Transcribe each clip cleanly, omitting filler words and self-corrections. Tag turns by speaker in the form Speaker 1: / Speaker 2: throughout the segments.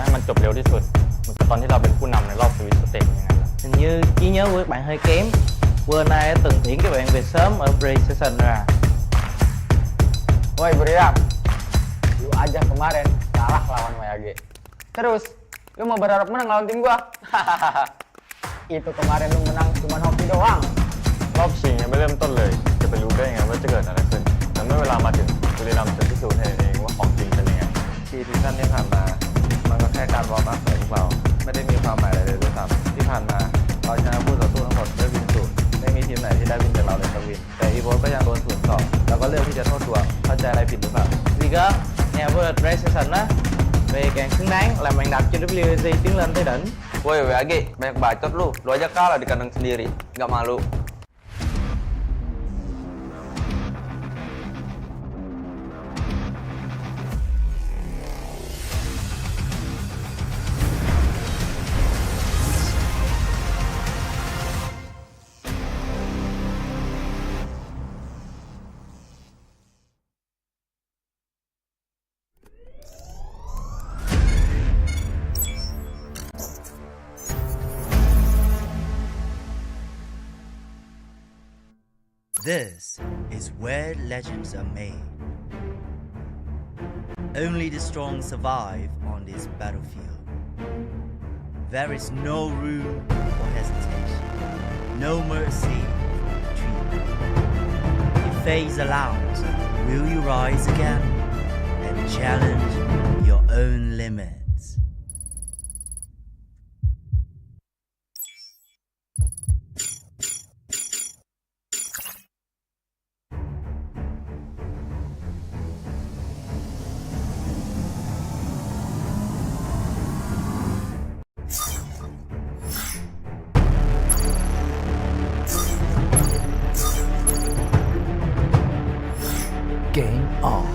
Speaker 1: ให้มันจบเร็วที่สุดเหมือนกับตอนที่เราเป็นผู้นำในรอบสวิตสเตจอย่างนั้น
Speaker 2: Hình như trí nhớ của các bạn hơi kém. Vừa nay đã từng tiễn các bạn về sớm ở pre-session rồi à.
Speaker 3: Woi Beriam, lu aja kemarin kalah lawan WAG. Terus, lu mau berharap menang lawan tim gua? Itu kemarin lu menang cuma hoki doang.
Speaker 1: รอบชิงยังไม่เริ่มต้นเลยจะไปรู้ได้ยังไงว่าจะเกิดอะไรขึ้นแต่เมื่อเวลามาถึงบุรีรัมย์จะพิสูจน์ให้เองว่าของจริงเป็นยังไงที่ซีซั่นที่ผ่านมามันก็แค่การวอร์มอัพของพวกเราไม่ได้มีความหมายอะไรเลยด้วยซ้ำที่ผ่านมาเราชนะคู่ต่อสู้ทั้งหมดด้วยวินสูตรไม่มีทีมไหนที่ได้วินจากเราเลยสักวินแต่อีโวก็ยังโดน0-2แล้วก็เลือกที่จะโทษตัวเข้าใจอะไรผิดหรือเปล่า
Speaker 2: Ziger, nhà vô địch pre-session á, về càng xứng đáng làm bạn đạp cho FFWSSEA tiến lên tới đỉnh.
Speaker 4: Woi WAG, banyak bacot lu aja kalah di kandang sendiri, nggak malu.
Speaker 5: This is where legends are made. Only the strong survive on this battlefield. There is no room for hesitation, no mercy for retreat. If fate allows, will you rise again and challenge your own limits?
Speaker 2: Game on.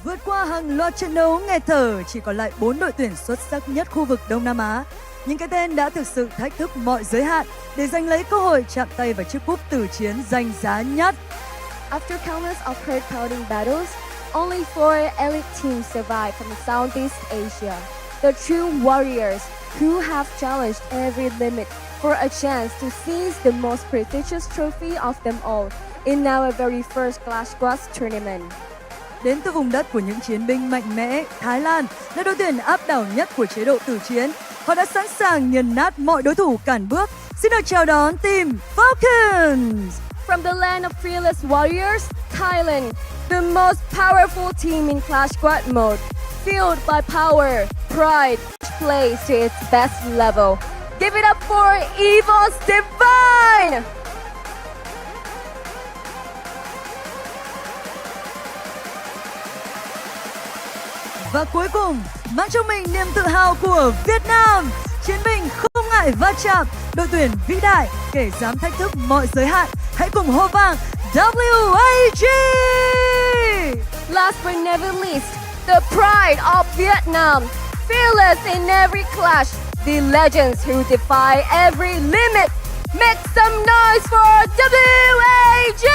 Speaker 6: Vượt qua hàng loạt trận đấu nghẹt thở, chỉ còn lại 4 đội tuyển xuất sắc nhất khu vực Đông Nam Á. Những cái tên đã thực sự thách thức mọi giới hạn để giành lấy cơ hội chạm tay vào chiếc cúp tử chiến danh giá nhất.
Speaker 7: After countless of heart-pounding battles, only 4 elite teams survived from Southeast Asia. The true warriors who have challenged every limit for a chance to seize the most prestigious trophy of them all in our very first Clash Squads tournament.
Speaker 6: Đến từ vùng đất của những chiến binh mạnh mẽ, Thái Lan là đội tuyển áp đảo nhất của chế độ tử chiến. Họ đã sẵn sàng nghiền nát mọi đối thủ cản bước. Xin được chào đón team Falcons!
Speaker 7: From the land of fearless warriors, Thailand, the most powerful team in Clash Squad mode, fueled by power, pride, plays to its best level. Give it up for Evil's Divine!
Speaker 6: Và cuối cùng, mang trong mình niềm tự hào của Việt Nam, chiến binh không ngại va chạm, đội tuyển vĩ đại kể dám thách thức mọi giới hạn. Hãy cùng hô vang WAG!
Speaker 7: Last but never least, the pride of Vietnam, fearless in every clash, the legends who defy every limit. Make some noise for WAG!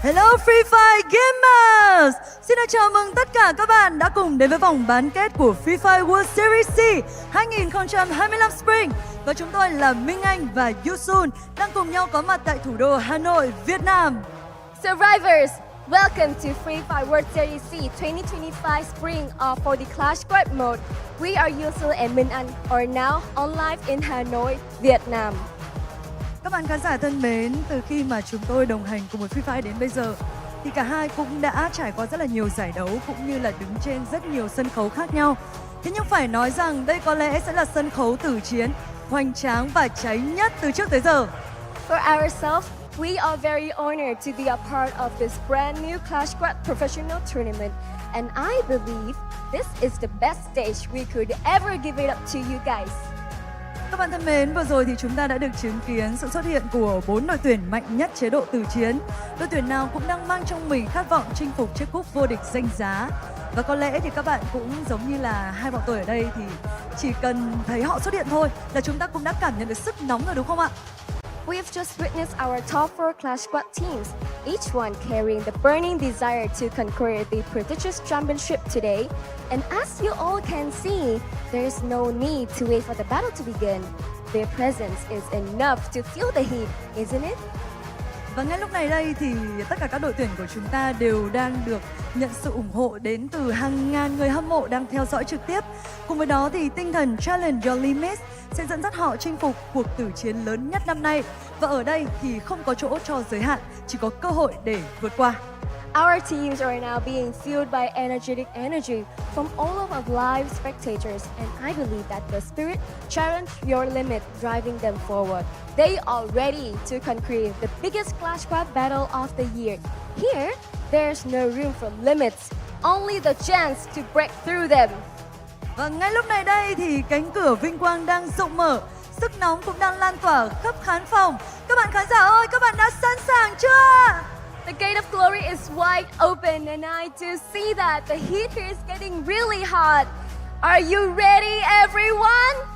Speaker 6: Hello Free Fire Gamers! Xin chào mừng tất cả các bạn đã cùng đến với vòng bán kết của FFWS Series SEA 2025 Spring. Và chúng tôi là Minh Anh và Yusun đang cùng nhau có mặt tại thủ đô Hà Nội, Việt Nam.
Speaker 7: Survivors, welcome to FFWS Series SEA 2025 Spring for the Clash Squad mode. We are Yusun and Minh Anh are now on live in Hanoi, Vietnam.
Speaker 6: Các bạn khán giả thân mến, từ khi mà chúng tôi đồng hành cùng với Free Fire đến bây giờ thì cả hai cũng đã trải qua rất là nhiều giải đấu cũng như là đứng trên rất nhiều sân khấu khác nhau. Thế nhưng phải nói rằng đây có lẽ sẽ là sân khấu tử chiến hoành tráng và cháy nhất từ trước tới giờ.
Speaker 7: For ourselves, we are very honored to be a part of this brand new Clash Squad professional tournament, and I believe this is the best stage we could ever give it up to you guys.
Speaker 6: Các bạn thân mến, vừa rồi thì chúng ta đã được chứng kiến sự xuất hiện của 4 đội tuyển mạnh nhất chế độ tử chiến. Đội tuyển nào cũng đang mang trong mình khát vọng chinh phục chiếc cúp vô địch danh giá. Và có lẽ thì các bạn cũng giống như là hai bọn tôi ở đây thì chỉ cần thấy họ xuất hiện thôi là chúng ta cũng đã cảm nhận được sức nóng rồi đúng không ạ?
Speaker 7: We've just witnessed our top 4 Clash Squad teams, each one carrying the burning desire to conquer the prestigious championship today. And as you all can see, there is no need to wait for the battle to begin. Their presence is enough to feel the heat, isn't it?
Speaker 6: Và ngay lúc này đây thì tất cả các đội tuyển của chúng ta đều đang được nhận sự ủng hộ đến từ hàng ngàn người hâm mộ đang theo dõi trực tiếp. Cùng với đó thì tinh thần Challenge Your Limits sẽ dẫn dắt họ chinh phục cuộc tử chiến lớn nhất năm nay. Và ở đây thì không có chỗ cho giới hạn, chỉ có cơ hội để vượt qua.
Speaker 7: Our teams are now being fueled by energetic energy from all of our live spectators, and I believe that the spirit challenge your limit driving them forward. They are ready to conquer the biggest Clash Squad battle of the year. Here, there's no room for limits, only the chance to break through them.
Speaker 6: Và ngay lúc này đây thì cánh cửa vinh quang đang rộng mở, sức nóng cũng đang lan tỏa khắp khán phòng. Các bạn khán giả ơi, các bạn đã sẵn sàng chưa?
Speaker 7: The gate of glory is wide open, and I do see that the heat here is getting really hot. Are you ready, everyone?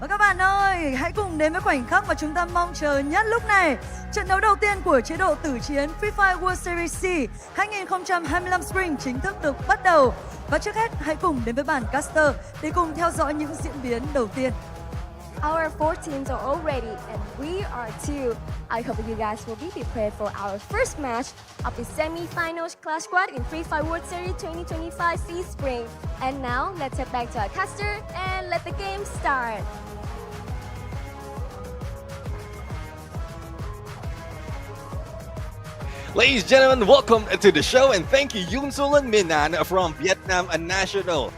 Speaker 6: Và các bạn ơi, hãy cùng đến với khoảnh khắc mà chúng ta mong chờ nhất lúc này. Trận đấu đầu tiên của chế độ tử chiến FFWS Series SEA 2025 Spring chính thức được bắt đầu. Và trước hết, hãy cùng đến với bàn caster để cùng theo dõi những diễn biến đầu tiên.
Speaker 7: Our 4 teams are all ready, and we are too. I hope you guys will be prepared for our first match of the semi-finals Clash Squad in FFWS Series 2025 SEA Spring. And now, let's head back to our caster and let the game start.
Speaker 8: Ladies and gentlemen, welcome to the show, and thank you Yoon Sulan Minan from Vietnam National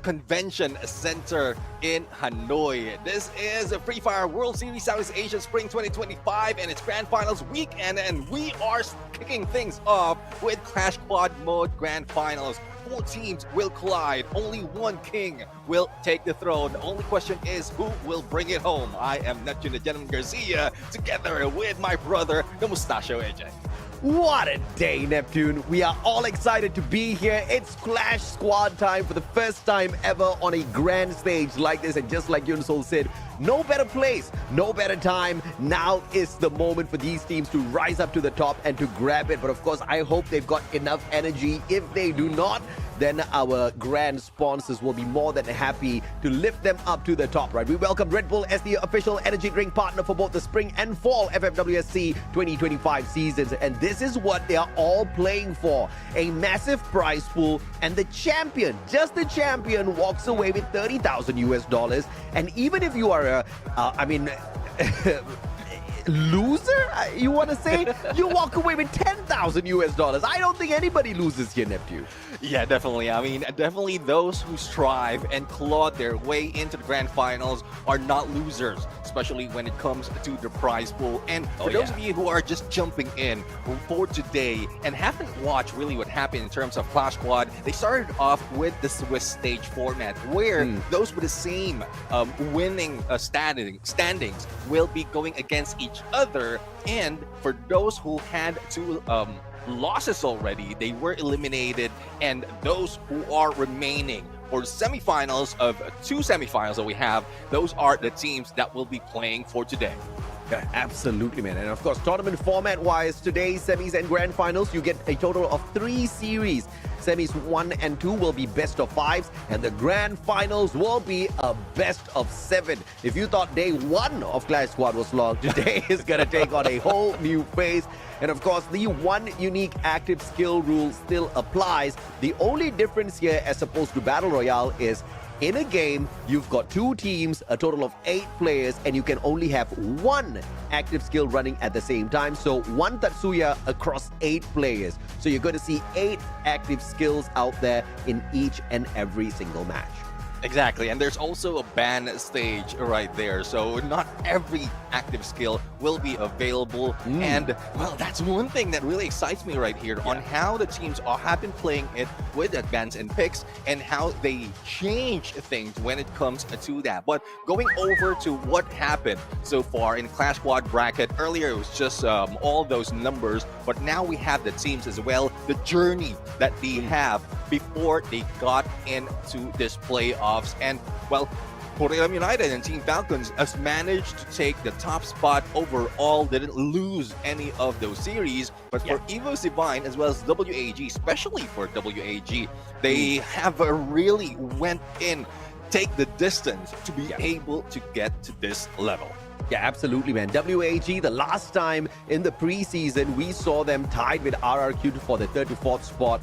Speaker 8: Convention Center in Hanoi. This is a Free Fire World Series Southeast Asia Spring 2025 and its Grand Finals weekend, and we are kicking things off with Clash Squad Mode Grand Finals. 4 teams will collide. Only one king will take the throne. The only question is who will bring it home. I am Neptune the Gentleman Garcia, together with my brother, the Mustachio AJ.
Speaker 9: What a day, Neptune. We are all excited to be here. It's Clash Squad time for the first time ever on a grand stage like this. And just like Yunsol said, no better place, no better time. Now is the moment for these teams to rise up to the top and to grab it. But of course, I hope they've got enough energy. If they do not, then our grand sponsors will be more than happy to lift them up to the top, right? We welcome Red Bull as the official energy drink partner for both the spring and fall FFWSC 2025 seasons. And this is what they are all playing for. A massive prize pool, and the champion, just the champion, walks away with $30,000. And even if you are loser, you want to say, you walk away with $10,000. I don't think anybody loses here, Neptune.
Speaker 8: Yeah, definitely. I mean, definitely those who strive and claw their way into the grand finals are not losers, especially when it comes to the prize pool. And for those of you who are just jumping in for today and haven't watched really what happened in terms of Clash Squad, they started off with the Swiss stage format, where those with the same winning standings will be going against each other. And for those who had two losses already, they were eliminated, and those who are remaining for the semifinals of two semifinals that we have, those are the teams that will be playing for today.
Speaker 9: Yeah, absolutely, man. And of course, tournament format-wise, today's semis and grand finals, you get a total of 3 series. Semis 1 and 2 will be best of 5s, and the grand finals will be a best of 7. If you thought day 1 of Clash Squad was long, today is going to take on a whole new phase. And of course, the one unique active skill rule still applies. The only difference here, as opposed to Battle Royale, is in a game, you've got 2 teams, a total of 8 players, and you can only have 1 active skill running at the same time. So 1 Tatsuya across 8 players. So you're going to see 8 active skills out there in each and every single match.
Speaker 8: Exactly, and there's also a ban stage right there, so not every active skill will be available. And well, that's one thing that really excites me right here on how the teams have been playing it with advance and picks, and how they change things when it comes to that. But going over to what happened so far in Clash Squad bracket, earlier it was just all those numbers, but now we have the teams as well, the journey that they have before they got into this playoffs. And well, Royale United and Team Falcons has managed to take the top spot overall, didn't lose any of those series. But for Evo Divine as well as WAG, especially for WAG, they have really went in, take the distance to be able to get to this level.
Speaker 9: Yeah, absolutely, man. WAG, the last time in the preseason, we saw them tied with RRQ for the 3rd to 4th spot.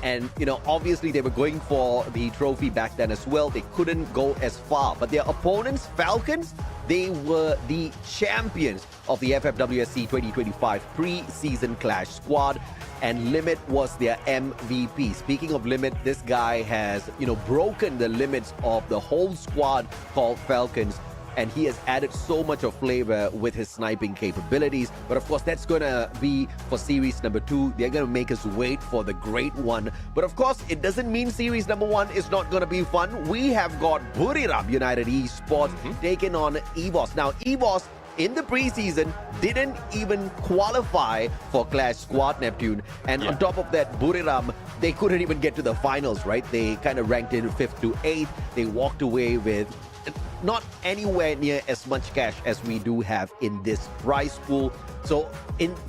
Speaker 9: And, you know, obviously they were going for the trophy back then as well. They couldn't go as far. But their opponents, Falcons, they were the champions of the FFWSC 2025 preseason Clash Squad. And Limit was their MVP. Speaking of Limit, this guy has, you know, broken the limits of the whole squad called Falcons. And he has added so much of flavor with his sniping capabilities. But of course, that's going to be for series number 2. They're going to make us wait for the great one. But of course, it doesn't mean series number 1 is not going to be fun. We have got Buriram United Esports taking on EVOS. Now, EVOS in the preseason didn't even qualify for Clash Squad, Neptune. And on top of that, Buriram, they couldn't even get to the finals, right? They kind of ranked in 5th to 8th. They walked away with not anywhere near as much cash as we do have in this prize pool. So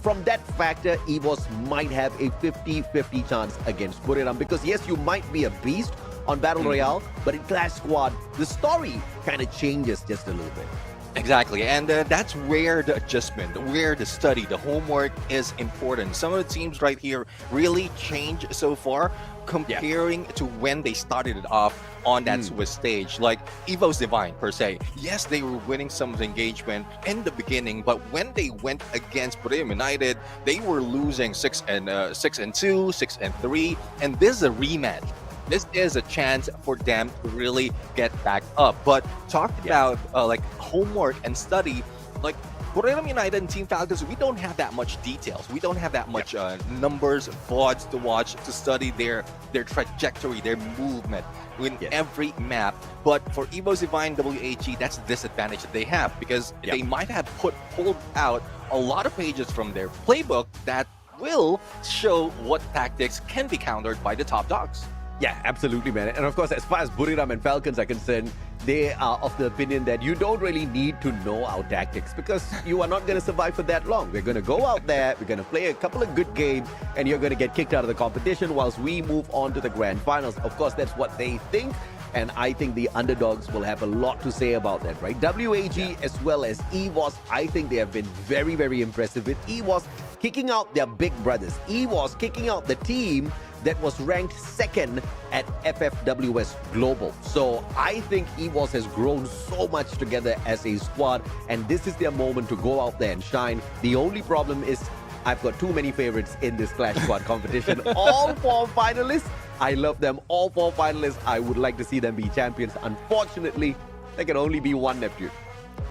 Speaker 9: from that factor, EVOS might have a 50-50 chance against Buriram, because yes, you might be a beast on Battle Royale, but in Clash Squad, the story kind of changes just a little bit.
Speaker 8: Exactly, and that's where the adjustment, where the study, the homework is important. Some of the teams right here really changed so far, comparing to when they started it off on that Swiss stage. Like Evo's Divine per se, yes, they were winning some of the engagement in the beginning, but when they went against Royale United, they were losing 6-2, 6-3, and this is a rematch. This is a chance for them to really get back up. But talking about like homework and study, like Royale United and Team Falcons, we don't have that much details. We don't have that much numbers, VODs to watch, to study their trajectory, their movement in every map. But for Evo's Divine WAG, that's the disadvantage that they have, because they might have pulled out a lot of pages from their playbook that will show what tactics can be countered by the top dogs.
Speaker 9: Yeah, absolutely, man. And of course, as far as Buriram and Falcons are concerned, they are of the opinion that you don't really need to know our tactics because you are not going to survive for that long. We're going to go out there, we're going to play a couple of good games, and you're going to get kicked out of the competition whilst we move on to the grand finals. Of course, that's what they think. And I think the underdogs will have a lot to say about that, right? WAG as well as EVOS, I think they have been very, very impressive with EVOS kicking out their big brothers. EVOS kicking out the team that was ranked second at FFWS Global. So I think EVOS has grown so much together as a squad, and this is their moment to go out there and shine. The only problem is I've got too many favorites in this Clash Squad competition. All 4 finalists, I love them. All 4 finalists, I would like to see them be champions. Unfortunately, there can only be one Neptune.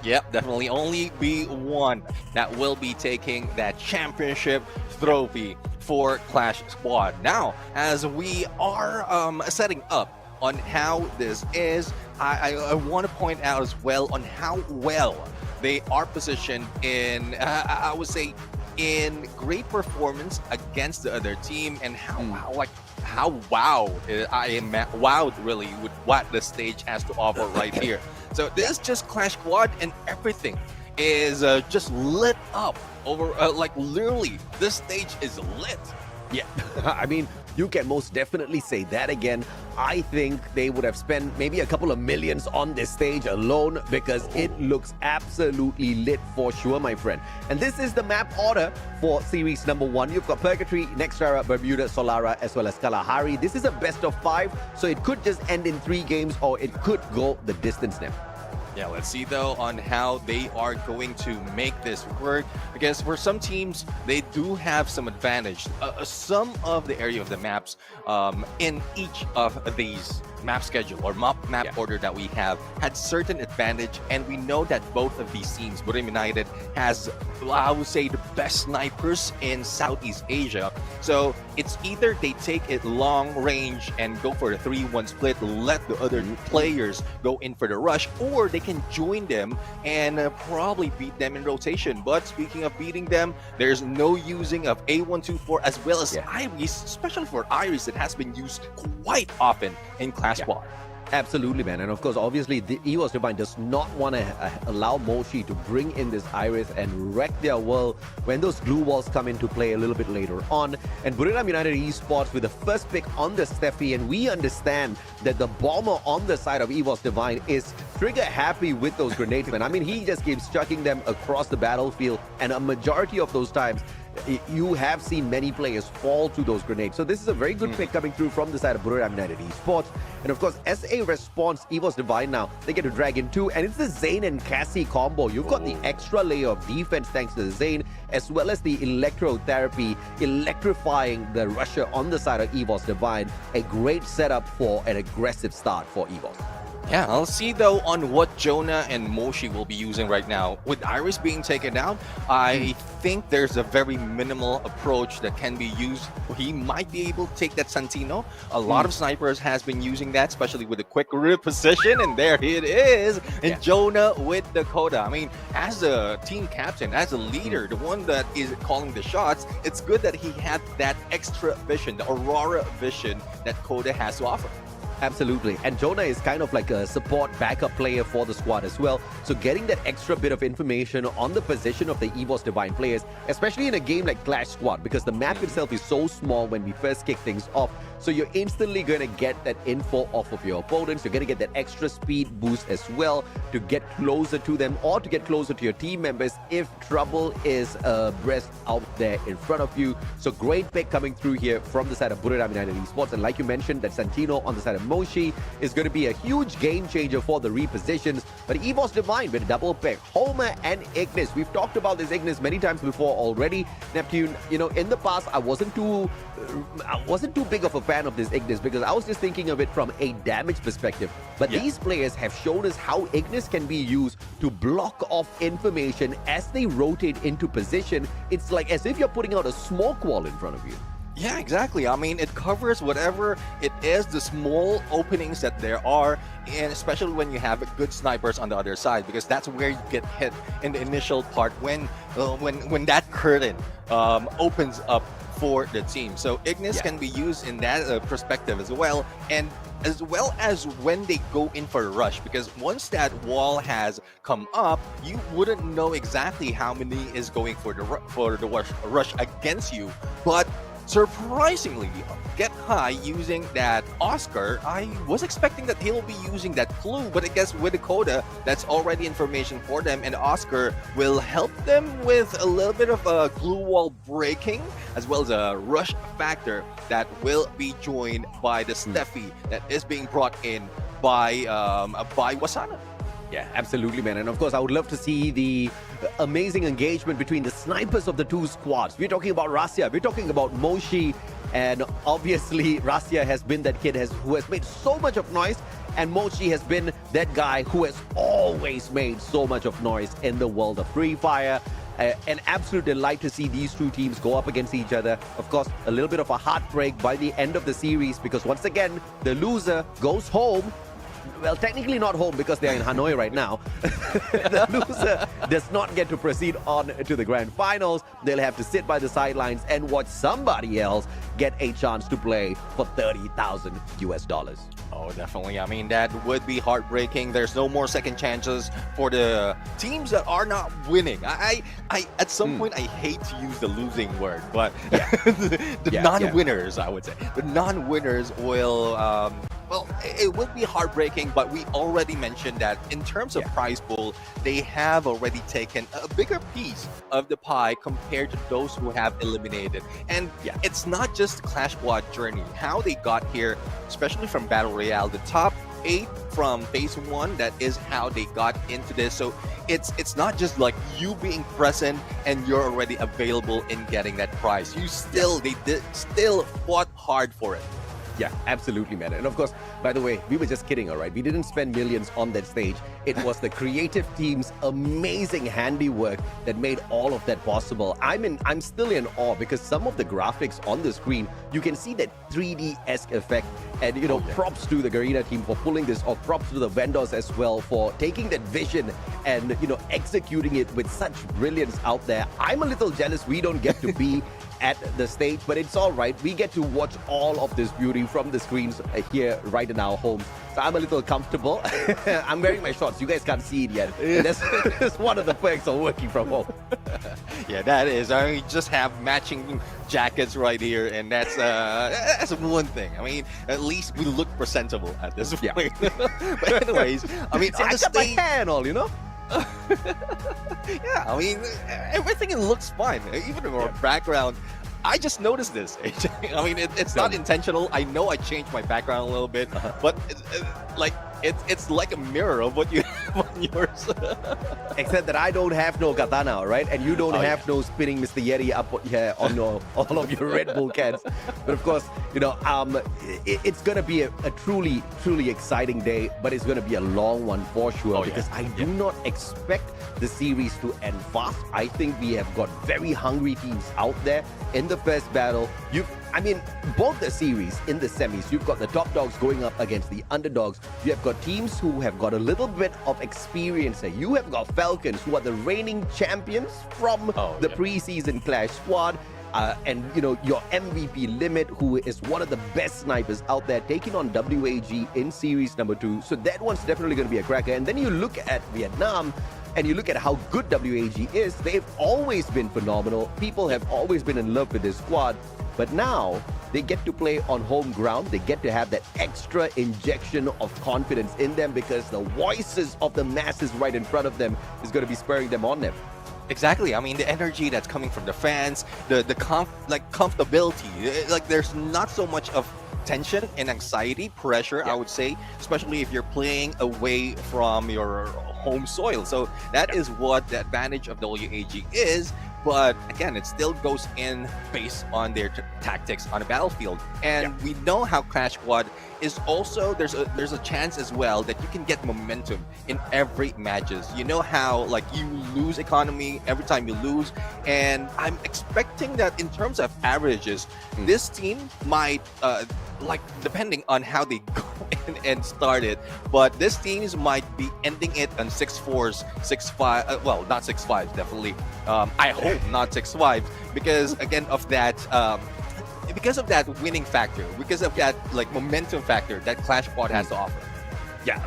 Speaker 8: Yep, definitely only be one that will be taking that championship trophy for Clash Squad. Now, as we are setting up on how this is, I want to point out as well on how well they are positioned in, I would say, in great performance against the other team, and how wowed I am wowed really with what the stage has to offer right here. So this is just Clash Squad, and everything is just lit up over like literally this stage is lit.
Speaker 9: Yeah, I mean, you can most definitely say that again. I think they would have spent maybe a couple of millions on this stage alone because it looks absolutely lit for sure, my friend. And this is the map order for series number 1. You've got Purgatory, Nextara, Bermuda, Solara, as well as Kalahari. This is a best of 5, so it could just end in 3 games or it could go the distance now.
Speaker 8: Yeah, let's see though on how they are going to make this work, because for some teams they do have some advantage. Some of the area of the maps in each of these map schedule or map order that we have had certain advantage, and we know that both of these teams, Buriram United has, I would say, the best snipers in Southeast Asia. So it's either they take it long range and go for the 3-1 split, let the other players go in for the rush, or they can join them and probably beat them in rotation. But speaking of beating them, there's no using of A124 as well as Iris, especially for Iris, it has been used quite often in Clash Squad.
Speaker 9: Absolutely, man. And of course, obviously, the EVOS Divine does not want to allow Moshi to bring in this Iris and wreck their world when those glue walls come into play a little bit later on. And Buriram United Esports with the first pick on the Steffi, and we understand that the bomber on the side of EVOS Divine is trigger happy with those grenades, man. I mean, he just keeps chucking them across the battlefield, and a majority of those times, you have seen many players fall to those grenades. So this is a very good pick coming through from the side of Buriram United Esports. And of course, as a response, EVOS Divine now, they get to drag in 2, and it's the Zane and Cassie combo. You've got the extra layer of defense thanks to the Zane, as well as the electrotherapy, electrifying the rusher on the side of EVOS Divine. A great setup for an aggressive start for EVOS.
Speaker 8: Yeah, I'll see though on what Jonah and Moshi will be using right now. With Iris being taken out, I think there's a very minimal approach that can be used. He might be able to take that Santino. A lot of snipers has been using that, especially with a quick reposition, and there it is. And Jonah with Dakota. I mean, as a team captain, as a leader, the one that is calling the shots, it's good that he had that extra vision, the Aurora vision that Koda has to offer.
Speaker 9: Absolutely. And Jonah is kind of like a support backup player for the squad as well. So getting that extra bit of information on the position of the EVOS Divine players, especially in a game like Clash Squad, because the map itself is so small when we first kick things off. So you're instantly going to get that info off of your opponents. You're going to get that extra speed boost as well to get closer to them or to get closer to your team members if trouble is breast out there in front of you. So great pick coming through here from the side of Buriram United Esports. And like you mentioned, that Santino on the side of Moshi is going to be a huge game changer for the repositions. But EVOS Divine with a double pick, Homer and Ignis. We've talked about this Ignis many times before already. Neptune, you know, in the past, I wasn't too big of a fan of this Ignis because I was just thinking of it from a damage perspective. But these players have shown us how Ignis can be used to block off information as they rotate into position. It's like as if you're putting out a smoke wall in front of you.
Speaker 8: Yeah, exactly. I mean, it covers whatever it is, the small openings that there are, and especially when you have good snipers on the other side, because that's where you get hit in the initial part when that curtain opens up for the team. So Ignis can be used in that perspective as well, and as well as when they go in for a rush, because once that wall has come up, you wouldn't know exactly how many is going for the rush against you. But surprisingly, Get High using that Oscar, I was expecting that he'll be using that clue, but I guess with the coda, that's already information for them, and Oscar will help them with a little bit of a glue wall breaking, as well as a rush factor that will be joined by the Steffi that is being brought in by Wasana.
Speaker 9: Yeah, absolutely, man. And of course, I would love to see the amazing engagement between the snipers of the two squads. We're talking about Rasya, we're talking about Moshi, and obviously Rasya has been that kid who has made so much of noise, and Mochi has been that guy who has always made so much of noise in the world of Free Fire. An absolute delight to see these two teams go up against each other. Of course, a little bit of a heartbreak by the end of the series, because once again, the loser goes home. Well, technically not home because they're in Hanoi right now. The loser does not get to proceed on to the grand finals. They'll have to sit by the sidelines and watch somebody else get a chance to play for $30,000 US.
Speaker 8: Oh, definitely. I mean, that would be heartbreaking. There's no more second chances for the teams that are not winning. I at some point, I hate to use the losing word, but the non-winners, I would say. The non-winners will, well, it would be heartbreaking, but we already mentioned that in terms of prize pool, they have already taken a bigger piece of the pie compared to those who have eliminated. And it's not just Clash Squad journey, how they got here, especially from Battle Royale, the top 8 from phase 1, that is how they got into this. So it's not just like you being present and you're already available in getting that prize. You still, they still fought hard for it.
Speaker 9: Yeah, absolutely, man. And of course, by the way, we were just kidding, all right? We didn't spend millions on that stage. It was the creative team's amazing handiwork that made all of that possible. I'm still in awe because some of the graphics on the screen, you can see that 3D-esque effect. And, you know, props to the Garena team for pulling this off. Props to the vendors as well for taking that vision and, you know, executing it with such brilliance out there. I'm a little jealous we don't get to be at the stage, but it's all right. We get to watch all of this beauty from the screens here right in our homes. So I'm a little comfortable. I'm wearing my shorts. You guys can't see it yet. That's one of the perks of working from home.
Speaker 8: Yeah, that is. I mean, just have matching jackets right here, and that's one thing. I mean, at least we look presentable at this point. But anyways, I mean,
Speaker 9: See, I got my hair and all, you know?
Speaker 8: Yeah, I mean, everything looks fine. Even in our background, I just noticed this. I mean, it's not intentional. I know I changed my background a little bit, but like it's like a mirror of what you have on yours.
Speaker 9: Except that I don't have no katana, all right? And you don't have no spinning Mr. Yeti up here on all of your Red Bull cans. But of course, you know, it's going to be a truly, truly exciting day, but it's going to be a long one for sure because I do not expect the series to end fast. I think we have got very hungry teams out there in the first battle. I mean, both the series in the semis, you've got the top dogs going up against the underdogs. You have got teams who have got a little bit of experience there. You have got Falcons, who are the reigning champions from the preseason Clash Squad. And, you know, your MVP Limit, who is one of the best snipers out there, taking on WAG in series number 2. So that one's definitely going to be a cracker. And then you look at Vietnam, and you look at how good WAG is. They've always been phenomenal. People have always been in love with this squad. But now they get to play on home ground. They get to have that extra injection of confidence in them because the voices of the masses right in front of them is going to be spurring them on them.
Speaker 8: Exactly. I mean, the energy that's coming from the fans, the comfortability, like there's not so much of tension and anxiety, pressure, I would say, especially if you're playing away from your home soil. So that is what the advantage of WAG is. But again, it still goes in based on their tactics on the battlefield. And we know how Clash Squad is also, there's a chance as well that you can get momentum in every matches. You know how like you lose economy every time you lose. And I'm expecting that in terms of averages, this team might like depending on how they go in and start it, but this teams might be ending it on 6-4s, 6-5. Well, not 6-5, definitely. I hope not 6-5 because again of that. Because of that winning factor, because of that like momentum factor that Clash Pod has to offer.
Speaker 9: Yeah,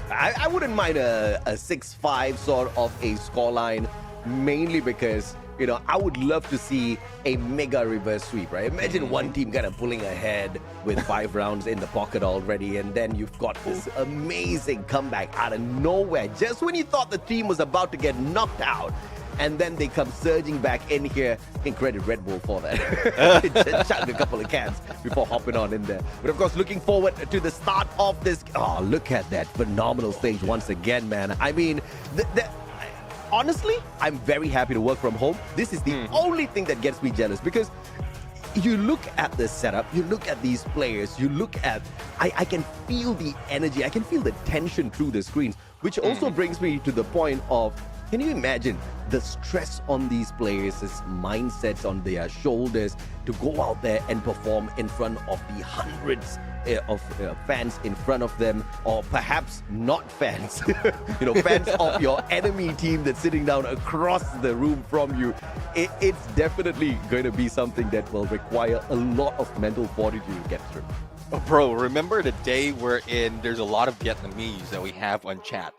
Speaker 9: I wouldn't mind a 6-5 sort of a scoreline, mainly because, you know, I would love to see a mega reverse sweep, right? Imagine one team kind of pulling ahead with 5 rounds in the pocket already, and then you've got this amazing comeback out of nowhere, just when you thought the team was about to get knocked out. And then they come surging back in here. I can credit Red Bull for that. Just chugged a couple of cans before hopping on in there. But of course, looking forward to the start of this. Oh, look at that phenomenal stage once again, man. I mean, honestly, I'm very happy to work from home. This is the only thing that gets me jealous because you look at the setup, you look at these players, you look at, I can feel the energy, I can feel the tension through the screens, which also brings me to the point of, can you imagine the stress on these players' mindsets on their shoulders to go out there and perform in front of the hundreds of fans in front of them, or perhaps not fans, you know, fans of your enemy team that's sitting down across the room from you. It's definitely going to be something that will require a lot of mental fortitude to get through.
Speaker 8: Oh, bro, remember the day wherein there's a lot of Vietnamese that we have on chat?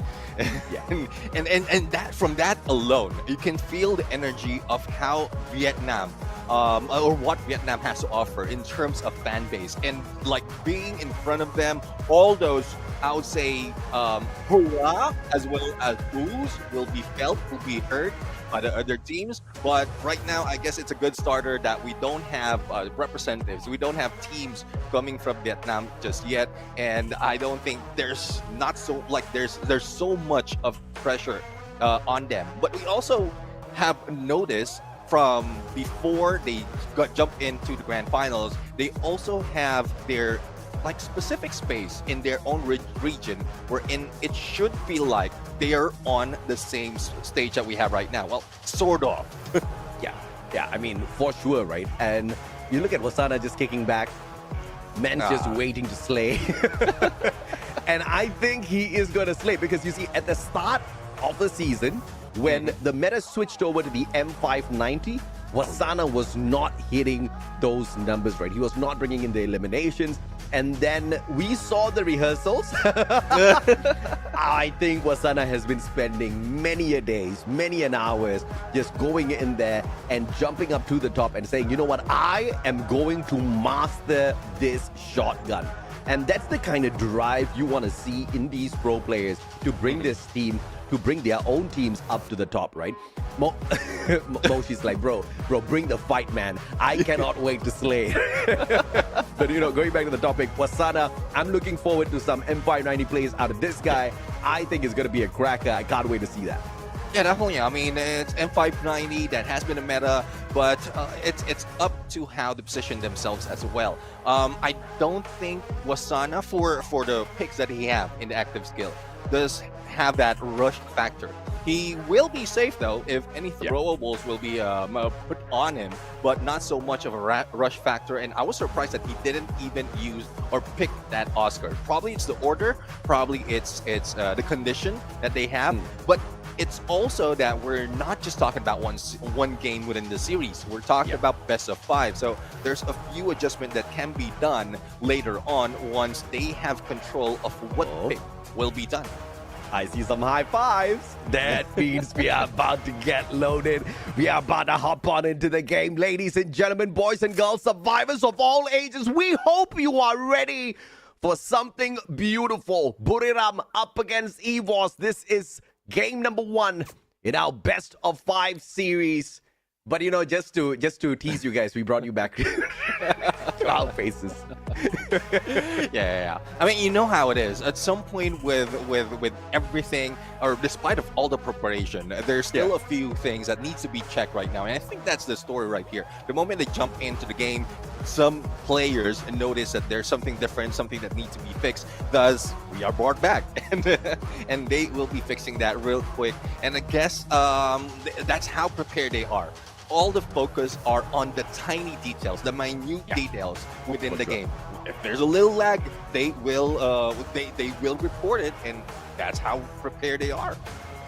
Speaker 9: Yeah.
Speaker 8: and that from that alone, you can feel the energy of how Vietnam or what Vietnam has to offer in terms of fan base, and like being in front of them, all those, I would say, hurrah as well as boos will be felt, will be heard by the other teams. But right now, I guess it's a good starter that we don't have representatives, we don't have teams coming from Vietnam just yet, and I don't think there's not so like there's so much of pressure on them. But we also have noticed from before they jump into the grand finals, they also have their like specific space in their own region wherein it should feel like they are on the same stage that we have right now. Well, sort of.
Speaker 9: Yeah, I mean, for sure, right? And you look at Wasana just kicking back, man's just waiting to slay. And I think he is going to slay because you see, at the start of the season, when the meta switched over to the M590, Wasana was not hitting those numbers, right? He was not bringing in the eliminations. And then we saw the rehearsals. I think Wasana has been spending many a days, many an hours just going in there and jumping up to the top and saying, you know what, I am going to master this shotgun. And that's the kind of drive you want to see in these pro players to bring this team, to bring their own teams up to the top, right? Moshi's like, bro, bring the fight, man. I cannot wait to slay. But, you know, going back to the topic, Wasana, I'm looking forward to some M590 plays out of this guy. I think it's going to be a cracker. I can't wait to see that.
Speaker 8: Yeah, definitely. I mean, it's M590 that has been a meta, but it's up to how they position themselves as well. I don't think Wasana, for the picks that he have in the active skill, does have that rush factor. He will be safe though if any throwables will be put on him, but not so much of a rush factor. And I was surprised that he didn't even use or pick that Oscar. Probably it's the order, probably it's the condition that they have, but it's also that we're not just talking about one game within the series. We're talking about best of 5. So there's a few adjustments that can be done later on once they have control of what pick will be done.
Speaker 9: I see some high fives. That means we are about to get loaded. We are about to hop on into the game. Ladies and gentlemen, boys and girls, survivors of all ages, we hope you are ready for something beautiful. Buriram up against EVOS. This is game number 1 in our best of 5 series. But you know, just to tease you guys, we brought you back to our faces.
Speaker 8: Yeah. I mean, you know how it is. At some point with everything, or despite of all the preparation, there's still a few things that needs to be checked right now. And I think that's the story right here. The moment they jump into the game, some players notice that there's something different, something that needs to be fixed. Thus, we are brought back, and they will be fixing that real quick. And I guess that's how prepared they are. All the focus are on the tiny details, the minute details within the game. if there's a little lag, they will report it, and that's how prepared they are.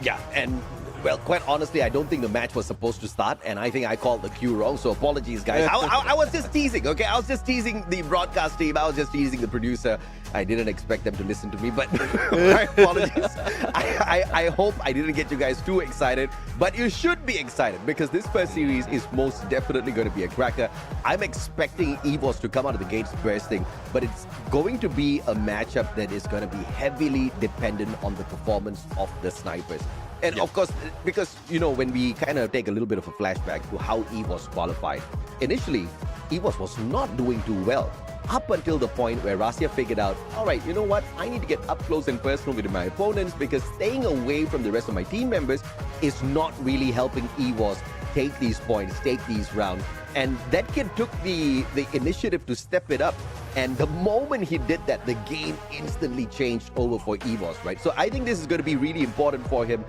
Speaker 9: Yeah, and well, quite honestly, I don't think the match was supposed to start, and I think I called the cue wrong, so apologies, guys. I was just teasing, okay? I was just teasing the broadcast team. I was just teasing the producer. I didn't expect them to listen to me, but my apologies. I hope I didn't get you guys too excited, but you should be excited because this first series is most definitely going to be a cracker. I'm expecting EVOS to come out of the gates bursting, but it's going to be a matchup that is going to be heavily dependent on the performance of the snipers. And of course, because, you know, when we kind of take a little bit of a flashback to how EVOS qualified, initially, EVOS was not doing too well. Up until the point where Rasia figured out, all right, you know what? I need to get up close and personal with my opponents because staying away from the rest of my team members is not really helping EVOS take these points, take these rounds. And that kid took the initiative to step it up. And the moment he did that, the game instantly changed over for EVOS, right? So I think this is going to be really important for him,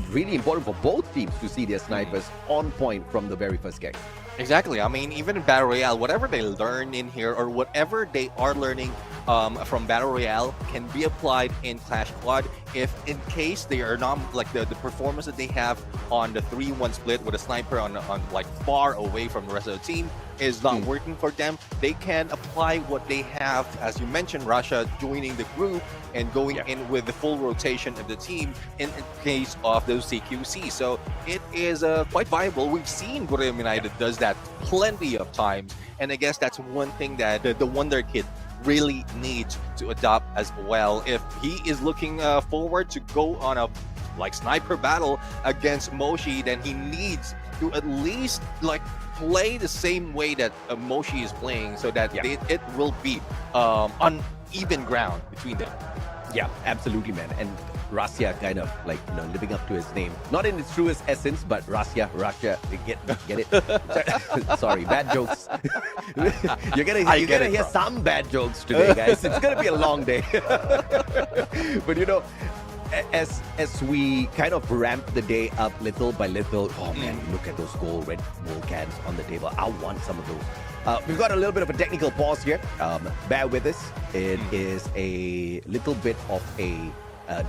Speaker 9: really important for both teams to see their snipers on point from the very first game.
Speaker 8: Exactly. I mean, even in Battle Royale, whatever they learn in here or whatever they are learning from Battle Royale can be applied in Clash Squad if in case they are not like the performance that they have on the 3-1 split with a sniper on like far away from the rest of the team is not working for them. They can apply what they have, as you mentioned, Russia joining the group and going in with the full rotation of the team in case of those CQC. So it is quite viable. We've seen Warmup United does that plenty of times, and I guess that's one thing that the Wonder Kid really needs to adopt as well. If he is looking forward to go on a like sniper battle against Moshi, then he needs to at least like play the same way that Moshi is playing, so that it will be on even ground between them.
Speaker 9: Yeah, absolutely, man. And Rasia kind of like, you know, living up to his name. Not in its truest essence, but Rasia, get it? Sorry, bad jokes. You're gonna hear some bad jokes today, guys. It's gonna be a long day. But you know, as we kind of ramp the day up little by little, oh man, look at those red gold cans on the table. I want some of those. We've got a little bit of a technical pause here. Bear with us. It is a little bit of a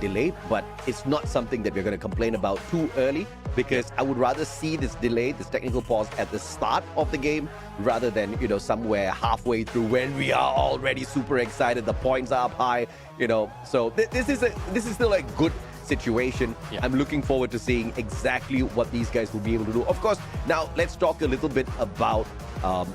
Speaker 9: delay, but it's not something that we're going to complain about too early, because I would rather see this delay, this technical pause at the start of the game rather than, you know, somewhere halfway through when we are already super excited, the points are up high, you know. So this is still a good situation. I'm looking forward to seeing exactly what these guys will be able to do. Of course, now let's talk a little bit about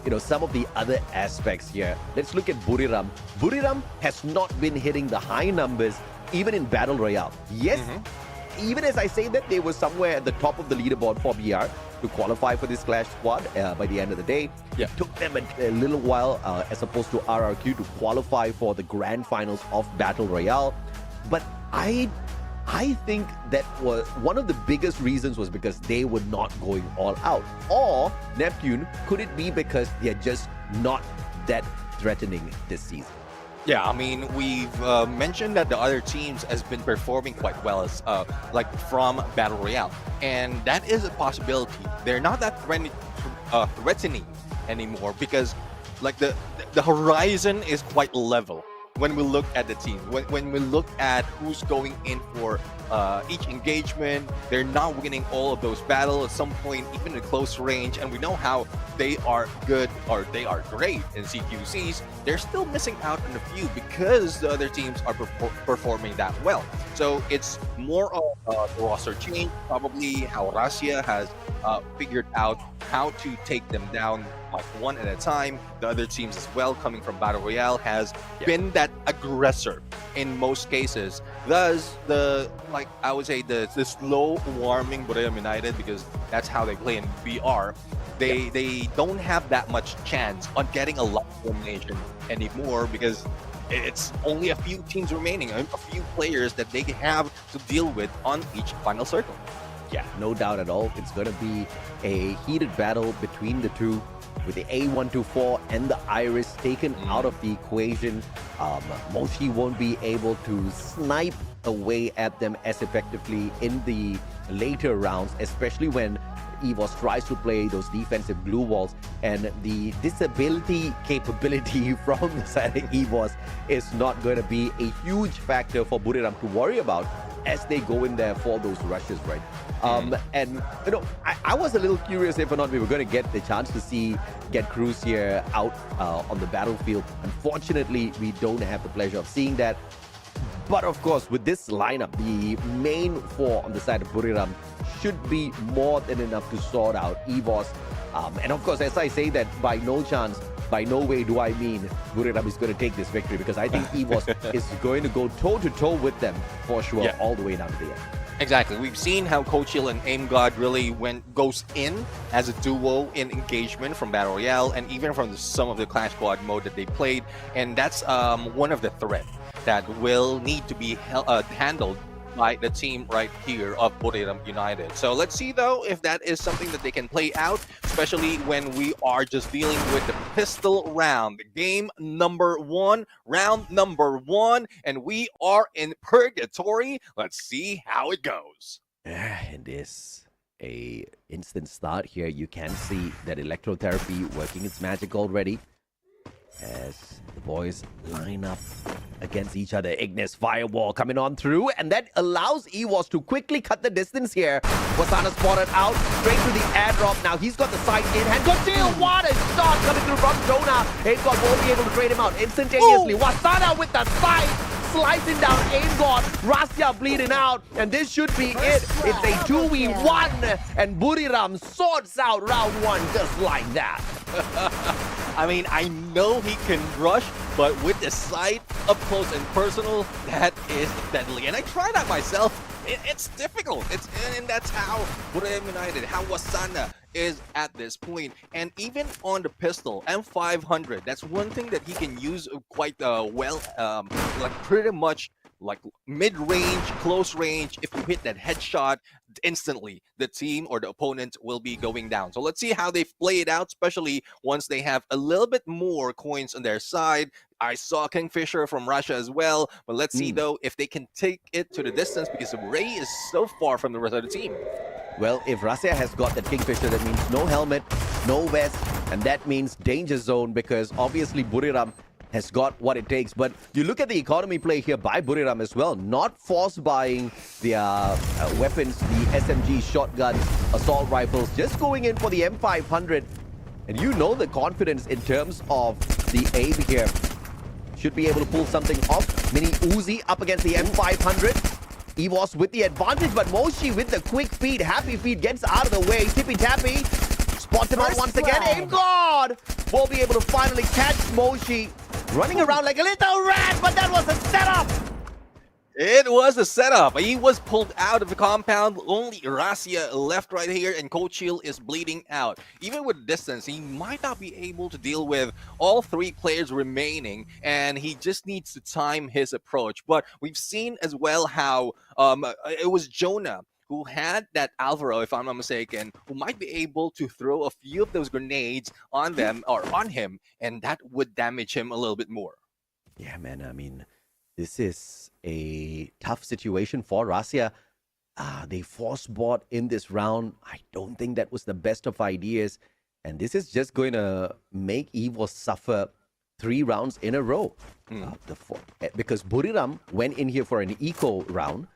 Speaker 9: you know, some of the other aspects here. Let's look at Buriram. Buriram has not been hitting the high numbers even in Battle Royale. Yes, even as I say that, they were somewhere at the top of the leaderboard for BR to qualify for this Clash Squad by the end of the day. It took them a little while as opposed to RRQ to qualify for the grand finals of Battle Royale. But I think that was one of the biggest reasons was because they were not going all out. Or, Neptune, could it be because they're just not that threatening this season?
Speaker 8: Yeah, I mean, we've mentioned that the other teams has been performing quite well as like from Battle Royale, and that is a possibility. They're not that threatening anymore because like the horizon is quite level when we look at the team. When we look at who's going in for each engagement, they're not winning all of those battles at some point, even in close range, and we know how they are good or they are great in CQCs. They're still missing out on a few because the other teams are performing that well. So it's more of a roster change, probably how Rasia has figured out how to take them down like one at a time. The other teams as well, coming from Battle Royale, has been that aggressor in most cases. Thus, I would say the slow warming Warmup United, because that's how they play in BR. They don't have that much chance on getting a lot of domination anymore because it's only a few teams remaining, a few players that they have to deal with on each final circle.
Speaker 9: Yeah, no doubt at all. It's going to be a heated battle between the two, with the A124 and the Iris taken out of the equation. Moshi won't be able to snipe away at them as effectively in the later rounds, especially when EVOS tries to play those defensive glue walls, and the disability capability from the side of EVOS is not going to be a huge factor for Buriram to worry about as they go in there for those rushes, right? And, you know, I was a little curious if or not we were going to get the chance to get Cruz here out on the battlefield. Unfortunately, we don't have the pleasure of seeing that. But of course, with this lineup, the main four on the side of Buriram should be more than enough to sort out EVOS. And of course, as I say that, by no chance, by no way do I mean Buriram is going to take this victory, because I think EVOS is going to go toe-to-toe with them for sure, all the way down to the end.
Speaker 8: Exactly. We've seen how Coach Hill and Aim God really goes in as a duo in engagement from Battle Royale and even from some of the Clash Squad mode that they played. And that's one of the threats that will need to be handled by the team right here of Buriram United. So let's see though if that is something that they can play out, especially when we are just dealing with the pistol round. Game number 1, round number 1, and we are in purgatory. Let's see how it goes.
Speaker 9: It is a instant start here. You can see that electrotherapy working its magic already as the boys line up against each other. Ignis Firewall coming on through, and that allows EVOS to quickly cut the distance here. Wasana spotted out, straight to the airdrop. Now he's got the sight in hand. Good deal, what a shot coming through from Jonah. AimGod won't be able to trade him out instantaneously. Wasana with the sight, slicing down AimGod. Rasya bleeding out, and this should be it. It's a 2v1, and Buriram sorts out round 1 just like that.
Speaker 8: I mean, I know he can rush, but with the sight up close and personal, that is deadly. And I tried that myself. It's difficult. And that's how Buriram United, how Wasana is at this point. And even on the pistol, M500, that's one thing that he can use quite well, like pretty much like mid-range, close range. If you hit that headshot, instantly the team or the opponent will be going down. So let's see how they play it out, especially once they have a little bit more coins on their side. I saw Kingfisher from Russia as well, but let's see though if they can take it to the distance, because Ray is so far from the rest of the team.
Speaker 9: Well, if Russia has got that Kingfisher, that means no helmet, no vest, and that means danger zone, because obviously Buriram has got what it takes. But you look at the economy play here by Buriram as well, not force buying their weapons, the SMG, shotguns, assault rifles, just going in for the M500. And you know the confidence in terms of the aim here. Should be able to pull something off. Mini Uzi up against the M500. EVOS with the advantage, but Moshi with the quick feed. Happy feed gets out of the way. Tippy Tappy spots him out once again. AimGod will be able to finally catch Moshi. Running around like a little rat, but that was a setup!
Speaker 8: It was a setup. He was pulled out of the compound. Only Rasya left right here, and Coach Hill is bleeding out. Even with distance, he might not be able to deal with all 3 players remaining, and he just needs to time his approach. But we've seen as well how it was Jonah who had that Alvaro, if I'm not mistaken, who might be able to throw a few of those grenades on them or on him, and that would damage him a little bit more.
Speaker 9: Yeah, man, I mean, this is a tough situation for Russia. They force bought in this round. I don't think that was the best of ideas, and this is just going to make EVOS suffer 3 rounds in a row. Because Buriram went in here for an eco round.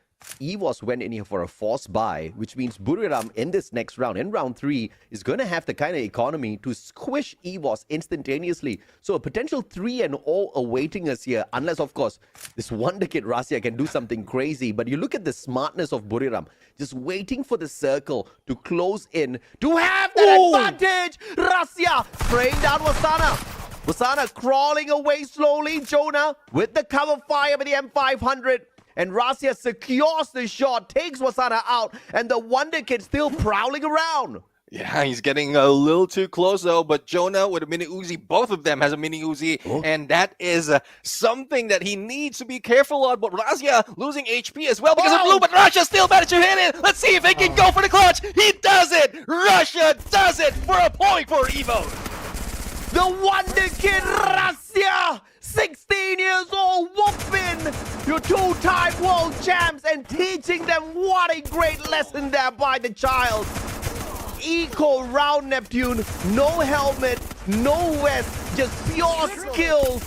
Speaker 9: EVOS went in here for a force buy, which means Buriram in this next round, in round 3, is going to have the kind of economy to squish EVOS instantaneously. So a potential 3-0 awaiting us here, unless, of course, this wonder kid Rasya can do something crazy. But you look at the smartness of Buriram, just waiting for the circle to close in to have that advantage. Rasya spraying down Wasana. Wasana crawling away slowly. Jonah with the cover fire with the M500. And Rasya secures the shot, takes Wasana out, and the Wonder Kid still prowling around.
Speaker 8: Yeah, he's getting a little too close though, but Jonah with a mini Uzi, both of them has a mini Uzi, and that is something that he needs to be careful of. But Rasya losing HP as well because of blue, but Russia still managed to hit it. Let's see if he can go for the clutch. He does it! Russia does it for a point for Evo.
Speaker 9: The Wonder Kid Rasya, 16 years old, whooping your 2-time world champs and teaching them. What a great lesson there by the child. eco round, Neptune. No helmet, no vest, just pure skills.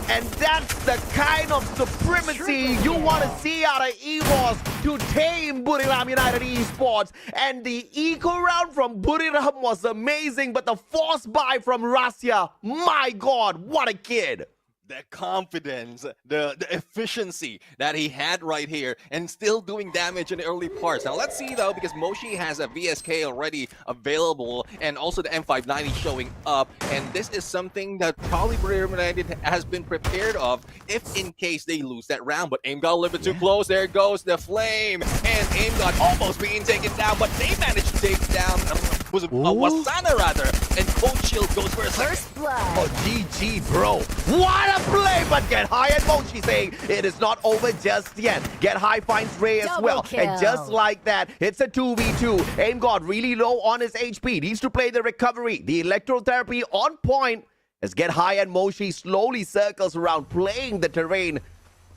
Speaker 9: And that's the kind of supremacy you want to see out of EVOS to tame Buriram United Esports. And the eco round from Buriram was amazing, but the force buy from Russia, my God, what a kid.
Speaker 8: The confidence, the efficiency that he had right here, and still doing damage in the early parts. Now let's see though, because Moshi has a VSK already available, and also the M590 showing up, and this is something that probably Buriram United has been prepared of if in case they lose that round. But AIM got a little bit too close. There goes the flame, and AIM got almost being taken down, but they managed to take down Wasana rather, and Coach Shield goes for a first blood.
Speaker 9: Oh, GG, bro. What a play, but Get High and Mochi saying it is not over just yet. Get High finds Ray as well. And just like that, it's a 2v2. AIM got really low on his HP. Needs to play the recovery. The electrotherapy on point as Get High and Mochi slowly circles around, playing the terrain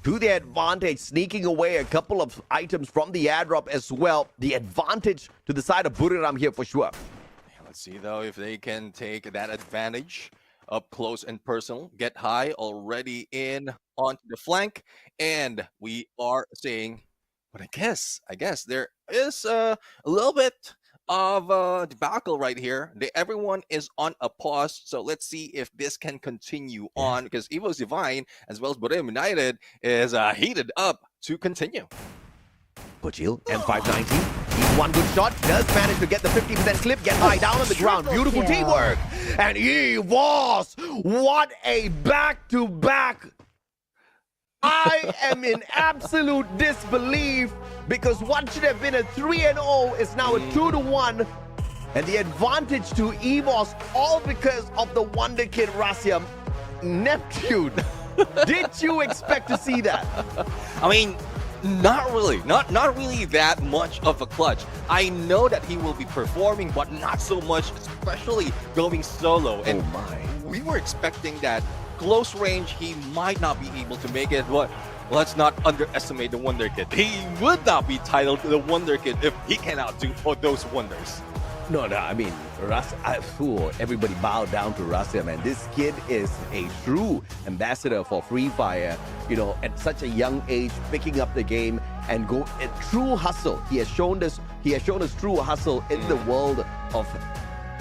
Speaker 9: to their advantage, sneaking away a couple of items from the airdrop as well. The advantage to the side of Buriram here for sure.
Speaker 8: Let's see though if they can take that advantage up close and personal. Get High already in onto the flank, and we are seeing, but I guess there is a little bit of debacle right here. Everyone is on a pause, so let's see if this can continue on, because EVOS Divine as well as Buriram United is heated up to continue.
Speaker 9: Kochil, M590. One good shot, does manage to get the 50% clip, Get High down on the ground. Beautiful teamwork. And EVOS, what a back-to-back. I am in absolute disbelief, because what should have been a 3-0 is now a 2-1. And the advantage to EVOS, all because of the wonder kid Rasyam. Neptune, did you expect to see that?
Speaker 8: I mean, not really. Not really that much of a clutch. I know that he will be performing, but not so much, especially going solo. And we were expecting that close range, he might not be able to make it, but let's not underestimate the Wonder Kid. He would not be titled the Wonder Kid if he cannot do those wonders.
Speaker 9: No, I mean, everybody bowed down to Russia, man. This kid is a true ambassador for Free Fire, you know, at such a young age, picking up the game and go a true hustle. He has shown us true hustle in the world of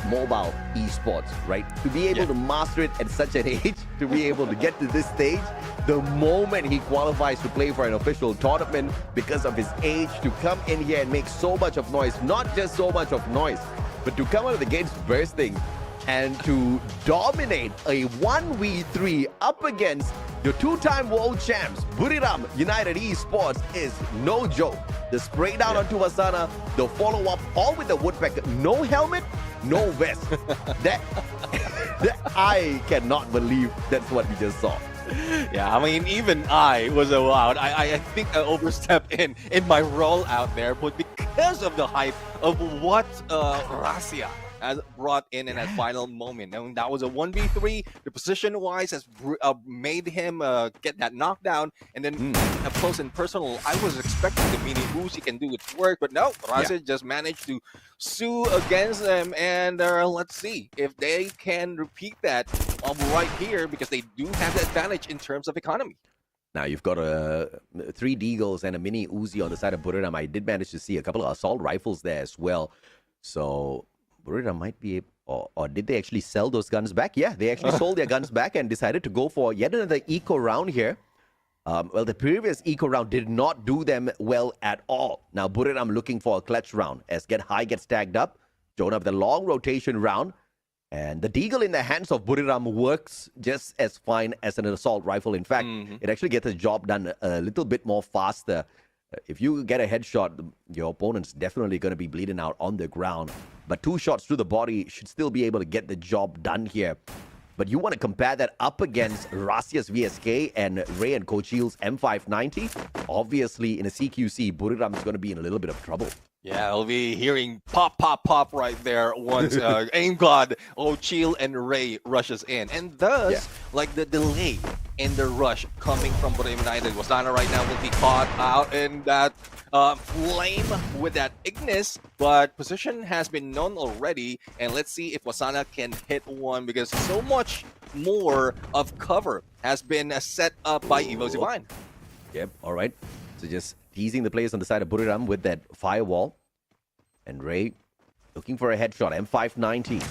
Speaker 9: mobile esports, right? To be able to master it at such an age, to be able to get to this stage, the moment he qualifies to play for an official tournament because of his age, to come in here and make so much of noise, not just so much of noise, but to come out of the gates bursting and to dominate a 1v3 up against the two-time world champs, Buriram United Esports, is no joke. The spray down onto Asana, the follow-up, all with the woodpecker, no helmet, no vest. that I cannot believe that's what we just saw.
Speaker 8: Yeah, I mean, even I was allowed. I think I overstepped in my role out there, but because of the hype of what Russia has brought in that final moment. And that was a 1v3. The position-wise has made him get that knockdown. And then up close and personal, I was expecting the mini Uzi can do its work, but no, Russia just managed to sue against them. And let's see if they can repeat that right here, because they do have the advantage in terms of economy.
Speaker 9: Now you've got 3 Deagles and a mini Uzi on the side of Buriram. I did manage to see a couple of assault rifles there as well. So Buriram might be, or did they actually sell those guns back? Yeah, they actually sold their guns back and decided to go for yet another eco round here. Well, the previous eco round did not do them well at all. Now Buriram looking for a clutch round as Get High gets tagged up. Join up the long rotation round. And the Deagle in the hands of Buriram works just as fine as an assault rifle. In fact, it actually gets the job done a little bit more faster. If you get a headshot, your opponent's definitely going to be bleeding out on the ground. But 2 shots to the body should still be able to get the job done here. But you want to compare that up against Russia's VSK and Ray and Cochil's M590. Obviously, in a CQC, Buriram is going to be in a little bit of trouble.
Speaker 8: Yeah, I'll be hearing pop, pop, pop right there once Aim God, O'Chiel, and Ray rushes in. And thus, like the delay in the rush coming from Borneo United. Wasana right now will be caught out in that flame with that Ignis, but position has been known already. And let's see if Wasana can hit one, because so much more of cover has been set up by Evo Divine.
Speaker 9: Yep, all right. So just teasing the players on the side of Buriram with that firewall. And Ray looking for a headshot. M590.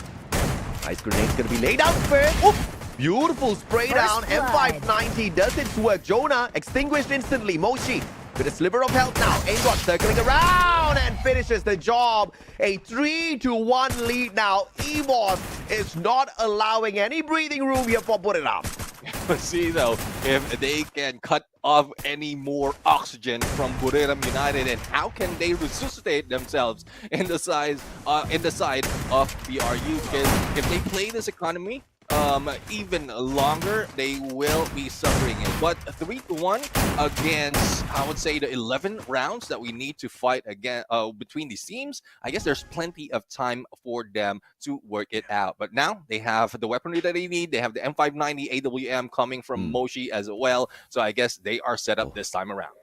Speaker 9: Ice grenade's going to be laid out first. Oof. Beautiful spray down. M590 does its work. Jonah extinguished instantly. Moshi with a sliver of health now. Aimbot circling around and finishes the job. A 3-1 lead now. EBOS is not allowing any breathing room here for Buriram.
Speaker 8: Let's see though if they can cut off any more oxygen from Buriram United, and how can they resuscitate themselves in the side of BRU, because if they play this economy even longer, they will be suffering it. But 3-1 against, I would say, the 11 rounds that we need to fight again between these teams. I guess there's plenty of time for them to work it out. But now they have the weaponry that they need. They have the M590 AWM coming from Moshi as well. So I guess they are set up this time around.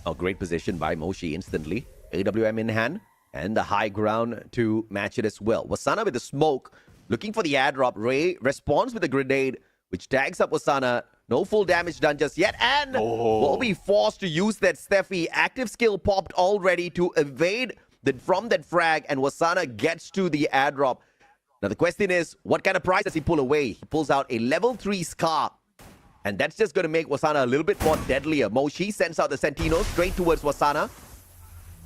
Speaker 9: A great position by Moshi instantly. AWM in hand and the high ground to match it as well. Wasana with the smoke, looking for the airdrop. Ray responds with a grenade, which tags up Wasana. No full damage done just yet, and will be forced to use that Steffi. Active skill popped already to evade from that frag, and Wasana gets to the airdrop. Now the question is, what kind of prize does he pull away? He pulls out a level 3 Scar, and that's just going to make Wasana a little bit more deadlier. Moshi sends out the Sentinels straight towards Wasana,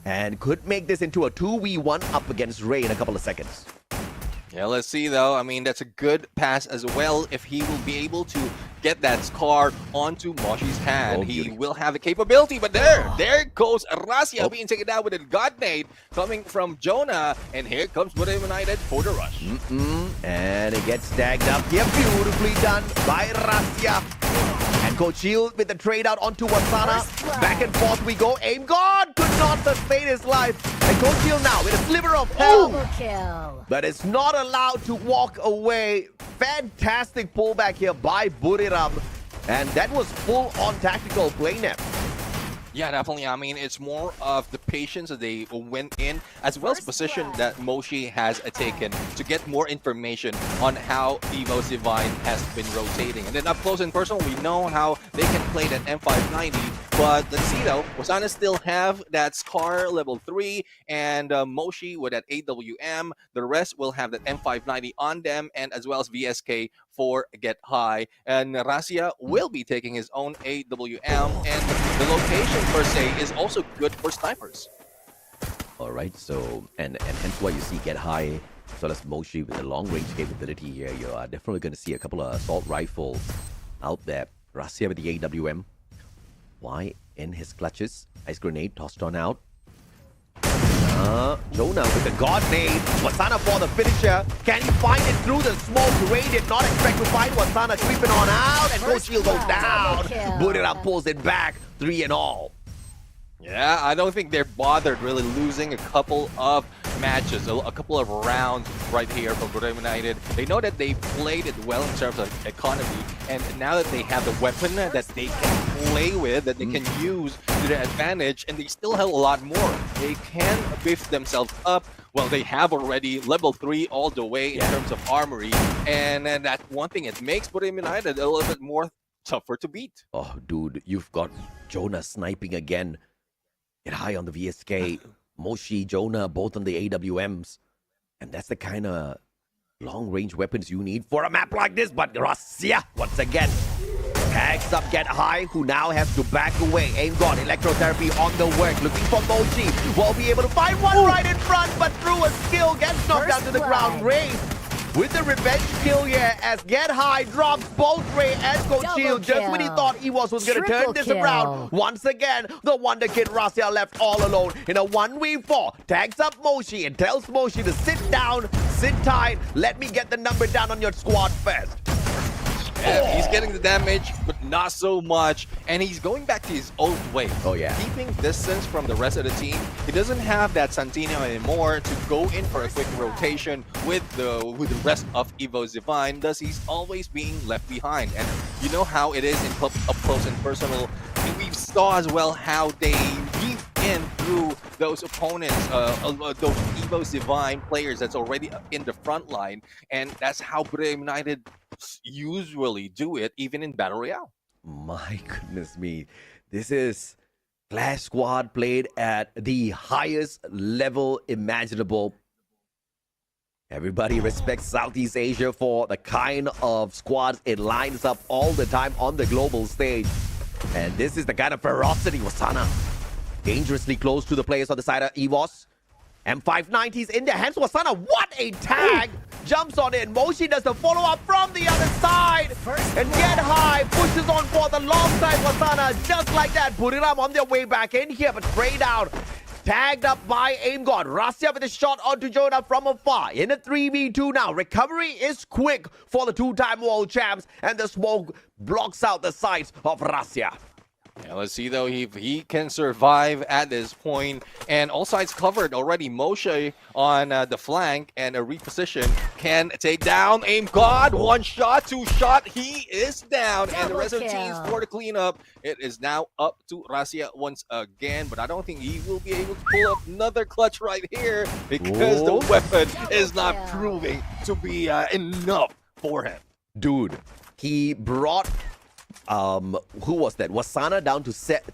Speaker 9: and could make this into a 2v1 up against Ray in a couple of seconds.
Speaker 8: Yeah, let's see though. I mean, that's a good pass as well. If he will be able to get that Scar onto Moshi's hand, he will have the capability. But there goes Rasia being taken down with a God Nade coming from Jonah. And here comes Borneo United for the rush.
Speaker 9: And it gets tagged up here. Beautifully done by Rasia. And Coach Shield with the trade out onto Wasana. Back and forth we go. Aim God could not sustain his life. And Coach Shield now with a sliver of health. But it's not allowed to walk away. Fantastic pullback here by Buriram. And that was full on tactical play net.
Speaker 8: Yeah, definitely. I mean, it's more of the patience that they went in, as well as position that Moshi has taken to get more information on how Evo's Divine has been rotating. And then up close and personal, we know how they can play that M590. But let's see though, Wasana still have that Scar level 3 and Moshi with that AWM. The rest will have that M590 on them, and as well as VSK for Get High. And Rasia will be taking his own AWM, and the location per se is also good for snipers.
Speaker 9: All right, so and hence why you see Get High as well as Moshi with the long range capability here. You are definitely going to see a couple of assault rifles out there. Rasia with the AWM. Why in his clutches? Ice grenade tossed on out. Jonah with the God Nade. Wasana for the finisher. Can he find it through the smoke? Ray did not expect to find Wasana creeping on out, and Coach Shield goes down. Buriram pulls it back, 3 and all.
Speaker 8: Yeah, I don't think they're bothered really losing a couple of matches, a couple of rounds right here from Borneo United. They know that they played it well in terms of economy, and now that they have the weapon that they can play with, that they can use to their advantage, and they still have a lot more. They can beef themselves up. Well, they have already level 3 all the way in terms of armory, and that one thing, it makes Borneo United a little bit more tougher to beat.
Speaker 9: Oh, dude, you've got Jonah sniping again. Get High on the VSK, Moshi, Jonah, both on the AWMs. And that's the kind of long-range weapons you need for a map like this. But Rasia, once again, tags up Get High, who now has to back away. Aim God, electrotherapy on the work. Looking for Moshi. Will be able to find one right in front, but through a skill, gets knocked down to the ground. Ray with the revenge kill here as Get High drops both Ray and Coach Shield just when he thought EWOS was going to turn this around. Once again, the Wonder Kid Rasia left all alone in a 1v4. Tags up Moshi and tells Moshi to sit down, sit tight. Let me get the number down on your squad first.
Speaker 8: Yeah, he's getting the damage, but not so much. And he's going back to his old way.
Speaker 9: Oh, yeah.
Speaker 8: Keeping distance from the rest of the team. He doesn't have that Santino anymore to go in for a quick rotation with the rest of Evo's Divine. Thus, he's always being left behind. And you know how it is in up close and personal. And we saw as well how they weave in through those opponents, those Evo's Divine players that's already in the front line. And that's how Brave United usually do it, even in Battle Royale.
Speaker 9: My goodness me. This is Clash Squad played at the highest level imaginable. Everybody respects Southeast Asia for the kind of squads it lines up all the time on the global stage. And this is the kind of ferocity Wasana. Dangerously close to the players on the side of EVOS. M590s in their hands. Wasana, what a tag! Jumps on it. Moshi does the follow-up from the other side. And get high. Pushes on for the long side. Wasana, just like that. Buriram on their way back in here, but straight out. Tagged up by Aim God. Rasya with a shot onto Jonah from afar. In a 3v2 now. Recovery is quick for the two-time world champs. And the smoke blocks out the sights of Rasya.
Speaker 8: Yeah, let's see though if he can survive at this point. And all sides covered already. Moshe on the flank and a reposition can take down Aim God. One shot, two shot. He is down. And the rest of the teams for the cleanup. It is now up to Rasya once again. But I don't think he will be able to pull up another clutch right here because the weapon is not proving to be enough for him.
Speaker 9: Dude, he brought who was that? Wasana down to 30%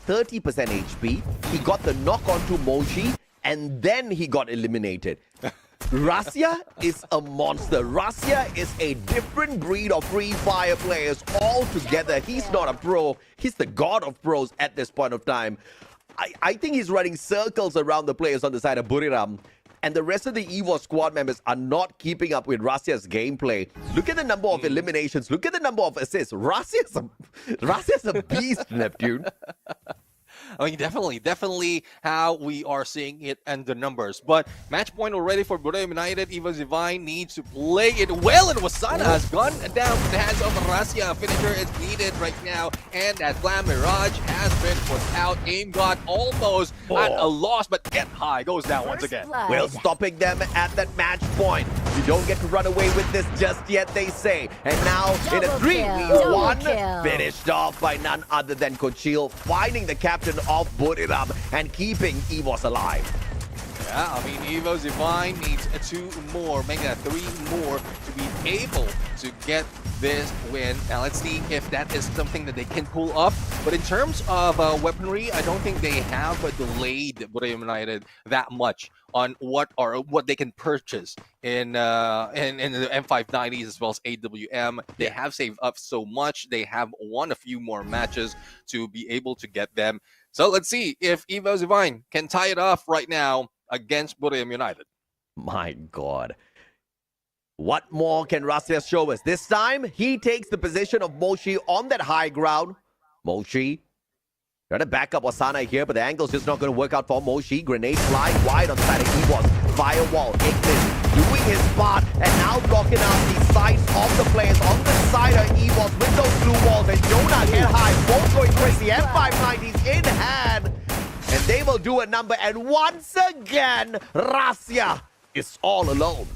Speaker 9: HP. He got the knock onto Moshi, and then he got eliminated. Rasya is a monster. Rasya is a different breed of Free Fire players altogether. He's not a pro. He's the god of pros at this point of time. I think he's running circles around the players on the side of Buriram. And the rest of the EVO squad members are not keeping up with Rasya's gameplay. Look at the number of eliminations. Look at the number of assists. Rasya's a beast, Neptune.
Speaker 8: I mean, definitely how we are seeing it and the numbers. But match point already for Brave United. Evo's Divine needs to play it well, and Wasana has gone down to the hands of Rasya. A finisher is needed right now, and that Flam Mirage has been put out. Aim God almost at a loss, but Get High goes down once again.
Speaker 9: Well, stopping them at that match point. You don't get to run away with this just yet, they say. And now in a 3v1, finished off by none other than Kochil, finding the captain of Buriram and keeping EVOS alive.
Speaker 8: Yeah, I mean, Evo's Divine needs 2 more, making it 3 more to be able to get this win. Now, let's see if that is something that they can pull up. But in terms of weaponry, I don't think they have delayed Brave United that much on what they can purchase in the M590s as well as AWM. They have saved up so much. They have won a few more matches to be able to get them. So let's see if Evo's Divine can tie it off right now against Brave United.
Speaker 9: My God. What more can Rasya show us? This time, he takes the position of Moshi on that high ground. Moshi trying to back up Wasana here, but the angle's just not going to work out for Moshi. Grenade flying wide on the side of EVOS. Firewall, Ignis doing his part, and now blocking out the sights of the players on the side of EVOS with those blue walls. And Jonah Get High, both going crazy. M590s in hand, and they will do a number. And once again, Rasya is all alone.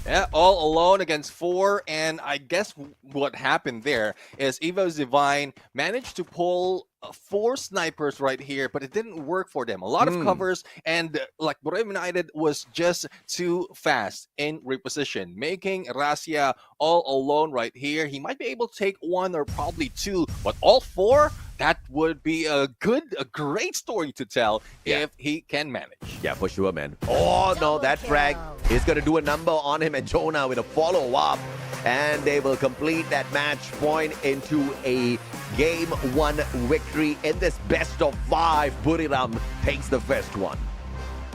Speaker 8: Yeah, all alone against 4, and I guess what happened there is Evo's Divine managed to pull 4 snipers right here, but it didn't work for them. A lot of covers, and like Brave United was just too fast in reposition, making Rasya all alone right here. He might be able to take 1 or probably 2, but all 4, that would be a great story to tell if he can manage.
Speaker 9: Yeah, for sure, man. Oh, no, that frag is going to do a number on him and Jonah with a follow-up. And they will complete that match point into a Game 1 victory in this best of 5. Buriram takes the first one.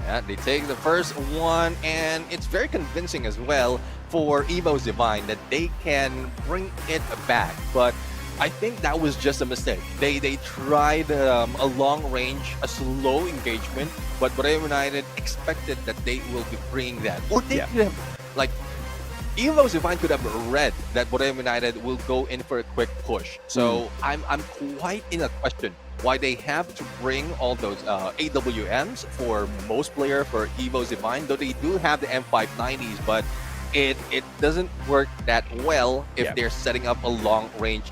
Speaker 8: Yeah, they take the first one, and it's very convincing as well for Evo's Divine that they can bring it back. But I think that was just a mistake. They tried a long range, a slow engagement, but Brave United expected that they will be bringing that. Or they could have, like, Evo Divine could have read that Borneo United will go in for a quick push. So I'm quite in a question why they have to bring all those AWMs for most player for Evo Divine, though they do have the M590s, but it doesn't work that well if they're setting up a long range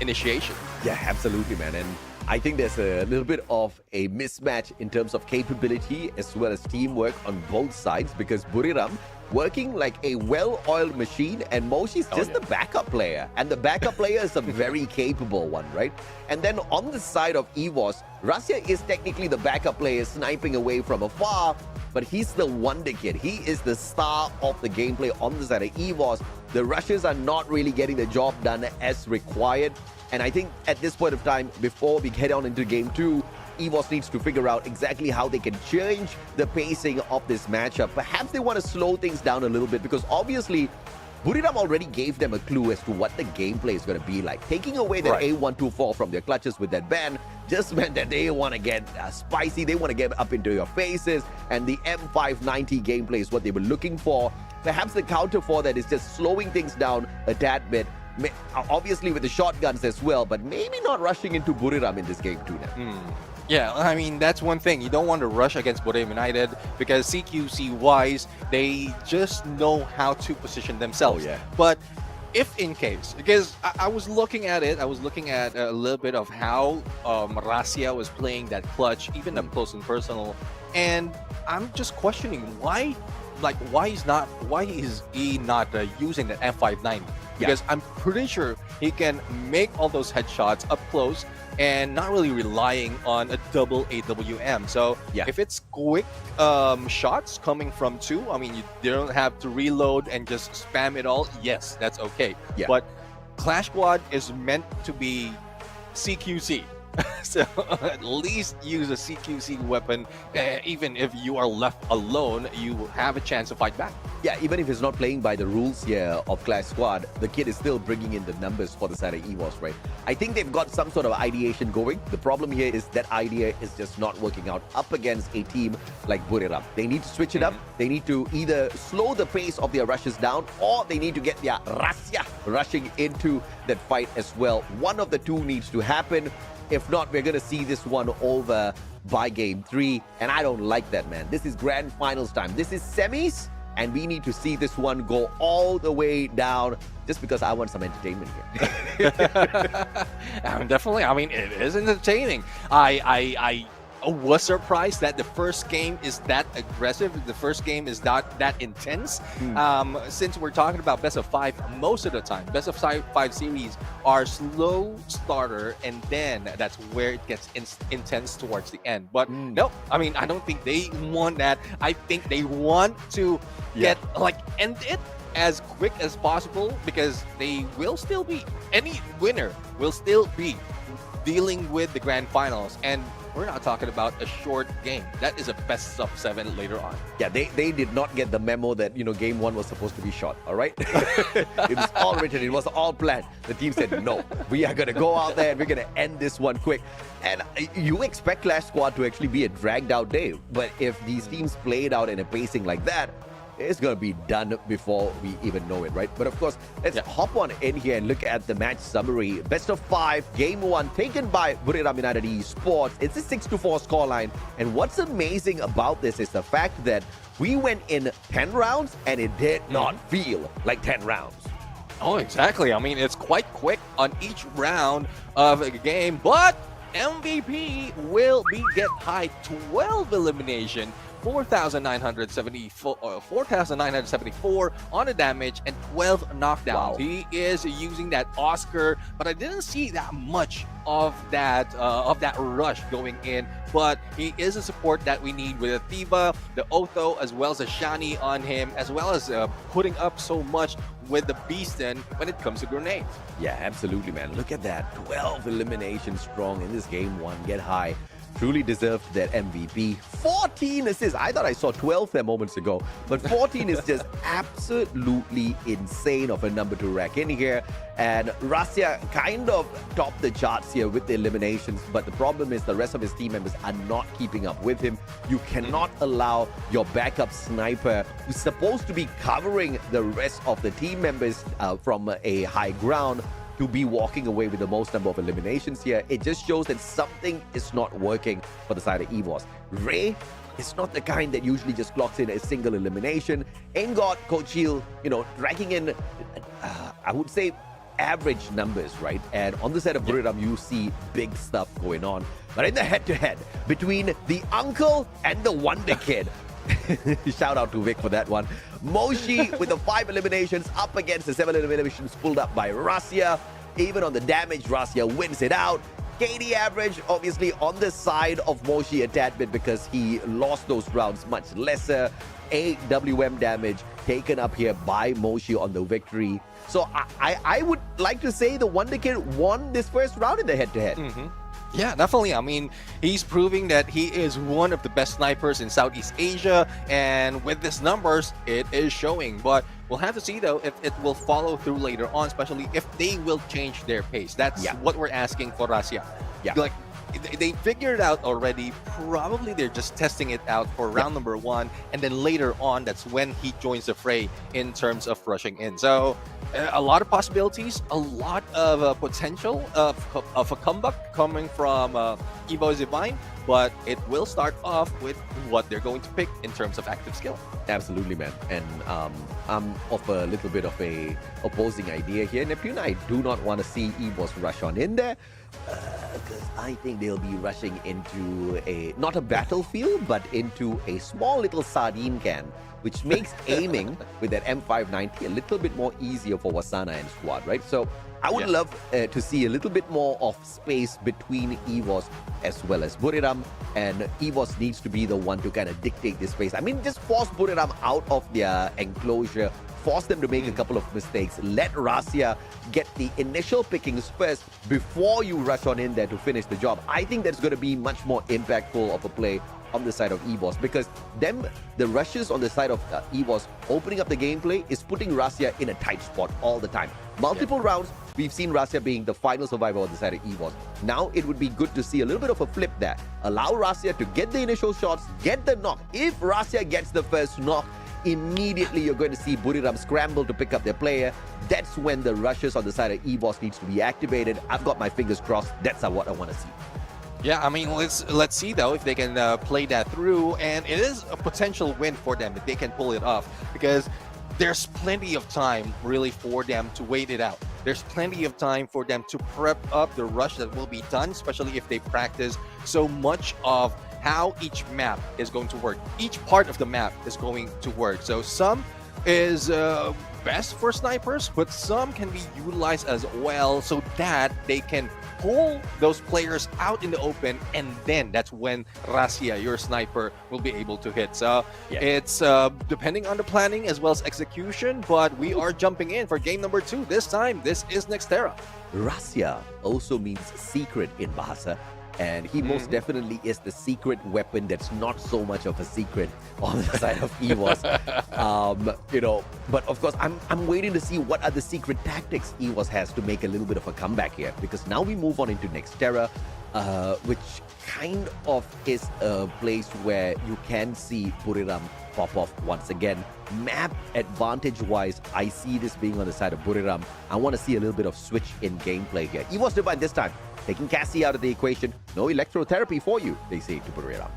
Speaker 8: initiation.
Speaker 9: Yeah, absolutely, man. And I think there's a little bit of a mismatch in terms of capability as well as teamwork on both sides, because Buriram working like a well-oiled machine and Moshi's just the backup player, and the backup player is a very capable one, right? And then on the side of EVOS, Russia is technically the backup player sniping away from afar, but he's the wonder kid. He is the star of the gameplay on the side of EVOS. The Russians are not really getting the job done as required. And I think at this point of time, before we head on into game 2, EVOS needs to figure out exactly how they can change the pacing of this matchup. Perhaps they want to slow things down a little bit, because obviously Buriram already gave them a clue as to what the gameplay is going to be like. Taking away their A124 from their clutches with that ban just meant that they want to get spicy, they want to get up into your faces, and the M590 gameplay is what they were looking for. Perhaps the counter for that is just slowing things down a tad bit, obviously with the shotguns as well, but maybe not rushing into Buriram in this game too now.
Speaker 8: Yeah, I mean, that's one thing. You don't want to rush against Borneo United because CQC-wise, they just know how to position themselves. But if in case, because I was looking at it, I was looking at a little bit of how Russia was playing that clutch, even up close and personal, and I'm just questioning why is he not using the M590? Because I'm pretty sure he can make all those headshots up close and not really relying on a double AWM. So if it's quick shots coming from 2, I mean, you don't have to reload and just spam it all. Yes, that's okay. But Clash Squad is meant to be CQC. So at least use a CQC weapon. Even if you are left alone, you have a chance to fight back.
Speaker 9: Yeah, even if he's not playing by the rules here of Clash Squad, the kid is still bringing in the numbers for the side of EVOS, right? I think they've got some sort of ideation going. The problem here is that idea is just not working out up against a team like Buriram. They need to switch it up. They need to either slow the pace of their rushes down, or they need to get their Russia rushing into that fight as well. One of the two needs to happen. If not, we're going to see this one over by game 3. And I don't like that, man. This is grand finals time. This is semis. And we need to see this one go all the way down, just because I want some entertainment here.
Speaker 8: Definitely. I mean, it is entertaining. I was surprised that the first game is that aggressive. The first game is not that intense. Since we're talking about best of 5 most of the time, best of 5 series are slow starter, and then that's where it gets intense towards the end. But no, I mean, I don't think they want that. I think they want to get end it as quick as possible, because they will still be, any winner will still be dealing with the grand finals. And we're not talking about a short game. That is a best of 7 later on.
Speaker 9: Yeah, they did not get the memo that, game 1 was supposed to be short, all right? It was all written. It was all planned. The team said, no, we are going to go out there and we're going to end this one quick. And you expect Clash Squad to actually be a dragged out day. But if these teams play it out in a pacing like that, it's going to be done before we even know it, right? But of course, let's hop on in here and look at the match summary. Best of 5, game 1, taken by Buriram United Esports. It's a 6-4 scoreline. And what's amazing about this is the fact that we went in 10 rounds and it did not feel like 10 rounds.
Speaker 8: Oh, exactly. I mean, it's quite quick on each round of a game, but MVP will get high 12 elimination. 4,974 on the damage and 12 knockdowns.
Speaker 9: Wow.
Speaker 8: He is using that Oscar, but I didn't see that much of that rush going in. But he is a support that we need with the Thiba, the Otho, as well as the Shani on him, as well as putting up so much with the Beastin when it comes to grenades.
Speaker 9: Yeah, absolutely, man. Look at that. 12 eliminations strong in this game 1. Get high. truly deserved their MVP. 14 assists. I thought I saw 12 there moments ago, but 14 is just absolutely insane of a number to rack in here. And Russia kind of topped the charts here with the eliminations, but the problem is the rest of his team members are not keeping up with him. You cannot allow your backup sniper, who's supposed to be covering the rest of the team members from a high ground, to be walking away with the most number of eliminations here. It just shows that something is not working for the side of EVOS. Ray is not the kind that usually just clocks in a single elimination. Engod, Coach Hill, racking in, I would say, average numbers, right? And on the side of Buriram, you see big stuff going on. But in the head-to-head between the uncle and the Wonder Kid, shout out to Vic for that one. Moshi with the 5 eliminations up against the 7 eliminations pulled up by Russia. Even on the damage, Russia wins it out. KD average, obviously, on the side of Moshi a tad bit because he lost those rounds much lesser. AWM damage taken up here by Moshi on the victory. So I would like to say the Wonder Kid won this first round in the head-to-head.
Speaker 8: Yeah, definitely. I mean, he's proving that he is one of the best snipers in Southeast Asia, and with these numbers, it is showing. But we'll have to see, though, if it will follow through later on, especially if they will change their pace. That's what we're asking for Russia. Like, they figured it out already. Probably they're just testing it out for round number 1, and then later on, that's when he joins the fray in terms of rushing in. So a lot of possibilities, a lot of potential of a comeback coming from Evo Divine, but it will start off with what they're going to pick in terms of active skill.
Speaker 9: Absolutely, man. And I'm of a little bit of a opposing idea here. Neptune, I do not want to see EVOS rush on in there, because I think they'll be rushing into not a battlefield, but into a small little sardine can, which makes aiming with that M590 a little bit more easier for Wasana and squad, right? So I would love to see a little bit more of space between EVOS as well as Buriram, and EVOS needs to be the one to kind of dictate this space. I mean, just force Buriram out of their enclosure, force them to make a couple of mistakes, let Russia get the initial pickings first before you rush on in there to finish the job. I think that's going to be much more impactful of a play on the side of EVOS, because the rushes on the side of EVOS opening up the gameplay is putting Russia in a tight spot all the time. Multiple rounds, we've seen Russia being the final survivor on the side of EVOS. Now it would be good to see a little bit of a flip there. Allow Russia to get the initial shots, get the knock. If Russia gets the first knock, immediately you're going to see Buriram scramble to pick up their player. That's when the rushes on the side of EVOS needs to be activated. I've got my fingers crossed. That's what I want to see.
Speaker 8: Yeah, I mean, let's see, though, if they can play that through. And it is a potential win for them if they can pull it off, because there's plenty of time, really, for them to wait it out. There's plenty of time for them to prep up the rush that will be done, especially if they practice so much of how each map is going to work. Each part of the map is going to work. So some is best for snipers, but some can be utilized as well so that they can pull those players out in the open, and then that's when Russia, your sniper, will be able to hit. So it's depending on the planning as well as execution, but we are jumping in for game number 2. This time, this is Nextera.
Speaker 9: Russia also means secret in Bahasa. And he most definitely is the secret weapon that's not so much of a secret on the side of EVOS. But of course, I'm waiting to see what are the secret tactics EVOS has to make a little bit of a comeback here. Because now we move on into Nextera, which kind of is a place where you can see Buriram pop off once again. Map advantage-wise, I see this being on the side of Buriram. I want to see a little bit of switch in gameplay here. EVOS Divine this time, taking Cassie out of the equation. No electrotherapy for you, they say to Buriram.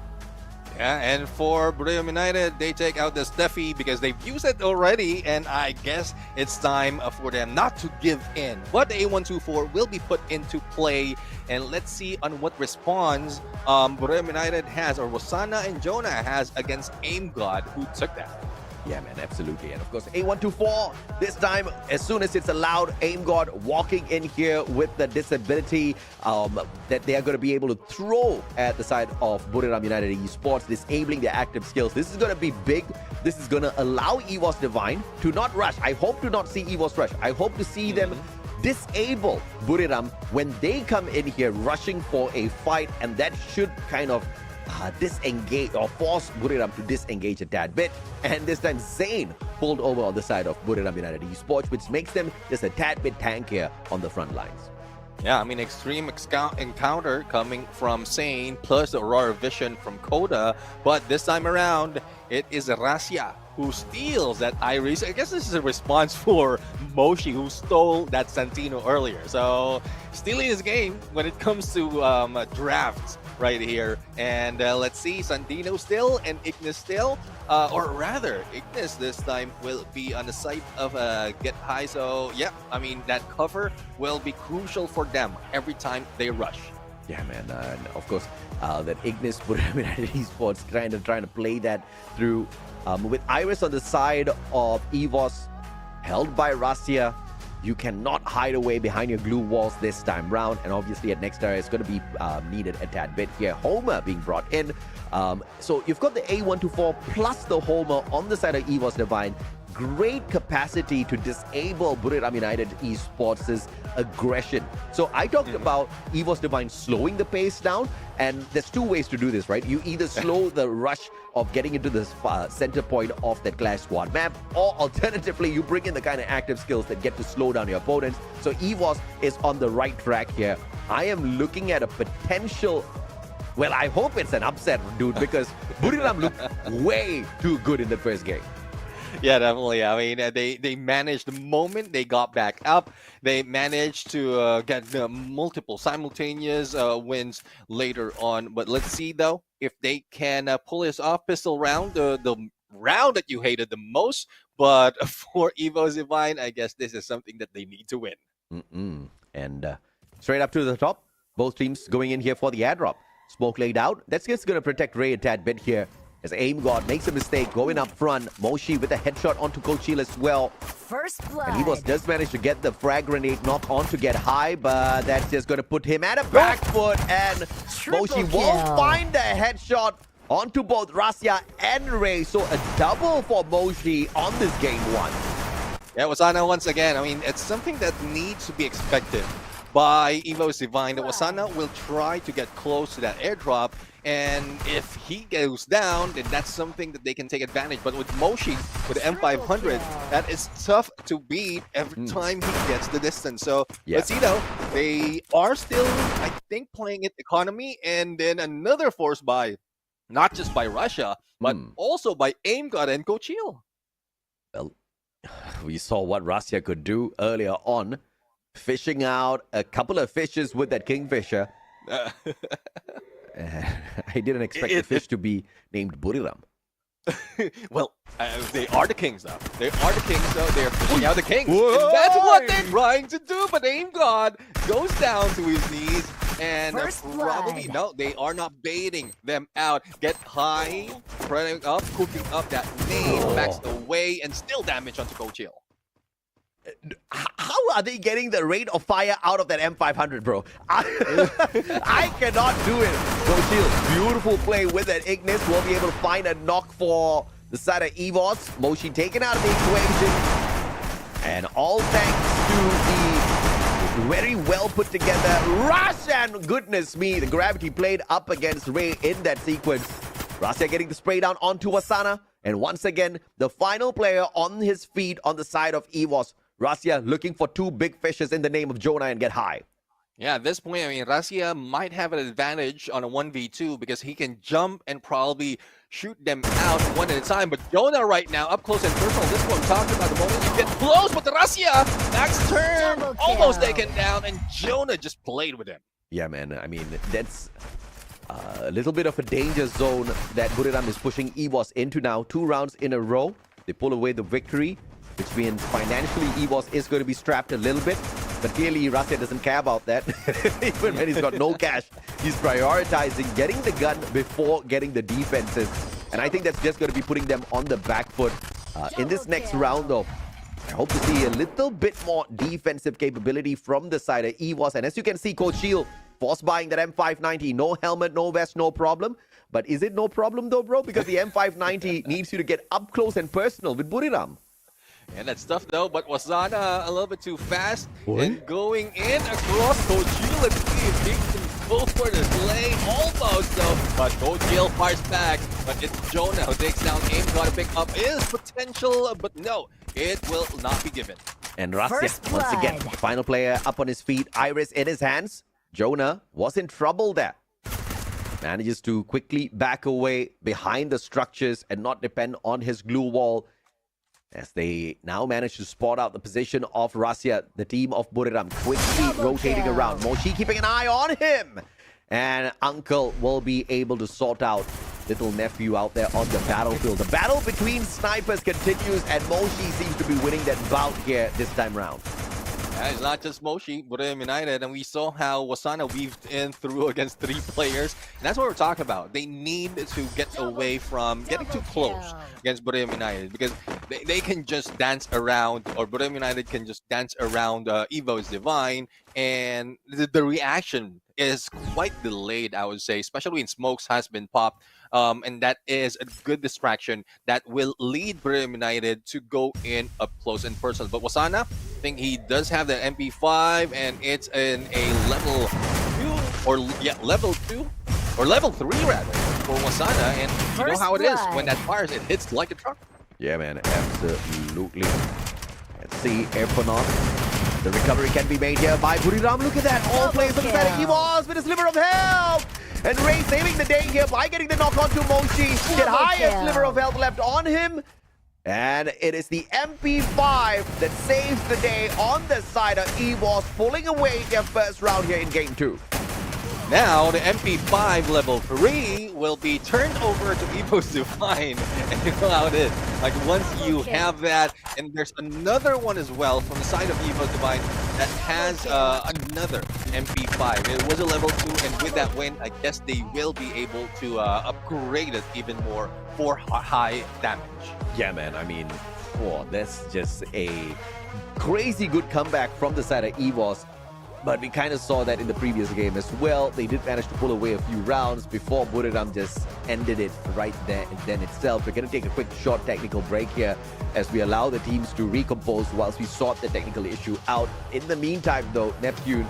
Speaker 8: Yeah, and for Buriram United, they take out the Steffi because they've used it already, and I guess it's time for them not to give in. But the A124 will be put into play, and let's see on what response Buriram United has, or Wasana and Jonah has, against Aim God, who took that.
Speaker 9: Yeah, man, absolutely. And of course, A124, this time, as soon as it's allowed, Aim God walking in here with the disability that they are going to be able to throw at the side of Buriram United Esports, disabling their active skills. This is going to be big. This is going to allow EVOS Divine to not rush. I hope to not see EVOS rush. I hope to see them disable Buriram when they come in here rushing for a fight, and that should kind of disengage or force Buriram to disengage a tad bit. And this time Zayn pulled over on the side of Buriram United Esports, which makes them just a tad bit tankier on the front lines.
Speaker 8: Yeah, I mean, extreme encounter coming from Sane plus the Aurora Vision from Coda, but this time around it is Rasia who steals that Iris. I guess this is a response for Moshi, who stole that Santino earlier. So stealing his game when it comes to drafts right here. And let's see, Santino still and Ignis still, or rather Ignis this time will be on the side of Get High. So yeah, I mean, that cover will be crucial for them every time they rush.
Speaker 9: Yeah, man, and of course that Ignis United Esports trying to play that through with Iris on the side of EVOS, held by Rasia. You cannot hide away behind your glue walls this time round, and obviously at next area it's going to be needed a tad bit here. Homer being brought in, so you've got the A124 plus the Homer on the side of EVOS Divine. Great capacity to disable Buriram United Esports' aggression. So I talked about EVOS Divine slowing the pace down, and there's two ways to do this, right? You either slow the rush of getting into the center point of that Clash Squad map, or alternatively, you bring in the kind of active skills that get to slow down your opponents. So EVOS is on the right track here. I am looking at a potential, well, I hope it's an upset, dude, because Buriram looked way too good in the first game.
Speaker 8: Yeah, definitely. I mean, they managed the moment they got back up. They managed to get multiple simultaneous wins later on. But let's see, though, if they can pull this off. Pistol round, the round that you hated the most. But for EVOS Divine, I guess this is something that they need to win.
Speaker 9: And straight up to the top, both teams going in here for the airdrop. Smoke laid out. That's just going to protect Ray a tad bit here. As Aim God makes a mistake going up front. Moshi with a headshot onto Kochil as well.
Speaker 6: First blood.
Speaker 9: And EVOS does manage to get the frag grenade knock on to get high, but that's just going to put him at a back foot. And Moshi will find the headshot onto both Rasia and Ray. So a double for Moshi on this game one.
Speaker 8: Yeah, Wasana once again. I mean, it's something that needs to be expected by EVOS Divine. That Wasana will try to get close to that airdrop. And if he goes down, then that's something that they can take advantage. But with Moshi, with the M500, that is tough to beat every time he gets the distance. So let's see, though. They are still, I think, playing it economy. And then another force by, not just by Russia, but also by Aim God and Kochil.
Speaker 9: Well, we saw what Russia could do earlier on, fishing out a couple of fishes with that Kingfisher. I didn't expect the fish to be named Buriram.
Speaker 8: Well, they are the kings, though. They are the kings, so they're fishing out the kings. And that's what they're trying to do. But Aim God goes down to his knees. And probably, no, they are not baiting them out. Get high, spreading up, cooking up that nade, backs away, and still damage onto Kochil.
Speaker 9: How are they getting the rate of fire out of that M500, bro? I cannot do it. Kochil, beautiful play with that Ignis. Will be able to find a knock for the side of EVOS. Moshi taken out of the equation. And all thanks to the very well put together rush. And goodness me, the gravity played up against Ray in that sequence. Rasia getting the spray down onto Asana. And once again, the final player on his feet on the side of EVOS. Rasia looking for two big fishes in the name of Jonah and get high.
Speaker 8: Yeah, at this point, I mean, Rasia might have an advantage on a 1v2 because he can jump and probably shoot them out one at a time. But Jonah right now, up close and personal. This is what I'm talking about. The moment you get close, but Rasia, next turn, almost taken down, and Jonah just played with him.
Speaker 9: Yeah, man. I mean, that's a little bit of a danger zone that Buriram is pushing EVOS into now. 2 rounds in a row. They pull away the victory, which means financially EVOS is going to be strapped a little bit. But clearly Rasia doesn't care about that. Even when he's got no cash, he's prioritizing getting the gun before getting the defenses. And I think that's just going to be putting them on the back foot in this next round, though. I hope to see a little bit more defensive capability from the side of EVOS. And as you can see, Kochil force buying that M590. No helmet, no vest, no problem. But is it no problem though, bro? Because the M590 needs you to get up close and personal with Buriram.
Speaker 8: And that's tough though, but Wasana a little bit too fast and going in across Kojil. Let's see if he can go for the slay almost though, but Kojil fires back, but it's Jonah who takes down aim, gotta pick up his potential, but no, it will not be given.
Speaker 9: And Rasya,
Speaker 6: First
Speaker 9: once again,
Speaker 6: blood.
Speaker 9: final player up on his feet, Iris in his hands. Jonah was in trouble there. Manages to quickly back away behind the structures and not depend on his glue wall. As they now manage to spot out the position of Rasya, the team of Buriram quickly rotating around. Moshi keeping an eye on him. And Uncle will be able to sort out little nephew out there on the battlefield. The battle between snipers continues, and Moshi seems to be winning that bout here this time round.
Speaker 8: And it's not just Moshi, Buriram United, and we saw how Wasana weaved in through against 3 players. And that's what we're talking about. They need to get away from getting too close against Buriram United, because they can just dance around, or Buriram United can just dance around Evo's Divine, and the reaction is quite delayed, I would say, especially when smokes has been popped. And that is a good distraction that will lead Buriram United to go in up close and personal. But Wasana, I think he does have the MP5, and it's in a level 2, or yeah, level 2, or level 3 rather, for Wasana. And you know how it is, when that fires, it hits like a truck.
Speaker 9: Yeah, man, absolutely. Let's see if or not the recovery can be made here by Buriram. Look at that, all players on the side. He was with a sliver of health. And Ray saving the day here by getting the knock on to Moshi. The highest sliver of health left on him. And it is the MP5 that saves the day on the side of EVOS, pulling away their first round here in Game 2.
Speaker 8: Now, the MP5 level 3 will be turned over to Evo's Divine. And you know how it is. Like, once you have that, and there's another one as well from the side of Evo's Divine that has another MP5. It was a level 2, and with that win, I guess they will be able to upgrade it even more for high damage.
Speaker 9: Yeah, man, I mean, that's just a crazy good comeback from the side of EVOS. But we kind of saw that in the previous game as well. They did manage to pull away a few rounds before Buriram just ended it right there and then itself. We're going to take a quick short technical break here as we allow the teams to recompose whilst we sort the technical issue out. In the meantime, though, Neptune,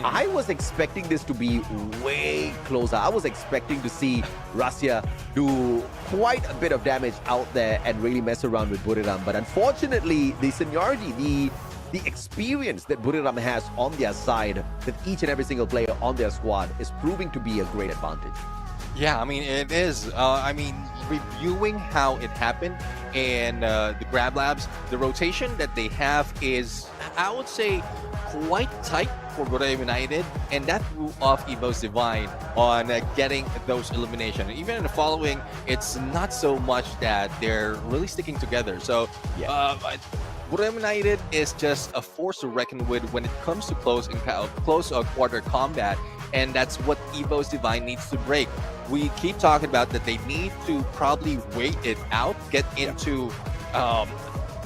Speaker 9: I was expecting this to be way closer. I was expecting to see Rasya do quite a bit of damage out there and really mess around with Buriram. But unfortunately, the seniority, the experience that Buriram has on their side with each and every single player on their squad is proving to be a great advantage.
Speaker 8: Yeah, I mean, it is. I mean, reviewing how it happened in the Grab Labs, the rotation that they have is, I would say, quite tight for Buriram United, and that threw off Evo's Divine on getting those eliminations. Even in the following, it's not so much that they're really sticking together. So, Buriram United is just a force to reckon with when it comes to close quarter combat, and that's what Evo's Divine needs to break. We keep talking about that they need to probably wait it out, get into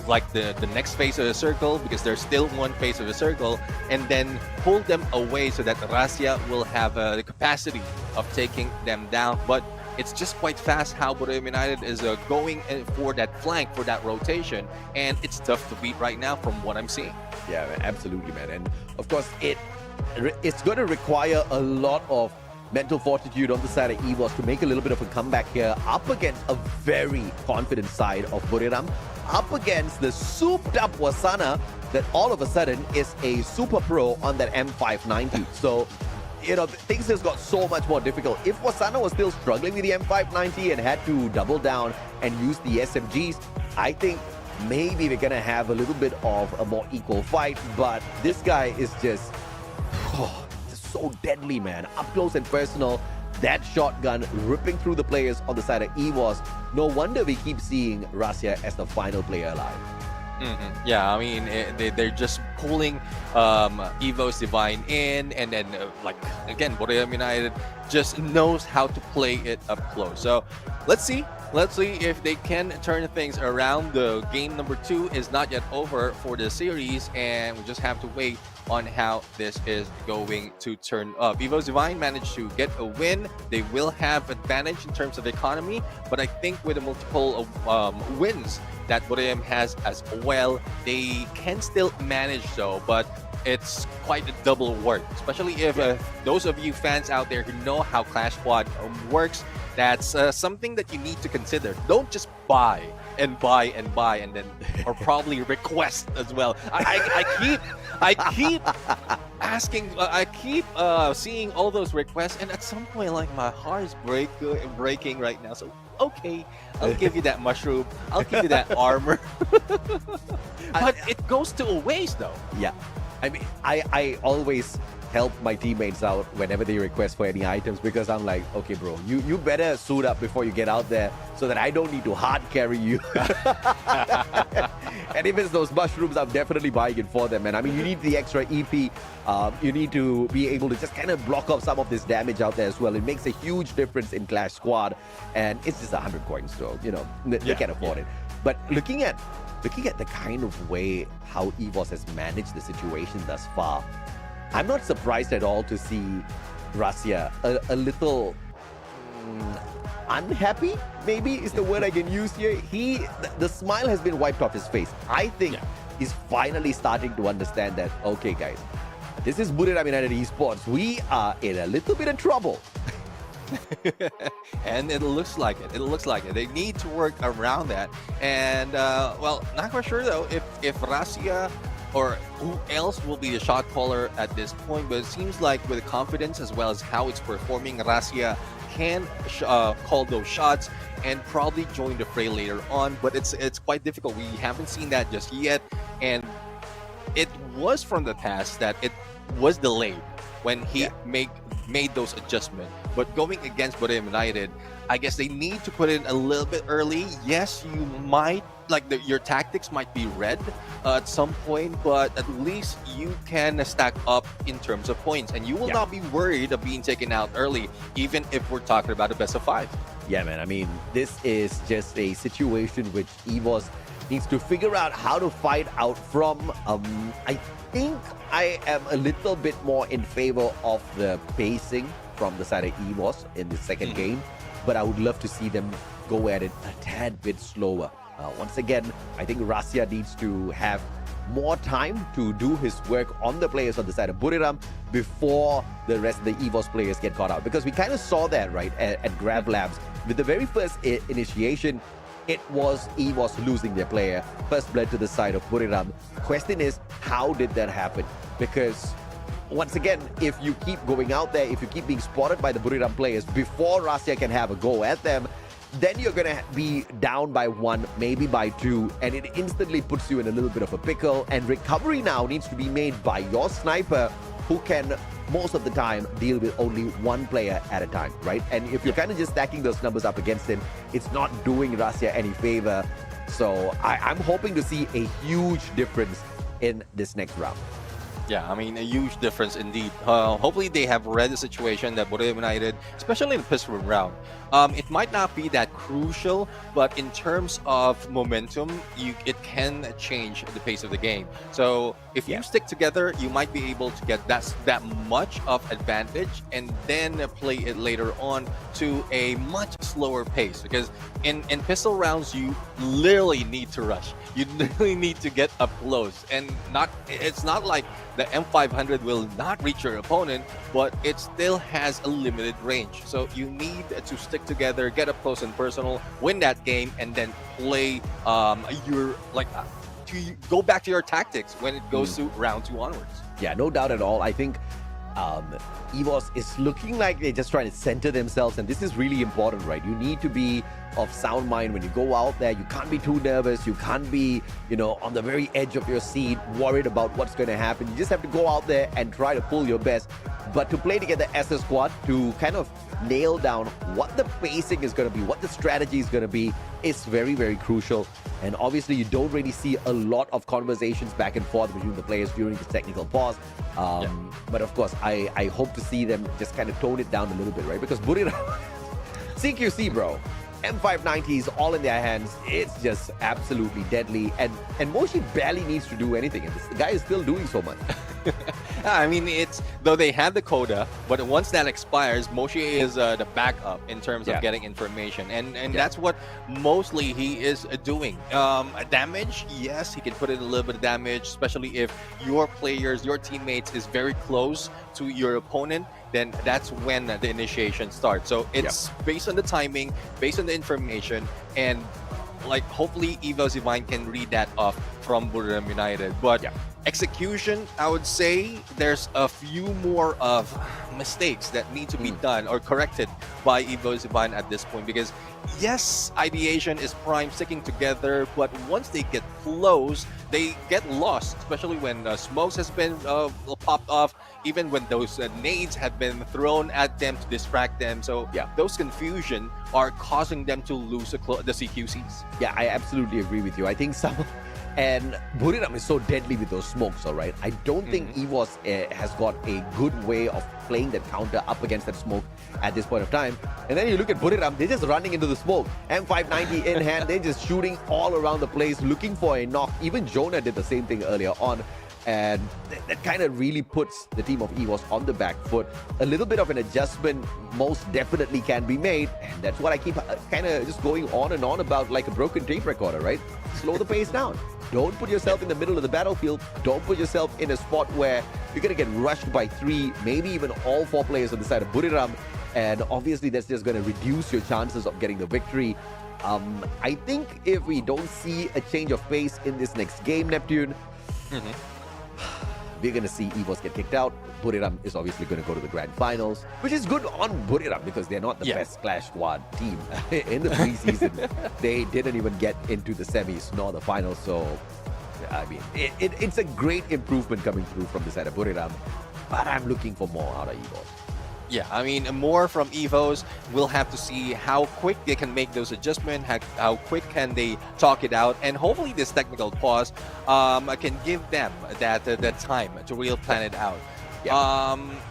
Speaker 8: like the next phase of the circle, because there's still one phase of the circle, and then pull them away so that Rasya will have the capacity of taking them down. But it's just quite fast how Buriram United is going for that flank, for that rotation, and it's tough to beat right now from what I'm seeing.
Speaker 9: Yeah, man, absolutely, man. And of course, it's going to require a lot of mental fortitude on the side of EVOS to make a little bit of a comeback here up against a very confident side of Buriram, up against the souped-up Wasana that all of a sudden is a super pro on that M590. So, you know, things has got so much more difficult. If Wasana was still struggling with the M590 and had to double down and use the SMGs, I think maybe we're gonna have a little bit of a more equal fight. But this guy is just so deadly, man. Up close and personal, that shotgun ripping through the players on the side of EVOS. No wonder we keep seeing Rasya as the final player alive.
Speaker 8: Yeah, I mean, they're just pulling Evo's Divine in, and then, like, again, Buriram United just knows how to play it up close. So, let's see if they can turn things around. The game number 2 is not yet over for the series, and we just have to wait on how this is going to turn up. Evo's Divine managed to get a win. They will have advantage in terms of economy, but I think with the multiple wins that Boream has as well, they can still manage though, but it's quite a double work, especially if those of you fans out there who know how Clash Squad works. That's something that you need to consider. Don't just buy and buy and buy and then, or probably request as well. I keep asking, I keep seeing all those requests, and at some point, like, my heart is breaking right now. So okay, I'll give you that mushroom. I'll give you that armor. But it goes to a waste, though.
Speaker 9: Yeah. I mean, I always help my teammates out whenever they request for any items, because I'm like, okay, bro, you better suit up before you get out there so that I don't need to hard carry you. And if it's those mushrooms, I'm definitely buying it for them, man. I mean, you need the extra EP. You need to be able to just kind of block off some of this damage out there as well. It makes a huge difference in Clash Squad, and it's just 100 coins, so, you know, they can afford it. But looking at the kind of way how EVOS has managed the situation thus far, I'm not surprised at all to see Russia a little unhappy, maybe is the word I can use here. The smile has been wiped off his face. I think he's finally starting to understand that, okay, guys, this is Buriram United Esports. We are in a little bit of trouble.
Speaker 8: And it looks like it. It looks like it. They need to work around that. And, well, not quite sure, though, if Russia or who else will be the shot caller at this point, but it seems like with the confidence as well as how it's performing, Russia can call those shots and probably join the fray later on, but it's quite difficult. We haven't seen that just yet, and it was from the past that it was delayed when he made those adjustments. But going against Buriram United, I guess they need to put in a little bit early. Yes, you might, like, your tactics might be read at some point, but at least you can stack up in terms of points, and you will not be worried of being taken out early, even if we're talking about a best of 5.
Speaker 9: Yeah, man. I mean, this is just a situation which EVOS needs to figure out how to fight out from. I think I am a little bit more in favor of the pacing from the side of EVOS in the second game, but I would love to see them go at it a tad bit slower. Once again, I think Russia needs to have more time to do his work on the players on the side of Buriram before the rest of the EVOS players get caught out. Because we kind of saw that, right, at Grab Labs. With the very first initiation, it was EVOS losing their player. First blood to the side of Buriram. Question is, how did that happen? Because once again, if you keep going out there, if you keep being spotted by the Buriram players before Russia can have a go at them, then you're going to be down by 1, maybe by 2, and it instantly puts you in a little bit of a pickle. And recovery now needs to be made by your sniper, who can most of the time deal with only one player at a time, right? And if you're kind of just stacking those numbers up against him, it's not doing Russia any favor. So I'm hoping to see a huge difference in this next round.
Speaker 8: Yeah, I mean, a huge difference indeed. Hopefully they have read the situation that Buriram United, especially in the pistol round. It might not be that crucial, but in terms of momentum, it can change the pace of the game. So if you stick together, you might be able to get that much of advantage and then play it later on to a much slower pace. Because in pistol rounds, you literally need to rush. You literally need to get up close, and it's not like the M500 will not reach your opponent, but it still has a limited range. So you need to stick together, get up close and personal, win that game, and then play to go back to your tactics when it goes to round 2 onwards.
Speaker 9: Yeah, no doubt at all. I think EVOS is looking like they're just trying to center themselves, and this is really important, right? You need to be of sound mind when you go out there. You can't be too nervous. You can't be, on the very edge of your seat, worried about what's going to happen. You just have to go out there and try to pull your best. But to play together as a squad, to kind of nail down what the pacing is going to be, what the strategy is going to be, is very, very crucial. And obviously, you don't really see a lot of conversations back and forth between the players during this technical pause. But of course, I hope to see them just kind of tone it down a little bit, right? Because Buriram, CQC, bro, M590s all in their hands. It's just absolutely deadly. And Moshi barely needs to do anything. And this guy is still doing so much.
Speaker 8: I mean, it's though they have the quota, but once that expires, Moshe is the backup in terms of getting information, and that's what mostly he is doing. Damage, yes, he can put in a little bit of damage, especially if your players, your teammates is very close to your opponent. Then that's when the initiation starts. So it's based on the timing, based on the information, and like hopefully Evo Zivine can read that off from Buriram United. But execution, I would say there's a few more of mistakes that need to be done or corrected by Evo Zivine at this point, because yes, ideation is prime sticking together, but once they get close, they get lost, especially when smokes has been popped off, even when those nades have been thrown at them to distract them. So those confusion are causing them to lose the CQCs.
Speaker 9: Yeah, I absolutely agree with you. I think some... And Buriram is so deadly with those smokes, all right? I don't think EVOS has got a good way of playing that counter up against that smoke at this point of time. And then you look at Buriram, they're just running into the smoke. M590 in hand, they're just shooting all around the place, looking for a knock. Even Jonah did the same thing earlier on. And that kind of really puts the team of EVOS on the back foot. A little bit of an adjustment most definitely can be made. And that's what I keep kind of just going on and on about, like a broken tape recorder, right? Slow the pace down. Don't put yourself in the middle of the battlefield. Don't put yourself in a spot where you're going to get rushed by 3, maybe even all 4 players on the side of Buriram. And obviously, that's just going to reduce your chances of getting the victory. I think if we don't see a change of pace in this next game, Neptune, we're going to see EVOS get kicked out. Buriram is obviously going to go to the grand finals, which is good on Buriram because they're not the best Clash Squad team. In the preseason, they didn't even get into the semis nor the finals. So, I mean, it's a great improvement coming through from the side of Buriram, but I'm looking for more out of EVOS.
Speaker 8: Yeah, I mean, more from EVOs. We'll have to see how quick they can make those adjustments, how quick can they talk it out, and hopefully this technical pause can give them that time to really plan it out.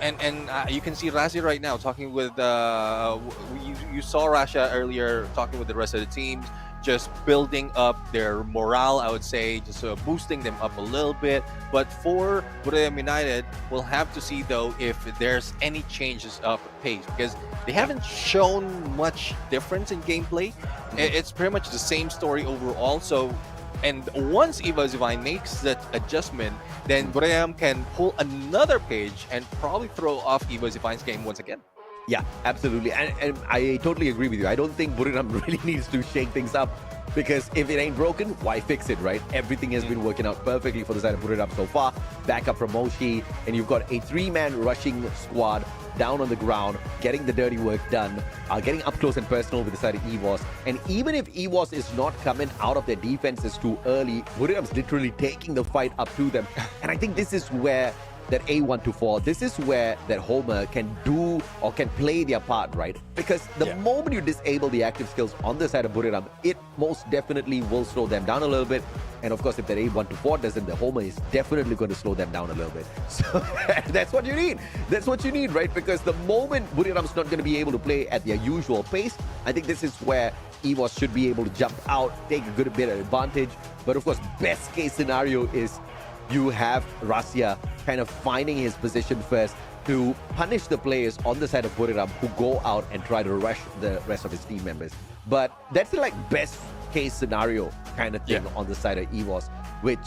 Speaker 8: And you can see Razi right now talking with you saw Rasha earlier talking with the rest of the teams, just building up their morale, I would say, just boosting them up a little bit. But for Buriram United, we'll have to see though if there's any changes of pace, because they haven't shown much difference in gameplay. It's pretty much the same story overall. So, and once Evo Zivine makes that adjustment, then Buriram can pull another page and probably throw off Evo Zivine's game once again.
Speaker 9: Yeah, absolutely. And I totally agree with you. I don't think Buriram really needs to shake things up, because if it ain't broken, why fix it, right? Everything has been working out perfectly for the side of Buriram so far. Backup from Moshi, and you've got a 3-man rushing squad down on the ground, getting the dirty work done, getting up close and personal with the side of EVOS. And even if EVOS is not coming out of their defenses too early, Buriram's literally taking the fight up to them. And I think this is where that A124, this is where that Homer can do or can play their part, right? Because the moment you disable the active skills on the side of Buriram, it most definitely will slow them down a little bit. And of course, if that A124 doesn't, the Homer is definitely going to slow them down a little bit. So that's what you need. That's what you need, right? Because the moment Buriram's not going to be able to play at their usual pace, I think this is where EVOS should be able to jump out, take a good bit of advantage. But of course, best case scenario is you have Rasya kind of finding his position first to punish the players on the side of Buriram who go out and try to rush the rest of his team members. But that's the like best case scenario kind of thing on the side of EVOS, which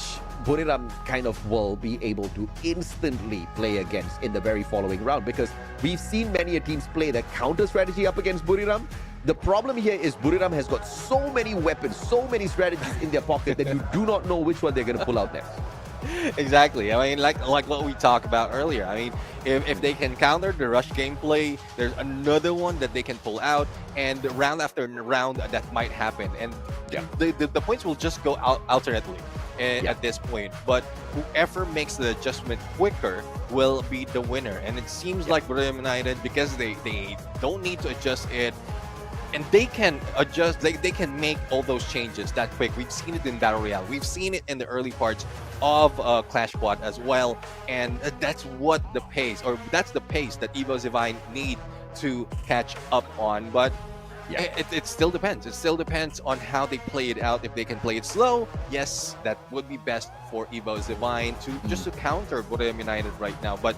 Speaker 9: Buriram kind of will be able to instantly play against in the very following round, because we've seen many teams play the counter strategy up against Buriram. The problem here is Buriram has got so many weapons, so many strategies in their pocket that you do not know which one they're going to pull out next.
Speaker 8: Exactly. I mean, like what we talked about earlier. I mean, if they can counter the rush gameplay, there's another one that they can pull out, and round after round that might happen. And the points will just go out alternately at this point. But whoever makes the adjustment quicker will be the winner. And it seems like Buriram United, because they don't need to adjust it, and they can adjust, they can make all those changes that quick. We've seen it in Battle Royale. We've seen it in the early parts of Clash Squad as well. And that's what the pace, or that's the pace that Evo Zivine need to catch up on. But
Speaker 9: Yeah.
Speaker 8: It still depends. It still depends on how they play it out. If they can play it slow, yes, that would be best for Evo Divine to counter Borem United right now. But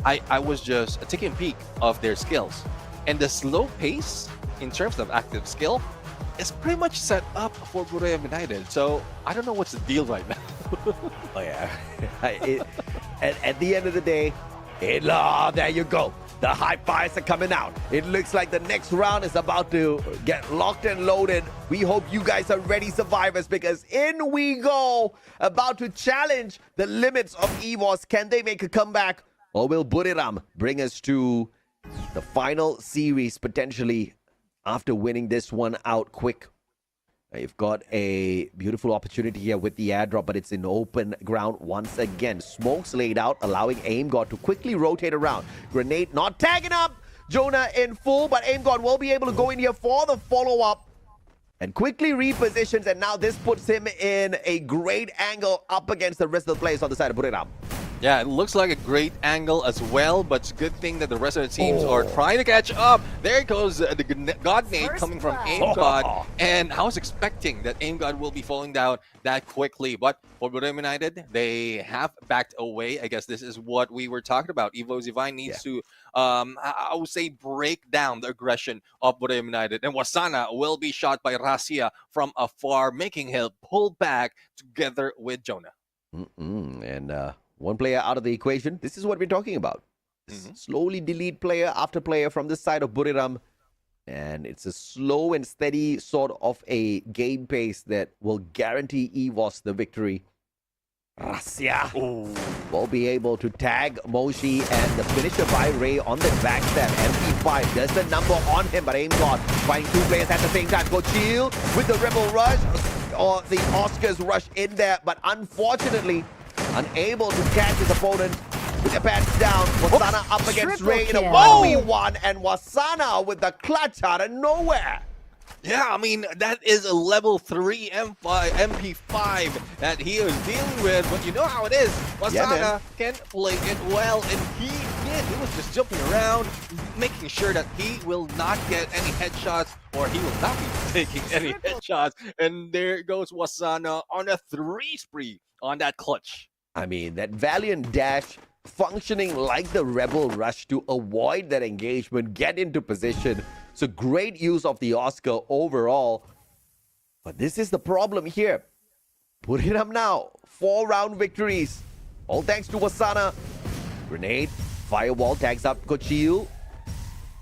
Speaker 8: I was just taking a peek of their skills, and the slow pace in terms of active skill is pretty much set up for Borem United. So I don't know what's the deal right now.
Speaker 9: Oh yeah. At the end of the day, there you go. The high fives are coming out. It looks like the next round is about to get locked and loaded. We hope you guys are ready, survivors, because in we go. About to challenge the limits of EVOS. Can they make a comeback? Or will Buriram bring us to the final series potentially after winning this one out quick? You've got a beautiful opportunity here with the airdrop, but it's in open ground once again. Smokes laid out, allowing AimGod to quickly rotate around. Grenade not tagging up. Jonah in full, but AimGod will be able to go in here for the follow-up and quickly repositions, and now this puts him in a great angle up against the rest of the players on the side of Buriram.
Speaker 8: Yeah, it looks like a great angle as well, but it's a good thing that the rest of the teams are trying to catch up. There goes the God Nade coming from AimGod, and I was expecting that AimGod will be falling down that quickly, but for Borem United, they have backed away. I guess this is what we were talking about. Evo Divine needs to, I would say, break down the aggression of Borem United, and Wasana will be shot by Rasia from afar, making him pull back together with Jonah.
Speaker 9: And one player out of the equation. This is what we're talking about. Slowly delete player after player from this side of Buriram. And it's a slow and steady sort of a game pace that will guarantee EVOS the victory. Rasia will be able to tag Moshi, and the finisher by Ray on the backstab. MP5 does the number on him, but AimGod finding two players at the same time. Go chill with the Rebel Rush, or the Oscars rush in there, but unfortunately unable to catch his opponent with the patch down. Wasana up against Ray in a 1v1, and Wasana with the clutch out of nowhere.
Speaker 8: Yeah, I mean, that is a level 3 MP5 that he is dealing with, but you know how it is. Wasana can play it well, and he did. He was just jumping around, making sure that he will not get any headshots, or he will not be taking any headshots. And there goes Wasana on a 3 spree on that clutch.
Speaker 9: I mean, that valiant dash functioning like the Rebel Rush to avoid that engagement, get into position. So great use of the Oscar overall. But this is the problem here. Put it up now. 4-round victories. All thanks to Wasana. Grenade, firewall tags up Kochil.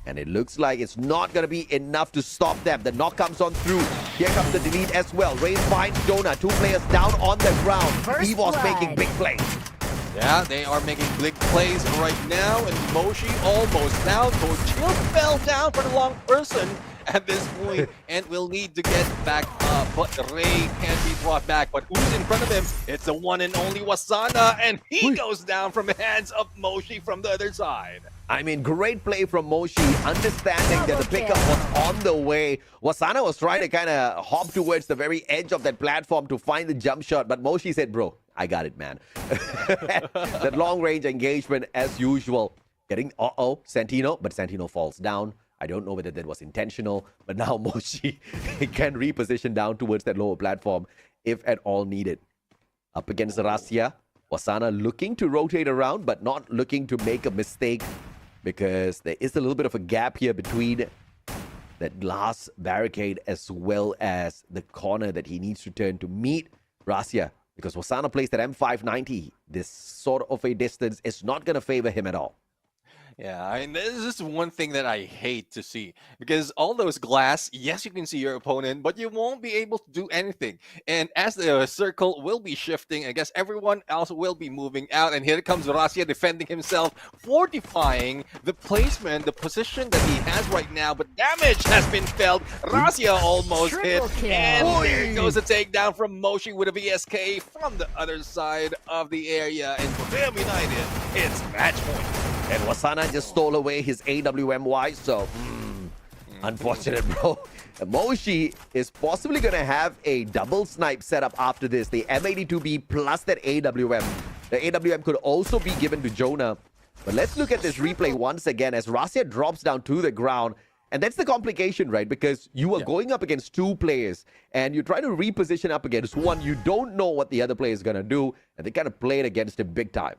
Speaker 9: And it looks like it's not going to be enough to stop them. The knock comes on through. Here comes the delete as well. Ray finds Jonah. 2 players down on the ground. EVOS making big plays.
Speaker 8: Yeah, they are making big plays right now, and Moshi almost down. Kochil fell down for the long person at this point, and will need to get back up. But Ray can be brought back. But who's in front of him? It's the one and only Wasana, and he goes down from the hands of Moshi from the other side.
Speaker 9: I mean, great play from Moshi, understanding that the pickup was on the way. Wasana was trying to kind of hop towards the very edge of that platform to find the jump shot, but Moshi said, bro, I got it, man. That long-range engagement, as usual. Getting, Santino, but Santino falls down. I don't know whether that was intentional, but now Moshi can reposition down towards that lower platform if at all needed. Up against Rasia, Wasana looking to rotate around, but not looking to make a mistake, because there is a little bit of a gap here between that glass barricade as well as the corner that he needs to turn to meet Rasia. Because Wasana plays that M590, this sort of a distance is not going to favor him at all.
Speaker 8: Yeah, I mean, this is one thing that I hate to see, because all those glass, yes, you can see your opponent, but you won't be able to do anything. And as the circle will be shifting, I guess everyone else will be moving out. And here comes Rasia defending himself, fortifying the placement, the position that he has right now. But damage has been felt. Rasia almost hit. And there goes a takedown from Moshi with a VSK from the other side of the area. And for them United, it's match point.
Speaker 9: And Wasana just stole away his AWMY, so unfortunate, bro. Moshi is possibly going to have a double snipe setup after this. The M82B plus that AWM. The AWM could also be given to Jonah. But let's look at this replay once again as Rasia drops down to the ground. And that's the complication, right? Because you are going up against two players and you're trying to reposition up against one. You don't know what the other player is going to do. And they kind of played against him big time.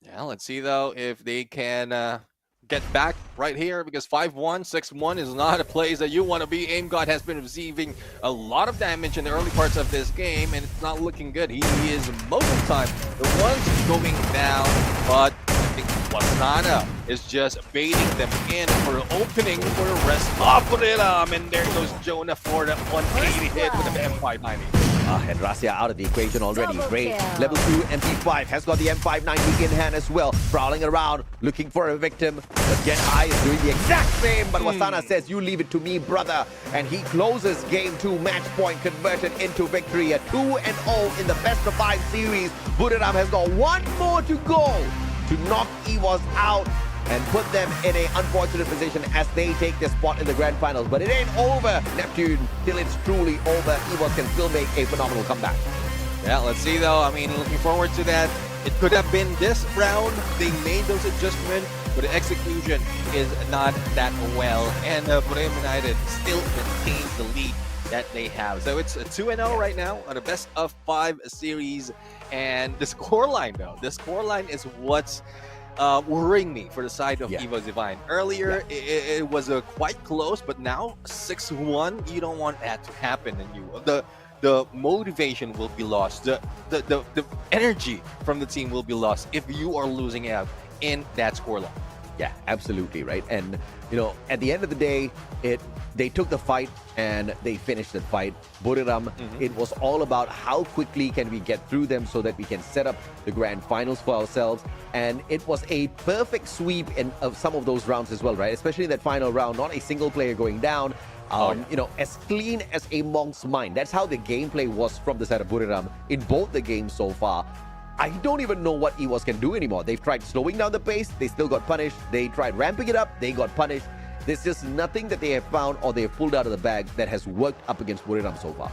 Speaker 8: Yeah, let's see though if they can get back right here, because 5-1, 6-1 is not a place that you want to be. Aim God has been receiving a lot of damage in the early parts of this game, and it's not looking good. He is most of the time the ones going down, but I think Wasana is just baiting them in for an opening for the rest of Buriram. And there goes Jonah for the 180 hit with the M590.
Speaker 9: And Rasia out of the equation already. Great. Level 2 MP5 has got the M590 in hand as well. Prowling around, looking for a victim. But Get High is doing the exact same. But Wasana says, you leave it to me, brother. And he closes game 2, match point converted into victory. A 2-0 in the best of 5 series. Buriram has got one more to go to knock EVOS out and put them in an unfortunate position as they take their spot in the grand finals. But it ain't over, Neptune, till it's truly over. EVOS can still make a phenomenal comeback.
Speaker 8: Yeah, let's see though. I mean, looking forward to that. It could have been this round. They made those adjustments, but the execution is not that well. And Buriram United still maintains the lead that they have. So it's a 2-0 right now on the best of 5 series. And the scoreline though, the scoreline is what's worrying me for the side of EVOS Divine. Earlier, it was quite close, but now 6-1. You don't want that to happen, and the motivation will be lost. The energy from the team will be lost if you are losing out in that scoreline.
Speaker 9: Yeah, absolutely, right? And, you know, at the end of the day, they took the fight and they finished the fight. Buriram, it was all about how quickly can we get through them so that we can set up the grand finals for ourselves. And it was a perfect sweep of some of those rounds as well, right? Especially in that final round, not a single player going down. You know, as clean as a monk's mind. That's how the gameplay was from the side of Buriram in both the games so far. I don't even know what EVOS can do anymore. They've tried slowing down the pace, they still got punished. They tried ramping it up, they got punished. There's just nothing that they have found or they have pulled out of the bag that has worked up against Buriram so far.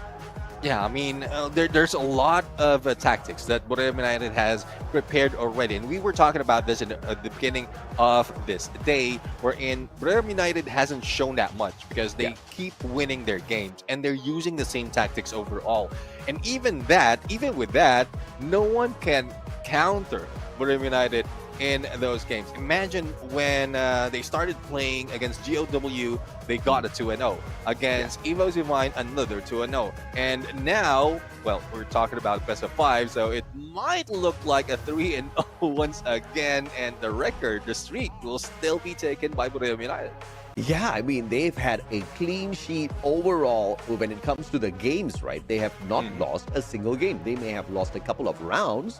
Speaker 8: Yeah, I mean, there's a lot of tactics that Buriram United has prepared already. And we were talking about this in the beginning of this day, wherein Buriram United hasn't shown that much because they keep winning their games and they're using the same tactics overall. And even with that, no one can counter Buriram United in those games. Imagine when they started playing against GOW, they got a 2-0. Against EVOS Divine, another 2-0. And now, well, we're talking about best of 5, so it might look like a 3-0 once again, and the streak will still be taken by Buriram United.
Speaker 9: Yeah, I mean, they've had a clean sheet overall when it comes to the games, right? They have not lost a single game. They may have lost a couple of rounds,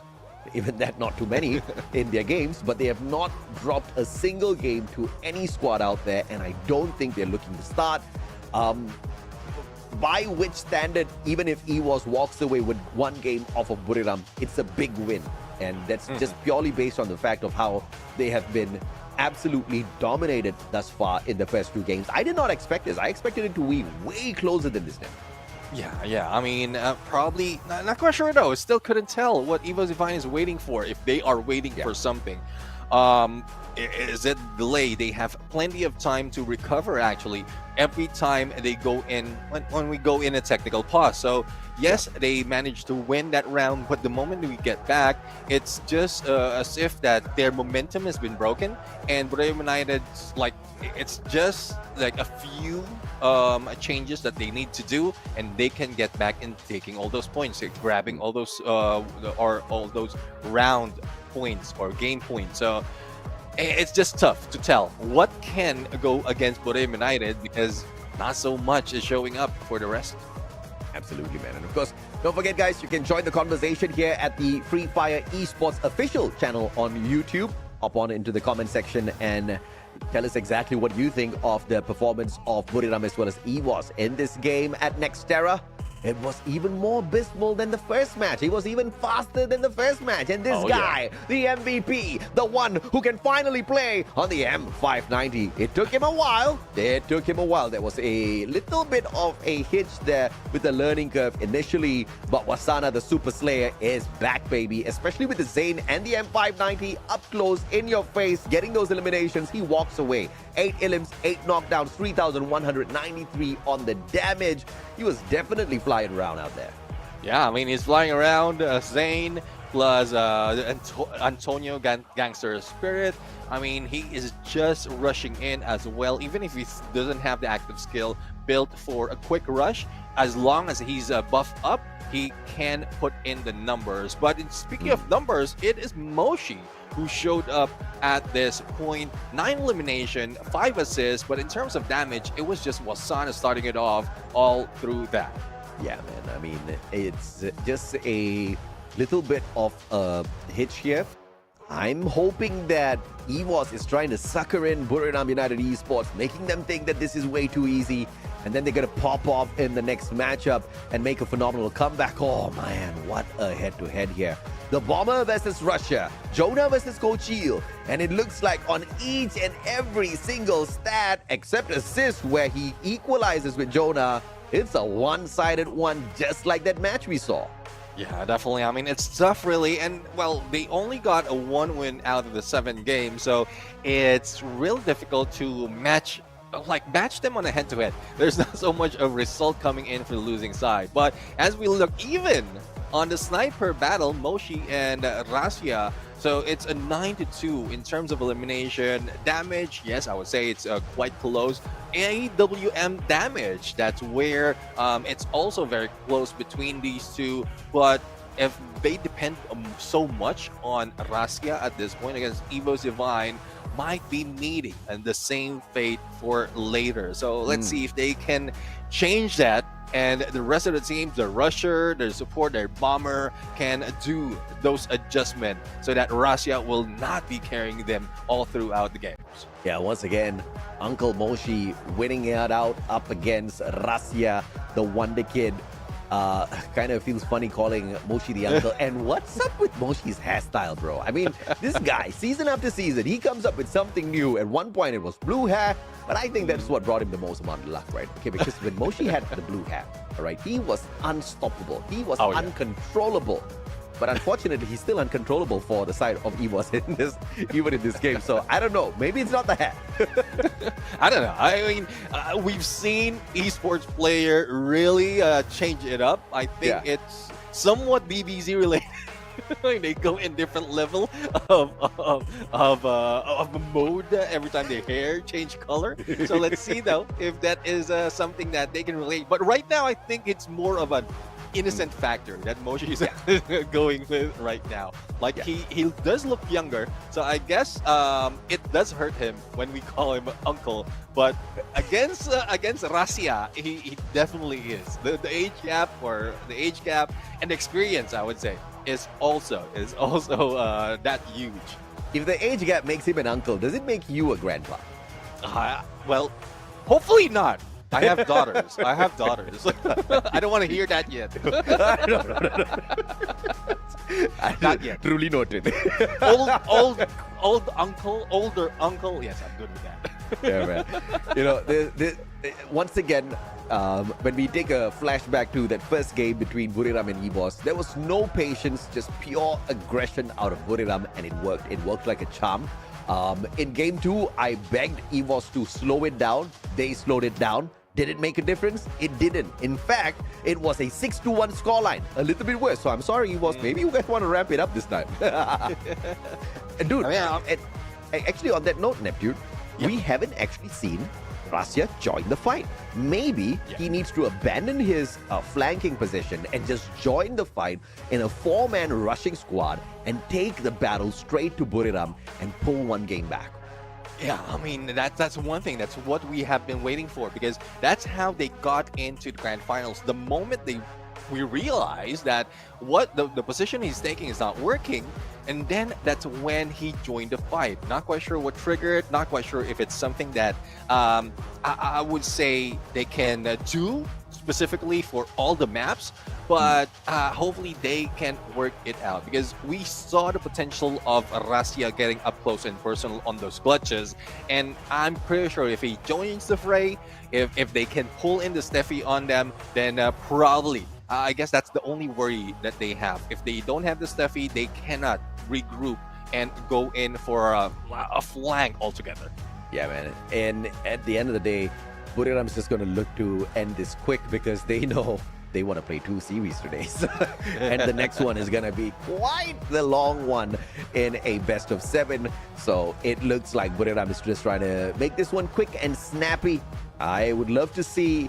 Speaker 9: even that not too many in their games, but they have not dropped a single game to any squad out there, and I don't think they're looking to start. By which standard, even if EVOS walks away with one game off of Buriram, it's a big win. And that's just purely based on the fact of how they have been absolutely dominated thus far in the first 2 games. I did not expect this. I expected it to be way closer than this now.
Speaker 8: Yeah. I mean, probably not quite sure though. Still couldn't tell what EVOS Divine is waiting for, if they are waiting for something. Is it delay? They have plenty of time to recover actually every time they go in when we go in a technical pause. So yes, they managed to win that round, but the moment we get back, it's just as if that their momentum has been broken, and Buriram United, like, it's just like a few changes that they need to do, and they can get back in taking all those points, grabbing all those all those round points or game points. So it's just tough to tell what can go against Buriram United because not so much is showing up for the rest.
Speaker 9: Absolutely, man. And of course, don't forget, guys, you can join the conversation here at the Free Fire Esports official channel on YouTube. Hop on into the comment section and tell us exactly what you think of the performance of Buriram as well as EVOS in this game at Nextera. it was even more abysmal than the first match. He was even faster than the first match. And this
Speaker 8: Oh,
Speaker 9: guy, the MVP, the one who can finally play on the M590. It took him a while. There was a little bit of a hitch there with the learning curve initially. But Wasana, the Super Slayer, is back, baby. Especially with the Zane and the M590 up close, in your face, getting those eliminations. He walks away. 8 elims, 8 knockdowns, 3,193 on the damage. He was definitely flying around out there.
Speaker 8: Yeah, I mean, he's flying around. Zane plus Antonio Gangster Spirit. I mean, he is just rushing in as well. Even if he doesn't have the active skill built for a quick rush, as long as he's buffed up, he can put in the numbers. But speaking of numbers, it is Moshi who showed up at this point. 9 elimination, 5 assists, but in terms of damage, it was just Wasana starting it off all through that.
Speaker 9: Yeah, man. I mean, it's just a little bit of a hitch here. I'm hoping that EVOS is trying to sucker in Buriram United Esports, making them think that this is way too easy, and then they're going to pop off in the next matchup and make a phenomenal comeback. Oh, man, what a head-to-head here. The Bomber versus Russia, Jonah versus Kochil, and it looks like on each and every single stat, except assist, where he equalizes with Jonah, it's a one-sided one, just like that match we saw.
Speaker 8: Yeah, definitely. I mean, it's tough, really. And, well, they only got a 1 win out of the 7 games, so it's really difficult to match them on a head-to-head. There's not so much of result coming in for the losing side. But as we look even on the sniper battle, Moshi and Rasia, so it's a 9-2 in terms of elimination. Damage, yes, I would say it's quite close. AWM damage, that's where it's also very close between these two. But if they depend so much on Rasia at this point against Evo's Divine, might be meeting and the same fate for later. So let's see if they can change that, and the rest of the teams, the rusher, their support, their bomber, can do those adjustments so that Rasia will not be carrying them all throughout the games.
Speaker 9: Yeah, once again, Uncle Moshi winning it out up against Rasia, the Wonder Kid. Kind of feels funny calling Moshi the uncle. And what's up with Moshi's hairstyle, bro? I mean, this guy, season after season, he comes up with something new. At one point, it was blue hair, but I think that's what brought him the most amount of luck, right? Okay, because when Moshi had the blue hair, all right, he was unstoppable. He was uncontrollable. But unfortunately, he's still uncontrollable for the side of EVOS even in this game. So I don't know. Maybe it's not the hat.
Speaker 8: I don't know. I mean, we've seen esports player really change it up. I think it's somewhat BBZ related. They go in different level of mode every time their hair change color. So let's see though if that is something that they can relate. But right now, I think it's more of an innocent factor that Moshi is going with right now. Like he does look younger, so I guess it does hurt him when we call him uncle. But against Rasia, he definitely is. The age gap and experience, I would say, is also that huge.
Speaker 9: If the age gap makes him an uncle, does it make you a grandpa?
Speaker 8: Well, hopefully not. I have daughters. I don't want to hear that yet. Not yet.
Speaker 9: Truly noted.
Speaker 8: Older uncle. Yes, I'm good with that.
Speaker 9: Yeah, man. You know, once again, when we take a flashback to that first game between Buriram and EVOS, there was no patience, just pure aggression out of Buriram, and it worked. It worked like a charm. In game 2, I begged EVOS to slow it down. They slowed it down. Did it make a difference? It didn't. In fact, it was a 6-1 scoreline. A little bit worse. So I'm sorry, EVOS. Maybe you guys want to ramp it up this time. And dude, actually on that note, Neptune, we haven't actually seen Rasia join the fight. Maybe he needs to abandon his flanking position and just join the fight in a 4-man rushing squad and take the battle straight to Buriram and pull one game back.
Speaker 8: Yeah, I mean, that's one thing. That's what we have been waiting for, because that's how they got into the grand finals. The moment we realized that what the position he's taking is not working, and then that's when he joined the fight. Not quite sure what triggered, not quite sure if it's something that I would say they can do specifically for all the maps, but hopefully they can work it out, because we saw the potential of Rasia getting up close and personal on those clutches, and I'm pretty sure if he joins the fray, if they can pull in the Steffi on them, then probably I guess that's the only worry that they have. If they don't have the Steffi, they cannot regroup and go in for a flank altogether.
Speaker 9: Yeah, man. And at the end of the day, Buriram is just going to look to end this quick because they know they want to play 2 series today. And the next one is going to be quite the long one in a best of 7. So it looks like Buriram is just trying to make this one quick and snappy. I would love to see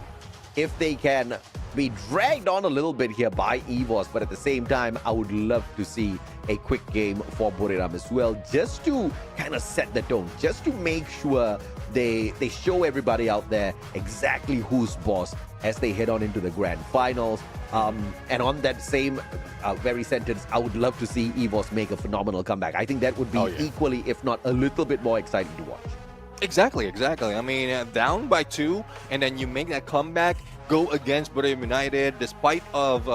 Speaker 9: if they can be dragged on a little bit here by EVOS, but at the same time, I would love to see a quick game for Buriram as well, just to kind of set the tone, just to make sure they show everybody out there exactly who's boss as they head on into the grand finals. And on that same very sentence, I would love to see EVOS make a phenomenal comeback. I think that would be equally, if not a little bit more exciting to watch.
Speaker 8: Exactly. I mean, down by 2, and then you make that comeback, go against Buriram United, despite of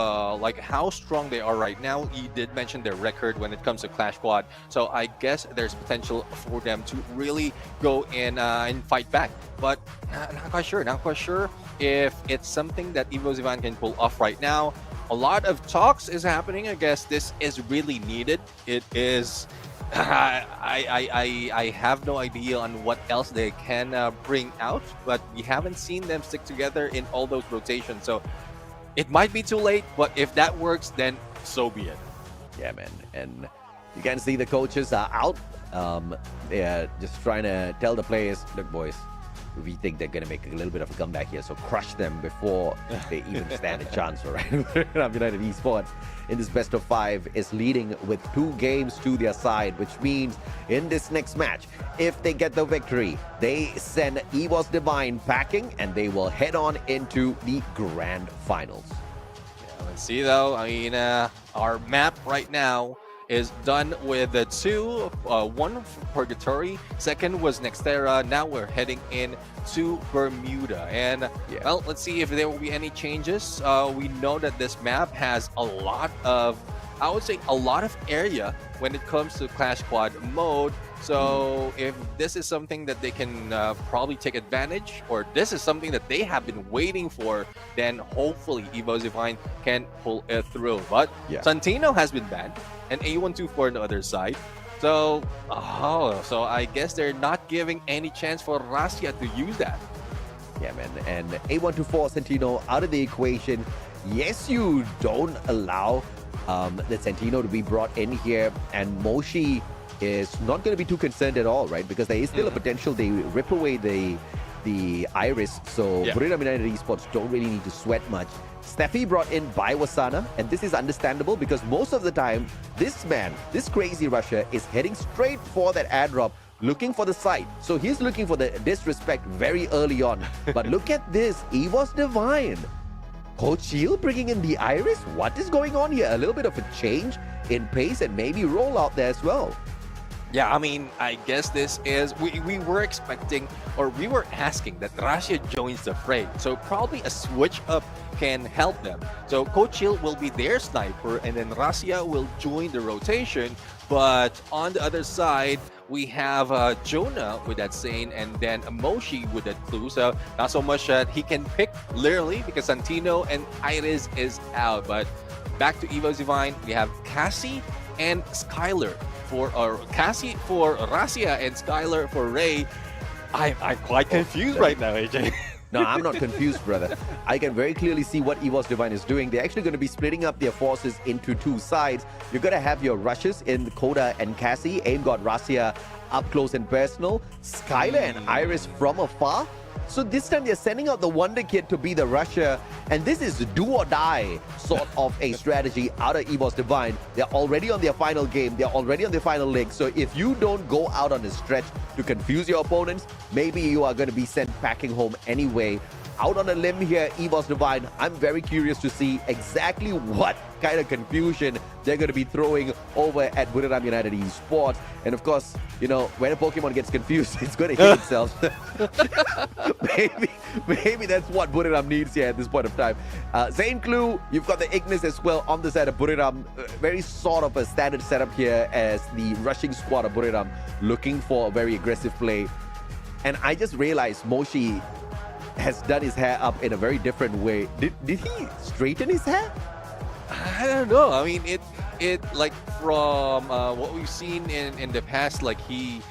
Speaker 8: like how strong they are right now. You did mention their record when it comes to Clash Squad, so I guess there's potential for them to really go in and fight back. But not quite sure if it's something that FFWS can pull off right now. A lot of talks is happening. I guess this is really needed. It is. I have no idea on what else they can bring out, but we haven't seen them stick together in all those rotations, so it might be too late, but if that works, then so be it.
Speaker 9: Yeah, man. And you can see the coaches are out. They're just trying to tell the players, look, boys, we think they're going to make a little bit of a comeback here, so crush them before they even stand a chance, all right? United Esports in this best of 5 is leading with 2 games to their side, which means in this next match, if they get the victory, they send EVOS Divine packing and they will head on into the grand finals.
Speaker 8: Yeah, let's see though. I mean, our map right now is done with 2, one for Purgatory, second was Nextera. Now we're heading in to Bermuda, and well, let's see if there will be any changes. We know that this map has a lot of, I would say, a lot of area when it comes to Clash Squad mode. So if this is something that they can probably take advantage, or this is something that they have been waiting for, then hopefully FFWS Divine can pull it through. But Santino has been banned, and A124 on the other side. So, so I guess they're not giving any chance for Rasia to use that.
Speaker 9: Yeah, man. And A124 Santino out of the equation. Yes, you don't allow the Santino to be brought in here, and Moshi is not going to be too concerned at all, right? Because there is still a potential they rip away the Iris, so Buriram United Esports don't really need to sweat much. Steffi brought in by Wasana, and this is understandable because most of the time, this man, this crazy Russia, is heading straight for that airdrop, looking for the site. So he's looking for the disrespect very early on. But look at this, EVOS Divine. Coach Shield bringing in the Iris? What is going on here? A little bit of a change in pace and maybe rollout there as well.
Speaker 8: Yeah, I mean, I guess this is, we were expecting, or we were asking that Russia joins the fray. So probably a switch up can help them. So Coach Hill will be their sniper, and then Russia will join the rotation. But on the other side, we have Jonah with that Sane, and then Moshi with that Clue. So not so much that he can pick literally because Santino and Iris is out. But back to FFWS Divine, we have Cassie and Skylar for Cassie for Rasia and Skylar for Ray. I'm quite confused right now, AJ.
Speaker 9: No, I'm not confused, brother. I can very clearly see what FFWS Divine is doing. They're actually going to be splitting up their forces into 2 sides. You're going to have your rushes in Koda and Cassie. AIM got Rasia up close and personal. Skylar and Iris from afar. So this time they're sending out the Wonder Kid to be the rusher, and this is do or die sort of a strategy out of FFWS Divine. They're already on their final game, they're already on their final leg, so if you don't go out on a stretch to confuse your opponents, maybe you are going to be sent packing home anyway. out on a limb here, EVOS Divine. I'm very curious to see exactly what kind of confusion they're going to be throwing over at Buriram United Esports. And of course, you know, when a Pokemon gets confused, it's going to hit itself. maybe that's what Buriram needs here at this point of time. Zane Clue, you've got the Ignis as well on the side of Buriram. Very sort of a standard setup here as the rushing squad of Buriram looking for a very aggressive play. And I just realized Moshi has done his hair up in a very different way. Did he straighten his hair?
Speaker 8: I don't know. I mean, it like from what we've seen in the past, like he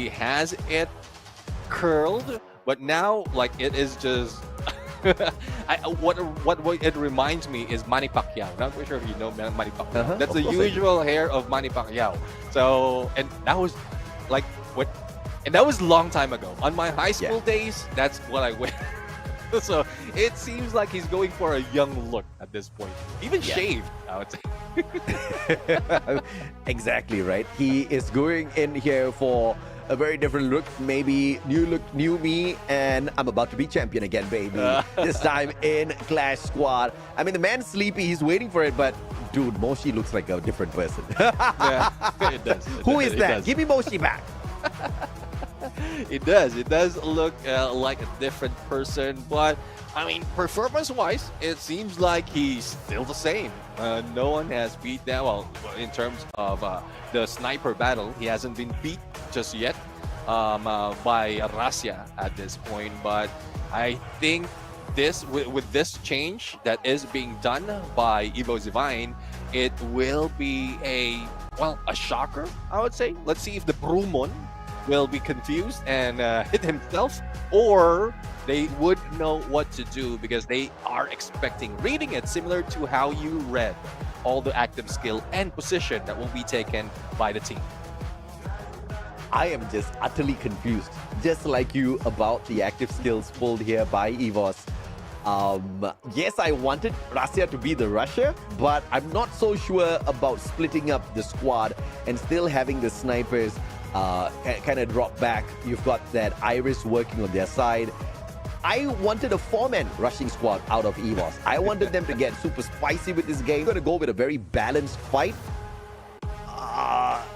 Speaker 8: has it curled, but now like it is just. What it reminds me is Manny Pacquiao. Not quite sure if you know Manny Pacquiao. That's the usual hair of Manny Pacquiao. So, and that was like what. And that was a long time ago. On my high school days, that's what I wear. So it seems like he's going for a young look at this point. Even shaved, I would say.
Speaker 9: Exactly right. He is going in here for a very different look. Maybe new look, new me, and I'm about to be champion again, baby. This time in Clash Squad. I mean, the man's sleepy. He's waiting for it, but dude, Moshi looks like a different person.
Speaker 8: Yeah, it does.
Speaker 9: Who is that? Give me Moshi back.
Speaker 8: It does look like a different person, but I mean, performance-wise, it seems like he's still the same. No one has beat that. Well, in terms of the sniper battle, he hasn't been beat just yet by Rasia at this point. But I think this with this change that is being done by EVOS Divine, it will be a shocker, I would say. Let's see if the Brumon will be confused and hit himself, or they would know what to do because they are reading it similar to how you read all the active skill and position that will be taken by the team.
Speaker 9: I am just utterly confused, just like you, about the active skills pulled here by EVOS. Yes, I wanted Rasia to be the rusher, but I'm not so sure about splitting up the squad and still having the snipers kind of drop back. You've got that Iris working on their side. I wanted a 4-man rushing squad out of EVOS. I wanted them to get super spicy with this game. I'm going to go with a very balanced fight.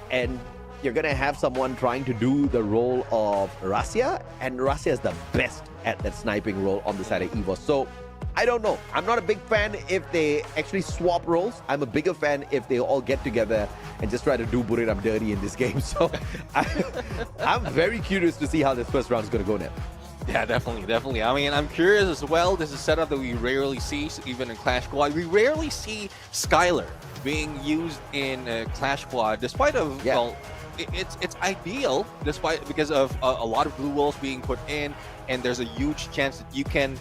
Speaker 9: And you're going to have someone trying to do the role of Rasia. And Rasia is the best at that sniping role on the side of EVOS. So, I don't know. I'm not a big fan if they actually swap roles. I'm a bigger fan if they all get together and just try to do Buriram dirty in this game. So I'm very curious to see how this first round is going to go now.
Speaker 8: Yeah, definitely. I mean, I'm curious as well. This is a setup that we rarely see, even in Clash Squad. We rarely see Skylar being used in Clash Squad, despite of, well, it's ideal because of a lot of blue walls being put in, and there's a huge chance that you can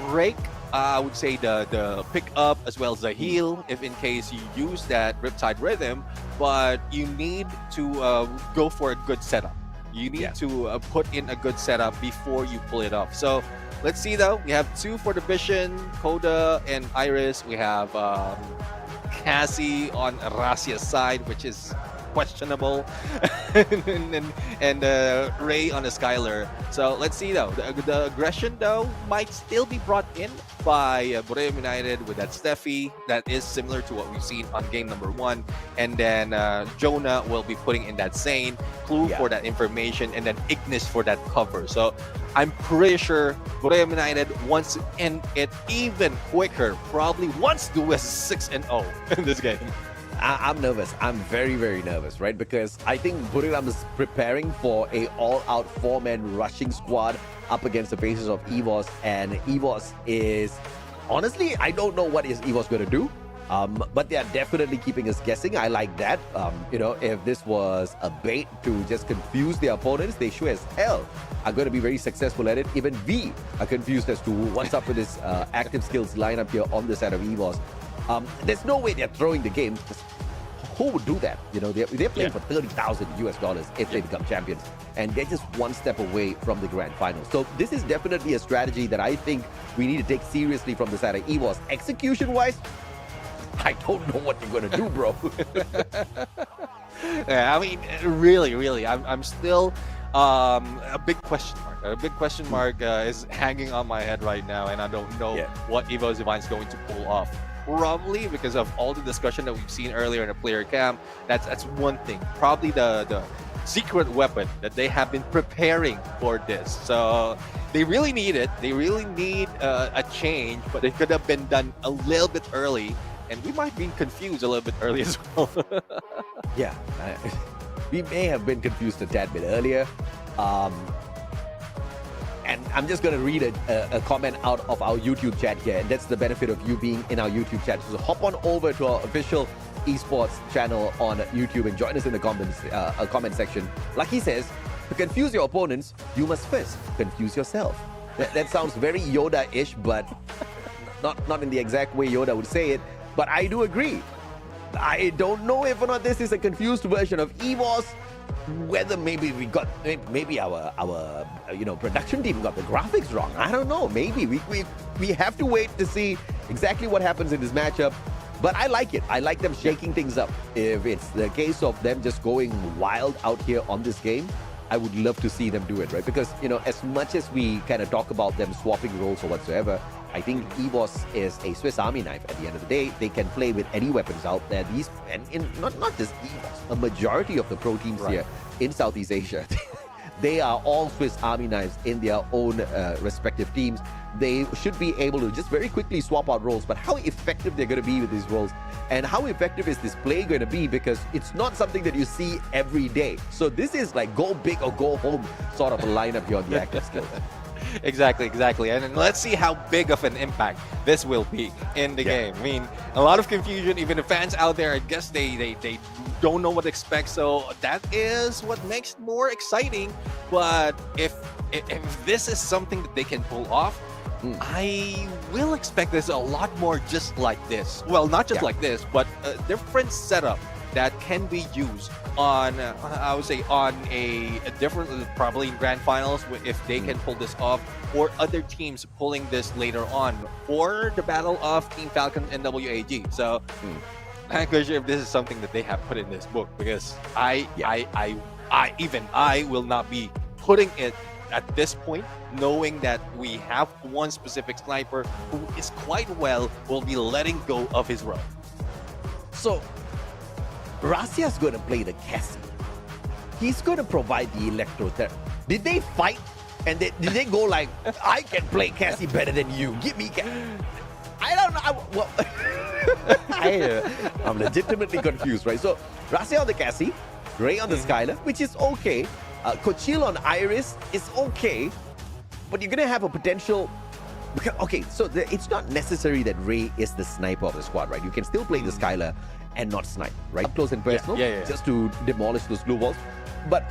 Speaker 8: break I would say the pick up as well as the heal if in case you use that Riptide Rhythm, but you need to go for a good setup. You need to put in a good setup before you pull it off. So let's see though. We have 2 for the Vision, Koda and Iris. We have Cassie on Rasia's side, which is questionable, and Ray on the Skylar. So let's see though. The aggression though might still be brought in by Buriram United with that Steffi that is similar to what we've seen on game number 1, and then Jonah will be putting in that Zane, Clue for that information, and then Ignis for that cover. So I'm pretty sure Buriram United wants to end it even quicker, probably wants to do a 6-0 in this game.
Speaker 9: I'm nervous. I'm very, very nervous, right? Because I think Buriram is preparing for a all-out 4-man rushing squad up against the faces of EVOS. And EVOS is... Honestly, I don't know what is EVOS going to do. But they are definitely keeping us guessing. I like that. You know, if this was a bait to just confuse the opponents, they sure as hell are going to be very successful at it. Even we are confused as to what's up with this active skills lineup here on the side of EVOS. There's no way they're throwing the game. Who would do that? You know, they're playing for $30,000 if they become champions, and they're just one step away from the grand final. So this is definitely a strategy that I think we need to take seriously from the side of EVOS. Execution-wise, I don't know what you're gonna do, bro.
Speaker 8: Yeah, I mean, really, I'm still A big question mark. A big question mark is hanging on my head right now, and I don't know what Evo Divine is going to pull off. Probably because of all the discussion that we've seen earlier in the player camp. That's one thing. Probably the secret weapon that they have been preparing for this. So they really need it. They really need a change, but it could have been done a little bit early, and we might be confused a little bit early as well.
Speaker 9: Yeah, we may have been confused a tad bit earlier. And I'm just going to read a comment out of our YouTube chat here, and that's the benefit of you being in our YouTube chat. So hop on over to our official esports channel on YouTube and join us in the comment section. Lucky says, to confuse your opponents, you must first confuse yourself. That sounds very Yoda-ish, but not in the exact way Yoda would say it. But I do agree. I don't know if or not this is a confused version of EVOS. Whether maybe our production team got the graphics wrong. I don't know. Maybe we have to wait to see exactly what happens in this matchup. But I like it. I like them shaking things up. If it's the case of them just going wild out here on this game, I would love to see them do it, right? Because, as much as we kind of talk about them swapping roles or whatsoever, I think EVOS is a Swiss Army knife. At the end of the day, they can play with any weapons out there. Not just EVOS, a majority of the pro teams here in Southeast Asia, they are all Swiss Army knives in their own respective teams. They should be able to just very quickly swap out roles, but how effective they're going to be with these roles and how effective is this play going to be, because it's not something that you see every day. So this is like go big or go home sort of a lineup here on the active skills.
Speaker 8: Exactly. And let's see how big of an impact this will be in the game. I mean, a lot of confusion. Even the fans out there, I guess they don't know what to expect. So that is what makes it more exciting. But if this is something that they can pull off, I will expect there's a lot more just like this. Well, not just like this, but a different setup that can be used on, I would say, on a different, probably in grand finals, if they can pull this off, or other teams pulling this later on, or the battle of Team Falcon and WAG. So I'm not quite sure if this is something that they have put in this book, because I will not be putting it at this point, knowing that we have one specific sniper who is quite will be letting go of his role.
Speaker 9: So Razia's going to play the Cassie. He's going to provide the electrotherapy. Did they fight? And did they go like, I can play Cassie better than you. Give me Cassie. I don't know. I'm legitimately confused, right? So Razia on the Cassie, Ray on the Skylar, which is okay. Cochil on Iris is okay. But you're going to have a potential... Okay, so it's not necessary that Ray is the sniper of the squad, right? You can still play the Skylar and not snipe, right? Close and personal, just to demolish those glue walls. But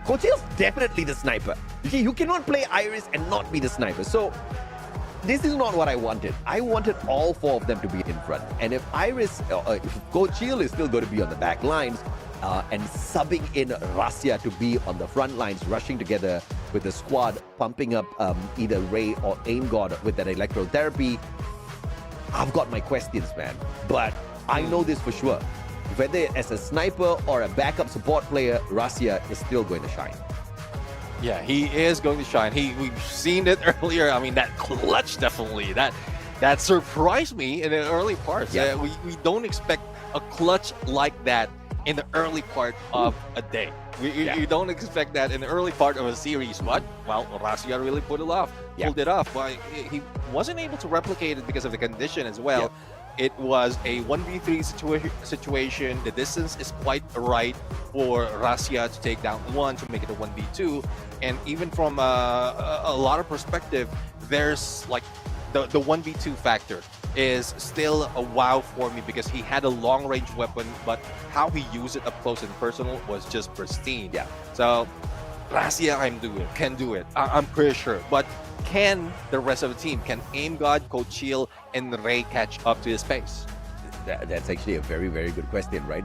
Speaker 9: Cochil's definitely the sniper. Okay, you cannot play Iris and not be the sniper. So this is not what I wanted. I wanted all four of them to be in front. And if Iris, if Cochil is still going to be on the back lines, and subbing in Razia to be on the front lines, rushing together with the squad, pumping up either Ray or Aim God with that electrotherapy, I've got my questions, man. But I know this for sure. Whether as a sniper or a backup support player, Razia is still going to shine.
Speaker 8: Yeah, he is going to shine. We've seen it earlier. I mean, that clutch definitely. That surprised me in the early parts.
Speaker 9: Yeah.
Speaker 8: We don't expect a clutch like that in the early part of a day. You don't expect that in the early part of a series. But, well, Razia really pulled it off. But he wasn't able to replicate it because of the condition as well. It was a 1v3 situation. The distance is quite right for Razia to take down one to make it a 1v2. And even from a lot of perspective, there's like the 1v2 factor is still a wow for me, because he had a long-range weapon, but how he used it up close and personal was just pristine. So Razia can do it. I'm pretty sure. But can the rest of the team, can Aim God, Cochil, and Ray catch up to his pace?
Speaker 9: That's actually a very, very good question, right?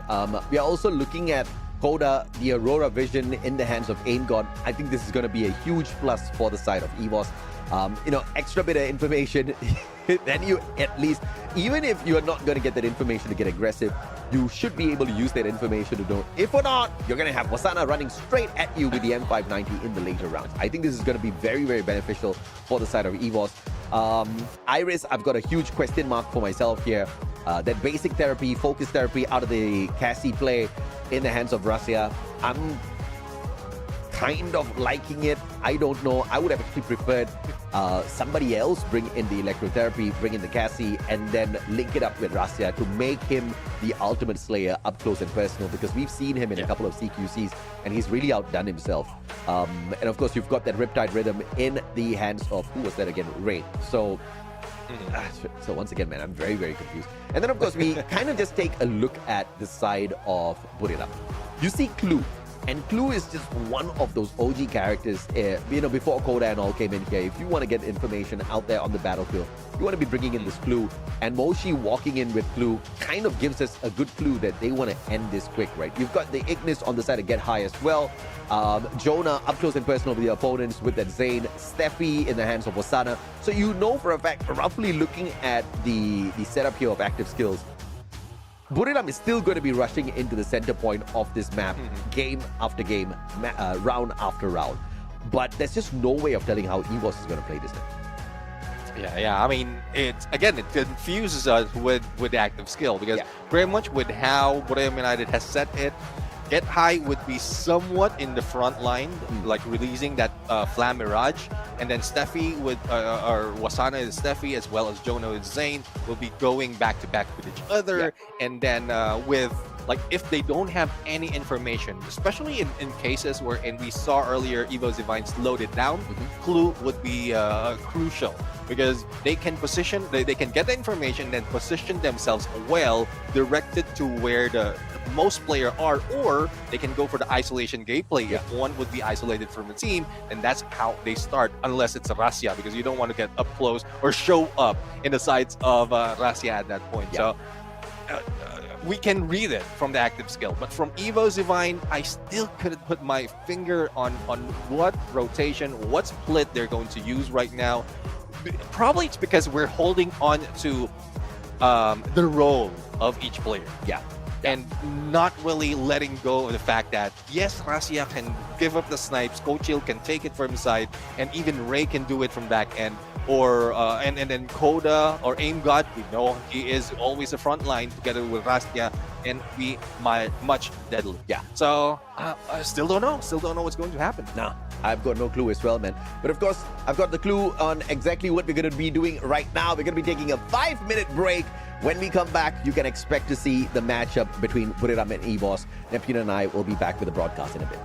Speaker 9: We are also looking at Coda, the Aurora Vision in the hands of Aim God. I think this is going to be a huge plus for the side of EVOS. extra bit of information, then you at least, even if you're not going to get that information to get aggressive, you should be able to use that information to know. If or not, you're going to have Wasana running straight at you with the M590 in the later rounds. I think this is going to be very, very beneficial for the side of EVOS. Iris, I've got a huge question mark for myself here. That basic therapy, focus therapy out of the Cassie play in the hands of Russia. I'm kind of liking it. I don't know. I would have actually preferred somebody else bring in the electrotherapy, bring in the Cassie, and then link it up with Russia to make him the ultimate slayer up close and personal, because we've seen him in a couple of CQCs and he's really outdone himself. And of course, you've got that Riptide Rhythm in the hands of, who was that again? Ray. So once again, man, I'm very, very confused. And then, of course, we kind of just take a look at the side of Buriram. You see Clue. And Clue is just one of those OG characters, before Koda and all came in here. If you want to get information out there on the battlefield, you want to be bringing in this Clue. And Moshi walking in with Clue kind of gives us a good clue that they want to end this quick, right? You've got the Ignis on the side to get high as well. Jonah up close and personal with the opponents with that Zane. Steffi in the hands of Wasana. So you know for a fact, roughly looking at the setup here of active skills, Buriram is still going to be rushing into the center point of this map, game after game, round after round. But there's just no way of telling how EVOS is going to play this now.
Speaker 8: Yeah. I mean, it confuses us with the active skill, because very much with how Buriram United has set it, Get High would be somewhat in the front line, like releasing that Flam Mirage, and then Steffi with or Wasana and Steffi, as well as Jonah and Zane, will be going back to back with each other. And then with, like, if they don't have any information, especially in cases wherein we saw earlier Evo Divine slowed it down, Clue would be crucial, because they can position, they can get the information and then position themselves well, directed to where the most player are, or they can go for the isolation gameplay. If one would be isolated from the team, and that's how they start, unless it's a Rasya, because you don't want to get up close or show up in the sides of Rasya at that point. So we can read it from the active skill, but from Evo's Divine, I still couldn't put my finger on what rotation, what split they're going to use right now. Probably it's because we're holding on to the role of each player. And not really letting go of the fact that, yes, Rasya can give up the snipes, Kochil can take it from side, and even Ray can do it from back end. Or and then Koda or Aim God, we know he is always the front line together with Rasya, and be much deadly. So I still don't know what's going to happen.
Speaker 9: Nah, I've got no clue as well, man. But of course, I've got the clue on exactly what we're going to be doing right now. We're going to be taking a 5-minute break. When we come back, you can expect to see the matchup between Buriram and EVOS. Neptune and I will be back with the broadcast in a bit.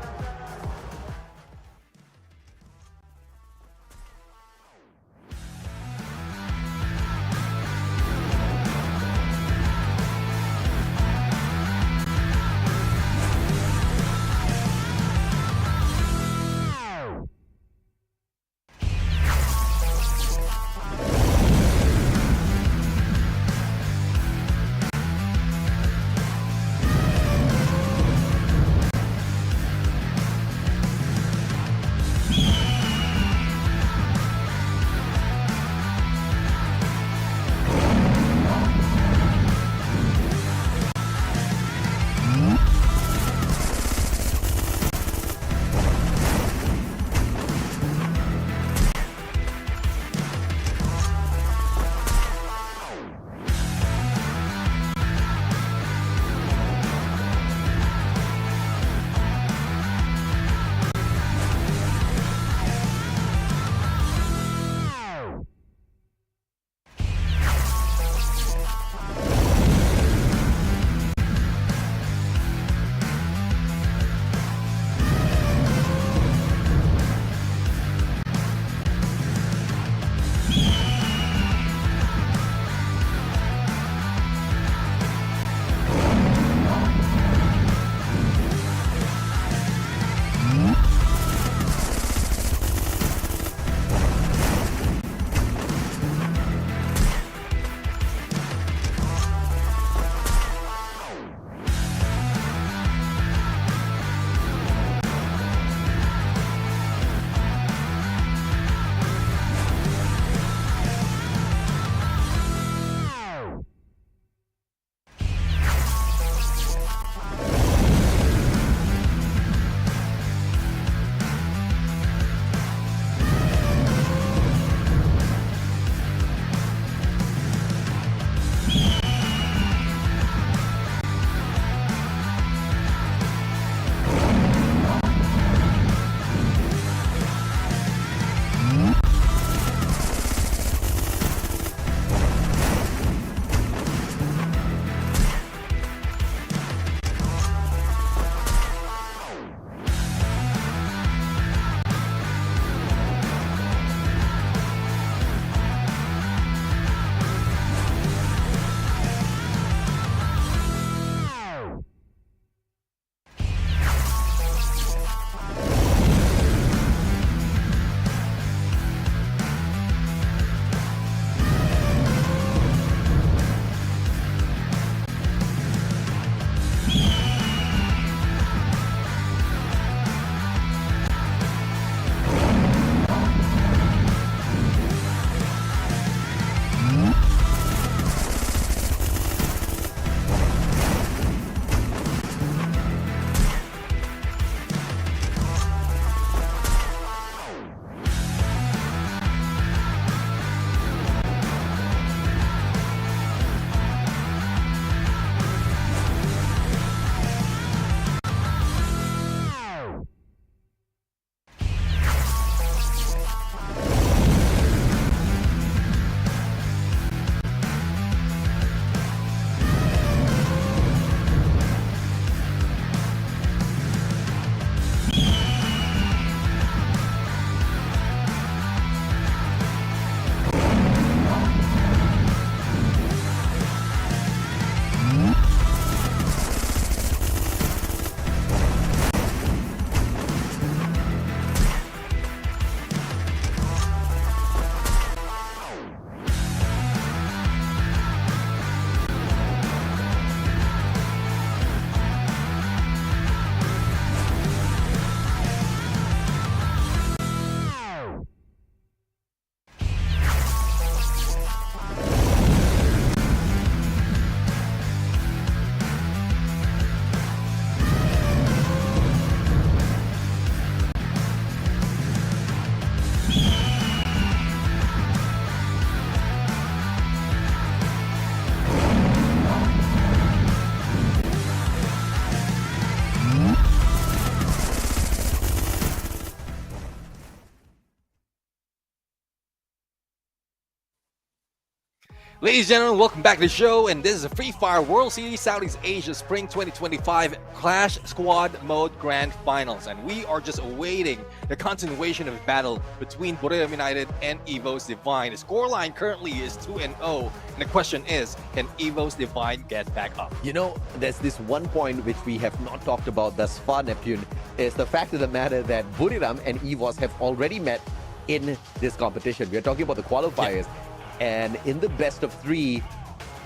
Speaker 8: Ladies and gentlemen, welcome back to the show, and this is a Free Fire World Series Southeast Asia Spring 2025 Clash Squad Mode Grand Finals, and we are just awaiting the continuation of the battle between Buriram United and Evo's Divine. The scoreline currently is 2-0, and the question is, can Evo's Divine get back up?
Speaker 9: You know, there's this one point which we have not talked about thus far, Neptune, is the fact of the matter that Buriram and EVOS have already met in this competition. We are talking about the qualifiers. Yeah. And in the best of 3,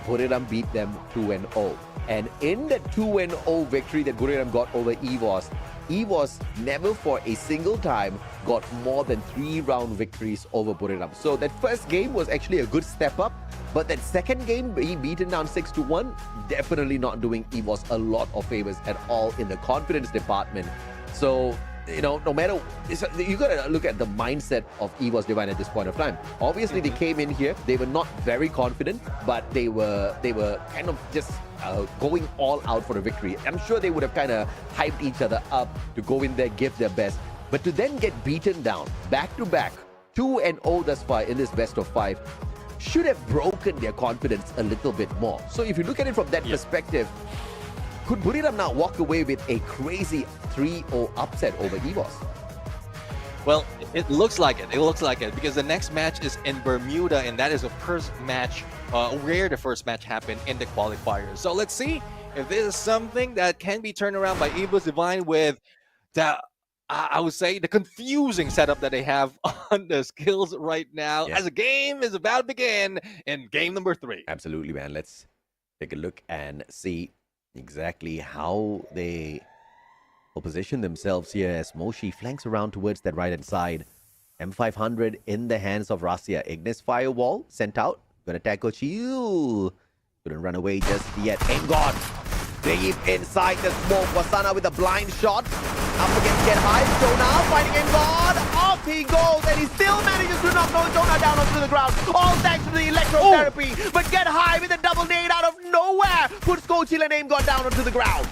Speaker 9: Buriram beat them 2-0. And in the 2-0 victory that Buriram got over EVOS, EVOS never for a single time got more than 3-round victories over Buriram. So that first game was actually a good step up. But that second game, being beaten down 6-1, definitely not doing EVOS a lot of favors at all in the confidence department. So, you know, no matter, you got to look at the mindset of EVOS Divine at this point of time. Obviously, they came in here, they were not very confident, but they were kind of just going all out for a victory. I'm sure they would have kind of hyped each other up to go in there, give their best. But to then get beaten down back-to-back, 2-0 thus far in this best of 5, should have broken their confidence a little bit more. So if you look at it from that perspective, could Buriram now walk away with a crazy 3-0 upset over EVOS?
Speaker 8: Well, it looks like it. It looks like it because the next match is in Bermuda, and that is the first match where the first match happened in the qualifiers. So let's see if this is something that can be turned around by EVOS Divine with the, I would say, the confusing setup that they have on the skills right now as the game is about to begin in game number 3.
Speaker 9: Absolutely, man. Let's take a look and see exactly how they will position themselves here as Moshi flanks around towards that right-hand side. M500 in the hands of Rasia. Ignis Firewall sent out. Gonna tackle Chill. Couldn't run away just yet. Aim God. Deep inside the smoke. Wasana with a blind shot. Up against Get High. Jonah fighting Aim God. Off he goes. And he still manages to knock Jonah down onto the ground. All thanks to the electrotherapy. But Get High with a double nade out of nowhere puts Kochil and Aim God down onto the ground.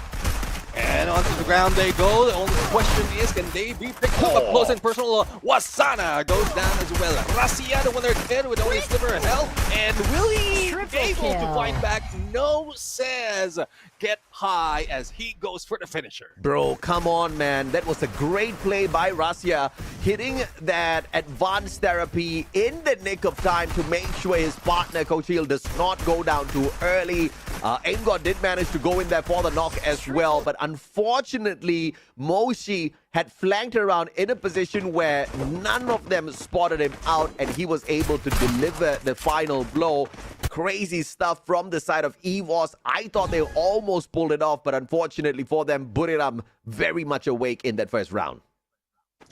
Speaker 8: And onto the ground they go. The only question is, can they be picked up up close and personal? Wasana goes down as well. Rasia, the winner kid with only sliver of health. And will he be able to find back? No, says Get High as he goes for the finisher.
Speaker 9: Bro, come on, man. That was a great play by Rasia, hitting that advanced therapy in the nick of time to make sure his partner, Kochil, does not go down too early. Aimgod did manage to go in there for the knock as well, but unfortunately, Moshi had flanked around in a position where none of them spotted him out, and he was able to deliver the final blow. Crazy stuff from the side of EVOS. I thought they almost pulled it off, but unfortunately for them, Buriram very much awake in that first round.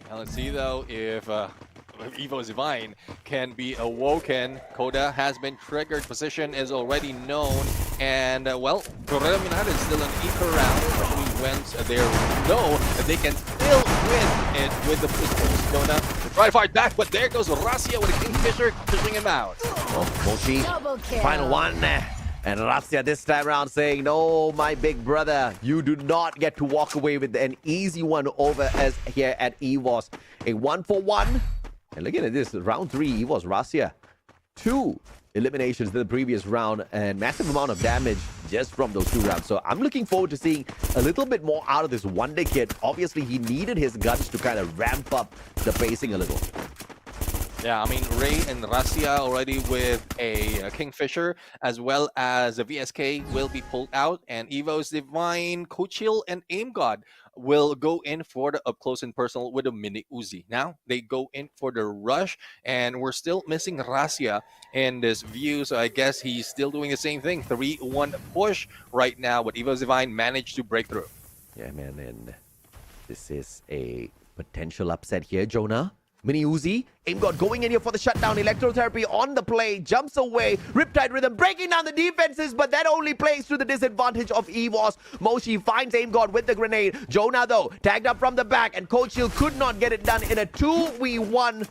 Speaker 8: Now let's see though if EVOS Divine can be awoken. Coda has been triggered. Position is already known. And, well, Buriram United is still an equal round, especially when they know that they can still win it with the pistols. Jonah will try to fight back, but there goes Rasia with a Kingfisher pushing him out.
Speaker 9: Oh, Moshi, final one. And Rasia this time around saying, no, my big brother, you do not get to walk away with an easy one over us here at EVOS. A 1-for-1. And looking at this, round 3, EVOS Rasia. 2 eliminations in the previous round and massive amount of damage just from those 2 rounds. So I'm looking forward to seeing a little bit more out of this Wonder Kid. Obviously, he needed his guns to kind of ramp up the pacing a little.
Speaker 8: Yeah, I mean, Ray and Rasia already with a Kingfisher, as well as a VSK will be pulled out, and EVOS Divine, Kochil, and AimGod will go in for the up-close and personal with a mini Uzi. Now, they go in for the rush, and we're still missing Rasia in this view, so I guess he's still doing the same thing. 3-1 push right now, but EVOS Divine managed to break through.
Speaker 9: Yeah, man, and this is a potential upset here, Jonah. Mini Uzi, AimGod going in here for the shutdown. Electrotherapy on the play, jumps away. Riptide Rhythm breaking down the defenses, but that only plays to the disadvantage of EVOS. Moshi finds AimGod with the grenade. Jonah, though, tagged up from the back, and Coach Hill could not get it done in a 2v1.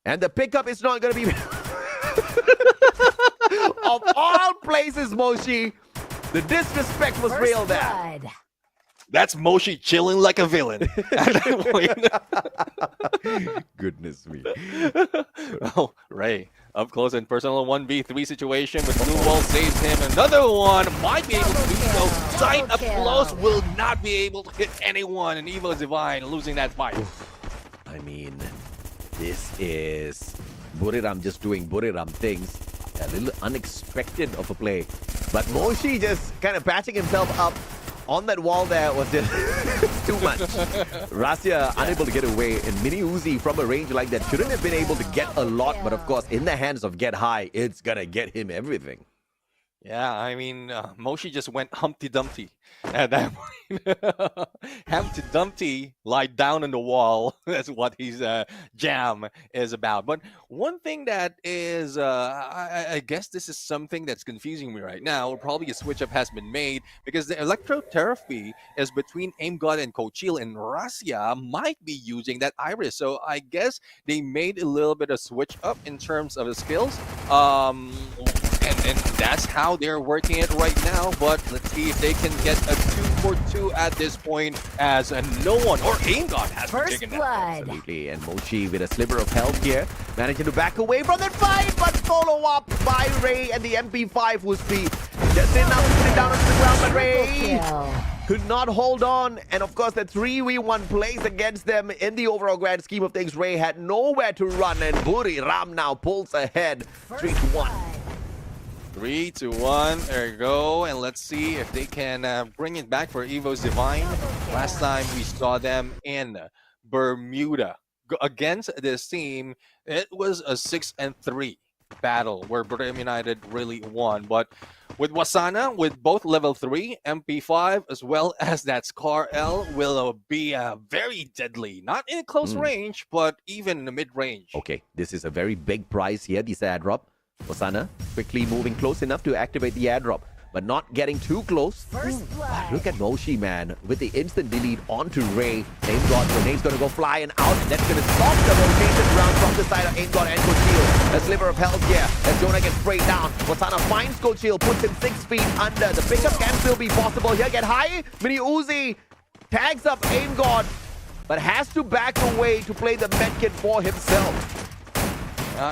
Speaker 9: And the pickup is not going to be... Of all places, Moshi, the disrespect was real there.
Speaker 8: That's Moshi chilling like a villain at that point.
Speaker 9: Goodness me.
Speaker 8: Oh, Ray. Up close and personal 1v3 situation with Blue Wall saves him. Another one might be able to do so. Sight up close will not be able to hit anyone. And Evo Divine losing that fight.
Speaker 9: I mean, this is Buriram just doing Buriram things. A little unexpected of a play. But Moshi just kind of patching himself up on that wall there was just too much. Rasia unable to get away, and Mini Uzi from a range like that shouldn't have been able to get a lot, but of course in the hands of Get High, it's gonna get him everything.
Speaker 8: Yeah, I mean, Moshi just went Humpty Dumpty at that point. Humpty Dumpty lie down on the wall. That's what his jam is about. But one thing that is, I guess this is something that's confusing me right now. Probably a switch up has been made because the electrotherapy is between Aim God and Coachil, and Rasia might be using that Iris. So I guess they made a little bit of switch up in terms of the skills. And that's how they're working it right now. But let's see if they can get a 2-for-2 at this point, as no one or Aim God has taken that.
Speaker 9: Absolutely, and Moshi with a sliver of health here, managing to back away from that fight, but follow up by Ray, and the MP5 was the just enough to put it down onto the ground, but Ray could not hold on. And of course, the 3v1 plays against them in the overall grand scheme of things. Ray had nowhere to run, and Buriram now pulls ahead 3-1.
Speaker 8: 3-1, there you go, and let's see if they can bring it back for Evo's Divine. Last time we saw them in Bermuda against this team, it was a 6-3 battle where Buriram United really won. But with Wasana, with both level 3, MP5, as well as that Scar L, will be very deadly. Not in close range, but even in the mid-range.
Speaker 9: Okay, this is a very big prize here, this airdrop. Wasana quickly moving close enough to activate the airdrop, but not getting too close. Look at Moshi, man, with the instant delete onto Ray. Aim God, Renee's gonna go flying out, and that's gonna stop the rotation round from the side of Aim God and Coachil. A sliver of health here as Jonah gets sprayed down. Wasana finds Coachil, puts him 6 feet under. The pickup can still be possible here. Get High, Mini Uzi tags up Aim God, but has to back away to play the medkit for himself.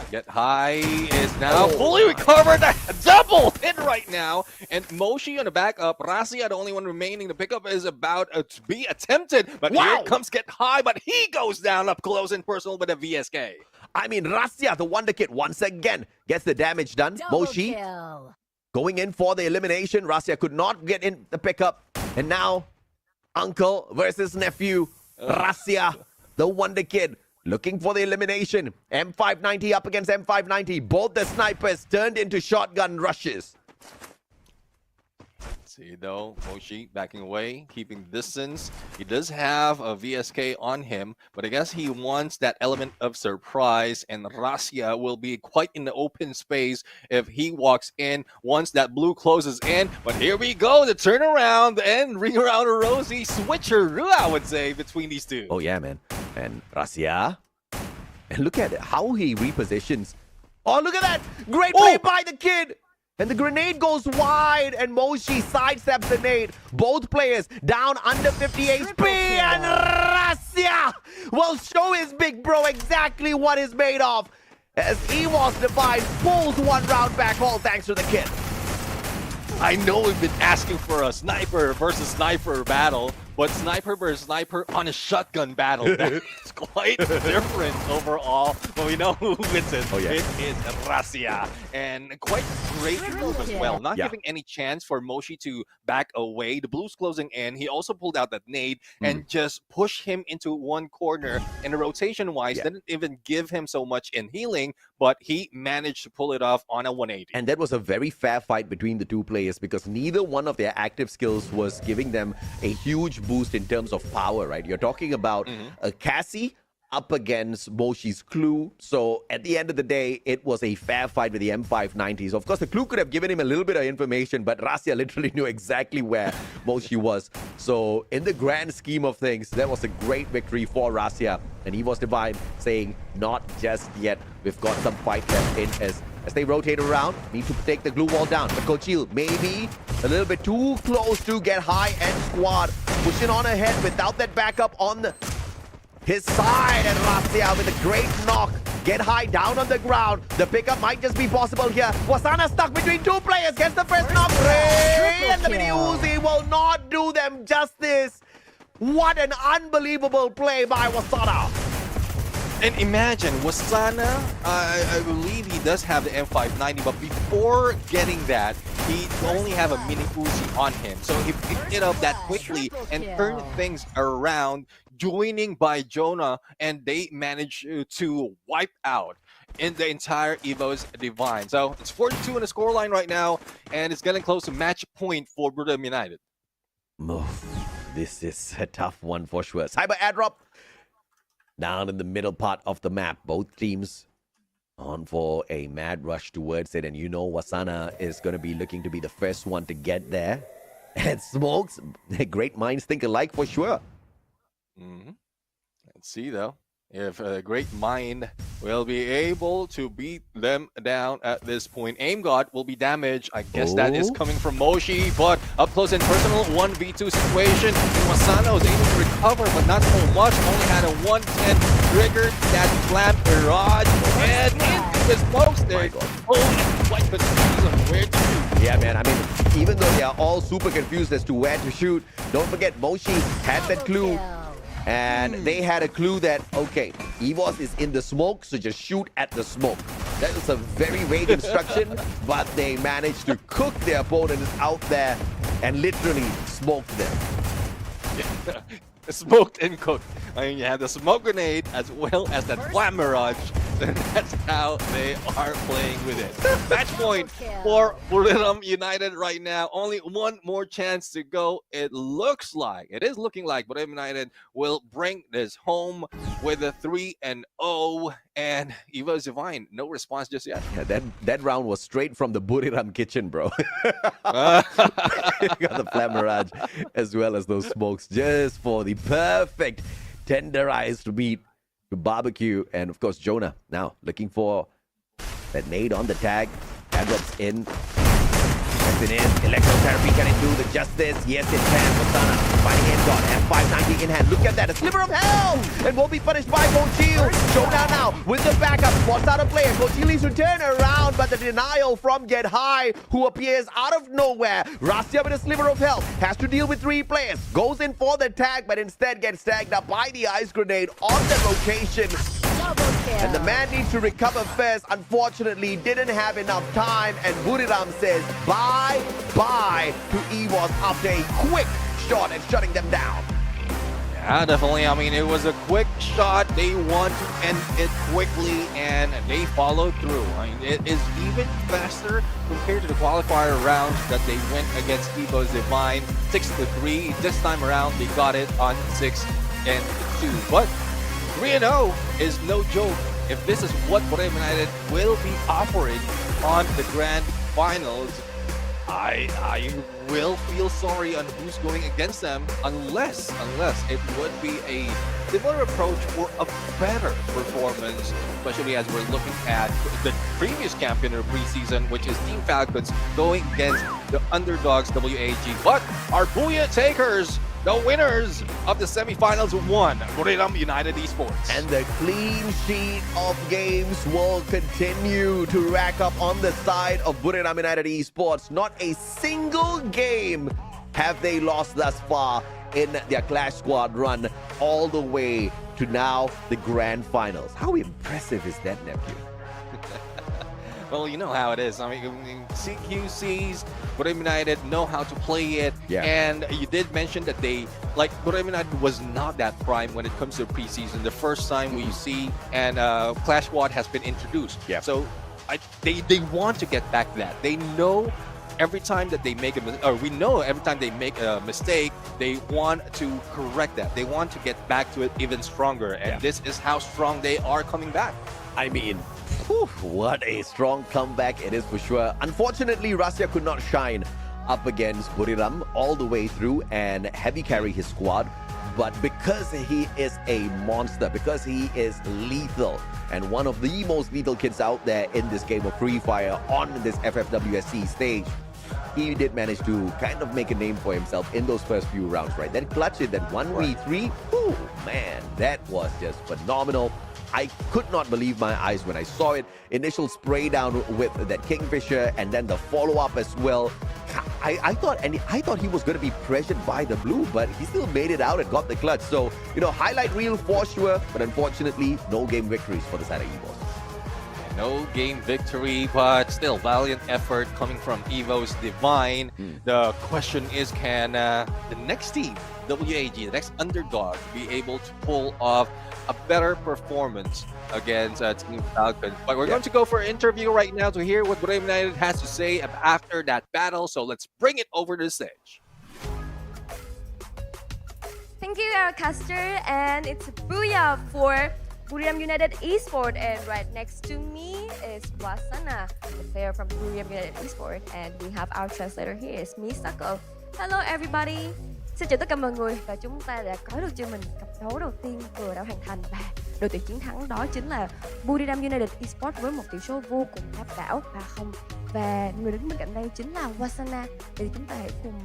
Speaker 8: Get High is now fully recovered. Double hit right now. And Moshi on the backup. Rasia, the only one remaining. The pickup is about to be attempted. But here comes Get High. But he goes down up close and personal with a VSK.
Speaker 9: I mean, Rasia, the Wonder Kid, once again gets the damage done. Moshi going in for the elimination. Rasia could not get in the pickup. And now, uncle versus nephew. Rasia, the Wonder Kid, looking for the elimination. M590 up against M590. Both the snipers turned into shotgun rushes.
Speaker 8: See though, Moshi backing away, keeping distance. He does have a VSK on him, but I guess he wants that element of surprise, and Rasia will be quite in the open space if he walks in once that blue closes in. But here we go, the turnaround and ring around a rosy switcheroo, I would say, between these two.
Speaker 9: Oh yeah, man. And Rasia, and look at how he repositions. Oh, look at that! Great play by the kid! And the grenade goes wide, and Moshi sidesteps the nade. Both players down under 50 HP, and Rasia will show his big bro exactly what he's made of, as EWOS Divine pulls one round back, all thanks to the kid.
Speaker 8: I know we've been asking for a sniper versus sniper battle, but sniper versus sniper on a shotgun battle, that's quite different overall. But we know who wins it.
Speaker 9: Oh, yeah.
Speaker 8: It is Rasia. And quite great move as well. Not giving any chance for Moshi to back away. The blue's closing in. He also pulled out that nade and just pushed him into one corner. And the rotation-wise, didn't even give him so much in healing, but he managed to pull it off on a 180.
Speaker 9: And that was a very fair fight between the two players, because neither one of their active skills was giving them a huge boost in terms of power, right? You're talking about a Cassie up against Moshi's Clue. So at the end of the day, it was a fair fight with the M590s. Of course, the Clue could have given him a little bit of information, but Rasia literally knew exactly where Moshi was. So in the grand scheme of things, that was a great victory for Rasia. And he was Divine saying, not just yet. We've got some fight left in as they rotate around, need to take the glue wall down. But Coachil maybe a little bit too close to Get High and squad. Pushing on ahead without that backup on his side. And Rasia with a great knock Get high down on the ground. The pickup might just be possible here. Wasana stuck between two players. Gets the first knock. Ray and the mini Uzi will not do them justice. What an unbelievable play by Wasana.
Speaker 8: And imagine, Wasana, I believe he does have the M590, but before getting that, he only have a mini Uzi on him. So he picked it up that quickly and turned things around, joining by Jonah, and they managed to wipe out in the entire Evo's Divine. So it's 42 in the scoreline right now, and it's getting close to match point for Buriram United.
Speaker 9: This is a tough one for sure. Cyber airdrop down in the middle part of the map. Both teams on for a mad rush towards it, and you know Wasana is going to be looking to be the first one to get there. And Smokes, great minds think alike for sure.
Speaker 8: Let's see though if a great mind will be able to beat them down at this point. Aim God will be damaged. I guess that is coming from Moshi, but up close and personal 1v2 situation. And Wasana was able to recover, but not so much. Only had a 110, triggered that flam barrage, and into the Smokes there. Oh, quite confused on where to shoot.
Speaker 9: Yeah, man. I mean, even though they are all super confused as to where to shoot, don't forget Moshi had that clue. And they had a clue that, okay, EVOS is in the smoke, so just shoot at the smoke. That is a very vague instruction, but they managed to cook their opponents out there and literally smoke them.
Speaker 8: Yeah. Smoked and cooked. I mean, you have the smoke grenade as well as that flam mirage. And that's how they are playing with it. Match point for Buriram United right now. Only one more chance to go. It is looking like Buriram United will bring this home with a 3-0. And Evo's Divine, no response just yet.
Speaker 9: Yeah, that round was straight from the Buriram kitchen, bro. Got the flam mirage as well as those smokes just for the perfect tenderized meat to barbecue. And of course, Jonah now looking for that nade on the tag. Airdrops in. Pressing in. Electrotherapy, can it do the justice? Yes, it can. Wasana fighting in. Got M590 in hand. Look at that. A sliver of hell. And will be punished by Gochil. Jonah now with the backup. Spots out a player. Gochil needs to turn around, but the denial from Get High, who appears out of nowhere. Rastia with a sliver of health has to deal with 3 players. Goes in for the tag, but instead gets tagged up by the ice grenade on the location. And the man needs to recover first. Unfortunately, didn't have enough time. And Buriram says bye-bye to EVOS after a quick shot and shutting them down.
Speaker 8: Yeah, definitely. I mean, it was a quick shot. They want to end it quickly, and they followed through. I mean, it is even faster compared to the qualifier rounds that they went against Evo's Divine. 6-3. This time around, they got it on 6-2. But 3-0 is no joke. If this is what Buriram United will be offering on the grand finals, I will feel sorry on who's going against them unless it would be a similar approach or a better performance, especially as we're looking at the previous champion of preseason, which is Team Falcons going against the underdogs WAG. But our Booyah takers, the winners of the semifinals, won Buriram United Esports.
Speaker 9: And the clean sheet of games will continue to rack up on the side of Buriram United Esports. Not a single game have they lost thus far in their Clash Squad run, all the way to now the grand finals. How impressive is that, nephew?
Speaker 8: Well, you know how it is. I mean, CQCs, Buriram United know how to play it.
Speaker 9: Yeah.
Speaker 8: And you did mention that Buriram United was not that prime when it comes to preseason. The first time we see, and Clash Squad has been introduced.
Speaker 9: Yeah.
Speaker 8: So they want to get back that. They know every time that they make we know every time they make a mistake, they want to correct that. They want to get back to it even stronger. And this is how strong they are coming back.
Speaker 9: I mean, what a strong comeback it is for sure. Unfortunately, Rastia could not shine up against Buriram all the way through and heavy carry his squad. But because he is a monster, because he is lethal, and one of the most lethal kids out there in this game of Free Fire on this FFWSC stage, he did manage to kind of make a name for himself in those first few rounds, right? Then clutch it, then 1v3. Oh man, that was just phenomenal. I could not believe my eyes when I saw it. Initial spray down with that Kingfisher and then the follow-up as well. I thought he was going to be pressured by the blue, but he still made it out and got the clutch. So, highlight reel for sure, but unfortunately, no game victories for the side of EVOS.
Speaker 8: No game victory, but still valiant effort coming from EVO's Divine. The question is, can the next team, WAG, the next underdog, be able to pull off a better performance against Team Falcons? But we're going to go for an interview right now to hear what Brave United has to say after that battle. So let's bring it over to the stage.
Speaker 7: Thank you, Aircaster, and it's a booyah for Buriram United Esports, and right next to me is Wasana, the player from Buriram United Esports, and we have our translator here is Misako. Hello everybody. Xin chào tất cả mọi người, và chúng ta đã có được cho mình cặp đấu đầu tiên vừa đã hoàn thành, và đội tuyển chiến thắng đó chính là Buriram United Esports với một tỷ số vô cùng áp đảo 3-0. Và người đứng bên cạnh đây chính là Wasana. Thì chúng ta hãy cùng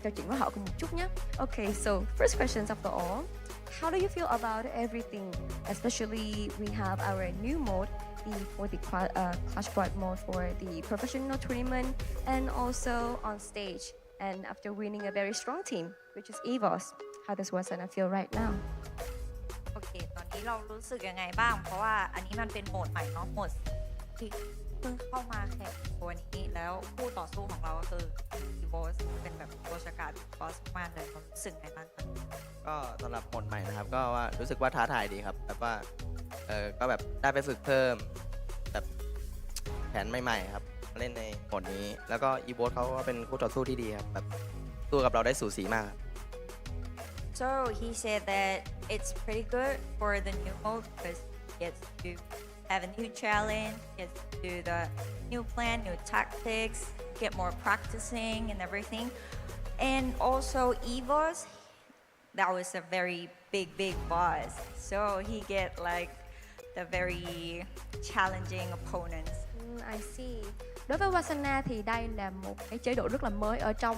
Speaker 7: trò chuyện với họ cùng một chút nhé. Okay, so first questions after all. How do you feel about everything? Especially we have our new mode, the Clash Squad mode for the professional tournament, and also on stage. And after winning a very strong team, which is EVOS, how does Wasana feel right now?
Speaker 10: โอเค ตอนนี้เรารู้สึกยังไงบ้าง เพราะว่าอันนี้มันเป็นโหมดใหม่เนาะ โหมดที่เพิ่งเข้ามาแข่งตัวนี้ แล้วคู่ต่อสู้ของเราก็คือ EVOS เป็นแบบโบชากาศบอสมากเลยเรารู้สึกไงบ้างครับ
Speaker 2: ก็สำหรับโหมดใหม่นะครับ ก็ว่ารู้สึกว่าท้าทายดีครับแบบว่าก็แบบได้ไปฝึกเพิ่มแบบแผนใหม่ๆครับมาเล่นในโหมดนี้ แล้วก็อีโบสเขาก็เป็นคู่ต่อสู้ที่ดีครับแบบสู้กับเราได้สูสีมากครับ
Speaker 10: So he said that it's pretty good for the new mode because he gets to have a new challenge, gets to do the new plan, new tactics, get more practicing and everything. And also EVOS, that was a very big boss. So he get like the very challenging opponents.
Speaker 7: I see. Đối với Wasana thì đây là một cái chế độ rất là mới ở trong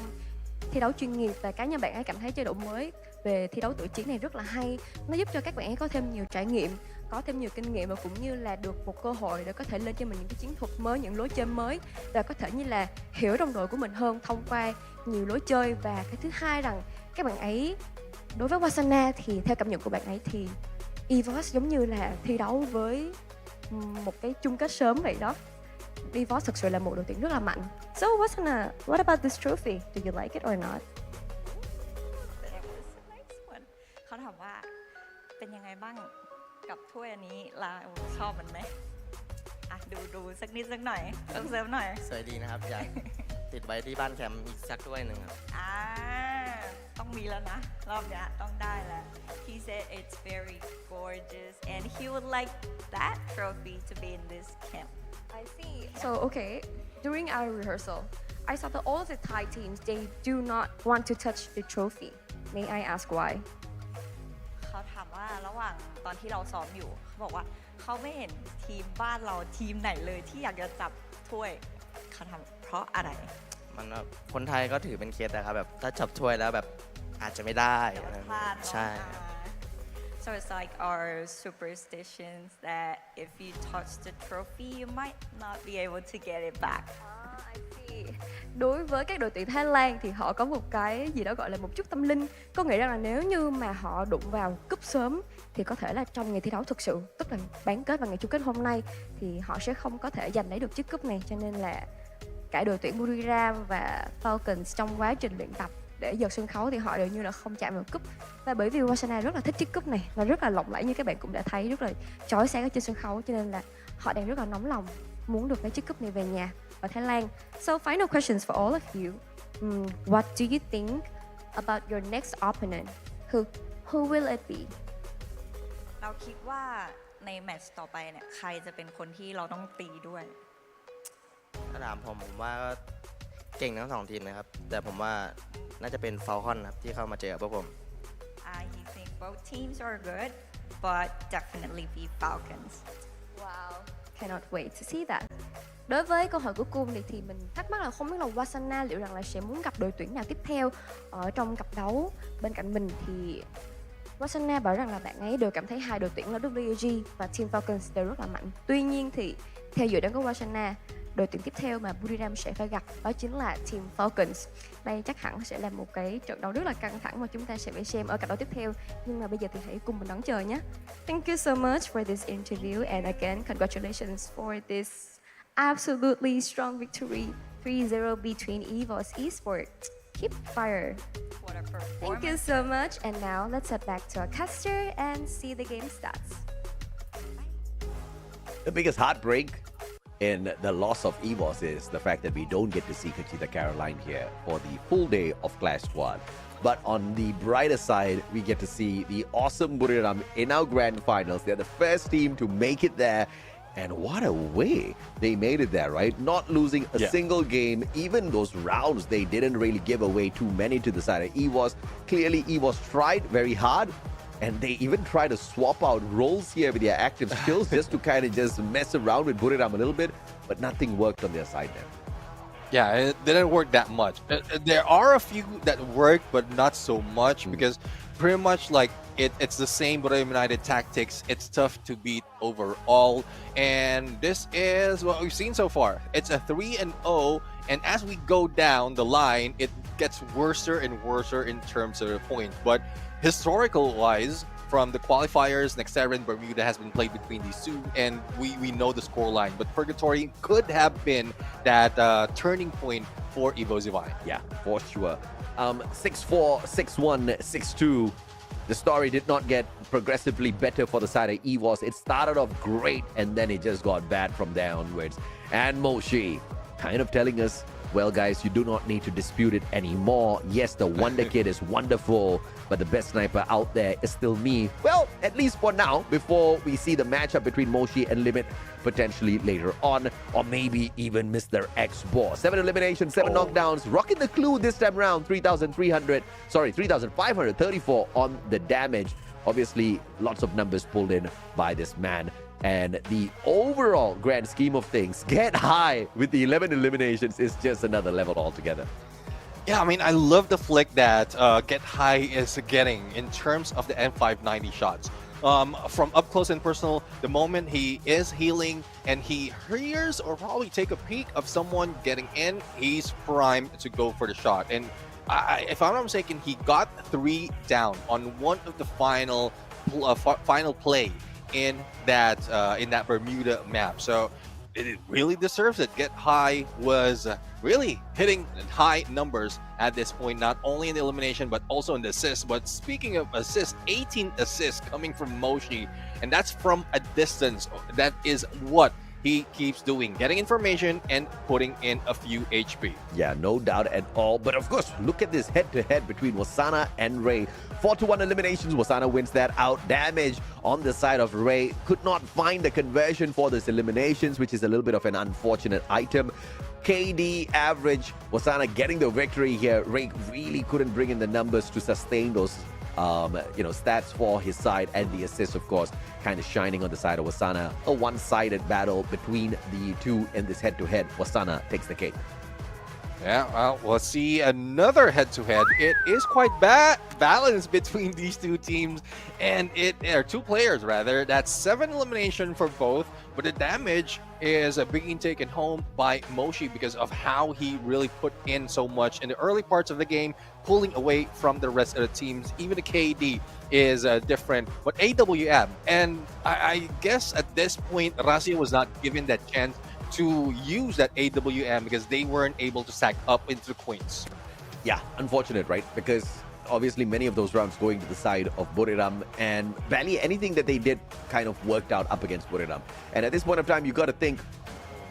Speaker 7: thi đấu chuyên nghiệp, và cá nhân bạn ấy cảm thấy chế độ mới về thi đấu tự chiến này rất là hay. Nó giúp cho các bạn ấy có thêm nhiều trải nghiệm, có thêm nhiều kinh nghiệm, và cũng như là được một cơ hội để có thể lên cho mình những cái chiến thuật mới, những lối chơi mới, và có thể như là hiểu đồng đội của mình hơn thông qua nhiều lối chơi. Và cái thứ hai rằng các bạn ấy, đối với Wasana thì theo cảm nhận của bạn ấy thì EVOS giống như là thi đấu với một cái chung kết sớm vậy đó. EVOS thực sự là một đội tuyển rất là mạnh. So Wasana, what about this trophy? Do you like it or not?
Speaker 10: That was a nice one. เขาถามว่าเป็นยังไงบ้างกับถ้วยอันนี้เราชอบมันไหมอ่ะดูสักนิดสักหน่อยเสริมหน่อย
Speaker 2: สวยดีนะครับ อยากติดไว้ที่บ้านแคมป์อีกสักถ้วยหนึ่งครับ
Speaker 10: ต้องมีแล้วนะรอบเนี้ยต้องได้แล้ว He said it's very gorgeous and he would like that trophy to be in this camp.
Speaker 7: I see. So okay, during our rehearsal, I saw that all of the Thai teams, they do not want to touch the trophy. May I ask why?
Speaker 10: เขาถามว่าระหว่างตอนที่เราซ้อมอยู่เขาบอกว่าเขาไม่เห็นทีมบ้านเราทีมไหนเลยที่อยากจะจับถ้วยเขาทำเพราะอะไร
Speaker 2: มันแบบคนไทยก็ถือเป็นเคสแต่ครับแบบถ้าจับถ้วยแล้วแบบอาจจะไม่ได้
Speaker 10: แต่ว่าพลาดเนอะ
Speaker 2: ใช่
Speaker 10: So it's like our superstitions that if you touch the trophy you might not be able to get it back.
Speaker 7: I see. Đối với các đội tuyển Thái Lan thì họ có một cái gì đó gọi là một chút tâm linh. Có nghĩa rằng là nếu như mà họ đụng vào cúp sớm thì có thể là trong ngày thi đấu thực sự, tức là bán kết và ngày chung kết hôm nay, thì họ sẽ không có thể giành lấy được chiếc cúp này. Cho nên là cả đội tuyển Buriram và Falcons trong quá trình luyện tập để dợt sân khấu thì họ đều như là không chạm vào cúp. Và bởi vì Wasana rất là thích chiếc cúp này và rất là lộng lẫy, như các bạn cũng đã thấy, rất là chói sáng ở trên sân khấu, cho nên là họ đang rất là nóng lòng muốn được lấy chiếc cúp này về nhà ở Thái Lan. So final questions for all of you. What do you think about your next opponent? Who will it be?
Speaker 10: เราคิดว่าในแมตช์ต่อไปเนี่ยใครจะเป็นคนที่เราต้องตีด้วย
Speaker 2: ถ้าถามผมว่าก็เก่งทั้งสองทีมนะครับ แต่ผมว่าน่าจะเป็นฟอลคอนครับที่เข้ามาเจอกับพวกผม
Speaker 10: He think both teams are good but definitely be Falcons.
Speaker 7: Wow, cannot wait to see that. Đối với câu hỏi của cung thì mình thắc mắc là không biết là Wasana liệu rằng là sẽ muốn gặp đội tuyển nào tiếp theo ở trong cặp đấu. Bên cạnh mình thì Wasana bảo rằng là bạn ấy đều cảm thấy hai đội tuyển là WAG và Team Falcons đều rất là mạnh. Tuy nhiên thì theo dự đoán của Wasana, đội tuyển tiếp theo mà Buriram sẽ phải gặp đó chính là Team Falcons. Đây chắc hẳn sẽ là một cái trận đấu rất là căng thẳng mà chúng ta sẽ phải xem ở cặp đấu tiếp theo. Nhưng mà bây giờ thì hãy cùng mình đón chờ nhé. Thank you so much for this interview and again congratulations for this absolutely strong victory 3-0 between EVOS Esports. Keep fire.
Speaker 10: What a performance.
Speaker 7: Thank you so much. And now let's head back to our caster and see the game stats.
Speaker 9: The biggest heartbreak in the loss of EVOS is the fact that we don't get to see Conchita Caroline here for the full day of Clash Squad. But on the brighter side, we get to see the awesome Buriram in our grand finals. They're the first team to make it there. And what a way they made it there, right? Not losing a single game. Even those rounds, they didn't really give away too many to the side of EVOS. Clearly, EVOS tried very hard. And they even try to swap out roles here with their active skills just to kind of just mess around with Buriram a little bit. But nothing worked on their side there.
Speaker 8: Yeah, it didn't work that much. There are a few that worked, but not so much because pretty much like it's the same Buriram United tactics. It's tough to beat overall. And this is what we've seen so far. It's a 3-0. And as we go down the line, it gets worse and worse in terms of the points. But historical wise, from the qualifiers, Nextera and Bermuda has been played between these two, and we know the scoreline. But Purgatory could have been that turning point for EVOS Divine.
Speaker 9: Yeah, for sure. 6-4, 6-1, 6-2. The story did not get progressively better for the side of EVOS. It started off great, and then it just got bad from there onwards. And Moshi kind of telling us, well, guys, you do not need to dispute it anymore. Yes, the Wonder Kid is wonderful, but the best sniper out there is still me. Well, at least for now, before we see the matchup between Moshi and Limit potentially later on, or maybe even Mr. X-Boss. 7 eliminations, 7 knockdowns, rocking the clue this time around, 3,534 on the damage. Obviously, lots of numbers pulled in by this man. And the overall grand scheme of things, Get High with the 11 eliminations is just another level altogether.
Speaker 8: Yeah, I mean, I love the flick that Get High is getting in terms of the M590 shots. From up close and personal, the moment he is healing and he hears or probably take a peek of someone getting in, he's primed to go for the shot. And if I'm not mistaken, he got 3 down on one of the final play in that Bermuda map. So it really deserves it. Get High was really hitting high numbers at this point, not only in the elimination but also in the assists. But speaking of assists, 18 assists coming from Moshi, and that's from a distance. That is what he keeps doing, getting information and putting in a few HP.
Speaker 9: Yeah, no doubt at all. But of course, look at this head-to-head between Wasana and Ray. 4-1 eliminations. Wasana wins that out. Damage on the side of Ray. Could not find the conversion for these eliminations, which is a little bit of an unfortunate item. KD average. Wasana getting the victory here. Ray really couldn't bring in the numbers to sustain those stats for his side, and the assist, of course, kind of shining on the side of Wasana. A one-sided battle between the two in this head-to-head. Wasana takes the cake.
Speaker 8: Yeah, well, we'll see another head-to-head. It is quite balanced between these two teams, and two players rather. That's 7 elimination for both, but the damage is being taken home by Moshi because of how he really put in so much in the early parts of the game, pulling away from the rest of the teams. Even the KD is different, but AWM, and I guess at this point, Razia was not given that chance to use that AWM because they weren't able to stack up into the points.
Speaker 9: Yeah, unfortunate, right? Because obviously many of those rounds going to the side of Buriram, and barely anything that they did kind of worked out up against Buriram. And at this point of time, you got to think,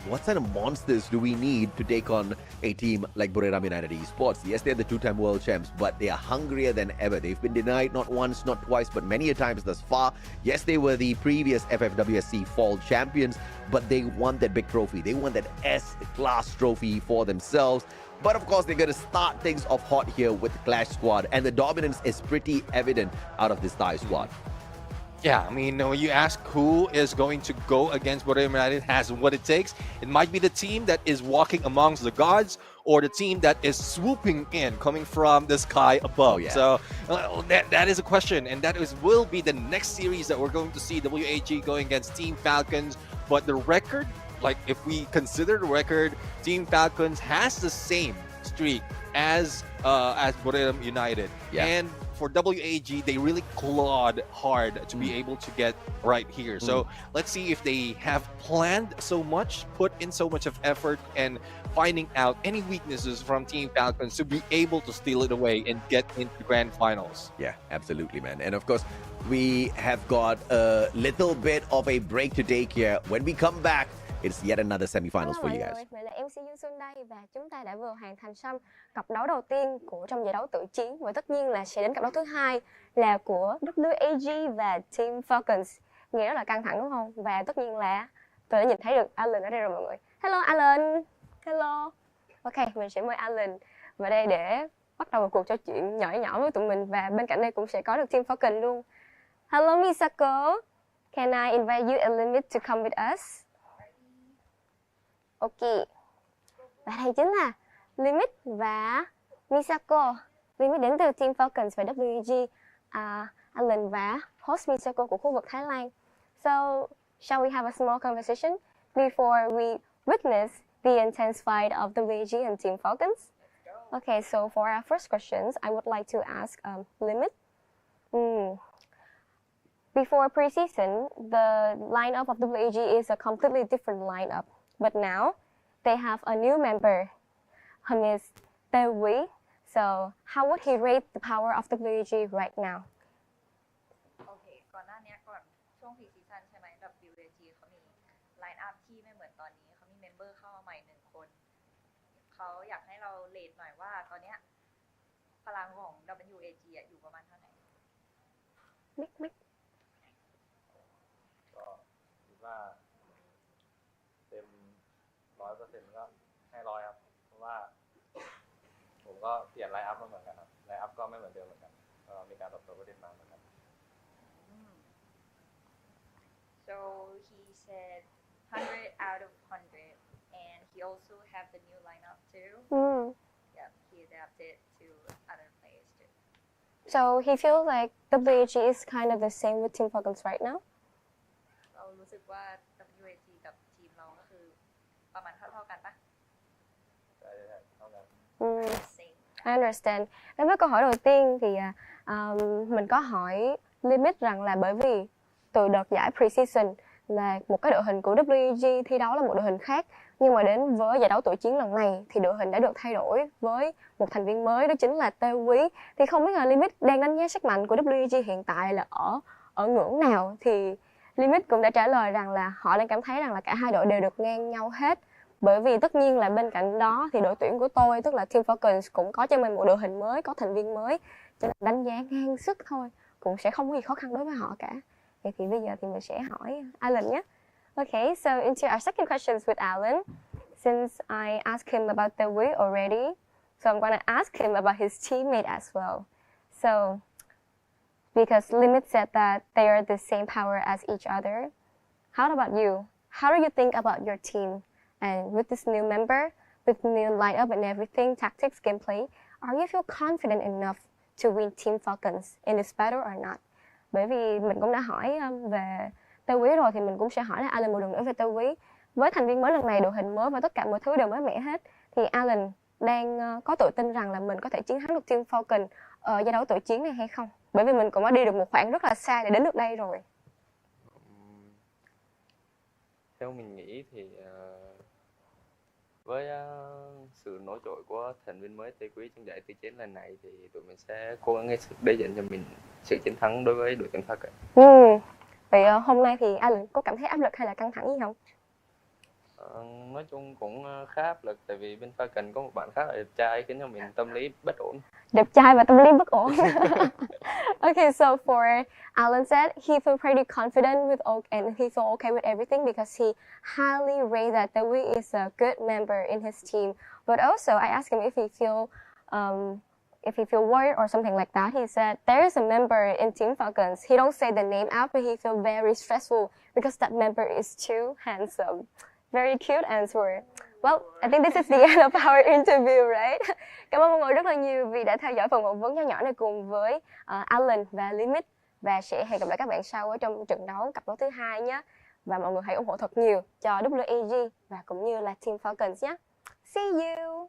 Speaker 9: what kind of monsters do we need to take on a team like Buriram United Esports? Yes, they're the 2-time world champs, but they are hungrier than ever. They've been denied not once, not twice, but many a times thus far. Yes, they were the previous FFWSC fall champions, but they want that big trophy. They want that S-class trophy for themselves. But of course, they're going to start things off hot here with the Clash squad, and the dominance is pretty evident out of this Thai squad.
Speaker 8: Yeah, I mean, when you ask who is going to go against Borneo United has what it takes, it might be the team that is walking amongst the gods or the team that is swooping in, coming from the sky above.
Speaker 9: Oh, yeah.
Speaker 8: So that is a question, and will be the next series that we're going to see WAG going against Team Falcons. But the record, like if we consider the record, Team Falcons has the same streak as Borneo United.
Speaker 9: Yeah.
Speaker 8: And for WAG, they really clawed hard to be able to get right here. So let's see if they have planned so much, put in so much of effort, and finding out any weaknesses from Team Falcons to be able to steal it away and get into the grand finals.
Speaker 9: Yeah, absolutely, man. And of course, we have got a little bit of a break to take here. When we come back, it's yet another semifinals for you guys.
Speaker 7: Mình là MC Dương Xuân đây và chúng ta đã vừa hoàn thành xong cặp đấu đầu tiên trong giải đấu tự chiến và tất nhiên là sẽ đến cặp đấu thứ hai là của WAG và Team Falcons. Nghe rất là căng thẳng đúng không? Và tất nhiên là tôi đã nhìn thấy được Alan ở đây rồi mọi người. Hello Alan. Hello. Ok, mình sẽ mời Alan vào đây để bắt đầu một cuộc trò chuyện nhỏ nhỏ với tụi mình và bên cạnh đây cũng sẽ có được Team Falcons luôn. Hello Misako. Can I invite you and Limit to come with us? Ok. Và đây chính là Limit và Misako. Limit đến từ Team Falcons và WG, Alan và host Misako của khu vực Thái Lan. So, shall we have a small conversation before we witness the intense fight of WG and Team Falcons? Okay, so for our first questions, I would like to ask Limit. Before preseason, the lineup of WAG is a completely different lineup. But now, they have a new member. Her name is Tae. So, how would he rate the power of WAG right now?
Speaker 10: โอเคก่อนหน้านี้ก่อนช่วงพรีซีซั่นใช่ไหม WAG เขามีไลน์อัพที่ไม่เหมือนตอนนี้เขามีเมมเบอร์เข้ามาใหม่1 คนเขาอยากให้เราเรทหน่อยว่าตอนเนี้ยพลังของ WAG อยู่ประมาณเท่าไหร่
Speaker 7: Mic.
Speaker 1: ก็คิดว่าเต็ม100%ก็ให้100ครับเพราะว่าผมก็เปลี่ยนไลน์อัพมาเหมือนกันครับไลน์อัพก็ไม่เหมือนเดิมเหมือนกันก็มีการปรับตัวประเด็นมาเหมือนกัน
Speaker 10: So he said 100 out of 100 and he also have the new lineup too. Yeah, he adapted to other players too.
Speaker 7: So, he feels like WAG is kind of the same with Team Falcons right now?
Speaker 10: เรารู้สึกว่า WAG กับทีมเราก็คือประมาณเท่ากันปะ
Speaker 1: ใช่เท่ากัน
Speaker 10: Same.
Speaker 7: I understand. Đến với câu hỏi đầu tiên thì mình có hỏi Limit rằng là bởi vì từ đợt giải preseason là một cái đội hình của WG thi đấu là một đội hình khác, nhưng mà đến với giải đấu tuổi chiến lần này thì đội hình đã được thay đổi với một thành viên mới, đó chính là Tae. Thì không biết là Limit đang đánh giá sức mạnh của WG hiện tại là ở ngưỡng nào, thì Limit cũng đã trả lời rằng là họ đang cảm thấy rằng là cả hai đội đều được ngang nhau hết. Bởi vì tất nhiên là bên cạnh đó thì đội tuyển của tôi, tức là Team Falcons, cũng có cho mình một đội hình mới, có thành viên mới, cho nên đánh giá ngang sức thôi, cũng sẽ không có gì khó khăn đối với họ cả. Vậy thì bây giờ thì mình sẽ hỏi Alan nhé. Okay, so into our second questions with Alan. Since I asked him about the way already, so I'm going to ask him about his teammate as well. So, because Limit said that they are the same power as each other, how about you? How do you think about your team? And with this new member, with new lineup and everything, tactics, gameplay, are you feel confident enough to win Team Falcons in this battle or not? Bởi vì mình cũng đã hỏi về Tae rồi thì mình cũng sẽ hỏi là Alan một lần nữa về Tae. Với thành viên mới lần này, đội hình mới và tất cả mọi thứ đều mới mẻ hết, thì Alan đang có tự tin rằng là mình có thể chiến thắng được Team Falcon ở giải đấu tự chiến này hay không? Bởi vì mình cũng đã đi được một khoảng rất là xa để đến được đây rồi.
Speaker 4: Theo mình nghĩ thì với sự nổi trội của thành viên mới Tây Quý trong giải tự chiến lần này thì tụi mình sẽ cố gắng hết sức để dành cho mình sự chiến thắng đối với đội tuyển Falcon.
Speaker 7: Vậy hôm nay thì Alan có cảm thấy áp lực hay là căng thẳng gì không?
Speaker 4: Nói chung cũng khá áp lực tại vì bên Falcon có một bạn khá là đẹp trai khiến cho mình tâm lý bất ổn.
Speaker 7: Đẹp trai và tâm lý bất ổn. Okay, so for Alan said he felt pretty confident with and he felt okay with everything because he highly rated that Tae is a good member in his team. But also I asked him if he feel if he feel worried or something like that, he said there is a member in Team Falcons. He don't say the name out, but he feel very stressful because that member is too handsome. Very cute answer. Well, I think this is the end of our interview, right? Cảm ơn mọi người rất là nhiều vì đã theo dõi phần phỏng vấn nhỏ nhỏ này cùng với Alan và Limit. Và sẽ hẹn gặp lại các bạn sau ở trong trận đấu cặp đấu thứ 2 nhé. Và mọi người hãy ủng hộ thật nhiều cho WAG và cũng như là Team Falcons nhé. See you!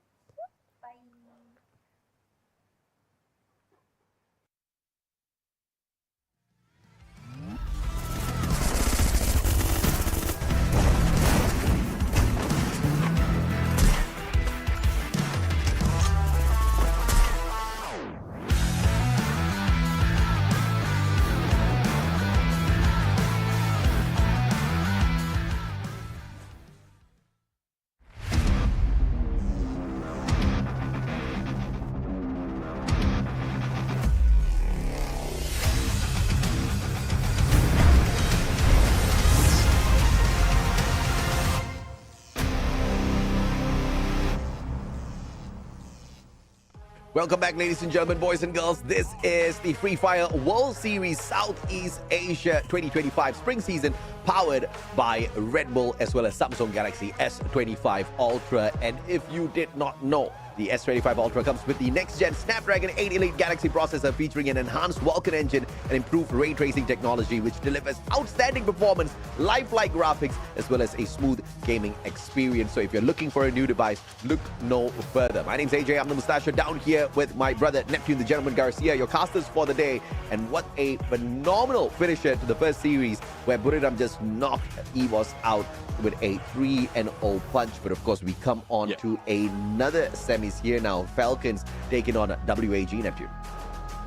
Speaker 9: Welcome back, ladies and gentlemen, boys and girls. This is the Free Fire World Series Southeast Asia 2025 Spring Season, powered by Red Bull as well as Samsung Galaxy S25 Ultra. And if you did not know, the S25 Ultra comes with the next-gen Snapdragon 8 Elite Galaxy processor featuring an enhanced Vulkan engine and improved ray tracing technology, which delivers outstanding performance, lifelike graphics, as well as a smooth gaming experience. So if you're looking for a new device, look no further. My name's AJ, I'm the Mustache, down here with my brother Neptune the Gentleman Garcia, your casters for the day. And what a phenomenal finisher to the first series, where Buriram just knocked EVOS out with a 3-0 punch. But of course, we come on to another semis here now. Falcons taking on WAG, Neptune.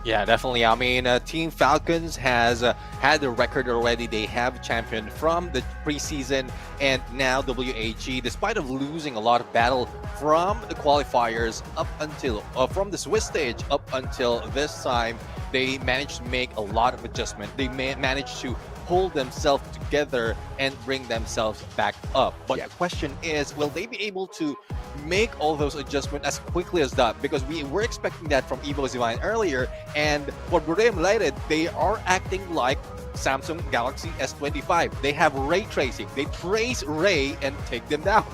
Speaker 8: Yeah, definitely. I mean, Team Falcons has had the record already. They have championed from the preseason, and now WAG, despite of losing a lot of battle from the qualifiers up until from the Swiss stage up until this time, they managed to make a lot of adjustment. They managed to pull themselves together and bring themselves back up. But the question is, will they be able to make all those adjustments as quickly as that? Because we were expecting that from Evo Divine earlier, and what Buriram related, they are acting like Samsung Galaxy S25. They have ray tracing. They trace Ray and take them down.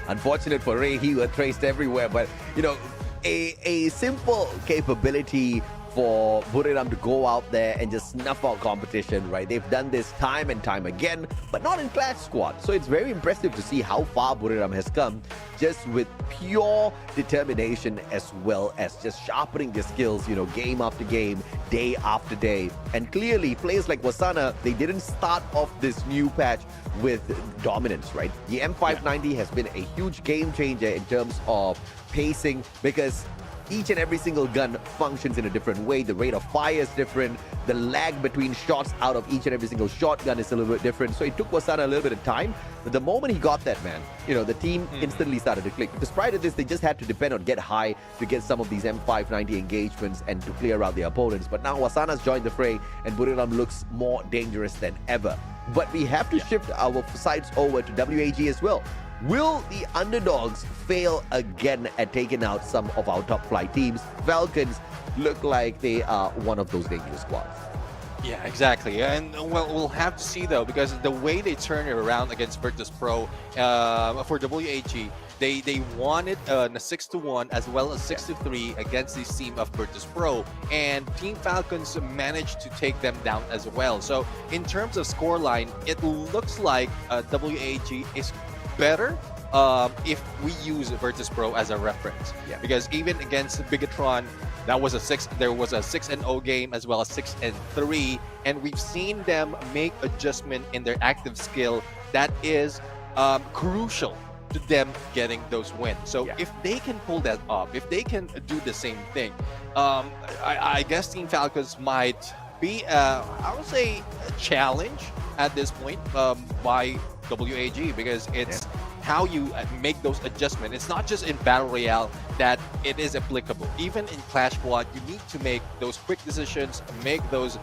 Speaker 9: Unfortunate for Ray, he was traced everywhere. But, you know, a simple capability for Buriram to go out there and just snuff out competition, right? They've done this time and time again, but not in Clash Squad. So it's very impressive to see how far Buriram has come, just with pure determination as well as just sharpening their skills, you know, game after game, day after day. And clearly, players like Wasana, they didn't start off this new patch with dominance, right? The M590 has been a huge game changer in terms of pacing, because each and every single gun functions in a different way. The rate of fire is different. The lag between shots out of each and every single shotgun is a little bit different. So it took Wasana a little bit of time. But the moment he got that, man, you know, the team instantly started to click. Because prior to this, they just had to depend on get high to get some of these M590 engagements and to clear out their opponents. But now Wasana's joined the fray, and Buriram looks more dangerous than ever. But we have to shift our sights over to WAG as well. Will the underdogs fail again at taking out some of our top flight teams? Falcons look like they are one of those dangerous squads.
Speaker 8: Yeah, exactly. And well, we'll have to see though, because the way they turn it around against Virtus Pro for WAG, they won it a 6-1 as well as 6-3 against this team of Virtus Pro, and Team Falcons managed to take them down as well. So in terms of scoreline, it looks like WAG is better if we use Virtus Pro as a reference, because even against Bigatron, there was a 6-0 game as well as 6-3, and we've seen them make adjustment in their active skill that is crucial to them getting those wins. So if they can pull that off, if they can do the same thing, I guess Team Falcons might be I would say a challenge at this point by WAG, because it's how you make those adjustments. It's not just in Battle Royale that it is applicable. Even in Clash Squad, you need to make those quick decisions, make those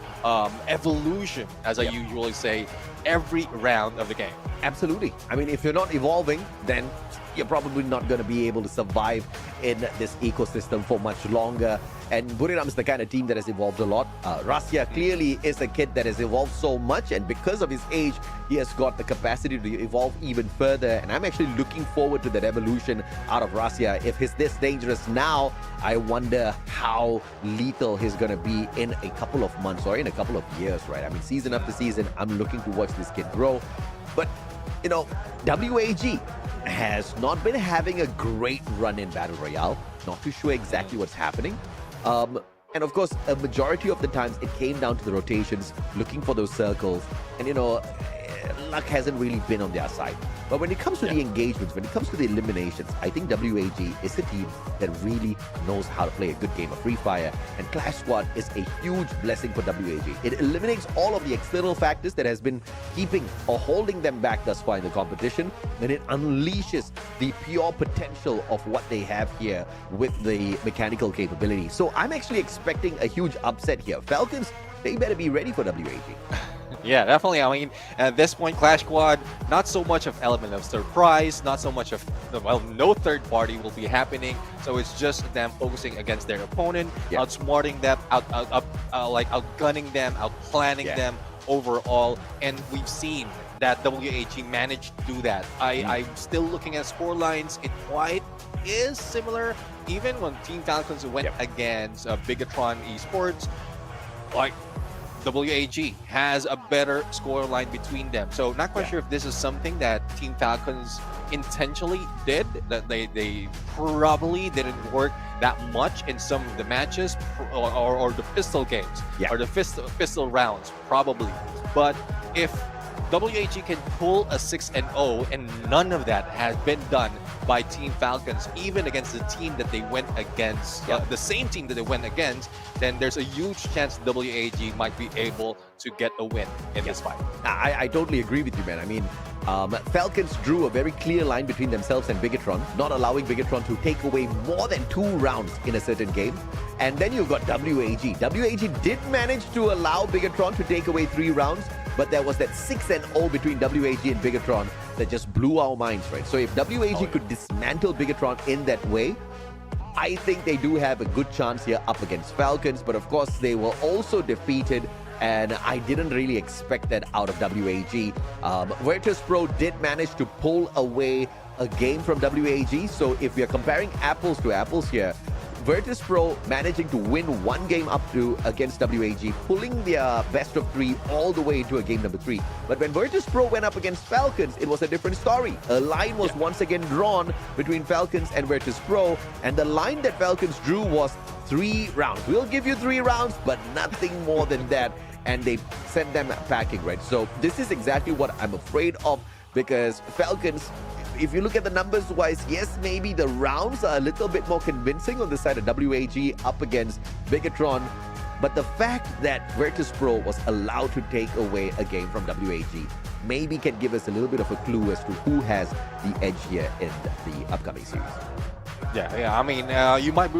Speaker 8: evolution, as I usually say, every round of the game.
Speaker 9: Absolutely. I mean, if you're not evolving, then you're probably not going to be able to survive in this ecosystem for much longer. And Buriram is the kind of team that has evolved a lot. Rasya clearly is a kid that has evolved so much, and because of his age, he has got the capacity to evolve even further. And I'm actually looking forward to that evolution out of Rasya. If he's this dangerous now, I wonder how lethal he's going to be in a couple of months or in a couple of years, right? I mean, season after season, I'm looking to watch this kid grow. But, you know, WAG has not been having a great run in Battle Royale. Not too sure exactly what's happening. And of course, a majority of the times it came down to the rotations, looking for those circles. And, you know, luck hasn't really been on their side. But when it comes to the engagements, when it comes to the eliminations, I think WAG is a team that really knows how to play a good game of Free Fire. And Clash Squad is a huge blessing for WAG. It eliminates all of the external factors that has been keeping or holding them back thus far in the competition. And it unleashes the pure potential of what they have here with the mechanical capability. So I'm actually expecting a huge upset here. Falcons, they better be ready for WAG.
Speaker 8: Yeah, definitely. I mean, at this point, Clash Squad, not so much of element of surprise, not so much of, well, no third party will be happening. So it's just them focusing against their opponent, outsmarting them, outgunning them, outplanning them overall. And we've seen that WAG managed to do that. I'm still looking at score lines. It quite is similar, even when Team Falcons went against Bigatron Esports. Like, WAG has a better scoreline between them. So not quite sure if this is something that Team Falcons intentionally did, that they probably didn't work that much in some of the matches or the pistol games or the pistol rounds, probably. But if WAG can pull a 6-0 and none of that has been done by Team Falcons, even against the team that they went against, the same team that they went against, then there's a huge chance WAG might be able to get a win in this fight.
Speaker 9: I totally agree with you, man. I mean, Falcons drew a very clear line between themselves and Bigatron, not allowing Bigatron to take away more than 2 rounds in a certain game. And then you've got WAG. WAG did manage to allow Bigatron to take away 3 rounds, but there was that 6-0 between WAG and Bigatron that just blew our minds, right? So if WAG could dismantle Bigatron in that way, I think they do have a good chance here up against Falcons. But of course, they were also defeated, and I didn't really expect that out of WAG. Virtus Pro did manage to pull away a game from WAG. So if we are comparing apples to apples here, Virtus Pro managing to win 1 game up to against WAG, pulling their best of 3 all the way into a game number 3. But when Virtus Pro went up against Falcons, it was a different story. A line was once again drawn between Falcons and Virtus Pro, and the line that Falcons drew was 3 rounds. We'll give you 3 rounds, but nothing more than that. And they sent them packing, right? So this is exactly what I'm afraid of, because Falcons, if you look at the numbers wise, yes, maybe the rounds are a little bit more convincing on the side of WAG up against Bigatron. But the fact that Virtus Pro was allowed to take away a game from WAG maybe can give us a little bit of a clue as to who has the edge here in the upcoming series.
Speaker 8: Yeah. I mean,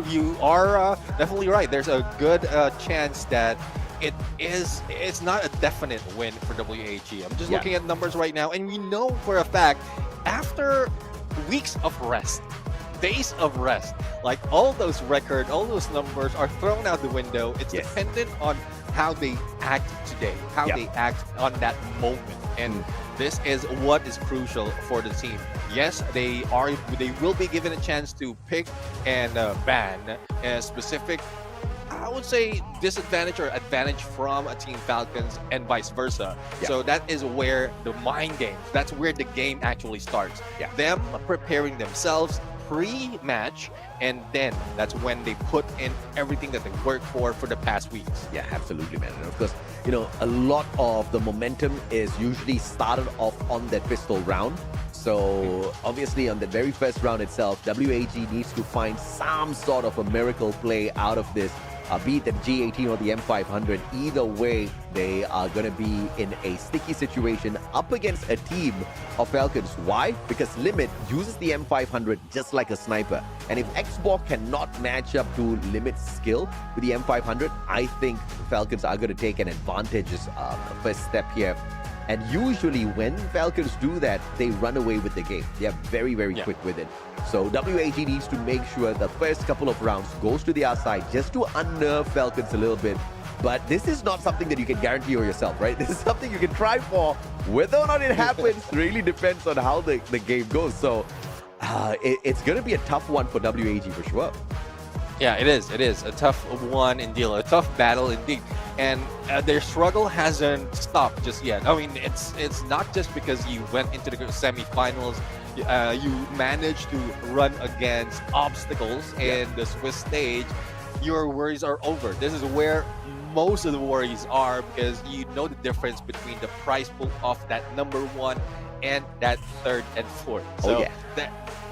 Speaker 8: you are definitely right. There's a good chance that it's not a definite win for WAG. I'm just looking at numbers right now, and we know for a fact, after weeks of rest, days of rest, like all those records, all those numbers are thrown out the window. It's dependent on how they act today, how they act on that moment. And this is what is crucial for the team. Yes, they will be given a chance to pick and ban a specific, I would say, disadvantage or advantage from a Team Falcons and vice versa. So that is where the mind games, that's where the game actually starts. Them preparing themselves pre-match, and then that's when they put in everything that they worked for the past weeks.
Speaker 9: Yeah, absolutely, man. And of course, you know, a lot of the momentum is usually started off on that pistol round. So obviously on the very first round itself, WAG needs to find some sort of a miracle play out of this. Be it the G18 or the M500, either way, they are going to be in a sticky situation up against a team of Falcons. Why? Because Limit uses the M500 just like a sniper. And if Xbox cannot match up to Limit's skill with the M500, I think Falcons are going to take an advantageous first step here. And usually when Falcons do that, they run away with the game. They are very, very quick with it. So WAG needs to make sure the first couple of rounds goes to their side just to unnerve Falcons a little bit. But this is not something that you can guarantee yourself, right? This is something you can try for. Whether or not it happens really depends on how the game goes. So it's going to be a tough one for WAG for sure.
Speaker 8: Yeah, it is. It is a tough one indeed, a tough battle indeed, and their struggle hasn't stopped just yet. I mean, it's not just because you went into the semifinals, you managed to run against obstacles in the Swiss stage. Your worries are over. This is where most of the worries are, because you know the difference between the prize pool of that number 1 and that 3rd and 4th. So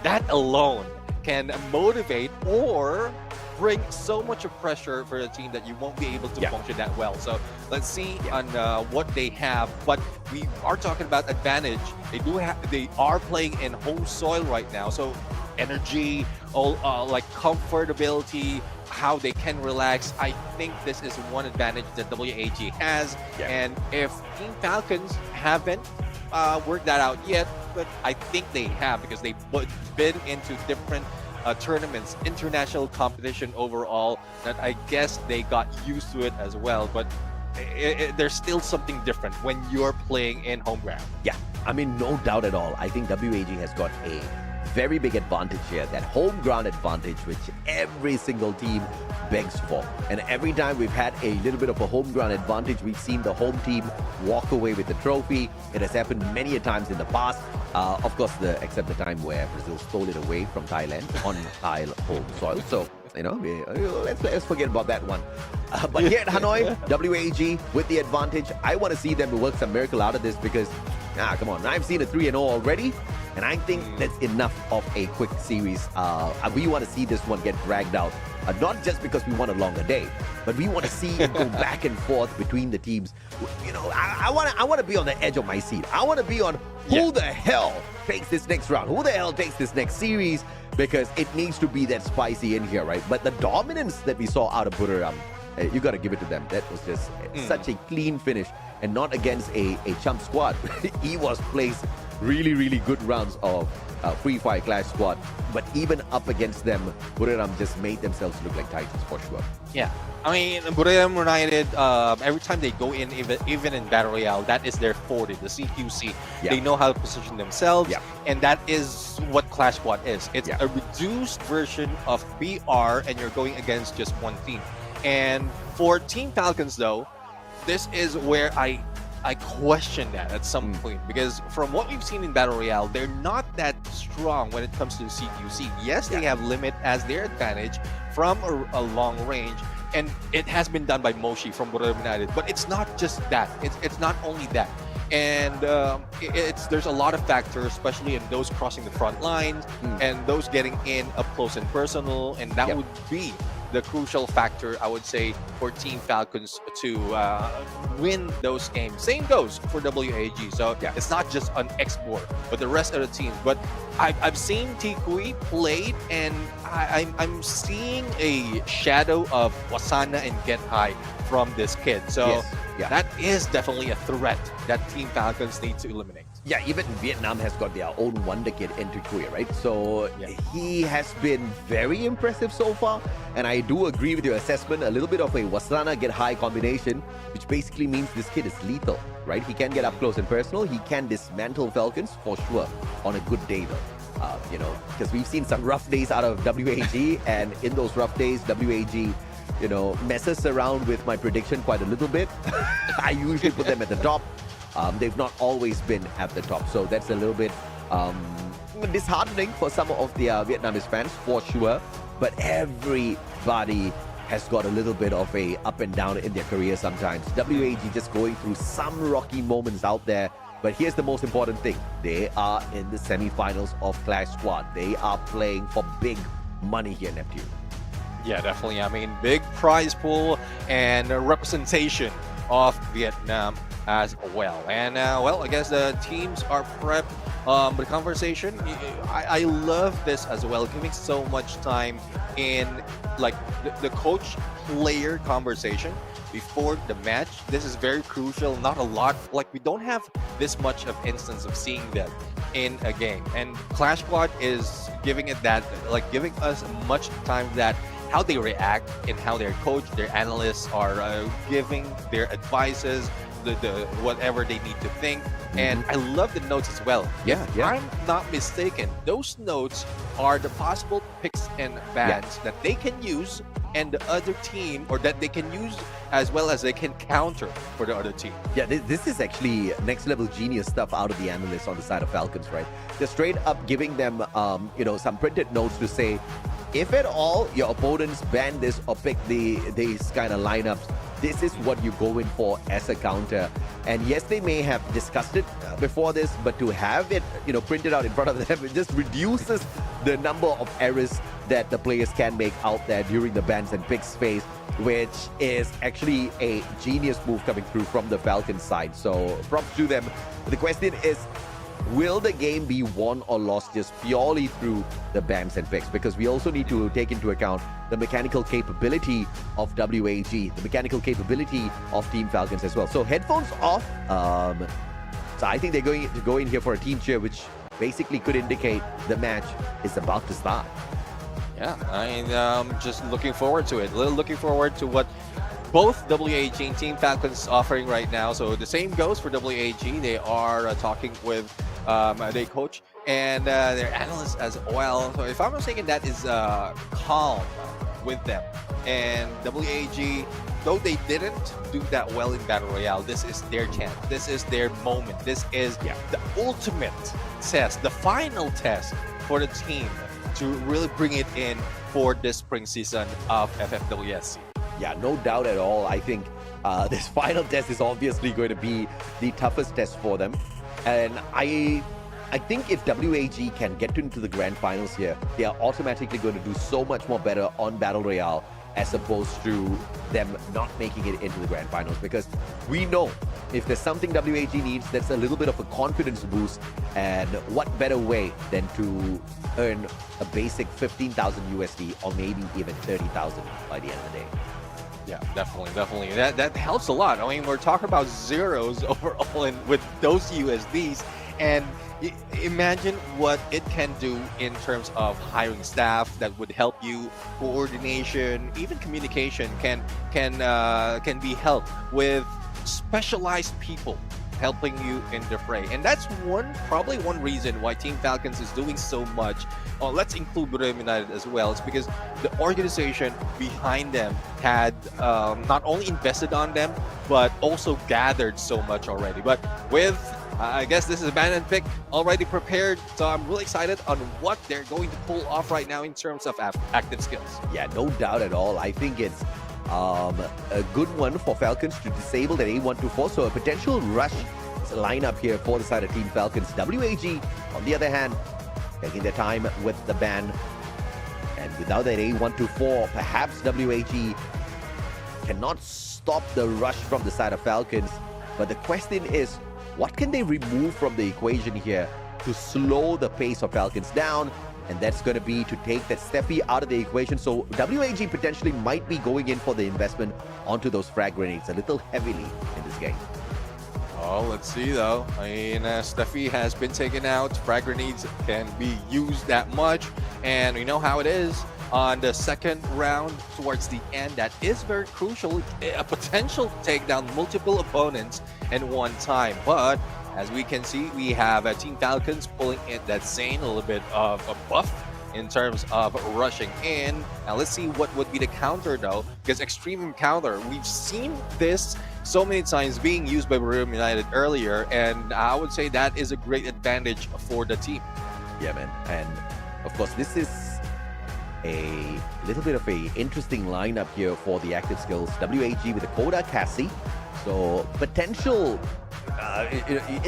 Speaker 8: that alone can motivate or bring so much of pressure for a team that you won't be able to function that well. So let's see on what they have. But we are talking about advantage. They are playing in home soil right now. So energy, like comfortability, how they can relax. I think this is one advantage that WAG has. And if Team Falcons haven't worked that out yet, but I think they have, because they've been into different tournaments, international competition overall, that I guess they got used to it as well. But there's still something different when you're playing in home ground.
Speaker 9: Yeah, I mean, no doubt at all. I think WAG has got a very big advantage here, that home ground advantage, which every single team begs for. And every time we've had a little bit of a home ground advantage, we've seen the home team walk away with the trophy. It has happened many a times in the past. Of course, except the time where Brazil stole it away from Thailand on Thai home soil. So, you know, let's forget about that one. But here at Hanoi, WAG with the advantage. I want to see them work some miracle out of this, because, come on, I've seen a 3-0 already. And I think that's enough of a quick series. We want to see this one get dragged out. Not just because we want a longer day, but we want to see it go back and forth between the teams. You know, I want to be on the edge of my seat. I want to be on who the hell takes this next round? Who the hell takes this next series? Because it needs to be that spicy in here, right? But the dominance that we saw out of Buriram, you got to give it to them. That was just such a clean finish, and not against a chump squad. EWAS plays really, really good rounds of Free Fire Clash squad, but even up against them, Buriram just made themselves look like titans for sure.
Speaker 8: Yeah, I mean, Buriram United, every time they go in, even in Battle Royale, that is their forte, the CQC. They know how to position themselves, and that is what Clash Squad is. It's a reduced version of BR, and you're going against just one team. And for Team Falcons, though, this is where I question that at some point, because from what we've seen in Battle Royale, they're not that strong when it comes to CQC. Yes, they have limit as their advantage from a long range, and it has been done by Moshi from Buriram United. But it's not just that. It's not only that. And there's a lot of factors, especially in those crossing the front lines and those getting in up close and personal, and that would be the crucial factor, I would say, for Team Falcons to win those games. Same goes for WAG. So it's not just an export, but the rest of the teams. But I've seen Tikui played, and I'm seeing a shadow of Wasana and Get High from this kid. So that is definitely a threat that Team Falcons need to eliminate.
Speaker 9: Yeah, even Vietnam has got their own wonder kid into Korea, right? So he has been very impressive so far. And I do agree with your assessment, a little bit of a Wasana Get High combination, which basically means this kid is lethal, right? He can get up close and personal. He can dismantle Falcons for sure on a good day, though. You know, because we've seen some rough days out of WAG, and in those rough days, WAG, you know, messes around with my prediction quite a little bit. I usually put them at the top. They've not always been at the top, so that's a little bit disheartening for some of the Vietnamese fans, for sure. But everybody has got a little bit of a up and down in their career sometimes. WAG just going through some rocky moments out there. But here's the most important thing. They are in the semifinals of Clash Squad. They are playing for big money here, Neptune.
Speaker 8: Yeah, definitely. I mean, big prize pool and a representation of Vietnam as well. And well, I guess the teams are prepped. The conversation, I love this as well, giving so much time in like the coach player conversation before the match. This is very crucial. Not a lot, like we don't have this much of instance of seeing them in a game, and Clash Squad is giving it that, like giving us much time that how they react and how their coach, their analysts are giving their advices, the whatever they need to think. And I love the notes as well. If I'm not mistaken, those notes are the possible picks and bans that they can use, and the other team, or that they can use as well as they can counter for the other team.
Speaker 9: Yeah, this is actually next level genius stuff out of the analysts on the side of Falcons, right? They're straight up giving them, some printed notes to say, if at all your opponents ban this or pick these kind of lineups, this is what you go in for as a counter. And yes, they may have discussed it before this, but to have it, printed out in front of them, it just reduces the number of errors that the players can make out there during the bans and picks phase, which is actually a genius move coming through from the Falcons side. So props to them. The question is, will the game be won or lost just purely through the bans and picks? Because we also need to take into account the mechanical capability of WAG, the mechanical capability of Team Falcons as well. So headphones off. So I think they're going to go in here for a team cheer, which basically could indicate the match is about to start.
Speaker 8: Yeah, I'm just looking forward to it. Looking forward to what both WAG and Team Falcons offering right now. So the same goes for WAG. They are talking with their coach and their analysts as well. So if I'm not mistaken, that is calm with them. And WAG, though they didn't do that well in Battle Royale, this is their chance. This is their moment. This is the ultimate test, the final test for the team to really bring it in for this spring season of FFWS.
Speaker 9: Yeah, no doubt at all. I think this final test is obviously going to be the toughest test for them. And I think if WAG can get into the grand finals here, they are automatically going to do so much more better on Battle Royale as opposed to them not making it into the grand finals. Because we know if there's something WAG needs, that's a little bit of a confidence boost. And what better way than to earn a basic 15,000 USD or maybe even 30,000 by the end of the day.
Speaker 8: Yeah, definitely. That helps a lot. I mean, we're talking about zeros overall with those USDs, and imagine what it can do in terms of hiring staff that would help you, coordination, even communication can be helped with specialized people helping you in the fray. And that's probably one reason why Team Falcons is doing so much. Let's include Royale United as well. It's because the organization behind them had not only invested on them, but also gathered so much already. But with, I guess this is a ban and pick already prepared, so I'm really excited on what they're going to pull off right now in terms of active skills.
Speaker 9: Yeah, no doubt at all. I think it's a good one for Falcons to disable that A124, so a potential rush lineup here for the side of Team Falcons. WAG, on the other hand, taking their time with the ban, and without that A124, perhaps WAG cannot stop the rush from the side of Falcons. But the question is, what can they remove from the equation here to slow the pace of Falcons down? And that's going to be to take that Steffi out of the equation. So WAG potentially might be going in for the investment onto those frag grenades a little heavily in this game.
Speaker 8: Oh, let's see though. I mean, Steffi has been taken out. Frag grenades can be used that much. And we know how it is on the second round towards the end. That is very crucial. A potential to take down multiple opponents in one time. But as we can see, we have Team Falcons pulling in that same a little bit of a buff in terms of rushing in. Now let's see what would be the counter though, because extreme counter, we've seen this so many times being used by Royale United earlier, and I would say that is a great advantage for the team.
Speaker 9: Yeah, man. And of course, this is a little bit of a interesting lineup here for the active skills. WAG with the Koda Cassie. So potential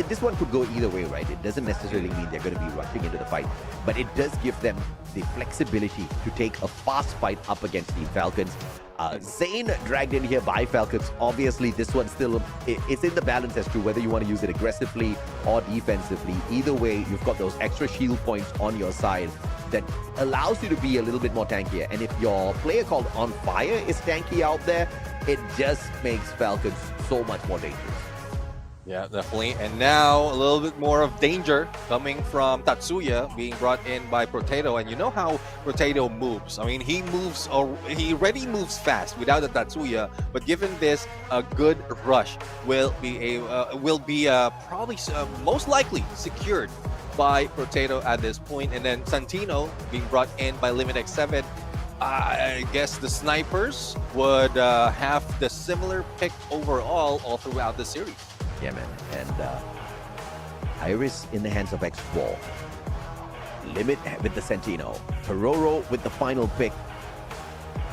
Speaker 9: This one could go either way, right? It doesn't necessarily mean they're going to be rushing into the fight, but it does give them the flexibility to take a fast fight up against Team Falcons. Zane dragged in here by Falcons. Obviously, this one still, it's in the balance as to whether you want to use it aggressively or defensively. Either way, you've got those extra shield points on your side that allows you to be a little bit more tankier. And if your player called On Fire is tanky out there, it just makes Falcons so much more dangerous.
Speaker 8: Yeah, definitely. And now a little bit more of danger coming from Tatsuya being brought in by Potato. And you know how Potato moves. I mean, he already moves fast without the Tatsuya, but given this, a good rush will be probably most likely secured by Potato at this point. And then Santino being brought in by Limit X7. I guess the snipers would have the similar pick overall all throughout the series.
Speaker 9: Yeah, man. And Iris in the hands of X4. Limit with the Santino. Heroro with the final pick.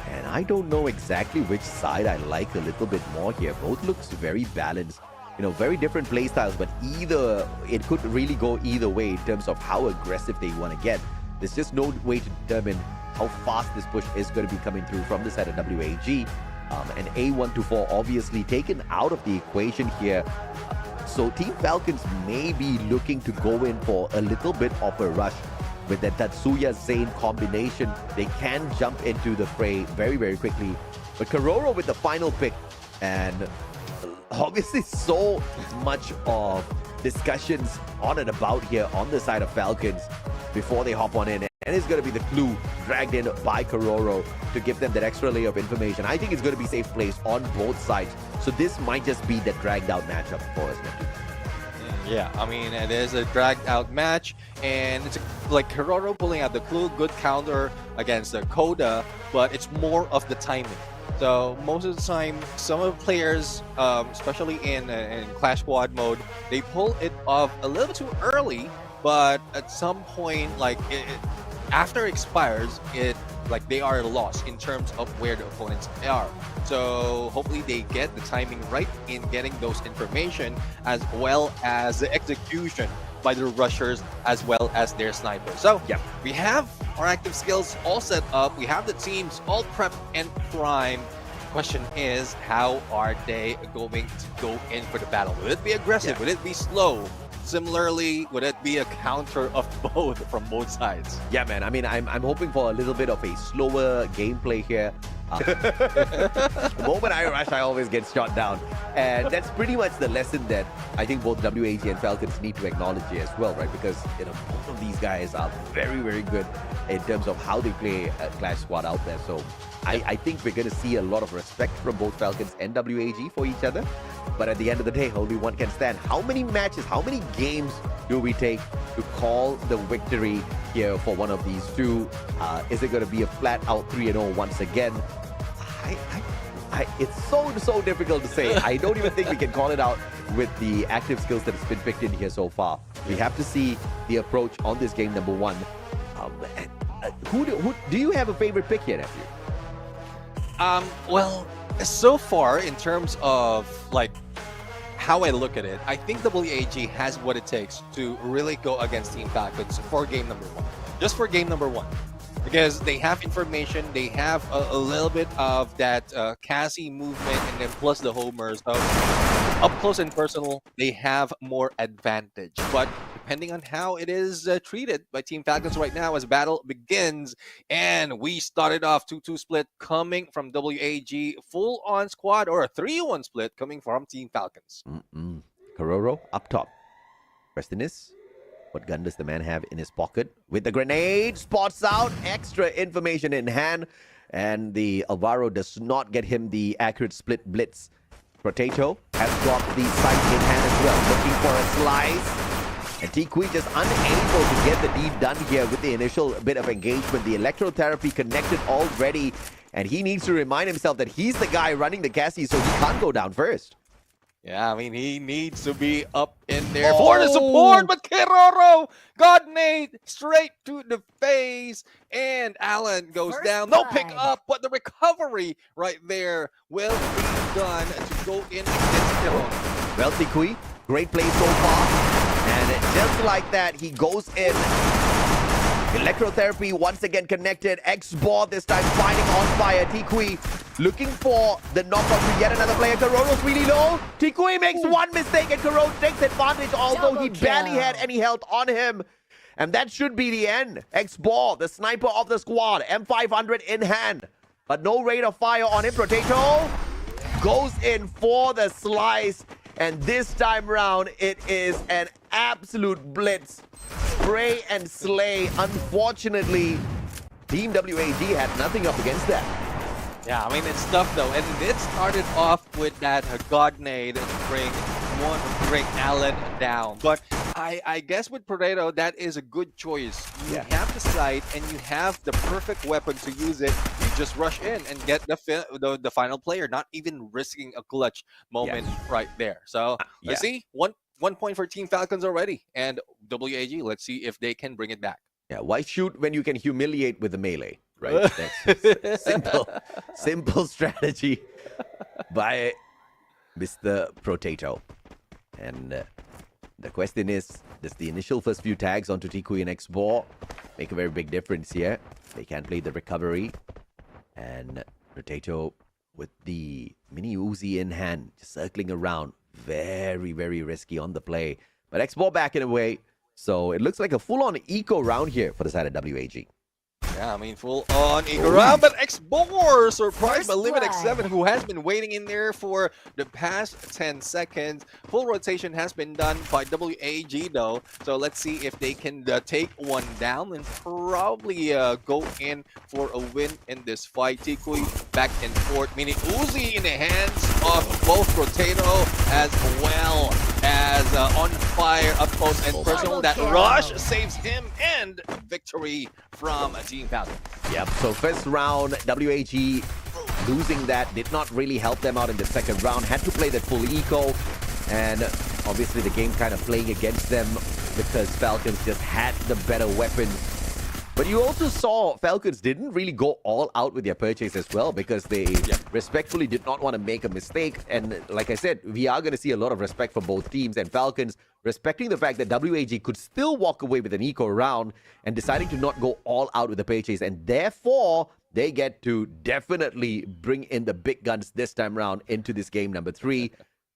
Speaker 9: And I don't know exactly which side I like a little bit more here. Both looks very balanced. You know, very different play styles, but it could really go either way in terms of how aggressive they want to get. There's just no way to determine how fast this push is going to be coming through from the side of WAG. And A124 obviously taken out of the equation here. So Team Falcons may be looking to go in for a little bit of a rush. With that Tatsuya Zane combination, they can jump into the fray very, very quickly. But Karoro with the final pick, and obviously so much of discussions on and about here on the side of Falcons before they hop on in. And it's going to be the clue dragged in by Karoro to give them that extra layer of information. I think it's going to be safe place on both sides. So this might just be the dragged out matchup for us.
Speaker 8: Yeah, I mean, it is a dragged out match, and it's like Karoro pulling out the clue, good counter against the Coda, but it's more of the timing. So most of the time, some of the players, especially in Clash Squad mode, they pull it off a little too early, but at some point, like after it expires, they are lost in terms of where the opponents are. So hopefully they get the timing right in getting those information, as well as the execution by the rushers, as well as their snipers. So yeah, we have our active skills all set up. We have the teams all prepped and primed. Question is, how are they going to go in for the battle? Will it be aggressive? Yeah. Will it be slow? Similarly, would it be a counter of both from both sides?
Speaker 9: Yeah, man. I mean, I'm hoping for a little bit of a slower gameplay here. The moment I rush, I always get shot down. And that's pretty much the lesson that I think both WAG and Falcons need to acknowledge here as well, right? Because, you know, both of these guys are very, very good in terms of how they play Clash Squad out there. So I think we're going to see a lot of respect from both Falcons and WAG for each other. But at the end of the day, only one can stand. How many matches, how many games do we take to call the victory here for one of these two? Is it going to be a flat-out 3-0 once again? It's so difficult to say. I don't even think we can call it out with the active skills that has been picked in here so far. We have to see the approach on this game number one. Who do you have a favorite pick here, nephew?
Speaker 8: Well, so far in terms of like how I look at it, I think WAG has what it takes to really go against Team Falcons for game number one. Just for game number one. Because they have information, they have a little bit of that Cassie movement, and then plus the homers. So up close and personal, they have more advantage. But depending on how it is treated by Team Falcons right now as battle begins, and we started off 2-2 split coming from WAG, full-on squad, or a 3-1 split coming from Team Falcons.
Speaker 9: Karoro up top. Question is, what gun does the man have in his pocket? With the grenade, spots out, extra information in hand, and the Alvaro does not get him the accurate split blitz. Potato has dropped the sight in hand as well, looking for a slice. And Tikui just unable to get the deed done here with the initial bit of engagement. The electrotherapy connected already, and he needs to remind himself that he's the guy running the Cassie, so he can't go down first.
Speaker 8: Yeah, I mean, he needs to be up in there for the support, but Keroro got nade straight to the face, and Alan goes down. No pick up, but the recovery right there will be done to go in against Keroro.
Speaker 9: Well, Tikui, Great play so far. And just like that, he goes in. Electrotherapy once again connected. X-Ball this time fighting on fire. Tikui looking for the knockout to yet another player. Karoro's really low. Tikui makes one mistake and Karo takes advantage, although he barely had any health on him. And that should be the end. X-Ball, the sniper of the squad, M500 in hand. But no rate of fire on him. Potato goes in for the slice. And this time round, it is an absolute blitz. Spray and slay. Unfortunately, Team WAG had nothing up against that.
Speaker 8: Yeah, I mean, it's tough though. And it started off with that Godnade to bring Allen down. But I guess with Potato, that is a good choice. You have the sight and you have the perfect weapon to use it. You just rush in and get the final player, not even risking a clutch moment right there. So let's see. One point for Team Falcons already. And WAG, let's see if they can bring it back.
Speaker 9: Yeah, why shoot when you can humiliate with the melee, right? That's simple strategy by Mr. Potato. And the question is, does the initial first few tags onto Tikui and X-Ball make a very big difference here? They can play the recovery. And Potato with the mini Uzi in hand, just circling around. Very, very risky on the play. But X-Ball back in a way. So it looks like a full-on eco round here for the side of WAG.
Speaker 8: Yeah, I mean, full on eagle round, but X-Bor surprised by Limit X7, who has been waiting in there for the past 10 seconds. Full rotation has been done by WAG though, so let's see if they can take one down and probably go in for a win in this fight. Tikui back and forth, meaning Uzi in the hands of both Potato as well as on fire up close and personal. That rush saves him and victory from Team Falcons.
Speaker 9: Yep, so first round, WAG losing that did not really help them out in the second round. Had to play that full eco, and obviously the game kind of playing against them because Falcons just had the better weapons. But you also saw Falcons didn't really go all out with their purchase as well because they respectfully did not want to make a mistake. And like I said, we are going to see a lot of respect for both teams, and Falcons respecting the fact that WAG could still walk away with an eco round and deciding to not go all out with the purchase. And therefore, they get to definitely bring in the big guns this time around into this game number 3.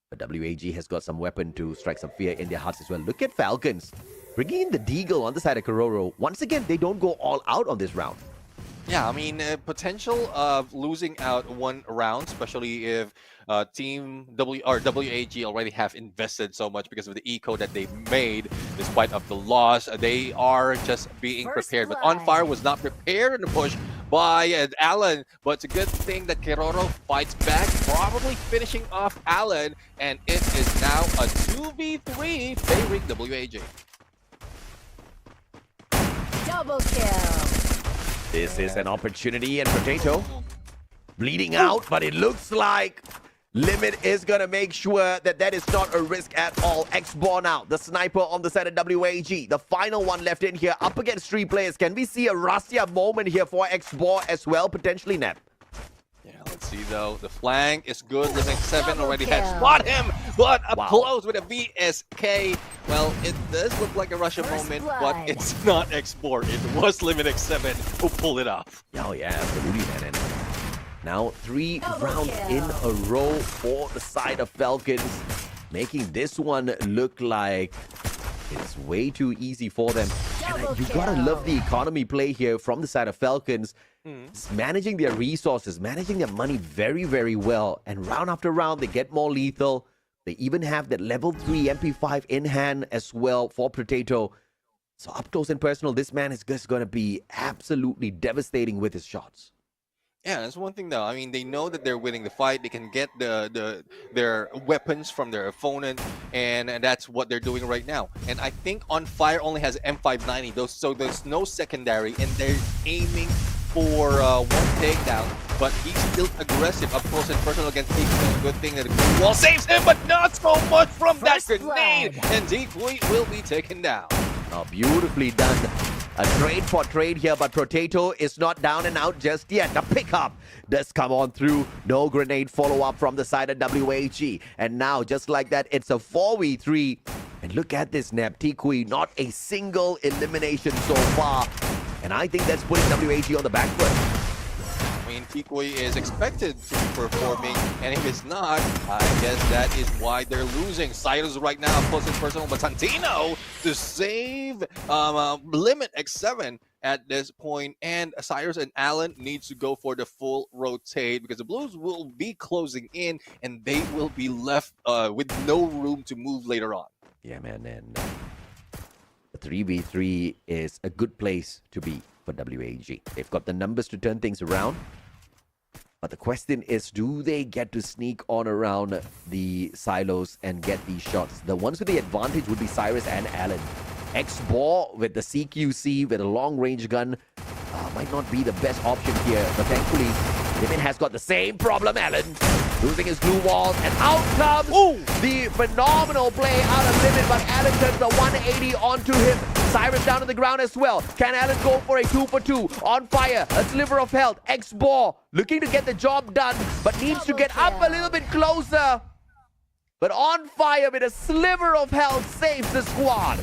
Speaker 9: But WAG has got some weapon to strike some fear in their hearts as well. Look at Falcons bringing in the Deagle on the side of Kororo. Once again, they don't go all out on this round.
Speaker 8: Yeah, I mean, potential of losing out one round, especially if Team WAG already have invested so much because of the eco that they made, despite of the loss. They are just being prepared. But On Fire was not prepared in the push by Allen. But it's a good thing that Keroro fights back, probably finishing off Allen. And it is now a 2v3 favoring WAG.
Speaker 11: Double kill.
Speaker 9: This is an opportunity, and Potato bleeding out, but it looks like Limit is going to make sure that that is not a risk at all. X-Ball now, the sniper on the side of WAG. The final one left in here, up against 3 players. Can we see a Rastia moment here for X-Ball as well, potentially, Nep?
Speaker 8: Yeah, let's see though. The flank is good. Limit 7 already had spot him, but up close with a VSK. Well, it does look like a Russian moment, but it's not X-Bor. It was Limit X7 who pulled it off.
Speaker 9: Oh yeah, absolutely, man. And now 3 rounds in a row for the side of Falcons, making this one look like it's way too easy for them. And you gotta love the economy play here from the side of Falcons. Managing their resources, managing their money very, very well. And round after round, they get more lethal. They even have that level 3 MP5 in hand as well for Potato. So up close and personal, this man is just going to be absolutely devastating with his shots.
Speaker 8: Yeah, that's one thing though. I mean, they know that they're winning the fight. They can get their weapons from their opponent, and that's what they're doing right now. And I think On Fire only has M590, so there's no secondary, and they're aiming for one takedown. But he's still aggressive up close and personal against Tikui. Good thing that the wall saves him, but not so much from that grenade. And Tikui will be taken down.
Speaker 9: Oh, beautifully done. A trade for trade here, but Potato is not down and out just yet. The pickup does come on through. No grenade follow-up from the side of WAG. And now, just like that, it's a 4v3. And look at this, Neptikui. Not a single elimination so far. And I think that's putting WAG on the back foot.
Speaker 8: I mean, Tikui is expected to be performing, and if it's not, I guess that is why they're losing. Cyrus right now close in personal, but Santino to save Limit X7 at this point, and Cyrus and Allen needs to go for the full rotate because the Blues will be closing in, and they will be left with no room to move later on.
Speaker 9: Yeah, man, and the 3v3 is a good place to be for WAG. They've got the numbers to turn things around. But the question is, do they get to sneak on around the silos and get these shots? The ones with the advantage would be Cyrus and Allen. X-Ball with the CQC with a long-range gun might not be the best option here. But thankfully, Limit has got the same problem, Allen. Losing his glue walls, and out comes the phenomenal play out of Limit, but Allen turns the 180 onto him. Cyrus down on the ground as well. Can Allen go for a 2-for-2? On fire, a sliver of health. X-Ball looking to get the job done, but needs to get up a little bit closer. But on fire with a sliver of health saves the squad.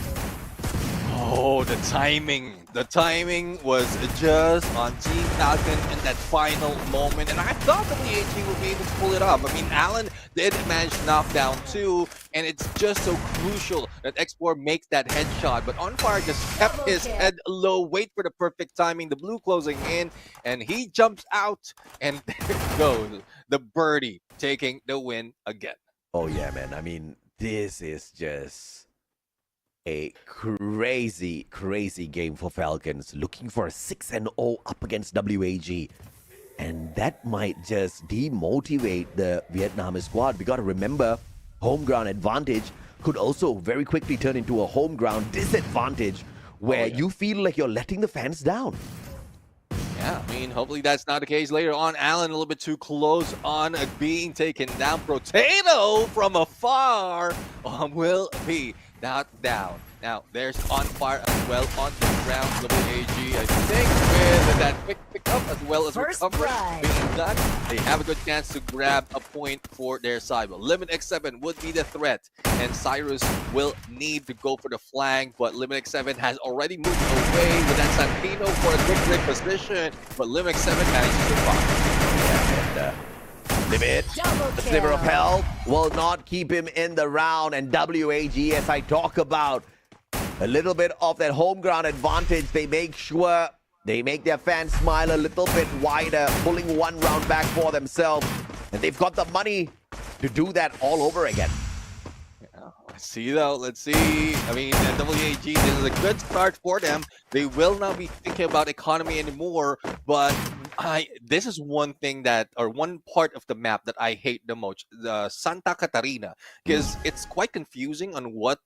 Speaker 8: Oh, the timing. The timing was just on Team Falcon in that final moment, and I thought WAG would be able to pull it off. I mean, Allen did manage to knock down 2, and it's just so crucial that X4 makes that headshot. But On Fire just kept his head low, wait for the perfect timing, the blue closing in, and he jumps out, and there goes the birdie, taking the win again.
Speaker 9: Oh, yeah, man. I mean, this is just a crazy, crazy game for Falcons, looking for a 6-0 up against WAG. And that might just demotivate the Vietnamese squad. We got to remember, home ground advantage could also very quickly turn into a home ground disadvantage where you feel like you're letting the fans down.
Speaker 8: Yeah, I mean, hopefully that's not the case later on. Allen a little bit too close on being taken down. Potato from afar will be knocked down. Now, there's On Fire as well on the ground. WAG, I think, with that quick pickup as well as recovery being done, they have a good chance to grab a point for their side. But Limit X7 would be the threat, and Cyrus will need to go for the flank, but Limit X7 has already moved away with that Santino for a quick break position, but Limit X7 manages to survive.
Speaker 9: Yeah, and Limit, the sliver of hell, will not keep him in the round, and WAG, as I talk about, a little bit of that home ground advantage. They make sure they make their fans smile a little bit wider, pulling one round back for themselves. And they've got the money to do that all over again.
Speaker 8: Yeah, let's see though. Let's see. I mean, WAG, this is a good start for them. They will not be thinking about economy anymore, but this is one thing that, or one part of the map that I hate the most, the Santa Catarina, because it's quite confusing on what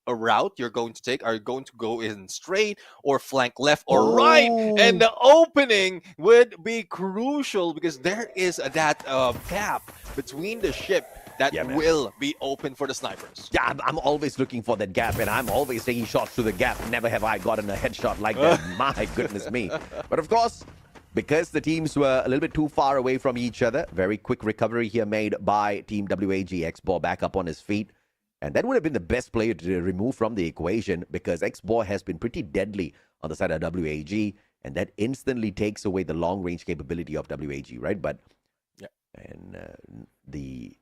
Speaker 8: a route you're going to take. Are you going to go in straight or flank left or right? And the opening would be crucial because there is that gap between the ship that will be open for the snipers.
Speaker 9: Yeah, I'm always looking for that gap, and I'm always taking shots to the gap. Never have I gotten a headshot like that. My goodness me. But of course, because the teams were a little bit too far away from each other, very quick recovery here made by Team WAG. X-Ball back up on his feet. And that would have been the best player to remove from the equation because X-Boy has been pretty deadly on the side of WAG, and that instantly takes away the long-range capability of WAG, right? But the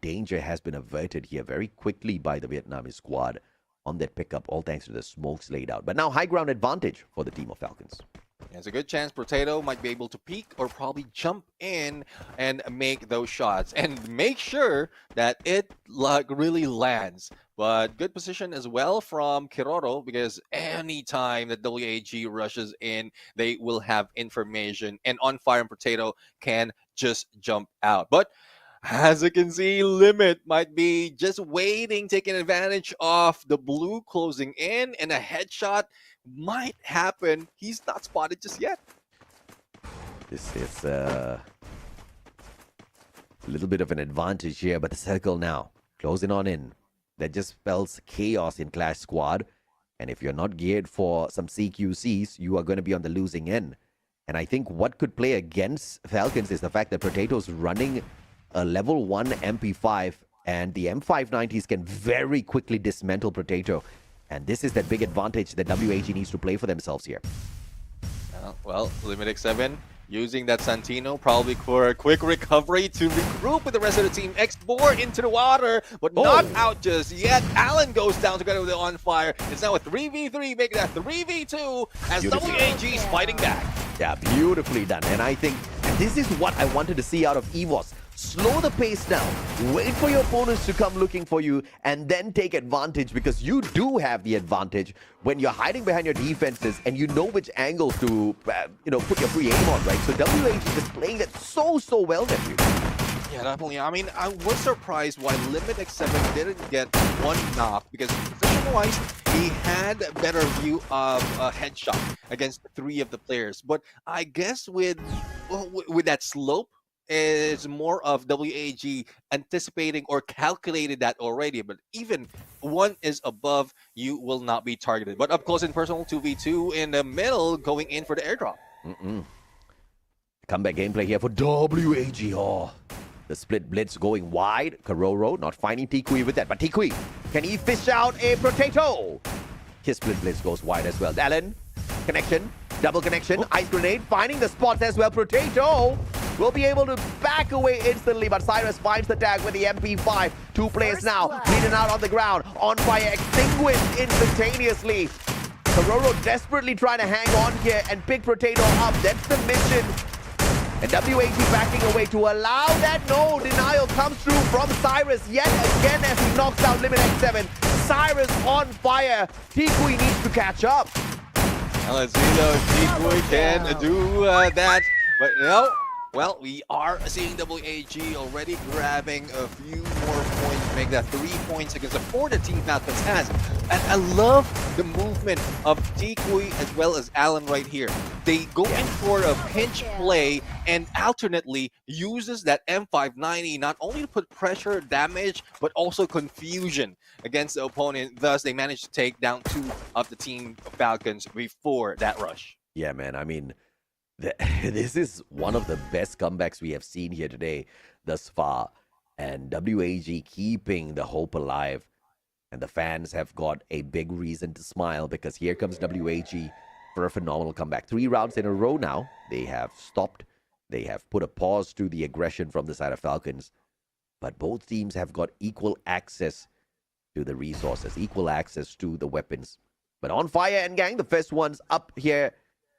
Speaker 9: danger has been averted here very quickly by the Vietnamese squad on that pickup, all thanks to the smokes laid out. But now high ground advantage for the team of Falcons.
Speaker 8: There's a good chance Potato might be able to peek or probably jump in and make those shots and make sure that it really lands. But good position as well from Kiroro because anytime that WAG rushes in, they will have information, and On Fire and Potato can just jump out. But as you can see, Limit might be just waiting, taking advantage of the blue closing in, and a headshot might happen. He's not spotted just yet.
Speaker 9: This is a little bit of an advantage here, but the circle now closing on in. That just spells chaos in Clash Squad. And if you're not geared for some CQCs, you are going to be on the losing end. And I think what could play against Falcons is the fact that Potato's running a level 1 MP5, and the M590s can very quickly dismantle Potato. And this is that big advantage that WAG needs to play for themselves here.
Speaker 8: Well, Limited 7 using that Santino probably for a quick recovery to regroup with the rest of the team. X4 into the water, but not out just yet. Allen goes down together with the On Fire. It's now a 3v3, making that 3v2 as WAG is fighting back.
Speaker 9: Yeah, beautifully done. And I think this is what I wanted to see out of EVOS. Slow the pace down, wait for your opponents to come looking for you, and then take advantage, because you do have the advantage when you're hiding behind your defenses and you know which angles to put your free aim on, right? So WH is just playing that so well, nephew.
Speaker 8: Yeah, definitely. I mean, I was surprised why Limit X7 didn't get one knock, because position-wise, he had a better view of a headshot against 3 of the players. But I guess with that slope, is more of WAG anticipating or calculated that already. But even one is above, you will not be targeted. But up close and personal, 2v2 in the middle, going in for the airdrop.
Speaker 9: Comeback gameplay here for WAG. Oh, the split blitz going wide. Karoro not finding Tikui with that. But Tikui, can he fish out a Potato? His split blitz goes wide as well. Allen, connection, double connection, ice grenade, finding the spots as well. Potato will be able to back away instantly, but Cyrus finds the tag with the MP5. 2 players now, bleeding out on the ground. On Fire extinguished instantaneously. Karoro desperately trying to hang on here and pick Potato up. That's the mission. And WAG backing away to allow that. No, denial comes through from Cyrus yet again as he knocks out Limit X7. Cyrus On Fire. Tikui needs to catch up.
Speaker 8: Now let's see though if Tikui can do that. But no. Well, we are seeing WAG already grabbing a few more points, make that 3 points against the 4 the Team Falcons has. And I love the movement of Tikui as well as Allen right here. They go in for a pinch play and alternately uses that M590 not only to put pressure, damage, but also confusion against the opponent. Thus, they managed to take down 2 of the Team Falcons before that rush.
Speaker 9: Yeah, man. I mean, this is one of the best comebacks we have seen here today thus far. And WAG keeping the hope alive. And the fans have got a big reason to smile, because here comes WAG for a phenomenal comeback. 3 rounds in a row now. They have stopped. They have put a pause to the aggression from the side of Falcons. But both teams have got equal access to the resources, equal access to the weapons. But On Fire and gang, the first ones up here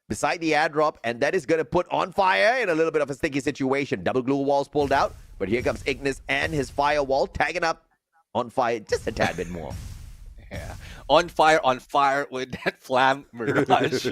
Speaker 9: beside the airdrop, and that is going to put On Fire in a little bit of a sticky situation. Double glue walls pulled out, but here comes Ignis and his firewall, tagging up On Fire just a tad bit more.
Speaker 8: Yeah, on fire with that Flam Mirage.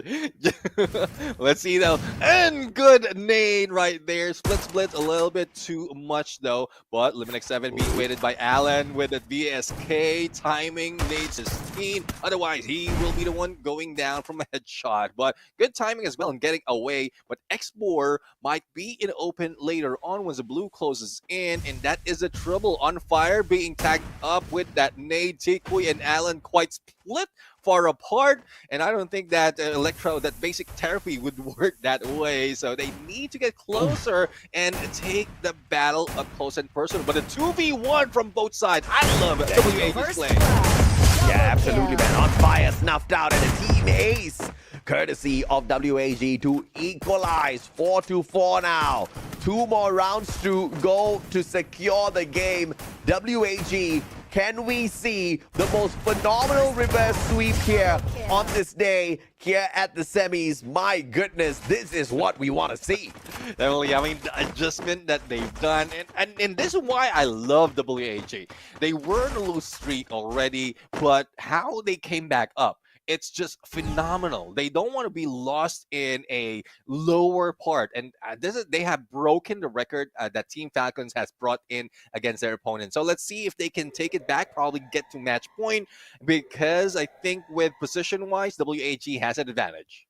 Speaker 8: Let's see though, and good nade right there. Split a little bit too much though, but Limit X7 being weighted by Allen with the VSK timing, nade sustain. Otherwise, he will be the one going down from a headshot. But good timing as well and getting away. But X4 might be in open later on once the blue closes in, and that is a trouble. On Fire being tagged up with that nade. Tikui and Allen quite split far apart, and I don't think that that basic therapy would work that way, so they need to get closer and take the battle up close and personal. But a 2v1 from both sides. I love it. WAG's play.
Speaker 9: Yeah, absolutely, man. On Fire snuffed out, and a team ace courtesy of WAG to equalize 4-4 now. 2 more rounds to go to secure the game. WAG, can we see the most phenomenal reverse sweep here on this day here at the semis? My goodness, this is what we want to see.
Speaker 8: Definitely, I mean, the adjustment that they've done, and this is why I love WAG. They were in a loose streak already, but how they came back up, it's just phenomenal. They don't want to be lost in a lower part, and they have broken the record that Team Falcons has brought in against their opponent. So let's see if they can take it back, probably get to match point, because I think with position-wise, WAG has an advantage.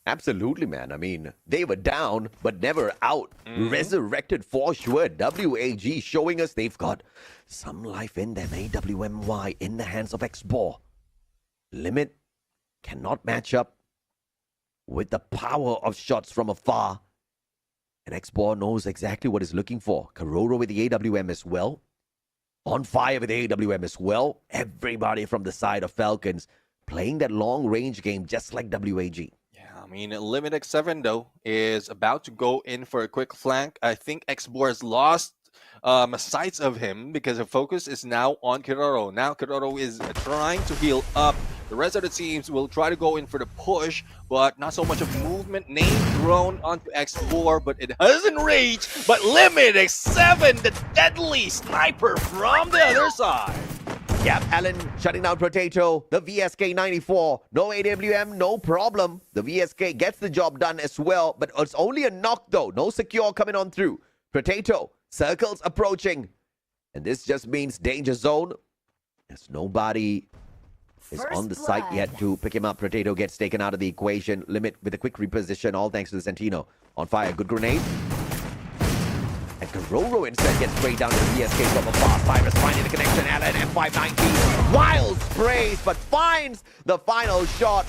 Speaker 9: Absolutely, man. I mean, they were down, but never out. Resurrected for sure. WAG showing us they've got some life in them. AWMY in the hands of X-Ball. Limit cannot match up with the power of shots from afar. And X-Ball knows exactly what he's looking for. Kororo with the AWM as well. On fire with the AWM as well. Everybody from the side of Falcons playing that long-range game just like WAG.
Speaker 8: Yeah, I mean, Limit X7, though, is about to go in for a quick flank. I think X-Ball has lost sights of him because the focus is now on Kororo. Now Kororo is trying to heal up. The rest of the teams will try to go in for the push, but not so much of movement. Name thrown onto X4, but it doesn't reach. But Limit X7, the deadly sniper from the other side.
Speaker 9: Yep, Allen shutting down Potato. The VSK 94. No AWM, no problem. The VSK gets the job done as well, but it's only a knock though. No secure coming on through. Potato, circles approaching. And this just means danger zone. There's nobody is on the site yet to pick him up. Potato gets taken out of the equation. Limit with a quick reposition, all thanks to the Sentino. On fire, good grenade. And Kororo instead gets sprayed down to the VSK from afar. Cyrus finding the connection. Allen M590. Wild sprays, but finds the final shot.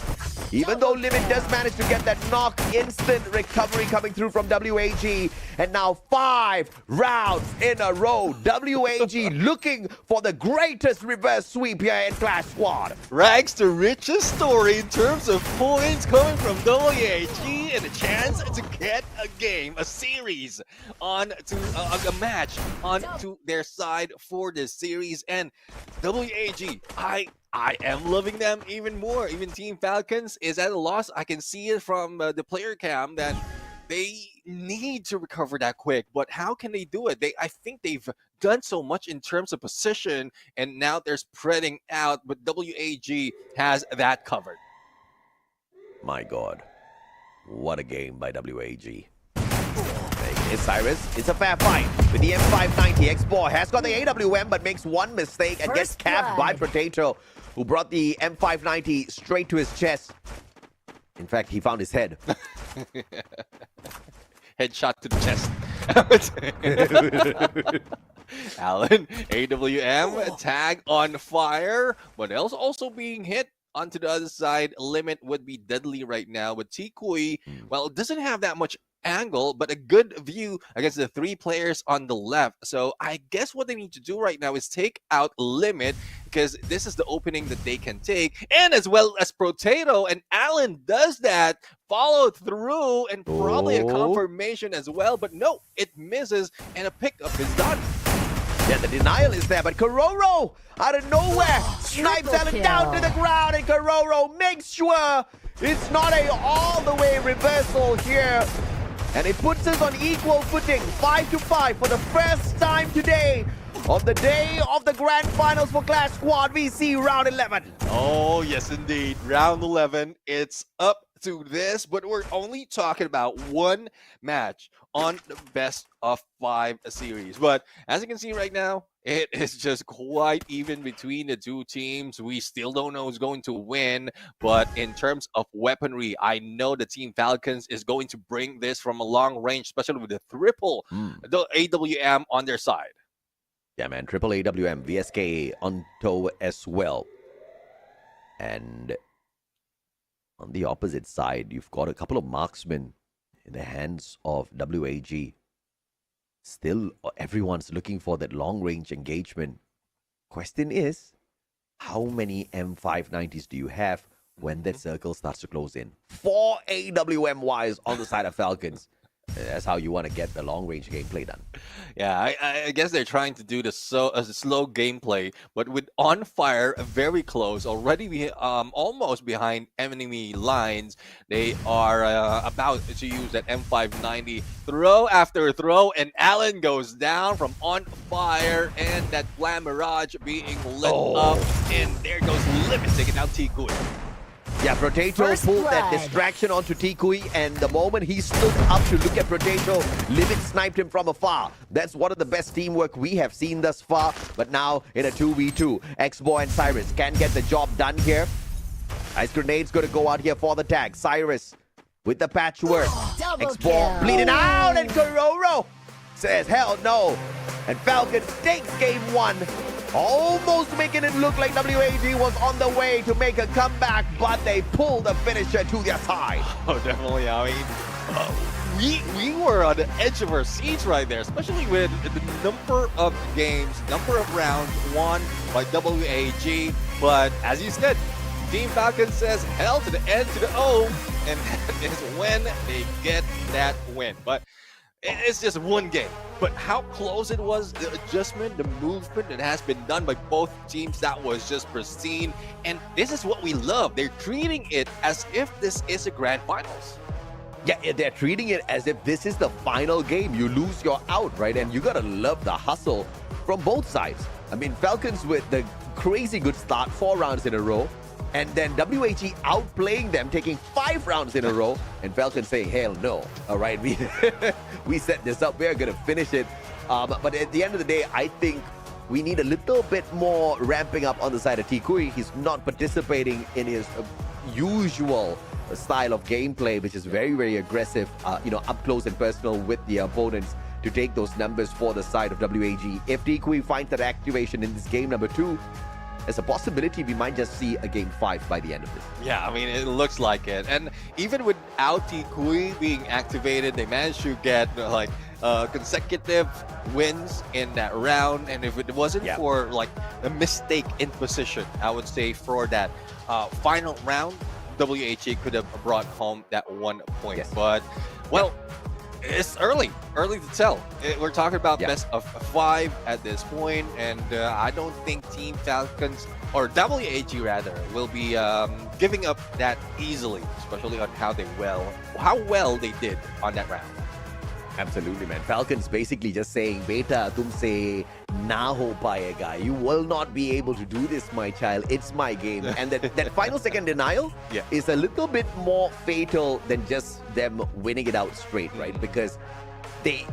Speaker 9: Even though Limit does manage to get that knock, instant recovery coming through from WAG. And now 5 rounds in a row. WAG looking for the greatest reverse sweep here in Clash Squad.
Speaker 8: Rags to riches story in terms of points coming from WAG and a chance to get a game, a series on to a match onto their side for this series. And WAG, I am loving them even more. Even Team Falcons is at a loss. I can see it from the player cam that they need to recover that quick. But how can they do it? I think they've done so much in terms of position, and now they're spreading out. But WAG has that covered.
Speaker 9: My God, what a game by WAG. It's Cyrus. It's a fair fight with the M590. X-Ball has got the AWM, but makes one mistake and gets capped by Potato, who brought the M590 straight to his chest. In fact, he found his head.
Speaker 8: Headshot to the chest. Allen, AWM, tag on fire, but else also being hit. Onto the other side, Limit would be deadly right now. But Tikui, well, it doesn't have that much angle, but a good view against the 3 players on the left. So I guess what they need to do right now is take out Limit, because this is the opening that they can take. And as well as Potato, and Allen does that, follow through, and probably a confirmation as well. But no, it misses, and a pickup is done.
Speaker 9: Yeah, the denial is there, but Kororo, out of nowhere, snipes Allen down to the ground, and Kororo makes sure it's not a all-the-way reversal here. And it puts us on equal footing, 5-5 for the first time today. On the day of the grand finals for Clash Squad, we see round 11.
Speaker 8: Oh, yes, indeed. Round 11, it's up to this, but we're only talking about one match on the best of 5 series. But as you can see right now, it is just quite even between the 2 teams. We still don't know who's going to win, but in terms of weaponry, I know the Team Falcons is going to bring this from a long range, especially with the triple the AWM on their side.
Speaker 9: Yeah, man, triple AWM, VSK on toe as well. And on the opposite side, you've got a couple of marksmen in the hands of WAG. Still, everyone's looking for that long-range engagement. Question is, how many M590s do you have when that circle starts to close in? 4 AWM wires on the side of Falcons. That's how you want to get the long-range gameplay done.
Speaker 8: Yeah, I guess they're trying to do the slow gameplay, but with on fire, very close, already almost behind enemy lines. They are about to use that M590, throw after throw, and Allen goes down from on fire, and that Flam Mirage being lit up, and there goes Limit taking out Tikui.
Speaker 9: Yeah, Potato pulled that distraction onto Tikui, and the moment he stood up to look at Potato, Limit sniped him from afar. That's one of the best teamwork we have seen thus far, but now in a 2v2, X-Boy and Cyrus can get the job done here. Ice Grenade's going to go out here for the tag. Cyrus with the patchwork. X-Boy bleeding out, and Kororo says, hell no. And Falcons takes game 1. almost making it look like WAG was on the way to make a comeback, but they pulled the finisher to their side.
Speaker 8: Oh, definitely. I mean, we were on the edge of our seats right there, especially with the number of games, number of rounds won by WAG. But as you said, Team Falcon says hell to the N to the O, and that is when they get that win. But it's just one game. But how close it was, the adjustment, the movement that has been done by both teams, that was just pristine. And this is what we love. They're treating it as if this is a grand finals.
Speaker 9: Yeah, they're treating it as if this is the final game. You lose, you're out, right? And you gotta love the hustle from both sides. I mean, Falcons with the crazy good start, 4 rounds in a row. And then WAG outplaying them, taking 5 rounds in a row, and Falcons saying, hell no. All right, we set this up, we're going to finish it. But at the end of the day, I think we need a little bit more ramping up on the side of Tikui. He's not participating in his usual style of gameplay, which is very, very aggressive, up close and personal with the opponents to take those numbers for the side of WAG. If Tikui finds that activation in this game number 2, there's a possibility we might just see a game 5 by the end of this.
Speaker 8: Yeah, I mean, it looks like it. And even without Tikui being activated, they managed to get consecutive wins in that round. And if it wasn't for like a mistake in position, I would say for that final round, WHA could have brought home that 1 point.
Speaker 9: Yes.
Speaker 8: But, well, it's early to tell. We're talking about best of 5 at this point, and I don't think Team Falcons, or WAG rather, will be giving up that easily, especially on how well they did on that round.
Speaker 9: Absolutely, man. Falcons basically just saying, Beta, tumse na ho payega. You will not be able to do this, my child. It's my game. And that final second denial is a little bit more fatal than just them winning it out straight, right? Because they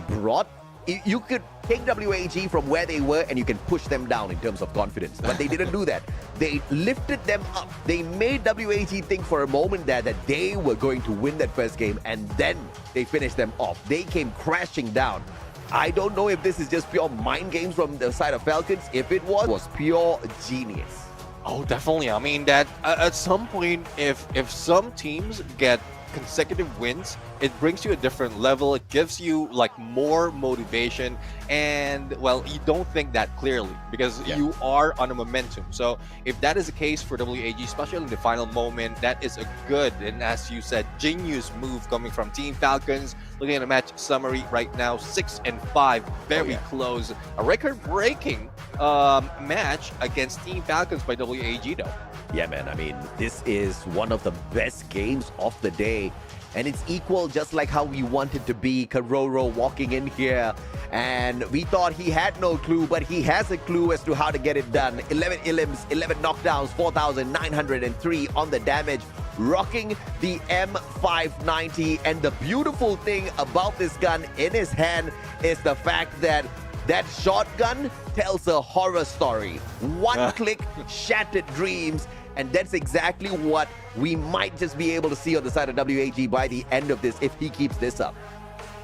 Speaker 9: brought... You could take WAG from where they were and you can push them down in terms of confidence. But they didn't do that. They lifted them up. They made WAG think for a moment there that they were going to win that first game, and then they finished them off. They came crashing down. I don't know if this is just pure mind games from the side of Falcons. If it was pure genius.
Speaker 8: Oh, definitely. I mean, that at some point, if some teams get consecutive wins, it brings you a different level. It gives you like more motivation, and well, you don't think that clearly because you are on a momentum. So if that is the case for WAG, especially in the final moment, that is a good, and as you said, genius move coming from Team Falcons. Looking at the match summary right now, 6-5, very close, a record-breaking match against Team Falcons by WAG though.
Speaker 9: Yeah, man. I mean, this is one of the best games of the day. And it's equal just like how we wanted to be. Karoro walking in here. And we thought he had no clue, but he has a clue as to how to get it done. 11 elims, 11 knockdowns, 4,903 on the damage. Rocking the M590. And the beautiful thing about this gun in his hand is the fact that that shotgun tells a horror story. One click, shattered dreams. And that's exactly what we might just be able to see on the side of WAG by the end of this if he keeps this up.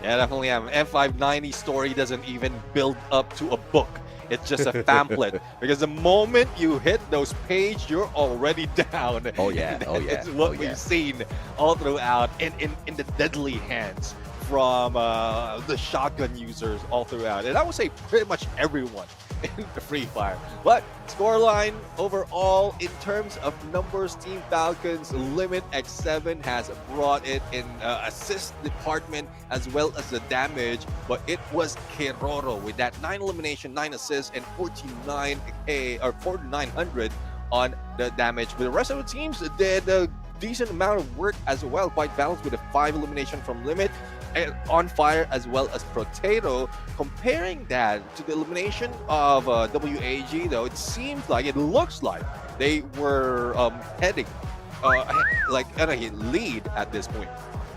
Speaker 8: Yeah, definitely. M590 story doesn't even build up to a book. It's just a pamphlet. Because the moment you hit those pages, you're already down.
Speaker 9: Oh, yeah. Oh, yeah.
Speaker 8: It's what we've seen all throughout in the deadly hands from the shotgun users all throughout. And I would say pretty much everyone in the Free Fire. But scoreline overall, in terms of numbers, Team Falcons limit X7 has brought it in assist department as well as the damage, but it was Keroro with that 9 elimination, 9 assists, and 4,900 on the damage. But the rest of the teams did a decent amount of work as well, quite balanced with a 5 elimination from limit, On Fire as well as Potato. Comparing that to the elimination of WAG though, it looks like they were heading like at a lead at this point.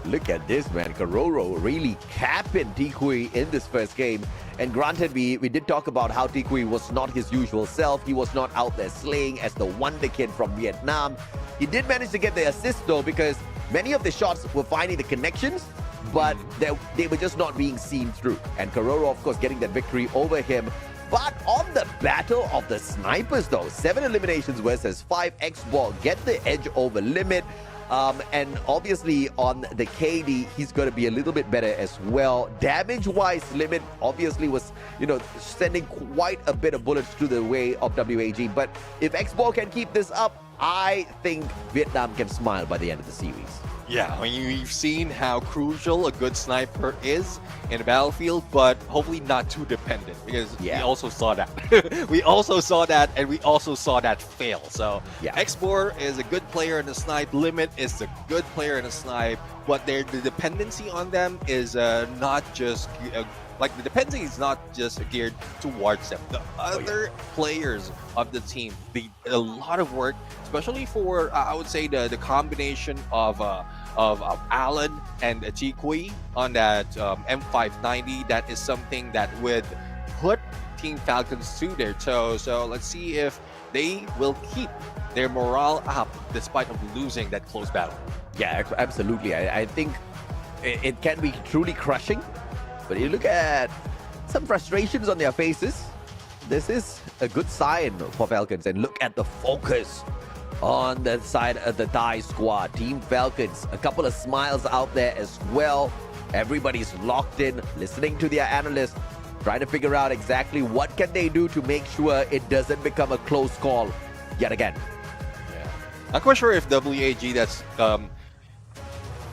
Speaker 9: Look at this, man. Karoro really capping Tikui in this first game. And granted, we did talk about how Tikui was not his usual self. He was not out there slaying as the wonder kid from Vietnam. He did manage to get the assist though, because many of the shots were finding the connections, but they were just not being seen through. And Karoro, of course, getting that victory over him. But on the battle of the snipers, though, 7 eliminations versus 5, X-Ball get the edge over Limit. And obviously on the KD, he's going to be a little bit better as well. Damage-wise, Limit obviously was, sending quite a bit of bullets to the way of WAG. But if X-Ball can keep this up, I think Vietnam can smile by the end of the series.
Speaker 8: Yeah, I mean, we've seen how crucial a good sniper is in a battlefield, but hopefully not too dependent, because we also saw that. We also saw that, and we also saw that fail. So X4 is a good player in the snipe, Limit is a good player in the snipe, but the dependency on them is not just... the dependency is not just geared towards them. The other players of the team, they did a lot of work, especially for I would say the combination of Alan and Tikui on that M590. That is something that would put Team Falcons to their toes. So let's see if they will keep their morale up despite of losing that close battle.
Speaker 9: Yeah, absolutely. I think it can be truly crushing. But you look at some frustrations on their faces. This is a good sign for Falcons. And look at the focus on the side of the Thai squad. Team Falcons, a couple of smiles out there as well. Everybody's locked in, listening to their analysts, trying to figure out exactly what can they do to make sure it doesn't become a close call yet again.
Speaker 8: Yeah. I'm quite sure if WAG, that's,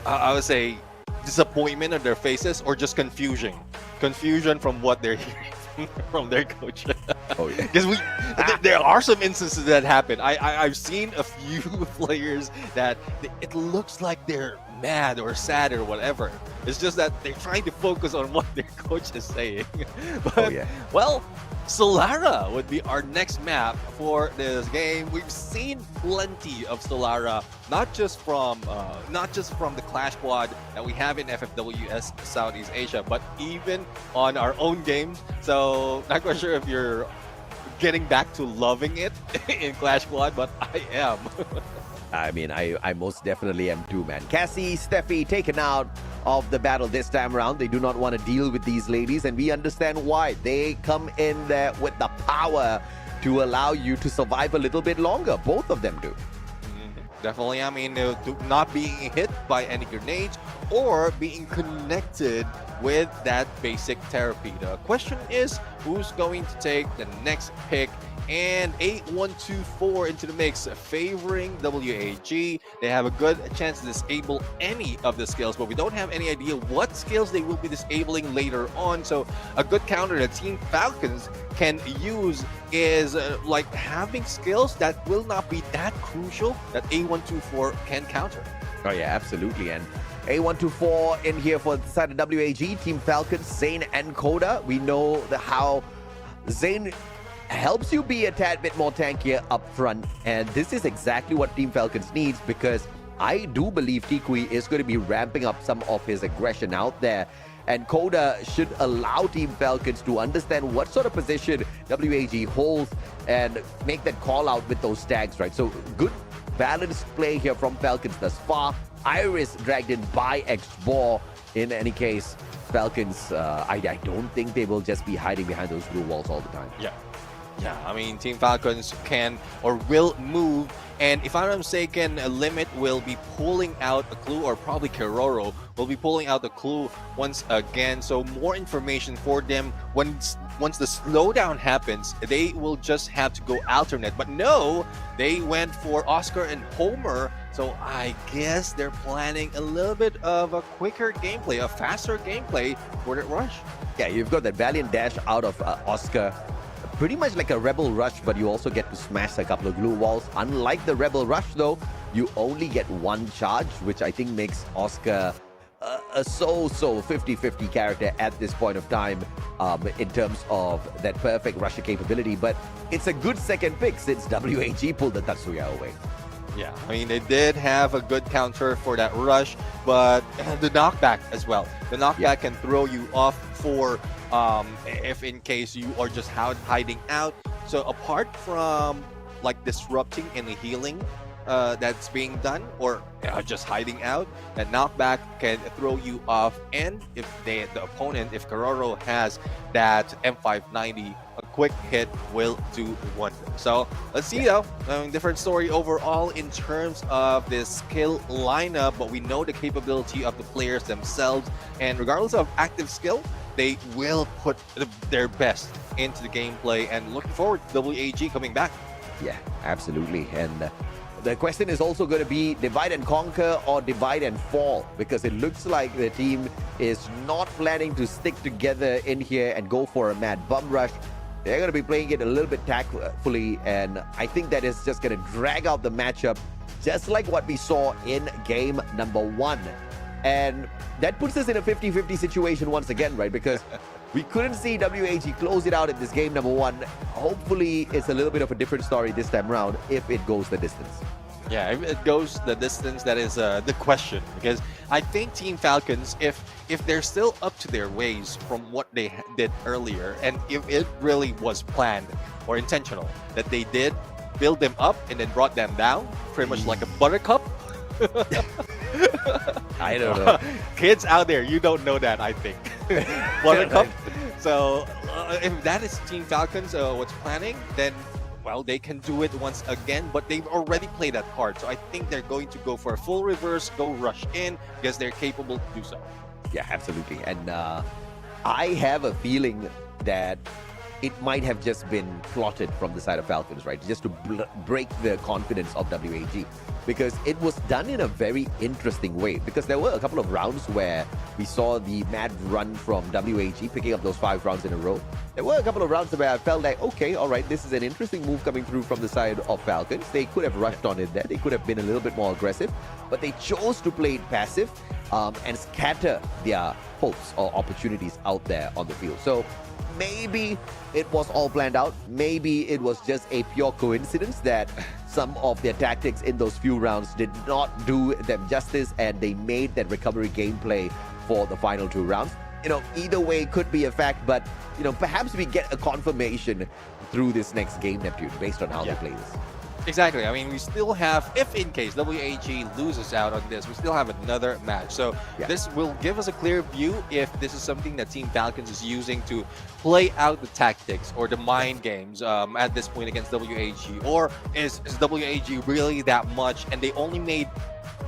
Speaker 8: I would say, disappointment on their faces or just confusion from what they're hearing from their coach.
Speaker 9: Oh yeah,
Speaker 8: because there are some instances that happen. I've seen a few players that it looks like they're mad or sad or whatever. It's just that they're trying to focus on what their coach is saying. But well, Solara would be our next map for this game. We've seen plenty of Solara, not just from the Clash Squad that we have in FFWS Southeast Asia, but even on our own games. So not quite sure if you're getting back to loving it in Clash Squad, but I am.
Speaker 9: I mean, I most definitely am too, man. Cassie, Steffi taken out of the battle this time around. They do not want to deal with these ladies, and we understand why. They come in there with the power to allow you to survive a little bit longer. Both of them do.
Speaker 8: Definitely, I mean, not being hit by any grenades or being connected with that basic therapy. The question is, who's going to take the next pick? And 8124 into the mix, favoring WAG. They have a good chance to disable any of the skills, but we don't have any idea what skills they will be disabling later on. So a good counter that Team Falcons can use is like having skills that will not be that crucial that A124 can counter.
Speaker 9: Oh yeah, absolutely. And A124 in here for the side of WAG, Team Falcons, Zane and Koda. We know how Zane helps you be a tad bit more tankier up front, and this is exactly what Team Falcons needs, because I do believe Tikui is going to be ramping up some of his aggression out there, and Koda should allow Team Falcons to understand what sort of position WAG holds and make that call out with those tags, right? So good balanced play here from Falcons thus far. Iris dragged in by X-Ball. In any case, Falcons, I don't think they will just be hiding behind those blue walls all the time.
Speaker 8: Yeah, I mean, Team Falcons can or will move, and if I'm not mistaken, Limit will be pulling out a clue, or probably Keroro will be pulling out the clue once again. So more information for them. Once the slowdown happens, they will just have to go alternate. But no, they went for Oscar and Homer. So I guess they're planning a little bit of a quicker gameplay, a faster gameplay for that rush.
Speaker 9: Yeah, you've got that valiant dash out of Oscar. Pretty much like a Rebel Rush, but you also get to smash a couple of glue walls. Unlike the Rebel Rush, though, you only get one charge, which I think makes Oscar a so 50-50 character at this point of time in terms of that perfect rusher capability. But it's a good second pick since WAG pulled the Tatsuya away.
Speaker 8: Yeah, I mean, they did have a good counter for that rush, but the knockback as well. The knockback can throw you off for if in case you are just hiding out. So apart from like disrupting any healing that's being done, or just hiding out, that knockback can throw you off. And if the opponent, if Keroro has that M590 quick hit will do wonders. So let's see though. Different story overall in terms of this skill lineup, but we know the capability of the players themselves, and regardless of active skill, they will put their best into the gameplay, and looking forward to WAG coming back.
Speaker 9: Yeah, absolutely. And the question is also going to be divide and conquer or divide and fall, because it looks like the team is not planning to stick together in here and go for a mad bum rush. They're going to be playing it a little bit tactfully, and I think that is just going to drag out the matchup, just like what we saw in game number 1. And that puts us in a 50-50 situation once again, right? Because we couldn't see WAG close it out in this game number 1. Hopefully, it's a little bit of a different story this time around if it goes the distance.
Speaker 8: Yeah, if it goes the distance, that is the question. Because I think Team Falcons, if they're still up to their ways from what they did earlier, and if it really was planned or intentional that they did build them up and then brought them down, pretty much like a buttercup.
Speaker 9: I don't know.
Speaker 8: Kids out there, you don't know that, I think. Buttercup. So if that is Team Falcons what's planning, then well, they can do it once again, but they've already played that card. So I think they're going to go for a full reverse, go rush in, because they're capable to do so.
Speaker 9: Yeah, absolutely. And I have a feeling that it might have just been plotted from the side of Falcons, right? Just to break the confidence of WAG. Because it was done in a very interesting way. Because there were a couple of rounds where we saw the mad run from WAG, picking up those 5 rounds in a row. There were a couple of rounds where I felt like, okay, all right, this is an interesting move coming through from the side of Falcons. They could have rushed on it there. They could have been a little bit more aggressive. But they chose to play it passive and scatter their hopes or opportunities out there on the field. So maybe it was all planned out. Maybe it was just a pure coincidence that some of their tactics in those few rounds did not do them justice, and they made that recovery gameplay for the final 2 rounds. You know, either way could be a fact, but, you know, perhaps we get a confirmation through this next game, Neptune, based on how they play this.
Speaker 8: Exactly. I mean, we still have, if in case WAG loses out on this, we still have another match. So this will give us a clear view if this is something that Team Falcons is using to play out the tactics or the mind games at this point against WAG. Or is WAG really that much, and they only made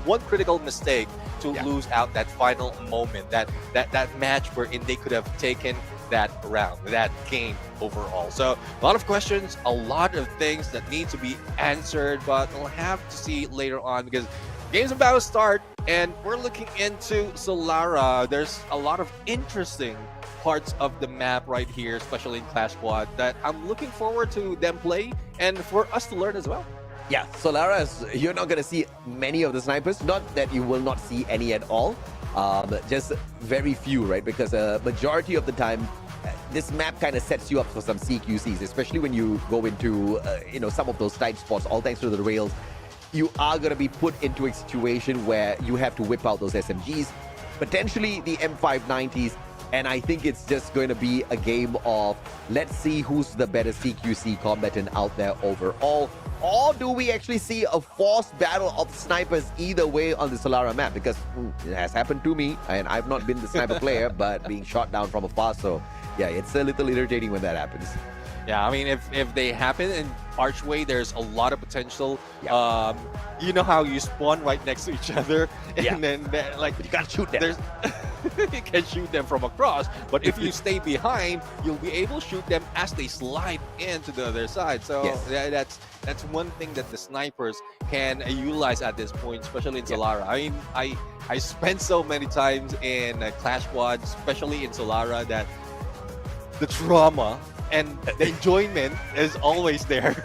Speaker 8: one critical mistake to lose out that final moment, that match wherein they could have taken that round, that game overall. So a lot of questions, a lot of things that need to be answered, but we'll have to see later on, because game's about to start and we're looking into Solara. There's a lot of interesting parts of the map right here, especially in Clash Squad, that I'm looking forward to them play and for us to learn as well.
Speaker 9: Yeah, Solara, you're not going to see many of the snipers. Not that you will not see any at all. Just very few, right? Because a majority of the time, this map kind of sets you up for some CQCs, especially when you go into, you know, some of those tight spots, all thanks to the rails. You are going to be put into a situation where you have to whip out those SMGs, potentially the M590s, and I think it's just going to be a game of let's see who's the better CQC combatant out there overall. Or do we actually see a forced battle of snipers either way on the Solara map? Because it has happened to me, and I've not been the sniper player, but being shot down from afar. So yeah, it's a little irritating when that happens.
Speaker 8: Yeah, I mean, if they happen in Archway, there's a lot of potential. You know how you spawn right next to each other, and then like
Speaker 9: but you gotta shoot them.
Speaker 8: You can shoot them from across, but if you stay behind, you'll be able to shoot them as they slide into the other side. So that's one thing that the snipers can utilize at this point, especially in Solara. I mean, I spent so many times in Clash Squad, especially in Solara, that the trauma and the enjoyment is always there.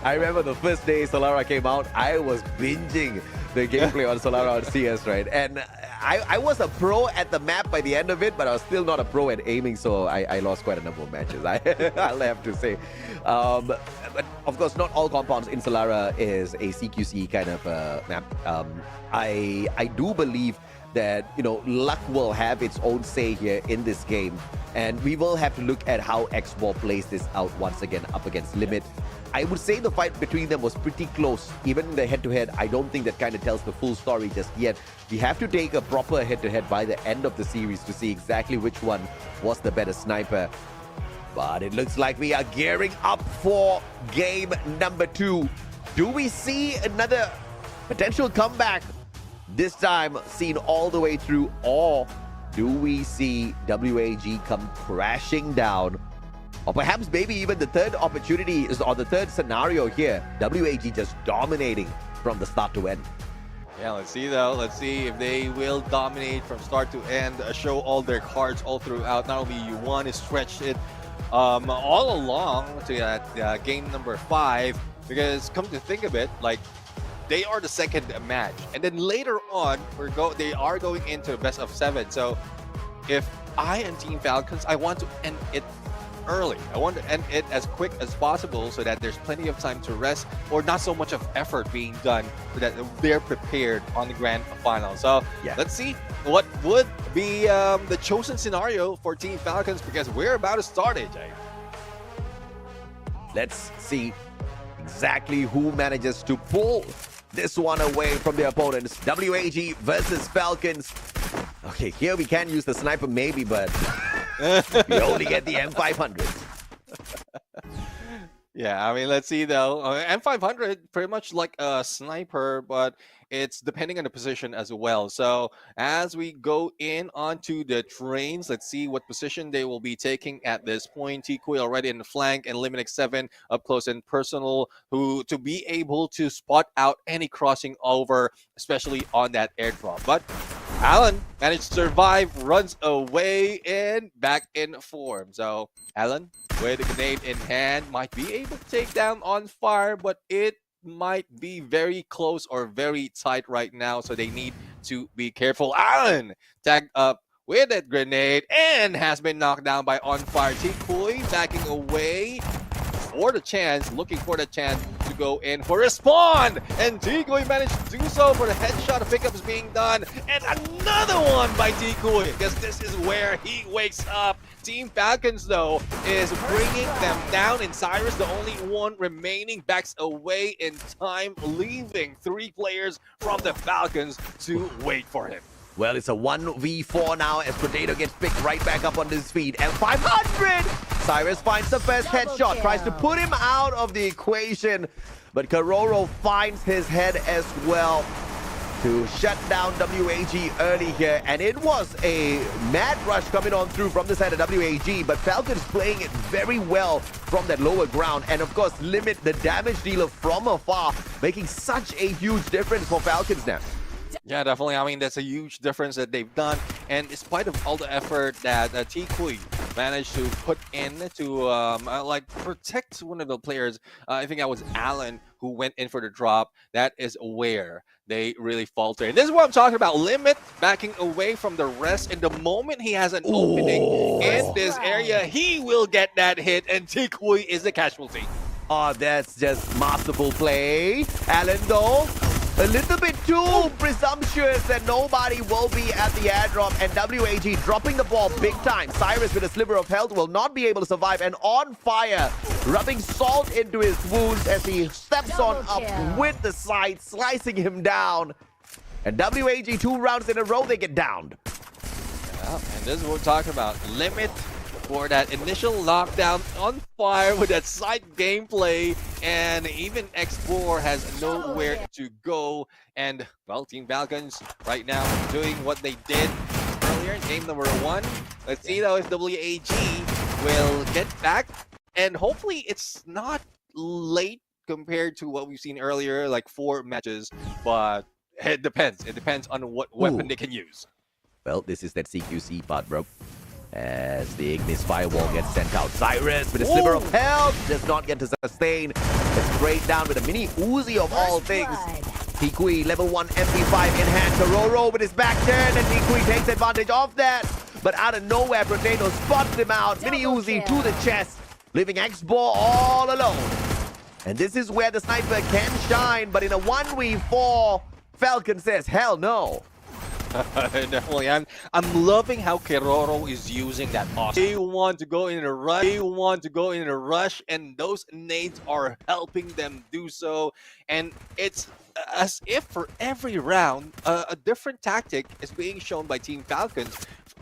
Speaker 9: I remember the first day Solara came out, I was binging the gameplay on Solara on CS, right? And I was a pro at the map by the end of it, but I was still not a pro at aiming, so I lost quite a number of matches, I'll have to say. But of course, not all compounds in Solara is a CQC kind of map. I do believe that, you know, luck will have its own say here in this game, and we will have to look at how X-Ball plays this out once again up against Limit. I would say the fight between them was pretty close. Even in the head-to-head, I don't think that kind of tells the full story just yet. We have to take a proper head-to-head by the end of the series to see exactly which one was the better sniper. But it looks like we are gearing up for game number 2. Do we see another potential comeback? This time seen all the way through, or do we see WAG come crashing down? Or perhaps maybe even the third opportunity is, or the third scenario here, WAG just dominating from the start to end.
Speaker 8: Yeah, let's see though. Let's see if they will dominate from start to end, show all their cards all throughout. Not only you want to stretch it all along to that game number 5, because come to think of it, like they are the second match, and then later on they are going into best of 7. So if I am Team Falcons, I want to end it early. I want to end it as quick as possible so that there's plenty of time to rest, or not so much of effort being done, so that they're prepared on the grand final. So
Speaker 9: yeah,
Speaker 8: let's see what would be the chosen scenario for Team Falcons, because we're about to start it, Jay.
Speaker 9: Let's see exactly who manages to pull this one away from the opponents. WAG versus Falcons. Okay, here we can use the sniper maybe, but we only get the M500.
Speaker 8: Yeah, I mean, let's see though. M500 pretty much like a sniper, but it's depending on the position as well. So as we go in onto the trains, let's see what position they will be taking at this point. Tikui already in the flank, and Liminic 7 up close and personal, who to be able to spot out any crossing over, especially on that airdrop. But Alan managed to survive, runs away, and back in form. So Alan, with a grenade in hand, might be able to take down On Fire, but it might be very close or very tight right now, so they need to be careful. Alan tagged up with that grenade and has been knocked down by On Fire. Tikui backing away for the chance, looking for the chance to go in for a spawn, and Tikui managed to do so for the headshot. The pickup is being done, and another one by Tikui, because this is where he wakes up. Team Falcons, though, is bringing them down, and Cyrus, the only one remaining, backs away in time, leaving 3 players from the Falcons to wait for him.
Speaker 9: Well, it's a 1v4 now as Potato gets picked right back up on his feet. And 500! Cyrus finds the first headshot, tries to put him out of the equation. But Karoro finds his head as well to shut down WAG early here. And it was a mad rush coming on through from the side of WAG, but Falcons playing it very well from that lower ground. And of course, limit the damage dealer from afar, making such a huge difference for Falcons now.
Speaker 8: Yeah, definitely. I mean, that's a huge difference that they've done. And in spite of all the effort that Tikui managed to put in to like protect one of the players, I think that was Alan who went in for the drop. That is where they really falter. And this is what I'm talking about. Limit backing away from the rest. And the moment he has an opening in this area, he will get that hit. And Tikui is the casualty.
Speaker 9: Oh, that's just masterful play. Alan, though, a little bit too presumptuous that nobody will be at the airdrop, and WAG dropping the ball big time. Cyrus with a sliver of health will not be able to survive, and On Fire rubbing salt into his wounds as he steps on up with the side, slicing him down. And WAG 2 rounds in a row, they get downed.
Speaker 8: Yeah, and this is what we're talking about. Limit for that initial lockdown. On Fire with that side gameplay, and even X4 has nowhere to go. And well, Team Falcons right now doing what they did earlier in game number 1. Let's see though if WAG will get back, and hopefully it's not late compared to what we've seen earlier, like 4 matches, but it depends. It depends on what weapon they can use.
Speaker 9: Well, this is that CQC part, bro. As the Ignis Firewall gets sent out. Cyrus with a sliver of health does not get to sustain. It's straight down with a mini Uzi of all things. Tikui level 1 MP5 in hand. Karoro with his back turn, and Tikui takes advantage of that. But out of nowhere, Potato spots him out. Mini Uzi to the chest, leaving X-Ball all alone. And this is where the sniper can shine, but in a 1v4, Falcon says, hell no.
Speaker 8: Definitely. I'm loving how Keroro is using that awesome. They want to go in a rush. They want to go in a rush, and those nades are helping them do so. And it's as if for every round, a different tactic is being shown by Team Falcons.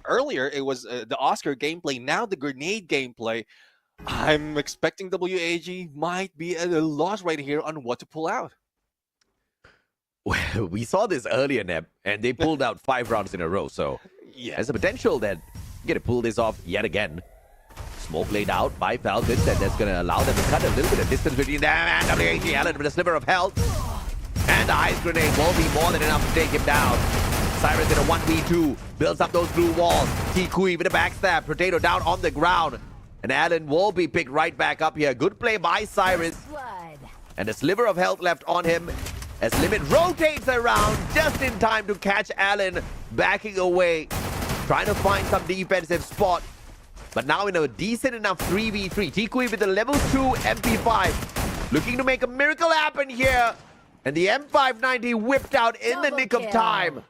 Speaker 8: Earlier, it was the Oscar gameplay. Now the grenade gameplay. I'm expecting WAG might be at a loss right here on what to pull out.
Speaker 9: Well, we saw this earlier, Neb, and they pulled out 5 rounds in a row, so
Speaker 8: Yeah.
Speaker 9: there's a potential that you're going to pull this off yet again. Smoke laid out by Falcons, and that's going to allow them to cut a little bit of distance between them and WAG. Allen with a sliver of health. And the ice grenade will be more than enough to take him down. Cyrus in a 1v2, builds up those blue walls. T-Kui with a backstab, Potato down on the ground. And Allen will be picked right back up here. Good play by Cyrus.
Speaker 11: Blood.
Speaker 9: And a sliver of health left on him as Limit rotates around just in time to catch Allen backing away, trying to find some defensive spot. But now in a decent enough 3v3. T-Kui with the level 2 MP5, looking to make a miracle happen here. And the M590 whipped out in the
Speaker 11: Double
Speaker 9: nick of
Speaker 11: kill.
Speaker 9: time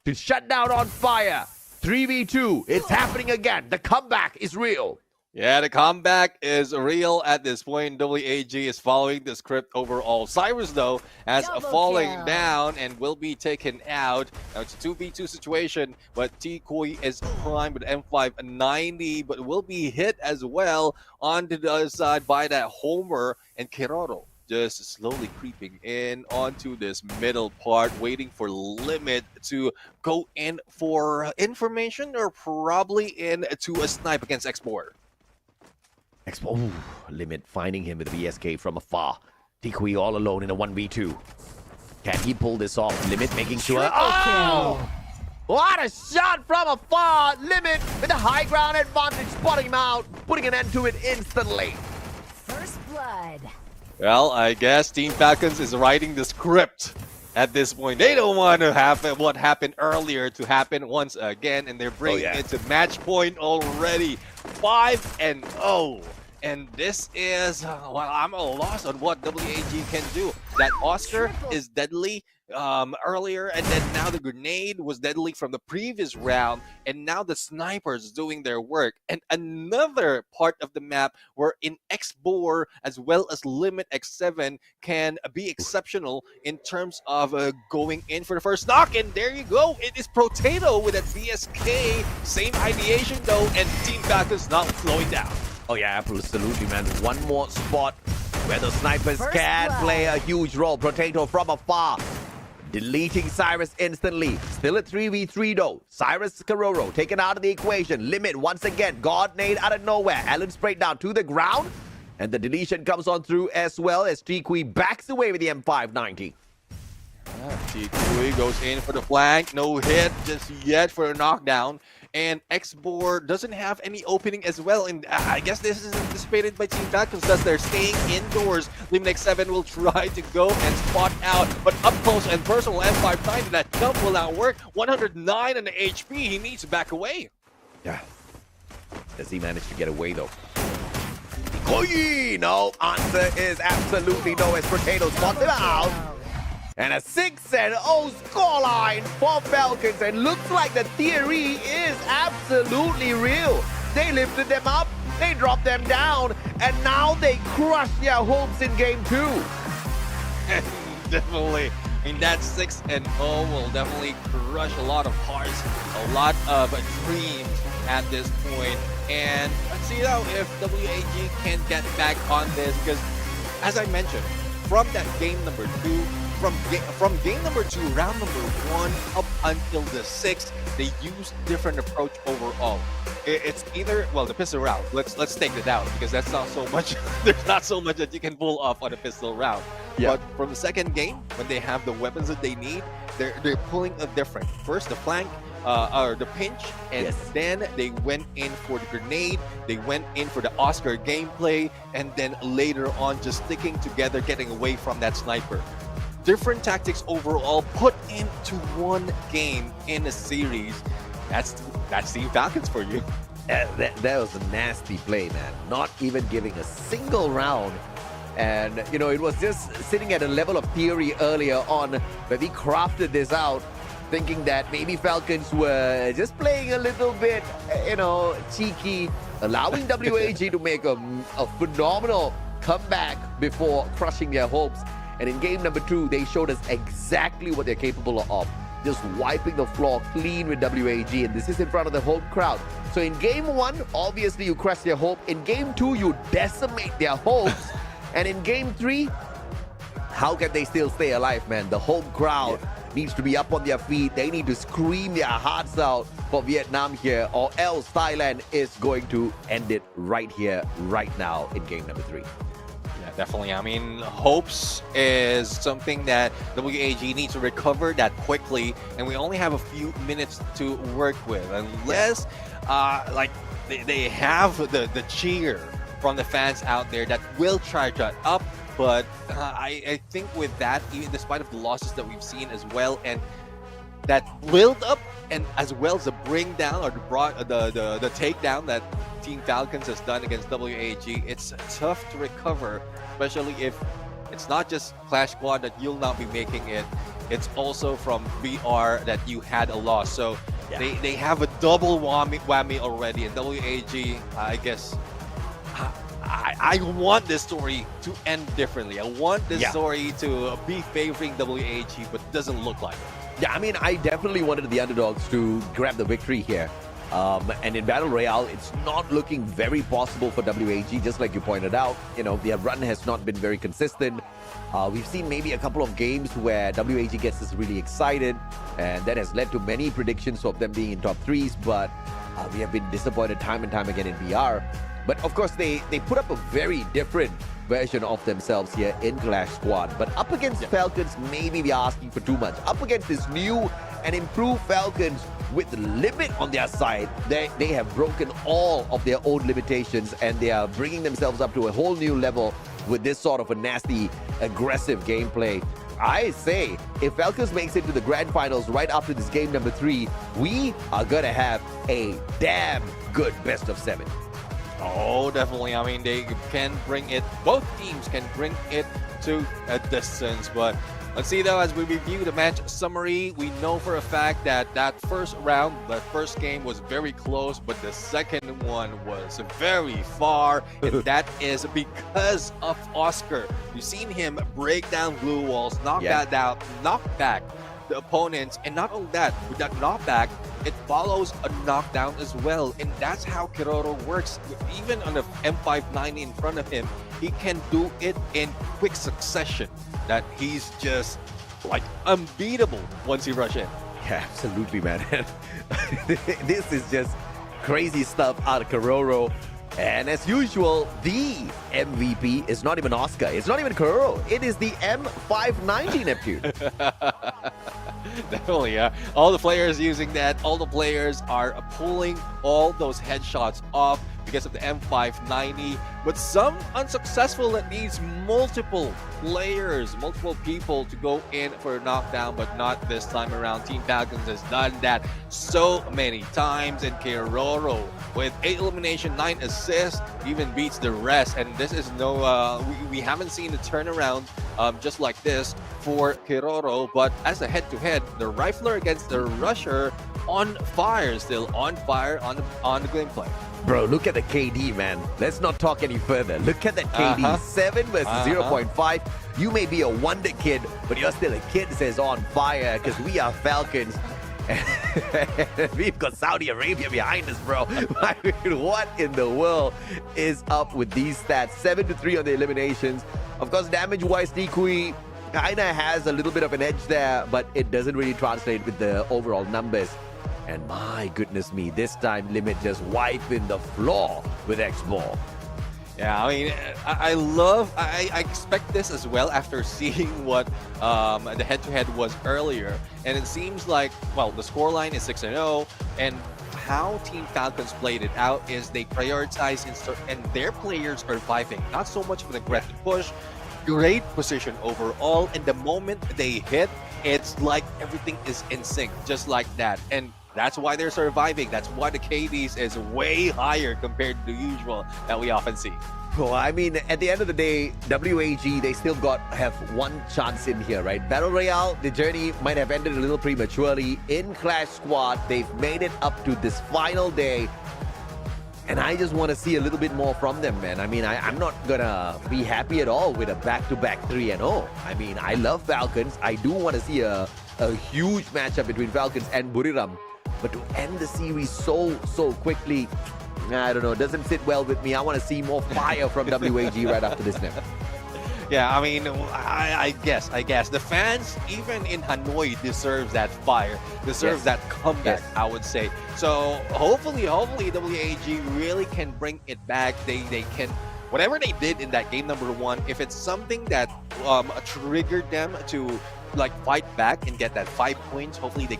Speaker 9: to shut down on fire. 3v2, it's happening again. The comeback is real.
Speaker 8: Yeah, the comeback is real at this point. WAG is following the script overall. Cyrus, though, has
Speaker 11: Double
Speaker 8: falling
Speaker 11: kill.
Speaker 8: down and will be taken out. Now, it's a 2v2 situation, but T-Kui is primed with M590, but will be hit as well onto the other side by that Homer and Kiroro. Just slowly creeping in onto this middle part, waiting for Limit to go in for information or probably into a snipe against X-Board.
Speaker 9: Ooh, Limit finding him with the VSK from afar. T-Kui all alone in a 1v2. Can he pull this off? Limit making sure. Oh! What a shot from afar! Limit with the high ground advantage, spotting him out, putting an end to it instantly.
Speaker 11: First blood.
Speaker 8: Well, I guess Team Falcons is writing the script at this point. They don't want to have what happened earlier to happen once again, and they're bringing it to match point already. 5-0. And this is, well, I'm a loss on what WAG can do. That Oscar is deadly earlier, and then now the grenade was deadly from the previous round, and now the snipers doing their work. And another part of the map where in X-Bore as well as Limit X7 can be exceptional in terms of going in for the first knock. And there you go, it is Potato with that VSK. Same ideation though, and Team Falcons not slowing down.
Speaker 9: Oh yeah, absolutely, man. One more spot where the snipers
Speaker 11: First
Speaker 9: can
Speaker 11: blood.
Speaker 9: play a huge role. Potato from afar, deleting Cyrus instantly. Still a 3v3 though. Cyrus Karoro taken out of the equation. Limit once again. God nade out of nowhere. Allen sprayed down to the ground. And the deletion comes on through as well as T-Kui backs away with the M590.
Speaker 8: T-Kui goes in for the flank. No hit just yet for a knockdown. And X-Bore doesn't have any opening as well. And I guess this is anticipated by Team Falcons, thus they're staying indoors. Limit X7 will try to go and spot out, but up close and personal M590, that jump will not work. 109 on the HP, he needs to back away.
Speaker 9: Yeah. Does he manage to get away though? Oi! No, answer is absolutely no as Potato spots him out. And a 6-0 scoreline for Falcons. And looks like the theory is absolutely real. They lifted them up, they dropped them down, and now they crush their hopes in game 2.
Speaker 8: Definitely. I mean, that 6-0 will definitely crush a lot of hearts, a lot of dreams at this point. And let's see now if WAG can get back on this, because as I mentioned, from that game number 2, from game number 2, round number 1 up until the 6th, they used different approach overall. It's either, well, the pistol round. Let's take it out because that's not so much. There's not so much that you can pull off on a pistol round.
Speaker 9: Yeah.
Speaker 8: But from the second game, when they have the weapons that they need, they're pulling a different. First, the flank. Or the pinch, and then they went in for the grenade, they went in for the Oscar gameplay, and then later on just sticking together, getting away from that sniper. Different tactics overall put into one game in a series. That's Team Falcons for you.
Speaker 9: That was a nasty play, man. Not even giving a single round. And, you know, it was just sitting at a level of theory earlier on where we crafted this out, thinking that maybe Falcons were just playing a little bit, you know, cheeky, allowing WAG to make a phenomenal comeback before crushing their hopes. And in game number 2, they showed us exactly what they're capable of. just wiping the floor clean with WAG, and this is in front of the home crowd. So in game 1, obviously you crush their hope. In game 2, you decimate their hopes. And in game 3, how can they still stay alive, man? The home crowd needs to be up on their feet. They need to scream their hearts out for Vietnam here, or else Thailand is going to end it right here, right now in game number 3.
Speaker 8: Yeah, definitely. I mean, hopes is something that WAG needs to recover that quickly, and we only have a few minutes to work with. Unless, like, they have the cheer from the fans out there that will charge that up. But I think with that, even despite of the losses that we've seen as well, and that build up, and as well as the bring down or the takedown that Team Falcons has done against WAG, it's tough to recover, especially if it's not just Clash Squad that you'll not be making it. It's also from VR that you had a loss. So they have a double whammy already, and WAG, I guess. I want this story to end differently. I want this story to be favoring WAG, but it doesn't look like it.
Speaker 9: Yeah, I mean, I definitely wanted the underdogs to grab the victory here. And in Battle Royale, it's not looking very possible for WAG, just like you pointed out. You know, their run has not been very consistent. We've seen maybe a couple of games where WAG gets us really excited, and that has led to many predictions of them being in top 3s, but we have been disappointed time and time again in VR. But of course, they put up a very different version of themselves here in Clash Squad. But up against Falcons, maybe we are asking for too much. Up against this new and improved Falcons with the limit on their side, they have broken all of their own limitations, and they are bringing themselves up to a whole new level with this sort of a nasty, aggressive gameplay. I say, if Falcons makes it to the grand finals right after this game number 3, we are gonna have a damn good best of 7.
Speaker 8: Oh, definitely. I mean, they can bring it, both teams can bring it to a distance. But let's see, though, as we review the match summary, we know for a fact that that first round, the first game was very close, but the second one was very far. And that is because of Oscar. You've seen him break down blue walls, knock that down, knock back the opponents, and not only that, with that knockback, it follows a knockdown as well, and that's how Kiroro works. Even on the M590 in front of him, he can do it in quick succession. That he's just like unbeatable once he rushes in.
Speaker 9: Yeah, absolutely, man. This is just crazy stuff out of Kiroro. And as usual, the MVP is not even Oscar. It's not even Kiroro. It is the M590 Neptune.
Speaker 8: Definitely, yeah. All the players using that. All the players are pulling all those headshots off because of the M590. But some unsuccessful that needs multiple players, multiple people to go in for a knockdown, but not this time around. Team Falcons has done that so many times, and Kiroro with 8 elimination, 9 assists, even beats the rest. And this is no, we haven't seen the turnaround just like this for Kiroro. But as a head-to-head, the Rifler against the Rusher on fire, still on fire on the gameplay.
Speaker 9: Bro, look at the KD, man. Let's not talk any further. Look at that KD. 7 versus 0.5. You may be a wonder kid, but you're still a kid that says on fire, because we are Falcons. We've got Saudi Arabia behind us, bro. I mean, what in the world is up with these stats? 7-3 on the eliminations. Of course, damage-wise, Nikui kinda has a little bit of an edge there, but it doesn't really translate with the overall numbers. And my goodness me, this time Limit just wiping the floor with X-Ball.
Speaker 8: Yeah, I mean, I expect this as well after seeing what the head-to-head was earlier. And it seems like, well, the scoreline is 6-0, and how Team Falcons played it out is they prioritize and their players are vibing. Not so much of an aggressive push, great position overall, and the moment they hit, it's like everything is in sync, just like that. And that's why they're surviving. That's why the KDs is way higher compared to the usual that we often see.
Speaker 9: Well, I mean, at the end of the day, WAG, they still have one chance in here, right? Battle Royale, the journey might have ended a little prematurely. In Clash Squad, they've made it up to this final day. And I just want to see a little bit more from them, man. I mean, I'm not going to be happy at all with a back-to-back 3-0. I mean, I love Falcons. I do want to see a a huge matchup between Falcons and Buriram. But to end the series so quickly, I don't know, it doesn't sit well with me. I want to see more fire from WAG right after this now.
Speaker 8: Yeah, I mean, I guess the fans even in Hanoi deserves that fire, deserves that comeback.
Speaker 9: Yes.
Speaker 8: I would say. So hopefully WAG really can bring it back. They can, whatever they did in that game number 1, if it's something that triggered them to like fight back and get that 5 points, hopefully they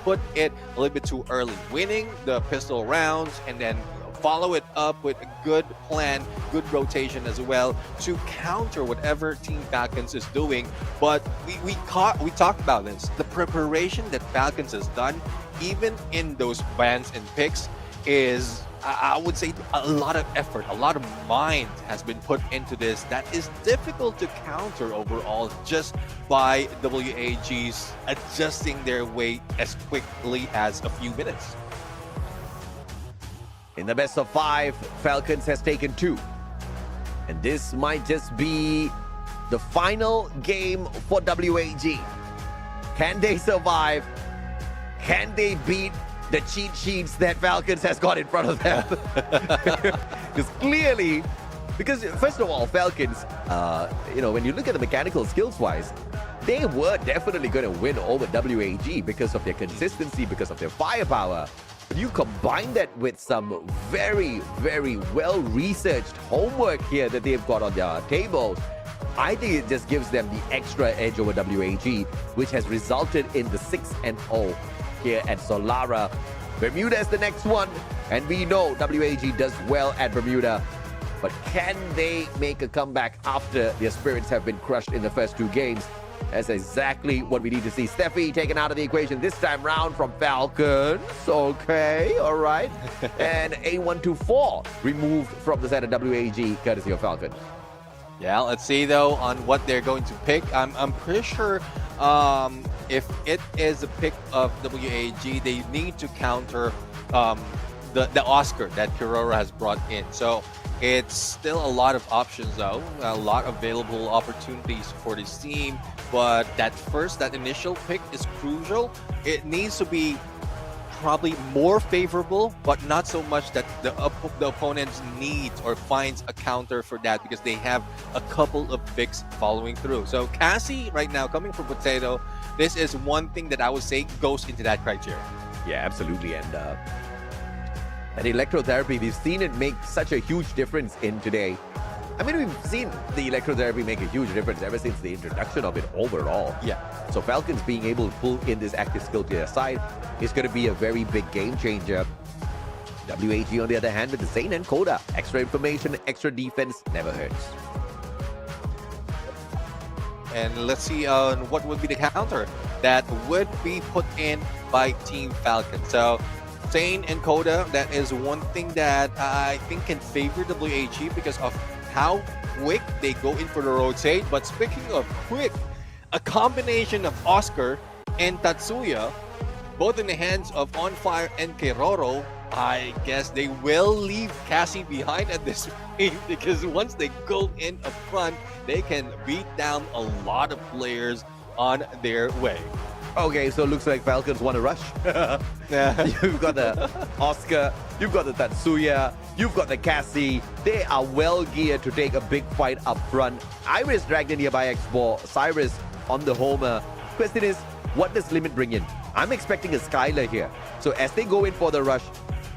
Speaker 8: put it a little bit too early, winning the pistol rounds and then follow it up with a good plan, good rotation as well to counter whatever Team Falcons is doing. But we talked about this. The preparation that Falcons has done, even in those bans and picks, is, I would say, a lot of effort, a lot of mind has been put into this that is difficult to counter overall just by WAGs adjusting their way as quickly as a few minutes.
Speaker 9: In the best of 5, Falcons has taken 2. And this might just be the final game for WAG. Can they survive? Can they beat the cheat sheets that Falcons has got in front of them? Because clearly, first of all, Falcons, when you look at the mechanical skills-wise, they were definitely going to win over WAG because of their consistency, because of their firepower. You combine that with some very, very well-researched homework here that they've got on their tables. I think it just gives them the extra edge over WAG, which has resulted in the 6-0 here at Solara. Bermuda is the next one, and we know WAG does well at Bermuda. But can they make a comeback after their spirits have been crushed in the first 2 games? That's exactly what we need to see. Steffi taken out of the equation this time round from Falcons. Okay, all right. And A124 removed from the set of WAG, courtesy of Falcons.
Speaker 8: Yeah, let's see though on what they're going to pick. I'm pretty sure if it is a pick of WAG, they need to counter the Oscar that Kirora has brought in. So it's still a lot of options though, a lot of available opportunities for this team. But that initial pick is crucial. It needs to be probably more favorable, but not so much that the opponent needs or finds a counter for that, because they have a couple of picks following through. So Cassie right now coming from Potato, this is one thing that I would say goes into that criteria.
Speaker 9: Yeah, absolutely. And that electrotherapy, we've seen it make such a huge difference in today. I mean, we've seen the electrotherapy make a huge difference ever since the introduction of it overall.
Speaker 8: Yeah.
Speaker 9: So Falcons being able to pull in this active skill to their side is going to be a very big game changer. WAG, on the other hand, with the Zane and Koda. Extra information, extra defense, never hurts.
Speaker 8: And let's see what would be the counter that would be put in by Team Falcon. So Zane and Koda, that is one thing that I think can favor WAG because of how quick they go in for the rotate. But speaking of quick, a combination of Oscar and Tatsuya, both in the hands of On Fire and Keroro, I guess they will leave Cassie behind at this point, because once they go in up front, they can beat down a lot of players on their way.
Speaker 9: Okay, so it looks like Falcons want to rush.
Speaker 8: Yeah.
Speaker 9: You've got the Oscar, you've got the Tatsuya, you've got the Cassie. They are well geared to take a big fight up front. Iris dragged in here by X4, Cyrus on the homer. Question is, what does Limit bring in? I'm expecting a Skylar here. So as they go in for the rush,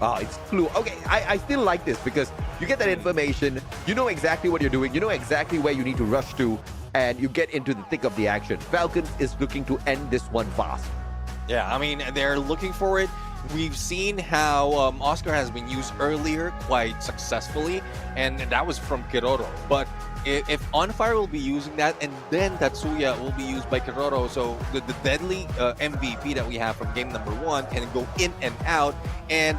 Speaker 9: it's Clue. Okay, I still like this because you get that information, you know exactly what you're doing, you know exactly where you need to rush to, and you get into the thick of the action. Falcons is looking to end this one fast.
Speaker 8: Yeah, I mean, they're looking for it. We've seen how Oscar has been used earlier quite successfully, and that was from Keroro. But if On Fire will be using that, and then Tatsuya will be used by Keroro, so the deadly MVP that we have from game number 1 can go in and out. And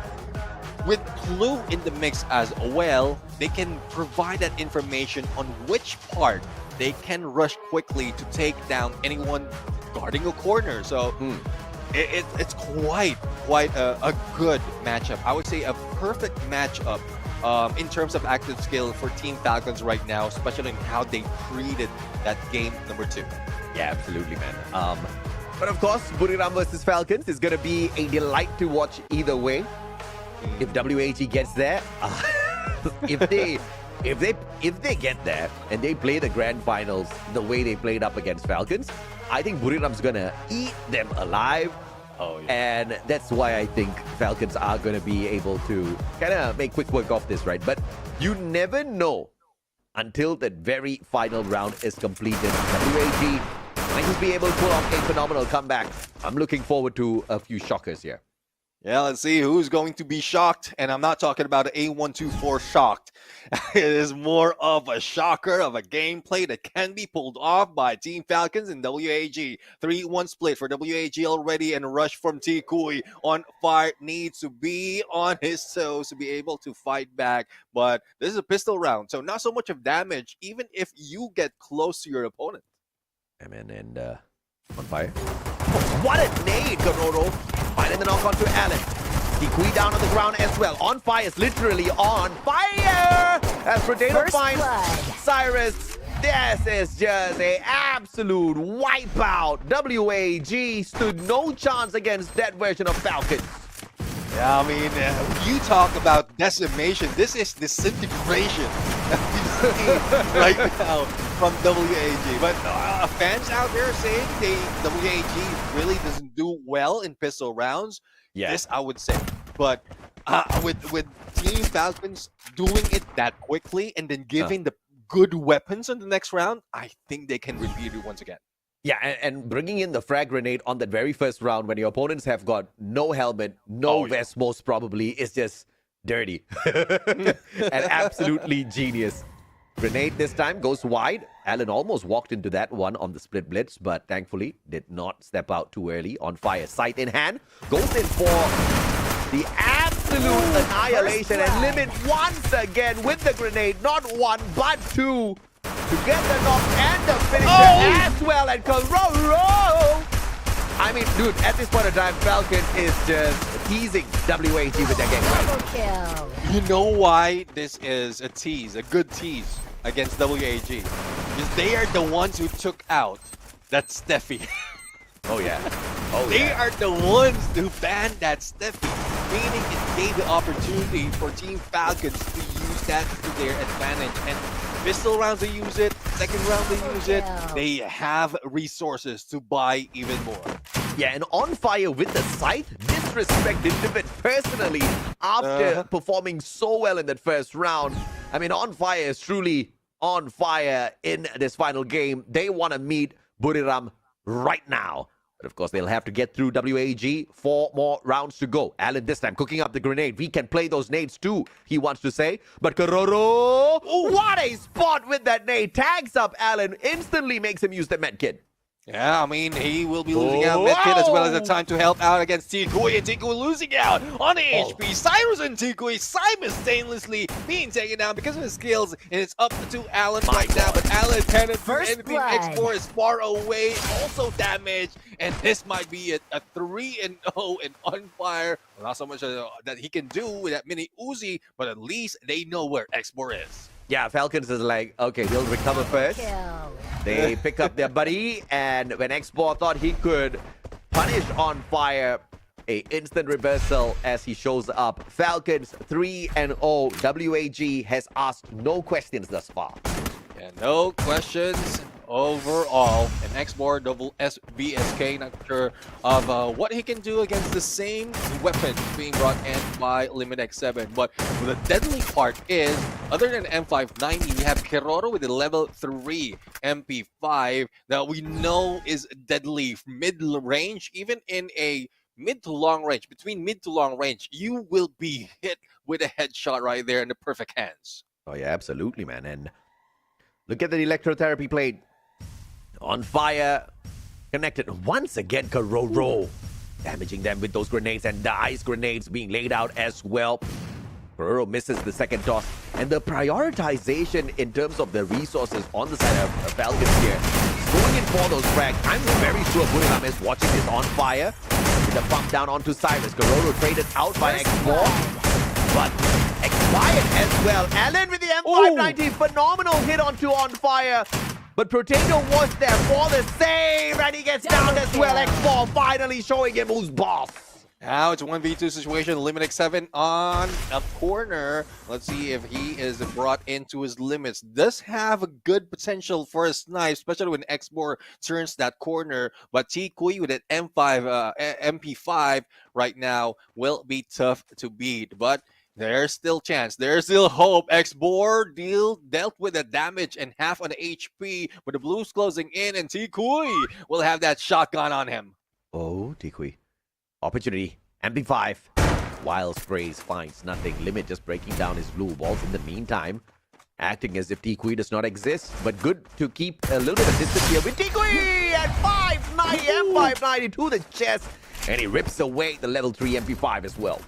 Speaker 8: with Clue in the mix as well, they can provide that information on which part they can rush quickly to take down anyone guarding a corner. So it's quite a good matchup. I would say a perfect matchup in terms of active skill for Team Falcons right now, especially in how they treated that game number 2.
Speaker 9: Yeah, absolutely, man. But of course, Buriram versus Falcons is going to be a delight to watch either way. If WAG gets there, if they get there and they play the grand finals the way they played up against Falcons, I think Buriram's going to eat them alive.
Speaker 8: Oh, yeah.
Speaker 9: And that's why I think Falcons are going to be able to kind of make quick work of this, right? But you never know until that very final round is completed. WAG might just be able to pull off a phenomenal comeback. I'm looking forward to a few shockers here.
Speaker 8: Yeah, let's see who's going to be shocked. And I'm not talking about A124 shocked. It is more of a shocker of a gameplay that can be pulled off by Team Falcons and WAG. 3-1 split for WAG already, and rush from Tikui. On fire, needs to be on his toes to be able to fight back. But this is a pistol round, so not so much of damage, even if you get close to your opponent.
Speaker 9: And on fire. Oh, what a nade, Garoro. Finding the knock onto Allen. Tikui down on the ground as well. On fire, is literally on fire! As Rodano finds Cyrus. This is just an absolute wipeout. WAG stood no chance against that version of Falcons.
Speaker 8: Yeah, I mean, you talk about decimation. This is disintegration right now from WAG. But fans out there saying WAG really doesn't do well in pistol rounds.
Speaker 9: Yeah.
Speaker 8: This I would say. But with Team Falcons doing it that quickly and then giving the good weapons in the next round, I think they can repeat it once again.
Speaker 9: Yeah, and bringing in the frag grenade on that very first round when your opponents have got no helmet, no vest most probably, is just dirty. And absolutely genius. Grenade this time goes wide. Allen almost walked into that one on the split blitz, but thankfully did not step out too early. On fire, sight in hand. Goes in for the absolute annihilation and limit once again with the grenade. Not one, but two. To get the knock and the finisher as well, and Karoro! I mean, dude, at this point in time, Falcon is just teasing WAG with their game.
Speaker 8: You know why this is a tease, a good tease against WAG? Because they are the ones who took out that Steffi.
Speaker 9: Oh, yeah.
Speaker 8: They are the ones who banned that Steffi, meaning it gave the opportunity for Team Falcons to use that to their advantage. And pistol rounds, they use it. Second round, they use it. They have resources to buy even more.
Speaker 9: Yeah, and on fire with the sight, disrespected Divid personally after performing so well in that first round. I mean, on fire is truly on fire in this final game. They want to meet Buriram right now. But of course, they'll have to get through WAG. 4 more rounds to go. Allen this time cooking up the grenade. We can play those nades too, he wants to say. But Karoro, what a spot with that nade. Tags up Allen, instantly makes him use the medkit.
Speaker 8: Yeah, I mean, he will be losing out medkit as well as the time to help out against Tikui, and Tikui losing out on HP. Cyrus and Tikui simultaneously being taken down because of his skills, and it's up to Allen right now, but Allen cannot do anything. X4 is far away, also damaged, and this might be a 3-0 and on fire. Well, not so much that he can do with that mini Uzi, but at least they know where X4 is.
Speaker 9: Yeah, Falcons is like, okay, he'll recover first. They pick up their buddy, and when X4 thought he could punish on fire, a instant reversal as he shows up. Falcons 3-0. WAG has asked no questions thus far.
Speaker 8: Yeah, no questions overall. And X-Bar double SBSK, not sure of what he can do against the same weapon being brought in by Limit X7. But the deadly part is, other than M590, we have Kiroro with the level 3 MP5 that we know is deadly mid-range, even in a mid to long range. Between mid to long range, you will be hit with a headshot right there in the perfect hands.
Speaker 9: Oh yeah, absolutely, man. And look at the electrotherapy plate. On fire. Connected once again, Karoro. Damaging them with those grenades, and the ice grenades being laid out as well. Karoro misses the second toss. And the prioritization in terms of the resources on the side of Falcons here, going in for those frags. I'm very sure Buriram is watching this on fire. With the pump down onto Cyrus. Karoro traded out by X4. But expired as well. Allen with the M590. Phenomenal hit onto on fire. But Potato was there for the save, and he gets down as well. X4 finally showing him who's boss.
Speaker 8: Now it's a 1v2 situation. Limit X7 on a corner. Let's see if he is brought into his limits. Does have a good potential for a snipe, especially when X4 turns that corner. But T Kui with an MP5 right now will be tough to beat. But there's still chance. There's still hope. X4 dealt with the damage and half on the HP. But the Blues closing in, and T Kui will have that shotgun on him.
Speaker 9: Oh, Tikui. Opportunity. MP5. Wild sprays finds nothing. Limit just breaking down his blue balls in the meantime. Acting as if Tikui does not exist. But good to keep a little bit of distance here with Tikui at 590 M590 to the chest. And he rips away the level 3 MP5 as well.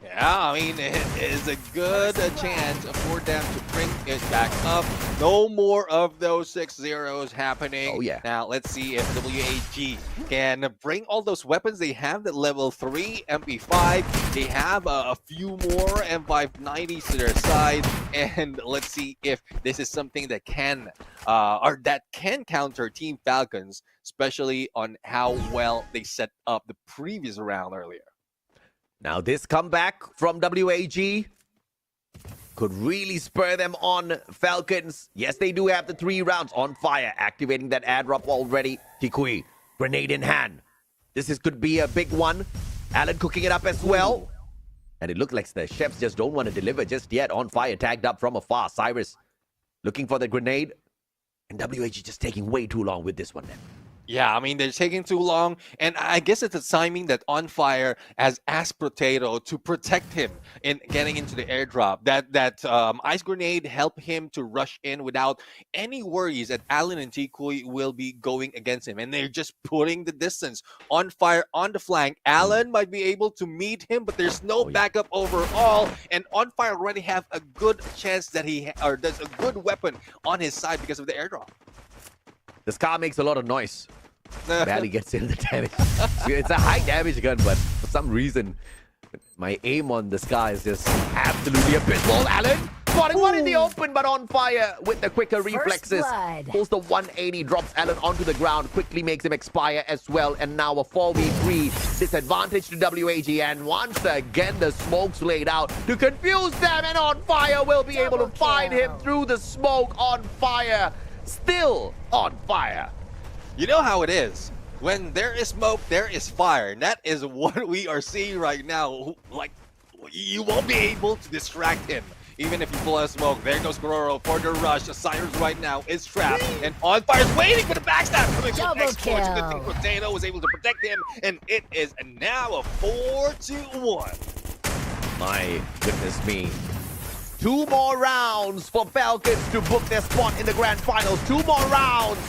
Speaker 8: Yeah, I mean, it is a good chance for them to bring it back up. No more of those 6-0s happening.
Speaker 9: Oh, yeah.
Speaker 8: Now, let's see if WAG can bring all those weapons. They have the level 3 MP5. They have a few more M590s to their side. And let's see if this is something that can, counter Team Falcons, especially on how well they set up the previous round earlier.
Speaker 9: Now this comeback from WAG could really spur them on. Falcons. Yes, they do have the 3 rounds on fire, activating that air drop already. Tikui, grenade in hand. Could be a big one. Alan cooking it up as well. And it looks like the chefs just don't want to deliver just yet. On fire, tagged up from afar. Cyrus looking for the grenade. And WAG just taking way too long with this one then.
Speaker 8: Yeah, I mean, they're taking too long, and I guess it's a timing that On Fire has asked Potato to protect him in getting into the airdrop. That ice grenade helped him to rush in without any worries that Alan and Tikui will be going against him, and they're just putting the distance. On Fire on the flank. Alan might be able to meet him, but there's no backup overall, and On Fire already have a good chance that there's a good weapon on his side because of the airdrop.
Speaker 9: This car makes a lot of noise. Barely gets in the damage. It's a high damage gun, but for some reason, my aim on this car is just absolutely abysmal. Alan, spotting one in the open, but On Fire with the quicker reflexes. Pulls the 180, drops Alan onto the ground, quickly makes him expire as well. And now a 4v3 disadvantage to WAG. And once again, the smoke's laid out to confuse them. And On Fire will be able to find him through the smoke. On Fire, still on fire.
Speaker 8: You know how it is. When there is smoke, there is fire. And that is what we are seeing right now. Like, you won't be able to distract him. Even if you pull out smoke, there goes Kororo for the rush. Cyrus right now is trapped. And On Fire's waiting for the backstab coming from X4. Good thing Potato was able to protect him. And it is now a 4-1.
Speaker 9: My goodness me. 2 more rounds for Falcons to book their spot in the grand finals. 2 more rounds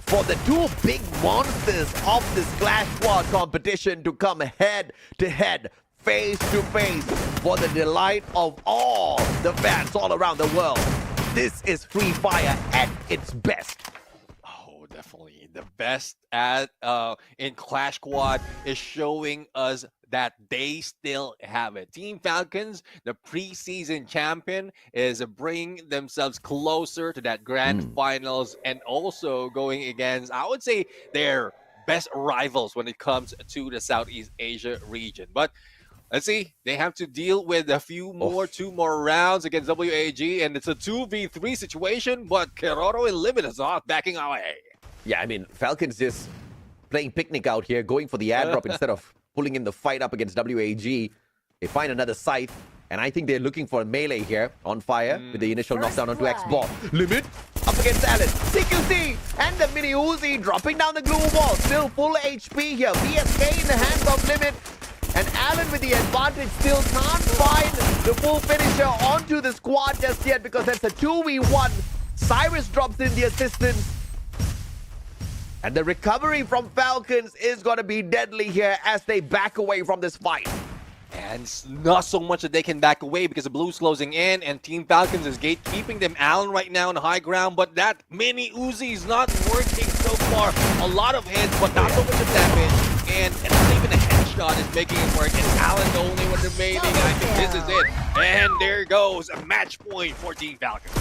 Speaker 9: for the 2 big monsters of this Clash Squad competition to come head to head, face to face, for the delight of all the fans all around the world. This is Free Fire at its best.
Speaker 8: Oh, definitely. The best in Clash Squad is showing us that they still have it. Team Falcons, the preseason champion, is bringing themselves closer to that grand finals and also going against, I would say, their best rivals when it comes to the Southeast Asia region. But let's see, they have to deal with a few more, 2 more rounds against WAG, and it's a 2v3 situation, but Kororo and Limit is off backing away.
Speaker 9: Yeah, I mean, Falcons just playing picnic out here, going for the airdrop instead of pulling in the fight up against WAG. They find another scythe, and I think they're looking for a melee here. On Fire with the initial knockdown onto X-Ball. Limit up against Alan. CQC and the Mini Uzi dropping down the glue wall. Still full HP here. BSK in the hands of Limit. And Alan with the advantage still can't find the full finisher onto the squad just yet because that's a 2v1. Cyrus drops in the assistance. And the recovery from Falcons is going to be deadly here as they back away from this fight.
Speaker 8: And it's not so much that they can back away because the Blues closing in and Team Falcons is gatekeeping them. Alan right now on the high ground, but that Mini Uzi is not working so far. A lot of hits, but not so much of damage. And not even a headshot is making it work. And Alan the only one remaining. I think this is it. And there goes a match point for Team Falcons.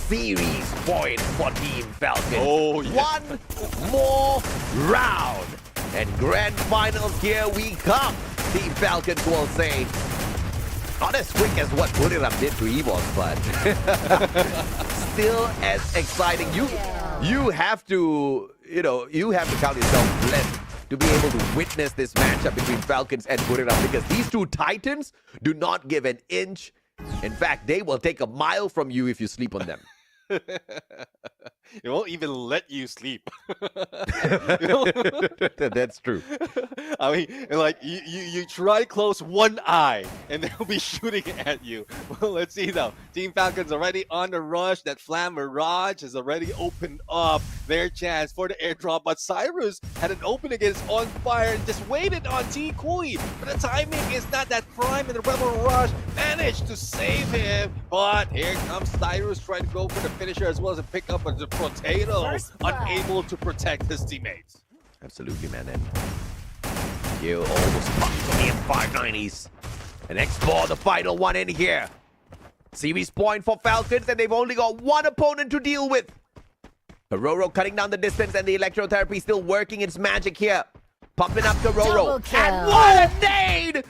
Speaker 9: series point for Team Falcons.
Speaker 8: Oh, yeah.
Speaker 9: One more round. And grand finals, here we come. Team Falcons will say, not as quick as what Buriram did to EVOS, but still as exciting. You have to, you have to count yourself blessed to be able to witness this matchup between Falcons and Buriram, because these two titans do not give an inch. In fact, they will take a mile from you if you sleep on them.
Speaker 8: It won't even let you sleep.
Speaker 9: That's true.
Speaker 8: I mean, like you try to close one eye and they'll be shooting at you. Well, let's see though. Team Falcons already on the rush. That Flam Mirage has already opened up their chance for the airdrop, but Cyrus had an opening, is on fire and just waited on T Kui. But the timing is not that prime, and the Rebel Rush managed to save him. But here comes Cyrus trying to go for the finisher as well as a pick up of the potato, unable to protect his teammates.
Speaker 9: Absolutely, man. And you almost popped on the M590s. And explore the final one in here. Series point for Falcons, and they've only got one opponent to deal with. Roro cutting down the distance, and the electrotherapy still working its magic here. Pumping up to Roro. And what a nade!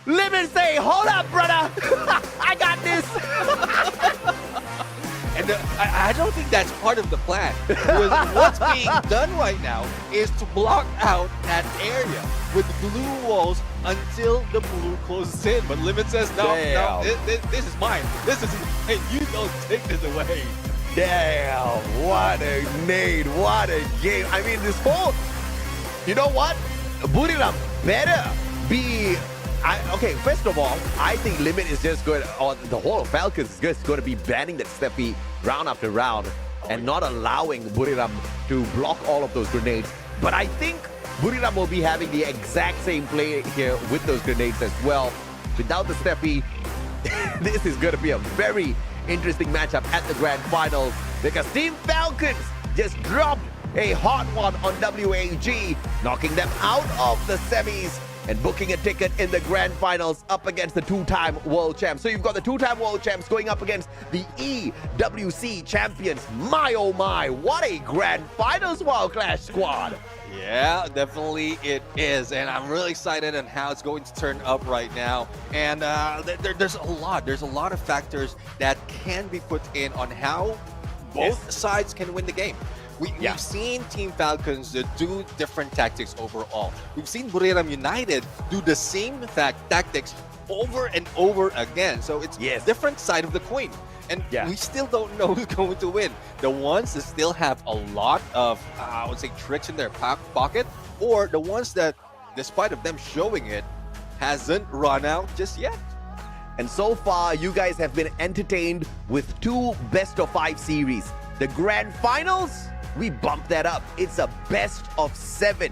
Speaker 9: Limit say, hold up, brother! I got this!
Speaker 8: And I don't think that's part of the plan. Because what's being done right now is to block out that area with blue walls until the blue closes in. But Limit says, no, this is mine. This is mine. You don't take this away.
Speaker 9: Damn, what a nade, what a game. I mean, this whole, you know what? Buriram better be, okay, first of all, I think Limit is just going, or the whole of Falcons is just going to be banning that Steppy round after round and not allowing Buriram to block all of those grenades. But I think Buriram will be having the exact same play here with those grenades as well. Without the Steppy, this is going to be a very interesting matchup at the grand finals, because Team Falcons just dropped a hot one on WAG, knocking them out of the semis and booking a ticket in the grand finals up against the two-time world champs. So you've got the two-time world champs going up against the EWC champions. My oh my, what a grand finals Wild Clash squad.
Speaker 8: Yeah, definitely it is, and I'm really excited on how it's going to turn up right now. And there's a lot of factors that can be put in on how both sides can win the game. We've seen Team Falcons do different tactics overall. We've seen Buriram United do the same tactics over and over again. So it's different side of the coin. And we still don't know who's going to win. The ones that still have a lot of, I would say, tricks in their pocket, or the ones that, despite of them showing it, hasn't run out just yet.
Speaker 9: And so far, you guys have been entertained with two best-of-5 series. The grand finals, we bumped that up. It's a best-of-7.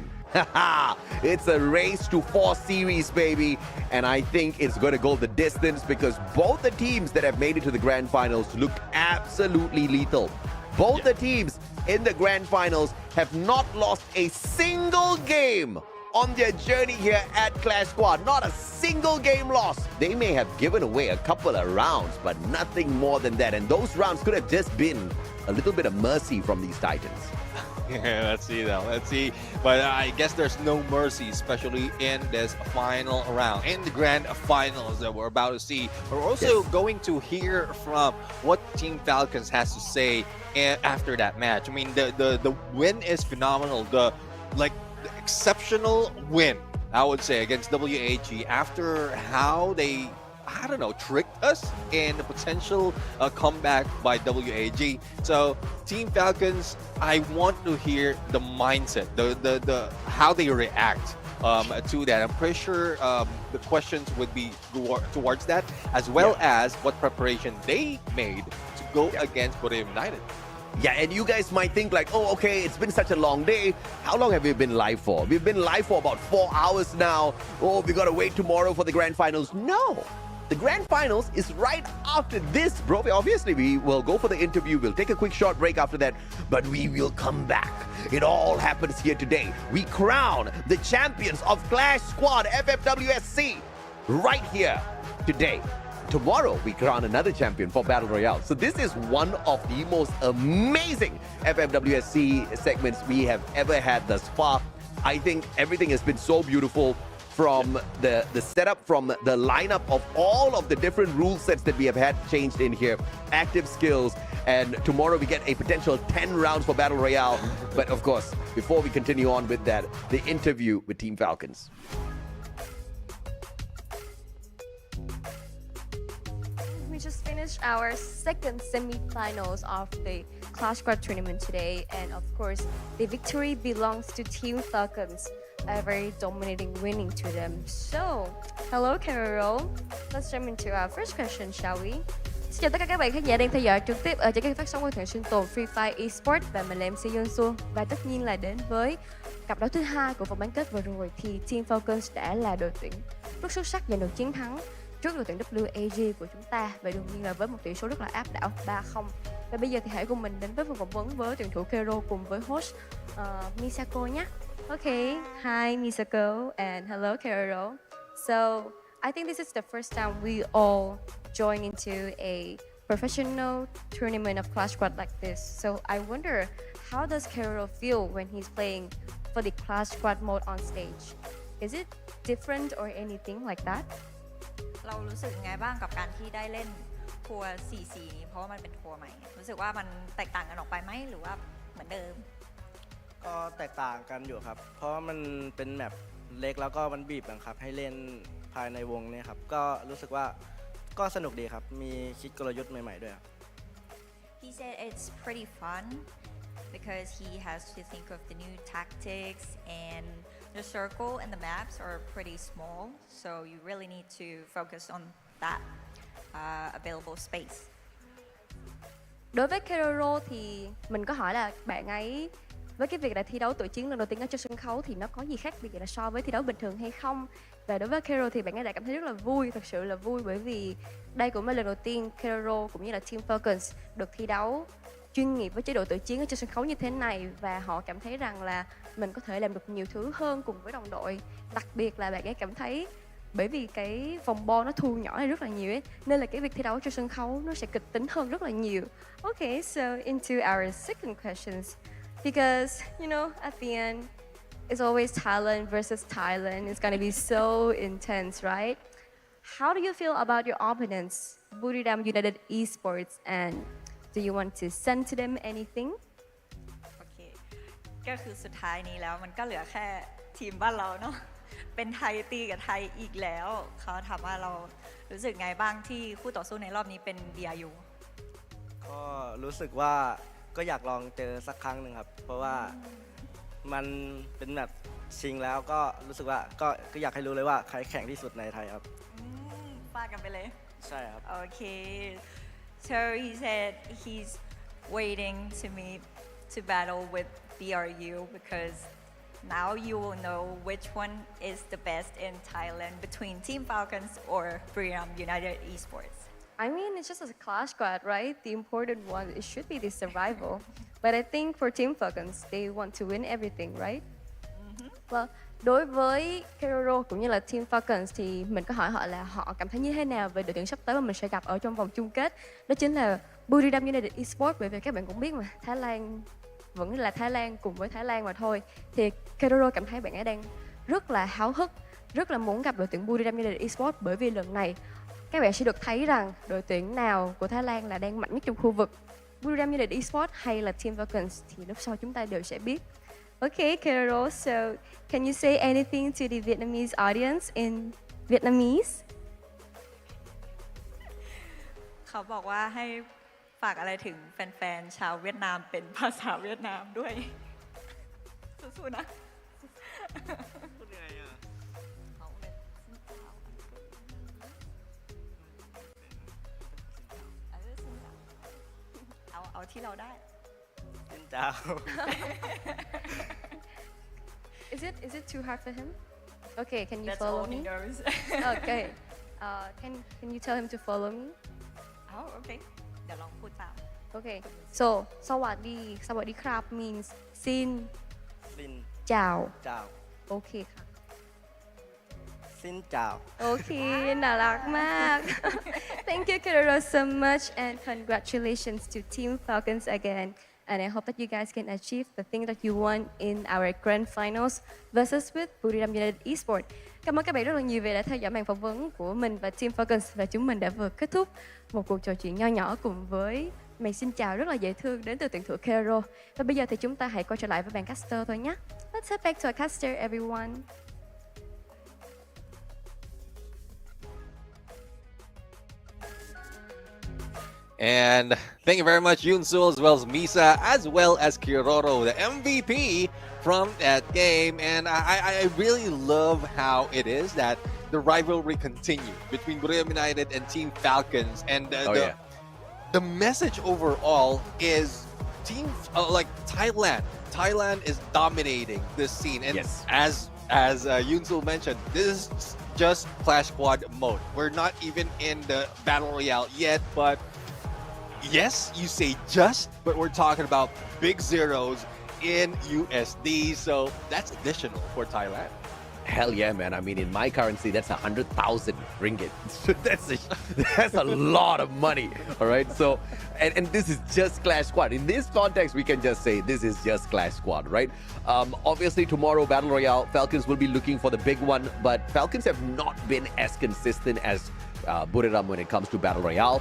Speaker 9: It's a race to 4 series, baby. And I think it's going to go the distance, because both the teams that have made it to the grand finals look absolutely lethal. Both the teams in the grand finals have not lost a single game on their journey here at Clash Squad. Not a single game lost. They may have given away a couple of rounds, but nothing more than that. And those rounds could have just been a little bit of mercy from these Titans.
Speaker 8: Yeah, let's see though. Let's see. But I guess there's no mercy, especially in this final round, in the grand finals that we're about to see. We're also going to hear from what Team Falcons has to say after that match. I mean, the win is phenomenal. The exceptional win, I would say, against WAG after how they, I don't know, tricked us in the potential comeback by WAG. So Team Falcons, I want to hear the mindset, the how they react to that. I'm pretty sure the questions would be towards that, as well as what preparation they made to go against Buriram United.
Speaker 9: Yeah, and you guys might think like, oh, okay, it's been such a long day. How long have we been live for? We've been live for about 4 hours now. Oh, we gotta wait tomorrow for the grand finals. No, the grand finals is right after this, bro. Obviously, we will go for the interview. We'll take a quick short break after that, but we will come back. It all happens here today. We crown the champions of Clash Squad FFWS SEA right here today. tomorrow we crown another champion for Battle Royale. So this is one of the most amazing FFWSC segments we have ever had thus far. I think everything has been so beautiful, from the setup, from the lineup of all of the different rule sets that we have had changed in here, active skills, and tomorrow we get a potential 10 rounds for Battle Royale. But of course, before we continue on with that, the interview with Team Falcons.
Speaker 7: We just finished our second semi-finals of the Clash Squad tournament today, and of course, the victory belongs to Team Falcons, a very dominating winning to them. So, hello Carol. Let's jump into our first question, shall we? Xin chào tất cả các bạn khán giả đang theo dõi trực tiếp ở chương trình phát sóng của Thường Sinh Tồn Free Fire Esports, và mình là MC Yunsu. Và tất nhiên là đến với cặp đấu thứ hai của vòng bán kết vừa rồi thì Team Falcons đã là đội tuyển rất xuất sắc giành được chiến thắng trước đội tuyển WAG của chúng ta, và đương nhiên là với một tỷ số rất là áp đảo 3-0. Và bây giờ thì hãy cùng mình đến với phần phỏng vấn với tuyển thủ Kero cùng với host Misako nhé. Okay, hi Misako and hello Kero. So I think this is the first time we all join into a professional tournament of Clash Squad like this. So I wonder, how does Kero feel when he's playing for the Clash Squad mode on stage? Is it different or anything like that?
Speaker 10: เรารู้สึกไงบ้างกับการที่ได้เล่นทัวร์4-4นี้เพราะว่ามันเป็นทัวร์ใหม่รู้สึกว่ามันแตกต่างกันออกไปไหมหรือว่าเหมือนเดิม
Speaker 2: ก็แตกต่างกันอยู่ครับ เพราะมันเป็นแมปเล็กแล้วก็มันบีบบังคับให้เล่นภายในวงเนี่ยครับ ก็รู้สึกว่าก็สนุกดีครับ มีคิดกลยุทธ์ใหม่ๆด้วยครับ
Speaker 10: He said it's pretty fun because he has to think of the new tactics, and the circle and the maps are pretty small, so you really need to focus on that available space.
Speaker 7: Đối với Kero thì mình có hỏi là bạn ấy với cái việc là thi đấu tự chiến lần đầu tiên ở trên sân khấu thì nó có gì khác biệt là so với thi đấu bình thường hay không? Và đối với Kero thì bạn ấy đã cảm thấy rất là vui, thật sự là vui, bởi vì đây cũng là lần đầu tiên Kero cũng như là Team Falcons được thi đấu chuyên nghiệp với chế độ tự chiến ở trên sân khấu như thế này, và họ cảm thấy rằng là mình có thể làm được nhiều thứ hơn cùng với đồng đội. Đặc biệt là bạn ấy cảm thấy bởi vì cái vòng bo nó thu nhỏ này rất là nhiều ấy, nên là cái việc thi đấu trên sân khấu nó sẽ kịch tính hơn rất là nhiều. Okay, so into our second questions, because you know at the end it's always Thailand versus Thailand. It's gonna be so intense, right? How do you feel about your opponents, Buriram United Esports, and do you want to send to them anything?
Speaker 10: โอเคก็คือสุดท้ายนี้แล้วมันก็เหลือแค่ทีมบ้านเราเนาะเป็นไทยตีกับไทยอีกแล้วเขาถามว่าเรารู้สึกไงบ้างที่คู่ต่อสู้ในรอบนี้เป็น DRU
Speaker 2: ก็รู้สึกว่าก็อยากลองเจอสักครั้งหนึ่งครับ เพราะว่ามันเป็นแบบชิงแล้วก็รู้สึกว่าก็อยากให้รู้เลยว่าใครแข่งที่สุดในไทยครับ
Speaker 10: ฟาดกันไปเลย
Speaker 2: ใช่ครับ
Speaker 10: Okay, so he said he's waiting to battle with BRU because now you will know which one is the best in Thailand between Team Falcons or Buriram United Esports.
Speaker 7: I mean, it's just a Clash Squad, right? The important one, it should be the survival. But I think for Team Falcons, they want to win everything, right? Well, đối với Kero cũng như là Team Falcons thì mình có hỏi họ là họ cảm thấy như thế nào về đội tuyển sắp tới mà mình sẽ gặp ở trong vòng chung kết. Đó chính là Buriram United Esports, bởi vì các bạn cũng biết mà, Thái Lan vẫn là Thái Lan cùng với Thái Lan mà thôi. Thì Kero cảm thấy bạn ấy đang rất là háo hức, rất là muốn gặp đội tuyển Buriram United Esports, bởi vì lần này các bạn sẽ được thấy rằng đội tuyển nào của Thái Lan là đang mạnh nhất trong khu vực, Buriram United Esports hay là Team Falcons, thì lúc sau chúng ta đều sẽ biết. Okay, Kero, so can you say anything to the Vietnamese audience in Vietnamese?
Speaker 10: เขาบอกว่าให้ฝากอะไรถึงแฟนๆชาวเวียดนามเป็นภาษาเวียดนามด้วยสู้ๆนะพูดยังไงอ่ะเอาที่เราได้
Speaker 7: Is it too hard for him? Okay, can you
Speaker 10: That's
Speaker 7: follow
Speaker 10: all he
Speaker 7: me?
Speaker 10: knows.
Speaker 7: Okay. Can you tell him to follow me?
Speaker 10: Oh, okay. เดี๋ยวลองพูดตาม
Speaker 7: Okay. So สวัสดีครับ means ซิน
Speaker 2: ซิน
Speaker 7: เจ้า
Speaker 2: เจ้า
Speaker 7: โอเคค่ะ
Speaker 2: ซิ Xin chào.
Speaker 7: โอเค น่ารักมาก Thank you, Kiroro, so much, and congratulations to Team Falcons again. And I hope that you guys can achieve the thing that you want in our grand finals versus with Buriram United Esports. Cảm ơn các bạn rất là nhiều vì đã theo dõi màn phỏng vấn của mình và Team Falcons, và chúng mình đã vừa kết thúc một cuộc trò chuyện nho nhỏ cùng với màn xin chào rất là dễ thương đến từ tuyển thủ Kiroro. Và bây giờ thì chúng ta hãy quay trở lại với bạn caster thôi nhé. Let's head back to our caster, everyone.
Speaker 8: And thank you very much, Yunsul, as well as Misa, as well as Kiroro, the MVP from that game. And I really love how it is that the rivalry continued between Buriram United and Team Falcons. And the message overall is Team like Thailand. Thailand is dominating this scene. And as Yunsul mentioned, this is just Clash Squad mode. We're not even in the Battle Royale yet, but yes, you say just, but we're talking about big zeros in USD, so that's additional for Thailand.
Speaker 9: Hell yeah, man. I mean, in my currency, that's 100,000 ringgit. that's a lot of money, all right? So, and this is just Clash Squad. In this context, we can just say this is just Clash Squad, right? Obviously, tomorrow, Battle Royale, Falcons will be looking for the big one, but Falcons have not been as consistent as Buriram when it comes to Battle Royale.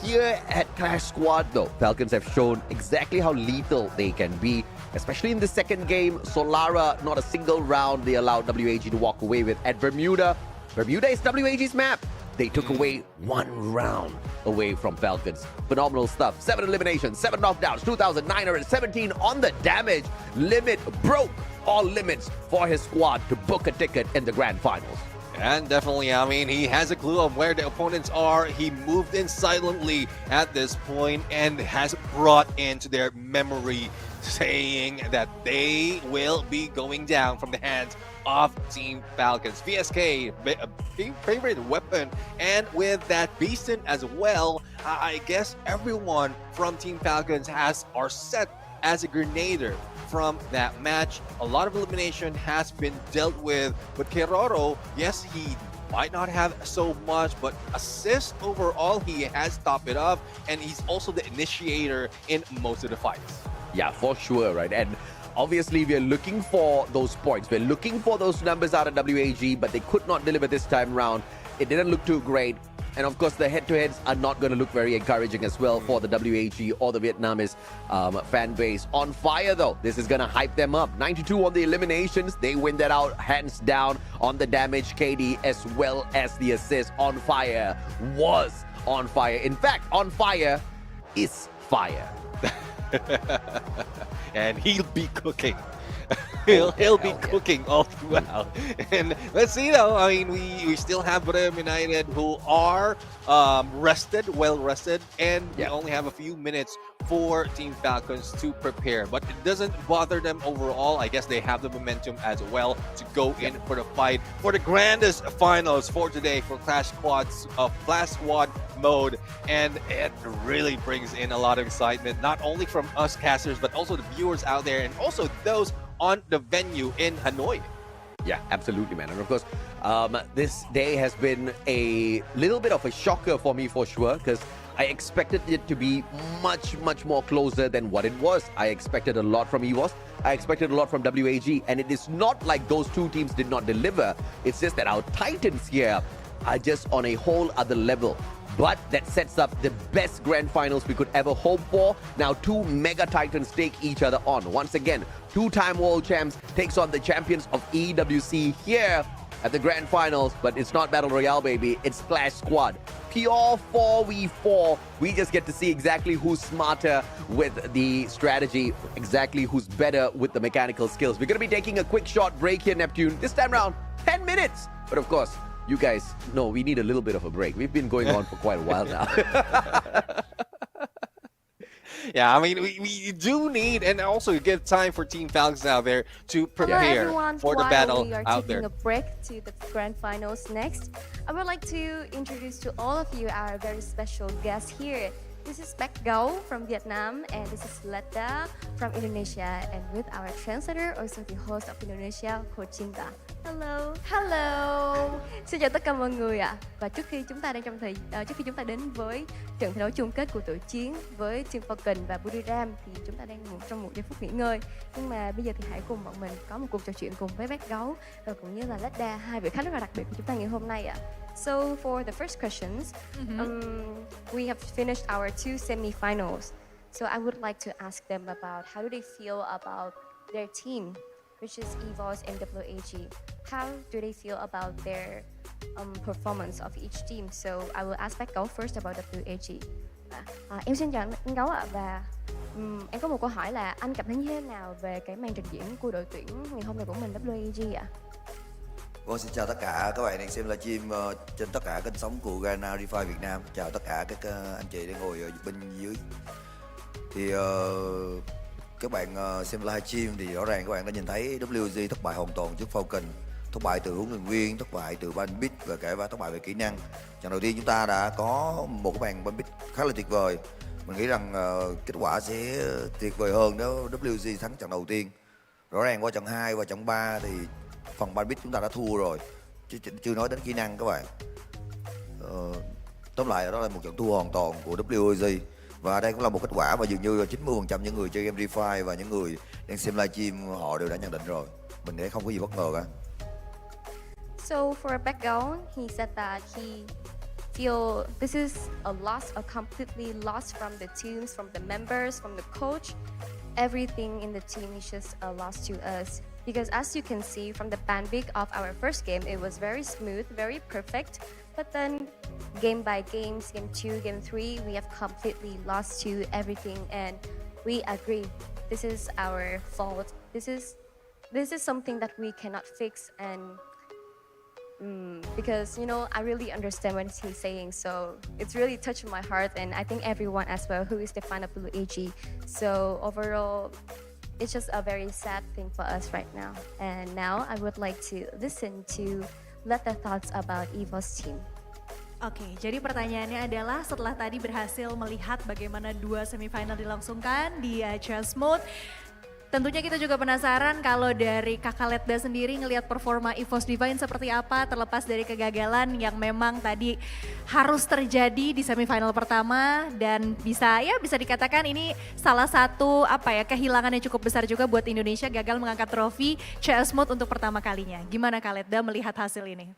Speaker 9: Here at Clash Squad, though, Falcons have shown exactly how lethal they can be, especially in the second game. Solara, not a single round they allowed WAG to walk away with. At Bermuda, Bermuda is WAG's map. They took away one round away from Falcons. Phenomenal stuff. 7 eliminations, 7 knockdowns, 2,917 on the damage. Limit broke all limits for his squad to book a ticket in the grand finals.
Speaker 8: And definitely, I mean, he has a clue of where the opponents are. He moved in silently at this point and has brought into their memory saying that they will be going down from the hands of Team Falcons. VSK, favorite weapon, and with that Beastin as well, I guess everyone from Team Falcons are set as a grenader from that match. A lot of elimination has been dealt with. But Kiroro, yes, he might not have so much, but assist overall, he has topped it up, and he's also the initiator in most of the fights.
Speaker 9: Yeah, for sure, right? And obviously, we're looking for those points. We're looking for those numbers out of WAG, but they could not deliver this time round. It didn't look too great. And of course, the head-to-heads are not going to look very encouraging as well for the WAG or the Vietnamese fan base. On fire, though, this is going to hype them up. 92 on the eliminations. They win that out hands down on the damage. KD as well as the assist. On fire was on fire. In fact, on fire is fire.
Speaker 8: And he'll be cooking. He'll be cooking all throughout. And let's see though, I mean, we still have Buriram United who are well rested, and we only have a few minutes for Team Falcons to prepare. But it doesn't bother them overall. I guess they have the momentum as well to go in for the fight for the grandest finals for today for Clash Squad mode. And it really brings in a lot of excitement, not only from us casters, but also the viewers out there, and also those on the venue in Hanoi.
Speaker 9: Yeah, absolutely, man. And of course, this day has been a little bit of a shocker for me for sure, because I expected it to be much, much more closer than what it was. I expected a lot from EVOS. I expected a lot from WAG. And it is not like those two teams did not deliver. It's just that our Titans here are just on a whole other level. But that sets up the best grand finals we could ever hope for. Now, two mega titans take each other on. Once again, two-time world champs takes on the champions of EWC here at the grand finals. But it's not Battle Royale, baby. It's Clash Squad. Pure 4v4. We just get to see exactly who's smarter with the strategy, exactly who's better with the mechanical skills. We're going to be taking a quick short break here, Neptune. This time around, 10 minutes. But of course, you guys know we need a little bit of a break. We've been going on for quite a while now.
Speaker 8: Yeah, I mean, we do need, and also give time for Team Falcons out there to prepare
Speaker 7: everyone,
Speaker 8: for the battle
Speaker 7: we are
Speaker 8: out
Speaker 7: taking
Speaker 8: there.
Speaker 7: a break to the grand finals next. I would like to introduce to all of you our very special guest here. This is Back Go from Vietnam, and this is Letta from Indonesia, and with our translator, also the host of Indonesia, cô Cinta. Hello. Hello. Xin chào tất cả mọi người ạ. Và trước khi chúng ta đến với trận thi đấu chung kết của đội chiến với Team Falcon và Buriram thì chúng ta đang trong một giây phút nghỉ ngơi. Nhưng mà bây giờ thì hãy cùng bọn mình có một cuộc trò chuyện cùng với Back Gấu và cũng như là Letta, hai vị khách rất là đặc biệt của chúng ta ngày hôm nay ạ. So for the first questions, we have finished our 2 semi-finals. So I would like to ask them about how do they feel about their team, which is EVOS and WAG. How do they feel about their performance of each team? So I will ask Back Gấu first about WAG. Em xin chào anh Gấu ạ, và em có một câu hỏi là anh cảm thấy như thế nào về cái màn trình diễn của đội tuyển ngày hôm nay của mình WAG ạ?
Speaker 12: Xin chào tất cả các bạn đang xem livestream trên tất cả kênh sóng của Ghana Refi Việt Nam. Chào tất cả các anh chị đang ngồi ở bên dưới. Thì các bạn xem livestream thì rõ ràng các bạn đã nhìn thấy WG thất bại hoàn toàn trước Falcon, thất bại từ huấn luyện viên, thất bại từ ban bit và cả thất bại về kỹ năng. Trận đầu tiên chúng ta đã có một cái bàn ban bit khá là tuyệt vời. Mình nghĩ rằng kết quả sẽ tuyệt vời hơn nếu WG thắng trận đầu tiên. Rõ ràng qua trận 2 và trận 3 thì phần ban bit chúng ta đã thua rồi, chứ chưa nói đến kỹ năng các bạn. Tóm lại đó là một trận thua hoàn toàn của WG. Và đây cũng là một kết quả mà dường như 90% những người chơi game Refi và những người đang xem livestream họ đều đã nhận định rồi. Mình thấy không có gì bất ngờ cả.
Speaker 7: So for Back Gấu, he said that he feel this is a loss, a completely loss from the teams, from the members, from the coach. Everything in the team is just a loss to us. Because as you can see from the bandwidth of our first game, it was very smooth, very perfect. But then game by games, game 2, game 3, we have completely lost to everything, and we agree this is our fault. This is something that we cannot fix, and because I really understand what he's saying, so it's really touched my heart, and I think everyone as well who is the fan of WAG. So overall, it's just a very sad thing for us right now. And now I would like to listen to let their thoughts about EVOS team.
Speaker 13: Oke, jadi pertanyaannya adalah setelah tadi berhasil melihat bagaimana 2 semifinal dilangsungkan di chess mode, tentunya kita juga penasaran kalau dari Kakak Letta sendiri ngelihat performa EVOS Divine seperti apa, terlepas dari kegagalan yang memang tadi harus terjadi di semifinal pertama, dan bisa dikatakan ini salah satu kehilangan yang cukup besar juga buat Indonesia, gagal mengangkat trofi CS Mode untuk pertama kalinya. Gimana Kak Letta melihat hasil ini?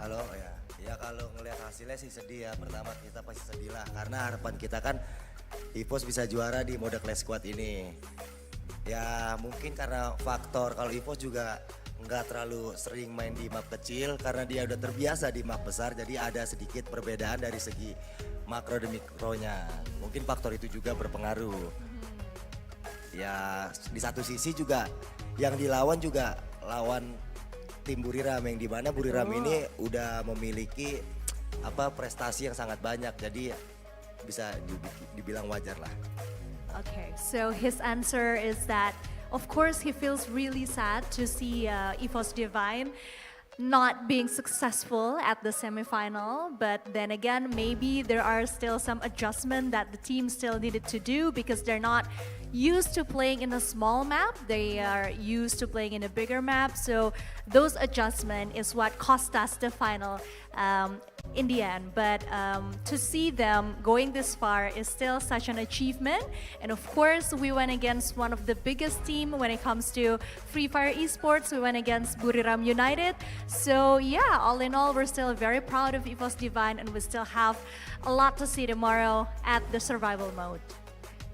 Speaker 14: Halo ya kalau ngelihat hasilnya sih sedih ya. Pertama kita pasti sedih lah karena harapan kita kan EVOS bisa juara di mode class squad ini. Ya mungkin karena faktor kalau EVOS juga nggak terlalu sering main di map kecil karena dia udah terbiasa di map besar, jadi ada sedikit perbedaan dari segi makro dan mikronya. Mungkin faktor itu juga berpengaruh. Ya di satu sisi juga yang dilawan juga lawan tim Buriram, yang dimana Buriram ini udah memiliki prestasi yang sangat banyak, jadi bisa dibilang wajar lah.
Speaker 13: Okay, so his answer is that of course he feels really sad to see EVOS Divine not being successful at the semifinal, but then again maybe there are still some adjustment that the team still needed to do because they're not used to playing in a small map, they are used to playing in a bigger map, so those adjustment is what cost us the final in the end. But to see them going this far is still such an achievement, and of course we went against one of the biggest team when it comes to Free Fire esports. We went against Buriram United, so yeah, all in all we're still very proud of EVOS Divine, and we still have a lot to see tomorrow at the survival mode.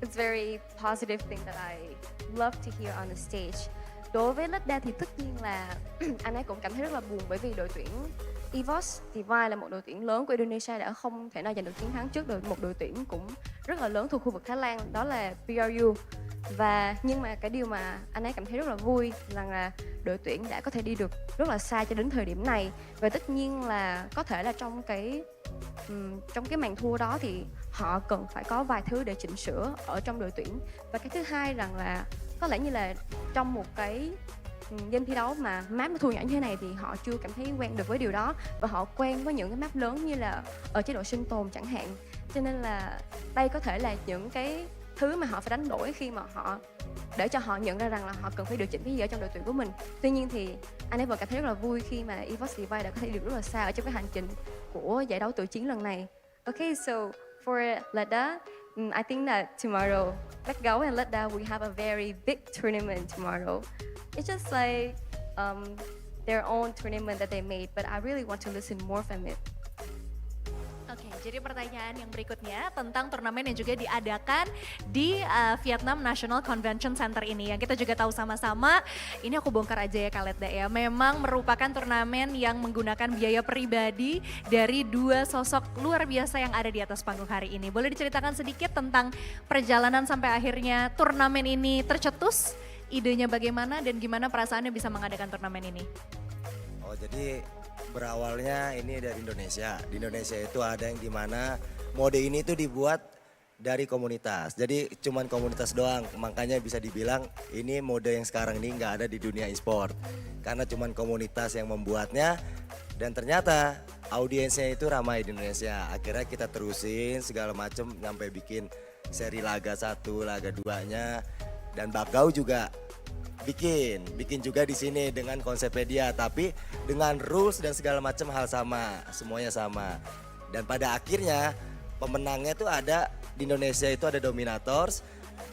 Speaker 7: It's very positive thing that I love to hear on the stage. Đối với Letta thì tất nhiên là anh ấy cũng cảm thấy rất là buồn, bởi vì đội tuyển EVOS Divine là một đội tuyển lớn của Indonesia đã không thể nào giành được chiến thắng trước một đội tuyển cũng rất là lớn thuộc khu vực Thái Lan, đó là PRU. Nhưng mà cái điều mà anh ấy cảm thấy rất là vui là đội tuyển đã có thể đi được rất là xa cho đến thời điểm này. Và tất nhiên là có thể là trong cái màn thua đó thì họ cần phải có vài thứ để chỉnh sửa ở trong đội tuyển. Và cái thứ hai rằng là có lẽ như là trong một cái game thi đấu mà map nó thua nhỏ như thế này thì họ chưa cảm thấy quen được với điều đó, và họ quen với những cái map lớn như là ở chế độ sinh tồn chẳng hạn. Cho nên là đây có thể là những cái thứ mà họ phải đánh đổi khi mà họ để cho họ nhận ra rằng là họ cần phải điều chỉnh cái gì ở trong đội tuyển của mình. Tuy nhiên thì anh ấy vẫn cảm thấy rất là vui khi mà EVOS Divine đã có thể được rất là xa ở trong cái hành trình của giải đấu tự chiến lần này. Okay, so for Leda, I think that tomorrow, Bách Gấu and Leda, we have a very big tournament tomorrow. It's just like their own tournament that they made, but I really want to listen more from it.
Speaker 13: Oke, jadi pertanyaan yang berikutnya tentang turnamen yang juga diadakan di Vietnam National Convention Center ini. Yang kita juga tahu sama-sama, ini aku bongkar aja ya Kaleda ya. Memang merupakan turnamen yang menggunakan biaya pribadi dari dua sosok luar biasa yang ada di atas panggung hari ini. Boleh diceritakan sedikit tentang perjalanan sampai akhirnya turnamen ini tercetus? Idenya bagaimana dan gimana perasaannya bisa mengadakan turnamen ini?
Speaker 14: Oh, jadi berawalnya ini dari Indonesia. Di Indonesia itu ada yang dimana mode ini tuh dibuat dari komunitas. Jadi cuman komunitas doang, makanya bisa dibilang ini mode yang sekarang ini nggak ada di dunia e-sport. Karena cuman komunitas yang membuatnya dan ternyata audiensnya itu ramai di Indonesia. Akhirnya kita terusin segala macam sampai bikin seri laga 1, laga 2-nya. Dan Bakau juga bikin juga di sini dengan konsepnya dia, tapi dengan rules dan segala macam hal sama, semuanya sama. Dan pada akhirnya pemenangnya tuh ada di Indonesia itu ada Dominators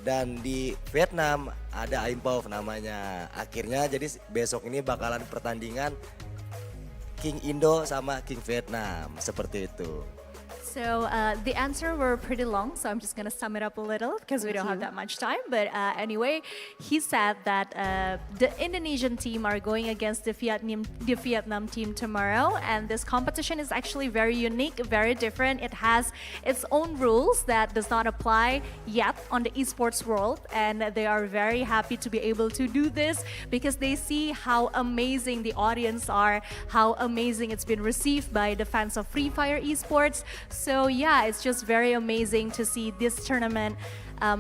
Speaker 14: dan di Vietnam ada Impov namanya. Akhirnya jadi besok ini bakalan pertandingan King Indo sama King Vietnam seperti itu.
Speaker 13: So the answer were pretty long, so I'm just gonna sum it up a little because we don't have that much time. But anyway, he said that the Indonesian team are going against the Vietnam team tomorrow, and this competition is actually very unique, very different. It has its own rules that does not apply yet on the esports world, and they are very happy to be able to do this because they see how amazing the audience are, how amazing it's been received by the fans of Free Fire esports. So yeah, it's just very amazing to see this tournament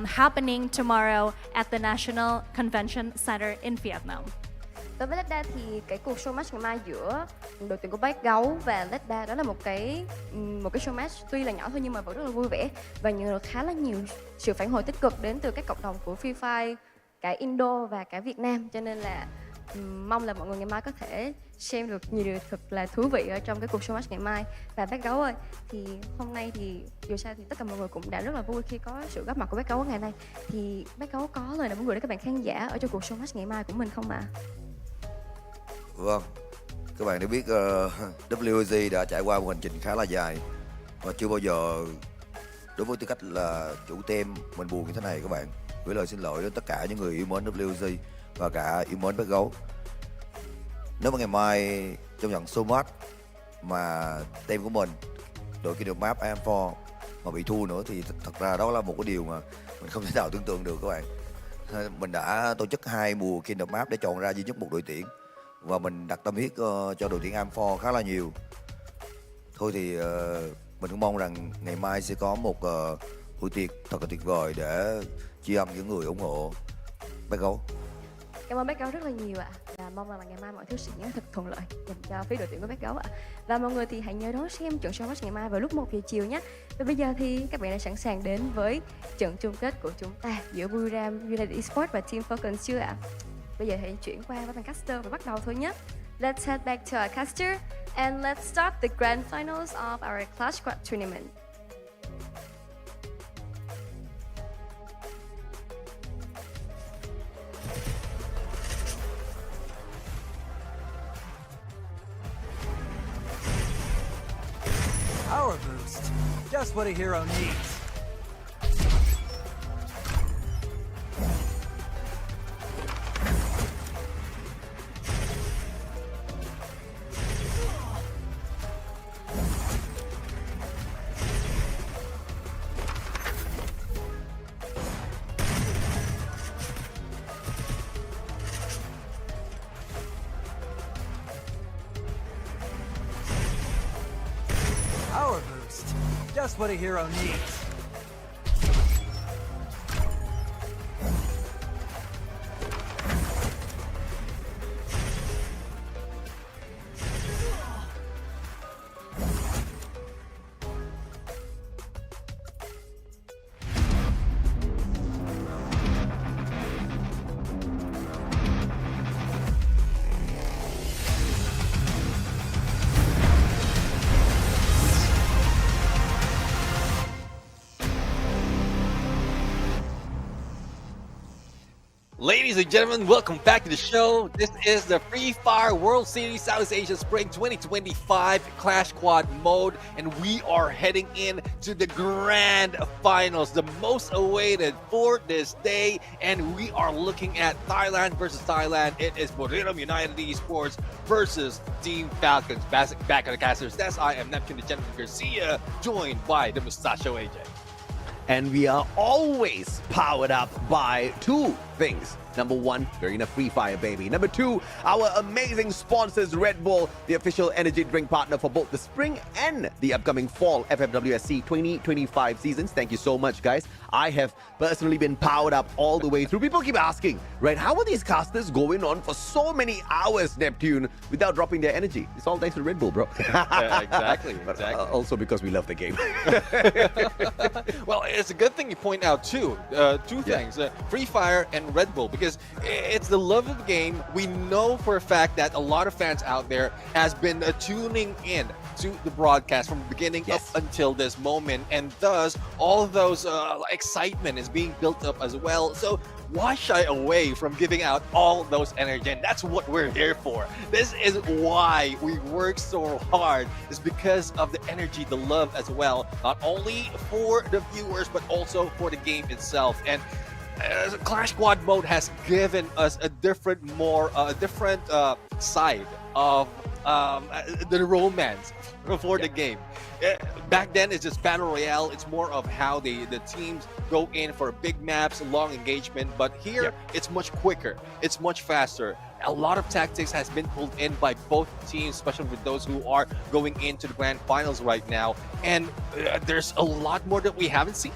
Speaker 13: happening tomorrow at the National Convention Center in Vietnam.
Speaker 7: Đối với Leda thì cái cuộc show match ngày mai giữa đội tuyển của Bách Gấu và Leda đó là một cái show match tuy là nhỏ thôi nhưng mà vẫn rất là vui vẻ và nhận được khá là nhiều sự phản hồi tích cực đến từ các cộng đồng của Free Fire, cả Indo và cả Việt Nam, cho nên là mong là mọi người ngày mai có thể xem được nhiều điều thật là thú vị ở trong cái cuộc show match ngày mai. Và Bác Gấu ơi, thì hôm nay thì dù sao thì tất cả mọi người cũng đã rất là vui khi có sự góp mặt của Bác Gấu ngày nay. Thì Bác Gấu có lời nào muốn gửi đến các bạn khán giả ở trong cuộc show match ngày mai của mình không ạ?
Speaker 12: Vâng, các bạn đã biết WG đã trải qua một hành trình khá là dài và chưa bao giờ đối với tư cách là chủ team mình buồn như thế này các bạn. Gửi lời xin lỗi đến tất cả những người yêu mến WG và cả yêu mến Bác Gấu. Nếu mà ngày mai trong trận show match mà team của mình, đội kia được map AM4 mà bị thua nữa thì thật ra đó là một cái điều mà mình không thể nào tưởng tượng được các bạn. Mình đã tổ chức 2 mùa Kingdom Map để chọn ra duy nhất một đội tuyển và mình đặt tâm huyết cho đội tuyển AM4 khá là nhiều. Thôi thì mình cũng mong rằng ngày mai sẽ có một buổi tiệc thật là tuyệt vời để tri ân những người ủng hộ Bác Gấu.
Speaker 7: Cảm ơn Bác Gấu rất là nhiều ạ. Và mong rằng là ngày mai mọi thứ sẽ diễn ra thật thuận lợi dành cho phía đội tuyển của Bác Gấu ạ. Và mọi người thì hãy nhớ đón xem trận show match ngày mai vào lúc 1 giờ chiều nhé. Và bây giờ thì các bạn đã sẵn sàng đến với trận chung kết của chúng ta giữa Buriram United Esports và Team Falcon chưa ạ? Bây giờ hãy chuyển qua với ban caster và bắt đầu thôi nhé. Let's head back to our caster and let's start the grand finals of our Clash Squad tournament.
Speaker 15: Power boost, just what a hero needs. Power boost, just what a hero needs.
Speaker 8: Ladies and gentlemen, welcome back to the show. This is the Free Fire World Series Southeast Asia Spring 2025 Clash Squad mode, and we are heading in to the grand finals, the most awaited for this day, and we are looking at Thailand versus Thailand. It is Buriram United Esports versus Team Falcons. Back on the casters, that's I am Neptune the Gentleman Garcia, joined by the Mustacho AJ.
Speaker 9: And we are always powered up by two things. Number one, we're in a free fire, baby. Number two, our amazing sponsors, Red Bull, the official energy drink partner for both the spring and the upcoming fall FFWSSEA 2025 seasons. Thank you so much, guys. I have personally been powered up all the way through. People keep asking, right, how are these casters going on for so many hours, Neptune, without dropping their energy? It's all thanks to Red Bull, bro.
Speaker 8: Exactly.
Speaker 9: But, also because we love the game.
Speaker 8: Well, it's a good thing you point out too. Two things, Free Fire and Red Bull, because it's the love of the game. We know for a fact that a lot of fans out there has been tuning in to the broadcast from the beginning up until this moment, and thus all of those excitement is being built up as well. So why shy away from giving out all those energy? And that's what we're here for. This is why we work so hard. It's because of the energy, the love as well, not only for the viewers but also for the game itself. And Clash Squad mode has given us a different side of the romance for the game. Back then, it's just Battle Royale. It's more of how the teams go in for big maps, long engagement. But here, it's much quicker. It's much faster. A lot of tactics has been pulled in by both teams, especially with those who are going into the grand finals right now. And there's a lot more that we haven't seen.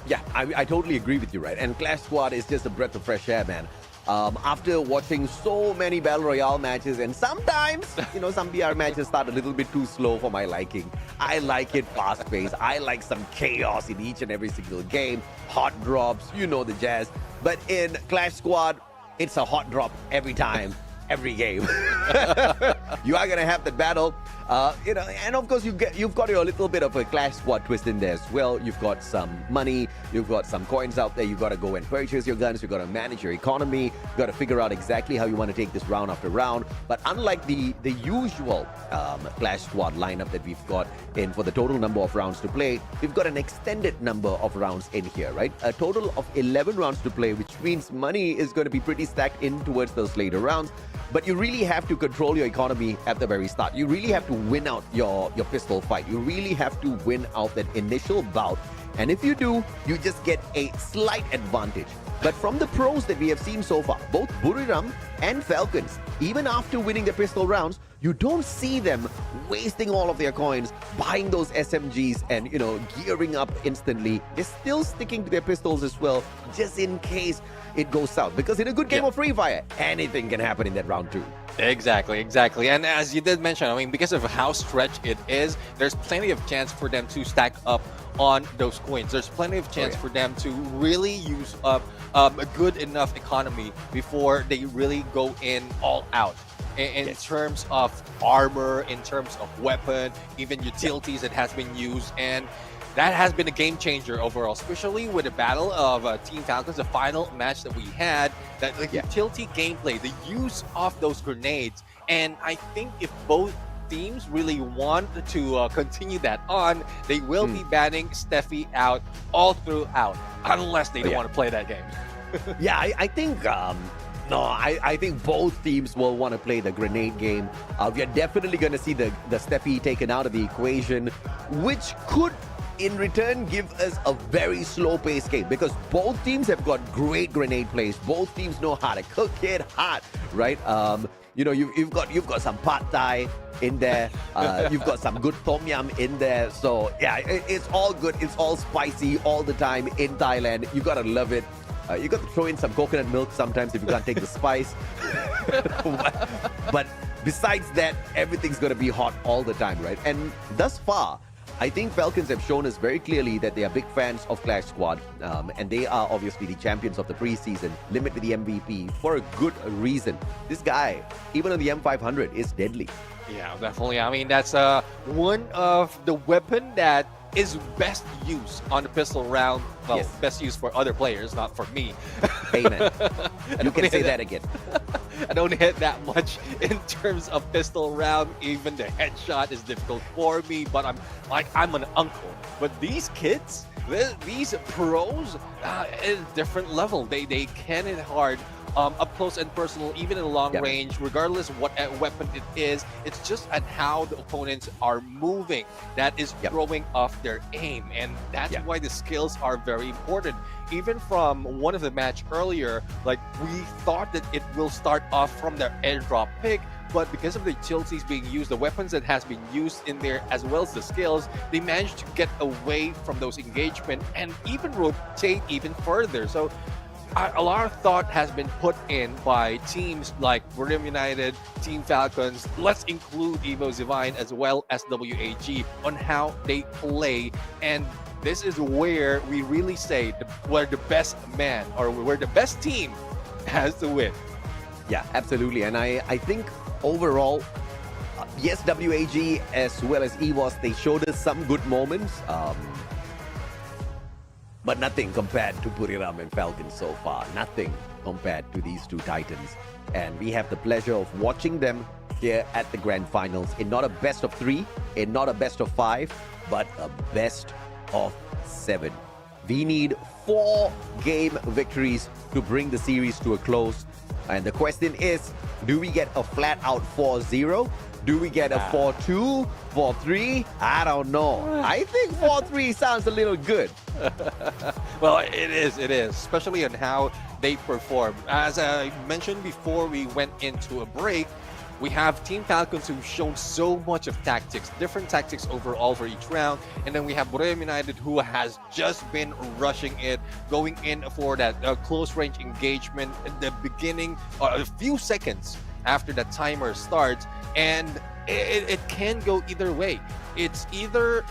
Speaker 9: Yeah, I totally agree with you, right? And Clash Squad is just a breath of fresh air, man. After watching so many Battle Royale matches, and sometimes, some BR matches start a little bit too slow for my liking. I like it fast-paced. I like some chaos in each and every single game. Hot drops, you know the jazz. But in Clash Squad, it's a hot drop every time. Every game. You are gonna have the battle, and of course you've got your little bit of a Clash Squad twist in there as well. You've got some money, you've got some coins out there. You've got to go and purchase your guns. You've got to manage your economy. You've got to figure out exactly how you want to take this round after round. But unlike the usual Clash Squad lineup that we've got in for the total number of rounds to play, we've got an extended number of rounds in here, right? A total of 11 rounds to play, which means money is going to be pretty stacked in towards those later rounds. But you really have to control your economy at the very start. You really have to win out your pistol fight. You really have to win out that initial bout. And if you do, you just get a slight advantage. But from the pros that we have seen so far, both Buriram and Falcons, even after winning the pistol rounds, you don't see them wasting all of their coins, buying those SMGs and, gearing up instantly. They're still sticking to their pistols as well, just in case it goes south. Because in a good game of Free Fire, anything can happen in that round too.
Speaker 8: Exactly. And as you did mention, because of how stretched it is, there's plenty of chance for them to stack up on those coins. There's plenty of chance for them to really use up a good enough economy before they really go in all out. In terms of armor, in terms of weapon, even utilities that has been used, and that has been a game changer overall, especially with the battle of Team Falcons, the final match that we had, that the utility gameplay, the use of those grenades. And I think if both teams really want to continue that on, they will be banning Steffi out all throughout, unless they don't want to play that game.
Speaker 9: I think I think both teams will want to play the grenade game. We are definitely going to see the Steffi taken out of the equation, which could in return give us a very slow-paced game, because both teams have got great grenade plays. Both teams know how to cook it hot, right? You've got some pad thai in there. You've got some good tom yum in there. So yeah, it's all good. It's all spicy all the time in Thailand. You gotta love it. You got to throw in some coconut milk sometimes if you can't take the spice. But besides that, everything's gonna be hot all the time, right? And thus far, I think Falcons have shown us very clearly that they are big fans of Clash Squad, and they are obviously the champions of the preseason, Limit with the MVP, for a good reason. This guy, even on the M500, is deadly.
Speaker 8: Yeah, definitely. I mean, that's one of the weapon that is best used on the pistol round. Well,
Speaker 9: Yes.
Speaker 8: best used for other players, not for me.
Speaker 9: Amen.
Speaker 8: I
Speaker 9: You
Speaker 8: don't
Speaker 9: can say
Speaker 8: hit
Speaker 9: that again.
Speaker 8: I don't hit that much in terms of pistol round. Even the headshot is difficult for me, but I'm an uncle. But these kids, these pros, at a different level. They can hit hard. Up close and personal, even in long
Speaker 9: Yep.
Speaker 8: range, regardless of what weapon it is, it's just at how the opponents are moving that is
Speaker 9: Yep.
Speaker 8: throwing off their aim, and that's
Speaker 9: Yep.
Speaker 8: why the skills are very important. Even from one of the match earlier, like we thought that it will start off from their airdrop pick, but because of the utilities being used, the weapons that has been used in there, as well as the skills, they managed to get away from those engagement and even rotate even further. So a lot of thought has been put in by teams like Warmup United, Team Falcons. Let's include Evo Divine as well as WAG on how they play. And this is where we really say where the best man or where the best team has to win.
Speaker 9: Yeah, absolutely. And I think overall, yes, WAG as well as EVOS, they showed us some good moments. But nothing compared to Buriram and Falcons so far. Nothing compared to these two titans. And we have the pleasure of watching them here at the grand finals in not a best of 3, in not a best of 5, but a best of 7. We need 4 game victories to bring the series to a close. And the question is, do we get a flat out 4-0? Do we get a 4-2, 4-3? I don't know. I think 4-3 sounds a little good.
Speaker 8: Well, it is, especially on how they perform. As I mentioned before we went into a break, we have Team Falcons who've shown so much of tactics, different tactics overall for each round. And then we have Warmup United who has just been rushing it, going in for that close range engagement at the beginning, a few seconds after the timer starts. And it can go either way. It's either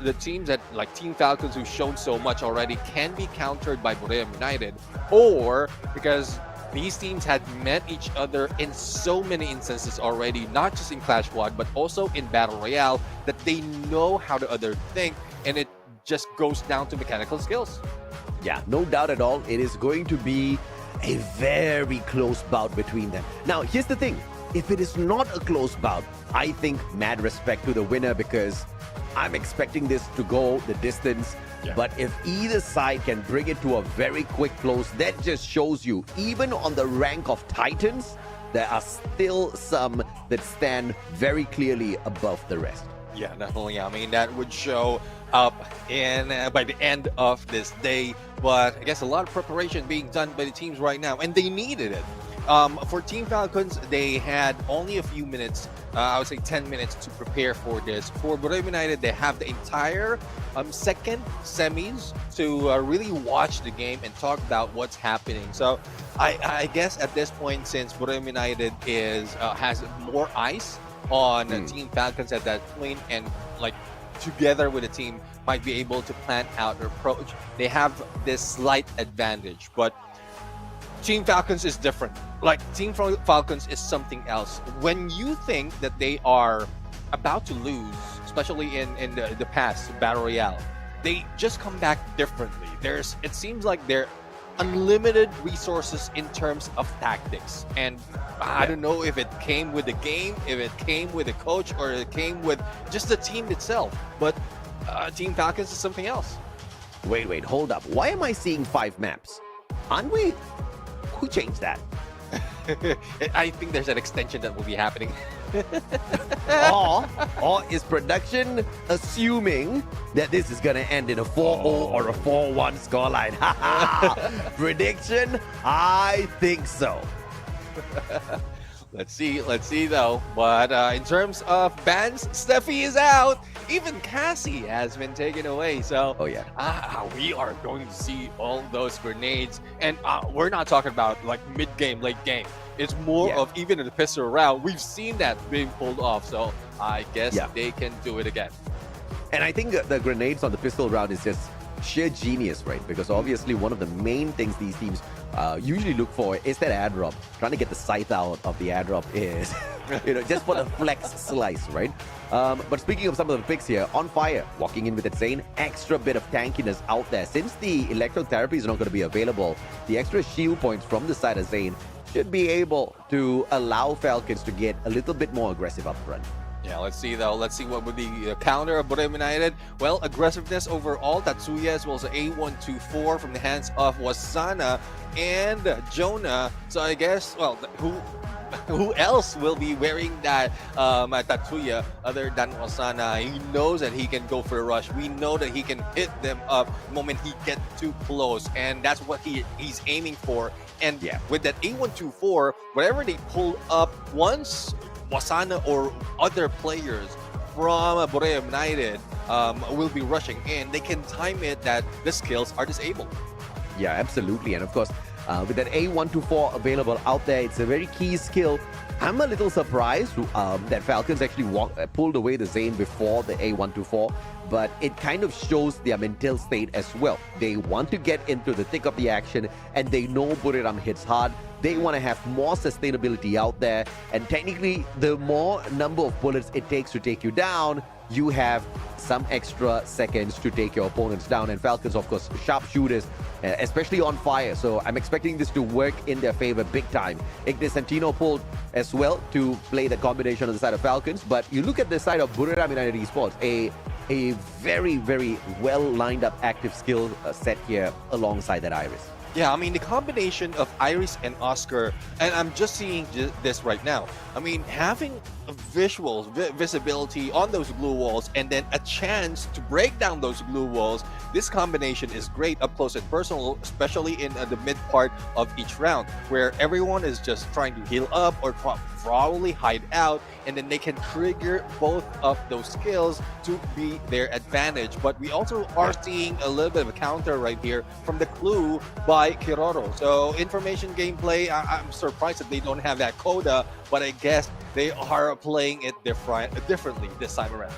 Speaker 8: the teams that like Team Falcons who've shown so much already can be countered by Warmup United, or because these teams had met each other in so many instances already, not just in Clash Squad, but also in Battle Royale, that they know how the other think, and it just goes down to mechanical skills.
Speaker 9: Yeah, no doubt at all. It is going to be a very close bout between them. Now, here's the thing. If it is not a close bout, I think mad respect to the winner, because I'm expecting this to go the distance.
Speaker 8: Yeah.
Speaker 9: But if either side can bring it to a very quick close, that just shows you, even on the rank of Titans, there are still some that stand very clearly above the rest.
Speaker 8: Yeah, definitely. I mean, that would show up in by the end of this day. But I guess a lot of preparation being done by the teams right now, and they needed it. For Team Falcons, they had only a few minutes, I would say 10 minutes to prepare for this. For Warmup United, they have the entire second semis to really watch the game and talk about what's happening. So I guess at this point, since Warmup United has more eyes on Team Falcons at that point, and like together with the team might be able to plan out their approach, they have this slight advantage. But Team Falcons is different. Like, Team Falcons is something else. When you think that they are about to lose, especially in the past Battle Royale, they just come back differently. It seems like they're unlimited resources in terms of tactics. And I don't know if it came with the game, if it came with the coach, or it came with just the team itself. But Team Falcons is something else.
Speaker 9: Wait, hold up. Why am I seeing 5 maps? Aren't we? Who changed that?
Speaker 8: I think there's an extension that will be happening.
Speaker 9: or is production assuming that this is going to end in a 4-0 or a 4-1 scoreline? Prediction? I think so.
Speaker 8: Let's see though. But in terms of bans, Steffi is out. Even Cassie has been taken away. So we are going to see all those grenades. And we're not talking about like mid-game, late game. It's more of even in the pistol round. We've seen that being pulled off. So I guess they can do it again.
Speaker 9: And I think the grenades on the pistol round is just sheer genius, right? Because obviously one of the main things these teams usually look for is that airdrop. Trying to get the scythe out of the airdrop is, just for the flex slice, right? But speaking of some of the picks here, On Fire, walking in with its Zane, extra bit of tankiness out there. Since the electrotherapy is not going to be available, the extra shield points from the side of Zane should be able to allow Falcons to get a little bit more aggressive up front.
Speaker 8: Yeah, let's see though. Let's see what would be the counter of Boreo United. Well, aggressiveness overall. Tatsuya as well as A124 from the hands of Wasana and Jonah. So I guess, well, who else will be wearing that Tatsuya other than Wasana? He knows that he can go for a rush. We know that he can hit them up the moment he gets too close, and that's what he's aiming for. And with that A124, whatever they pull up, once Wasana or other players from Boreo United will be rushing in, they can time it that the skills are disabled.
Speaker 9: Yeah, absolutely. And of course, with that A124 available out there, it's a very key skill. I'm a little surprised that Falcons actually pulled away the Zane before the A124, but it kind of shows their mental state as well. They want to get into the thick of the action, and they know Buriram hits hard. They want to have more sustainability out there, and technically, the more number of bullets it takes to take you down, you have some extra seconds to take your opponents down. And Falcons, of course, sharpshooters, especially On Fire. So I'm expecting this to work in their favor big time. Ignis Santino pulled as well to play the combination on the side of Falcons. But you look at the side of Buriram United Esports, a very, very well lined up active skill set here alongside that Iris.
Speaker 8: Yeah, I mean, the combination of Iris and Oscar, and I'm just seeing this right now. I mean, having visuals, visibility on those blue walls, and then a chance to break down those blue walls, this combination is great up close and personal, especially in the mid part of each round, where everyone is just trying to heal up or probably hide out, and then they can trigger both of those skills to be their advantage. But we also are seeing a little bit of a counter right here from the clue by Kiroro. So information gameplay, I'm surprised that they don't have that coda, but I guess they are playing it differently this time around.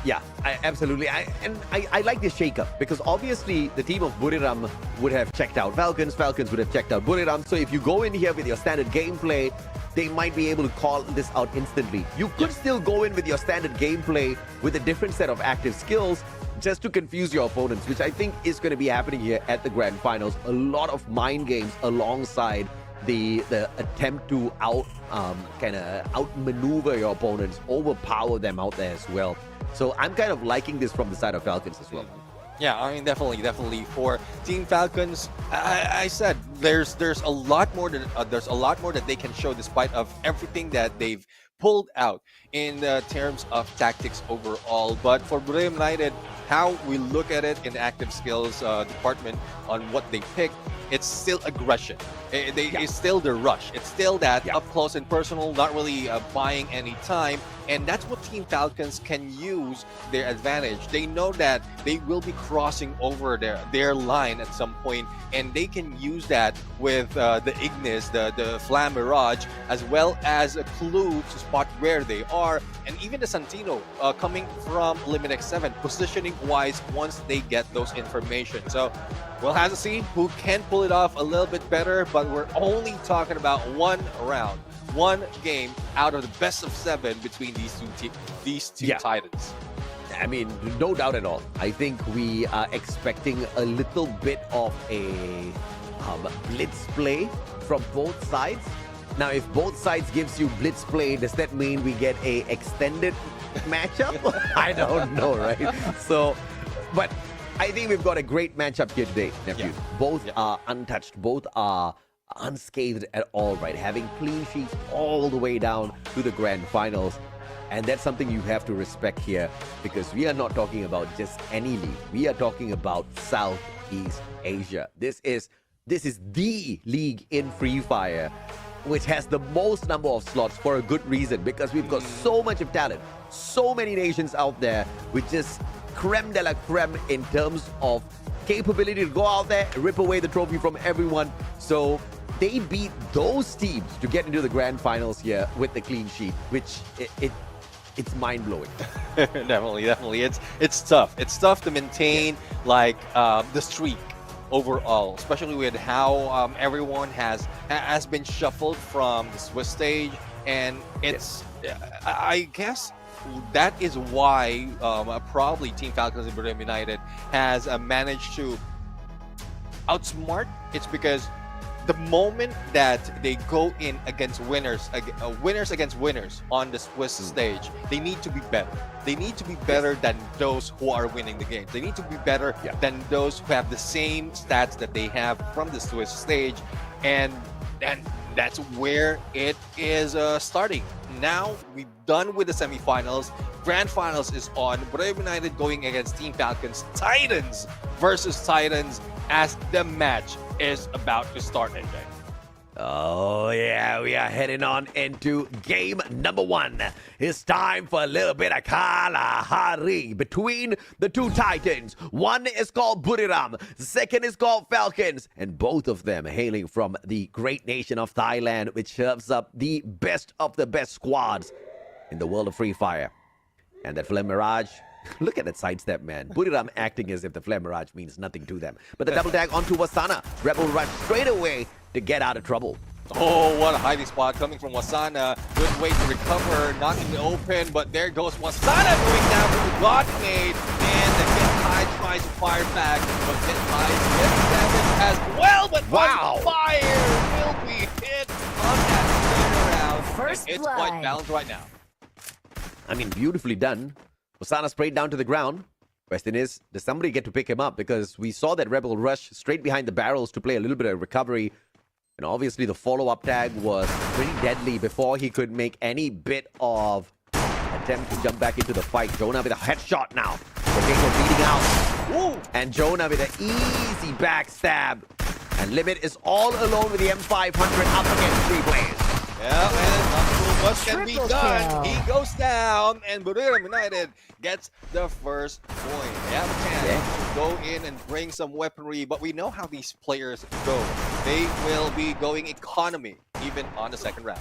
Speaker 9: Yeah, absolutely. I like this shakeup because obviously the team of Buriram would have checked out Falcons would have checked out Buriram. So if you go in here with your standard gameplay, they might be able to call this out instantly. You could still go in with your standard gameplay with a different set of active skills just to confuse your opponents, which I think is going to be happening here at the Grand Finals. A lot of mind games alongside the attempt to outmaneuver your opponents, overpower them out there as well. So I'm kind of liking this from the side of Falcons as well.
Speaker 8: Yeah, I mean, definitely for Team Falcons. I said there's a lot more that they can show despite of everything that they've pulled out in terms of tactics overall. But for Boreo United, how we look at it in the active skills department on what they picked, it's still aggression. It's still the rush. It's still that up close and personal, not really buying any time. And that's what Team Falcons can use their advantage. They know that they will be crossing over their line at some point, and they can use that with the Ignis, the Flam Mirage, as well as a clue to spot where they are, and even the Santino coming from Liminex 7, positioning-wise once they get those information. So we'll have to see who can pull it off a little bit better, but we're only talking about one round, one game out of the best of 7 between these two titans.
Speaker 9: I mean, no doubt at all. I think we are expecting a little bit of a blitz play from both sides. Now, if both sides gives you blitz play, does that mean we get a extended matchup? I don't know, right? So, but I think we've got a great matchup here today, nephew. Both are untouched. Both are unscathed at all, right? Having clean sheets all the way down to the Grand Finals. And that's something you have to respect here, because we are not talking about just any league. We are talking about Southeast Asia. This is the league in Free Fire, which has the most number of slots for a good reason, because we've got so much of talent, so many nations out there with just creme de la creme in terms of capability to go out there, rip away the trophy from everyone. So they beat those teams to get into the Grand Finals here with the clean sheet, which it's mind-blowing.
Speaker 8: Definitely. It's tough. It's tough to maintain like the streak overall, especially with how everyone has been shuffled from the Swiss stage, and it's I guess that is why probably Team Falcons and Buram United has managed to outsmart. It's because the moment that they go in against winners against winners on the Swiss stage, they need to be better. They need to be better than those who are winning the games. They need to be better than those who have the same stats that they have from the Swiss stage, and that's where it is starting. Now we're done with the semifinals. Grand finals is on. Buram United going against Team Falcons. Titans versus Titans as the match is about to start, AJ.
Speaker 9: Oh, yeah, we are heading on into game number 1. It's time for a little bit of Kalahari between the two Titans. One is called Buriram, the second is called Falcons, and both of them hailing from the great nation of Thailand, which serves up the best of the best squads in the world of Free Fire. And that Flame Mirage, look at that sidestep, man. Buriram acting as if the Flame Mirage means nothing to them. But the double tag onto Wasana. Rebel rush straight away to get out of trouble.
Speaker 8: Oh, what a hiding spot coming from Wasana. Good way to recover, not in the open, but there goes Wasana going down with the God Grenade, and the Get High tries to fire back, but Get High gets damage as well, but
Speaker 9: wow,
Speaker 8: fire will be hit on that turnaround.
Speaker 11: First
Speaker 8: It's
Speaker 11: blood.
Speaker 8: quite balanced right now.
Speaker 9: I mean, beautifully done. Wasana sprayed down to the ground. Question is, does somebody get to pick him up? Because we saw that Rebel rush straight behind the barrels to play a little bit of recovery. And obviously the follow-up tag was pretty deadly before he could make any bit of attempt to jump back into the fight. Jonah with a headshot now. Potato bleeding out. Woo! And Jonah with an easy backstab. And Limit is all alone with the M500 up against 3 players.
Speaker 8: Yeah, and not too much can be done. He goes down, and Buram United gets the first point. They have a chance to go in and bring some weaponry, but we know how these players go. They will be going economy, even on the second round.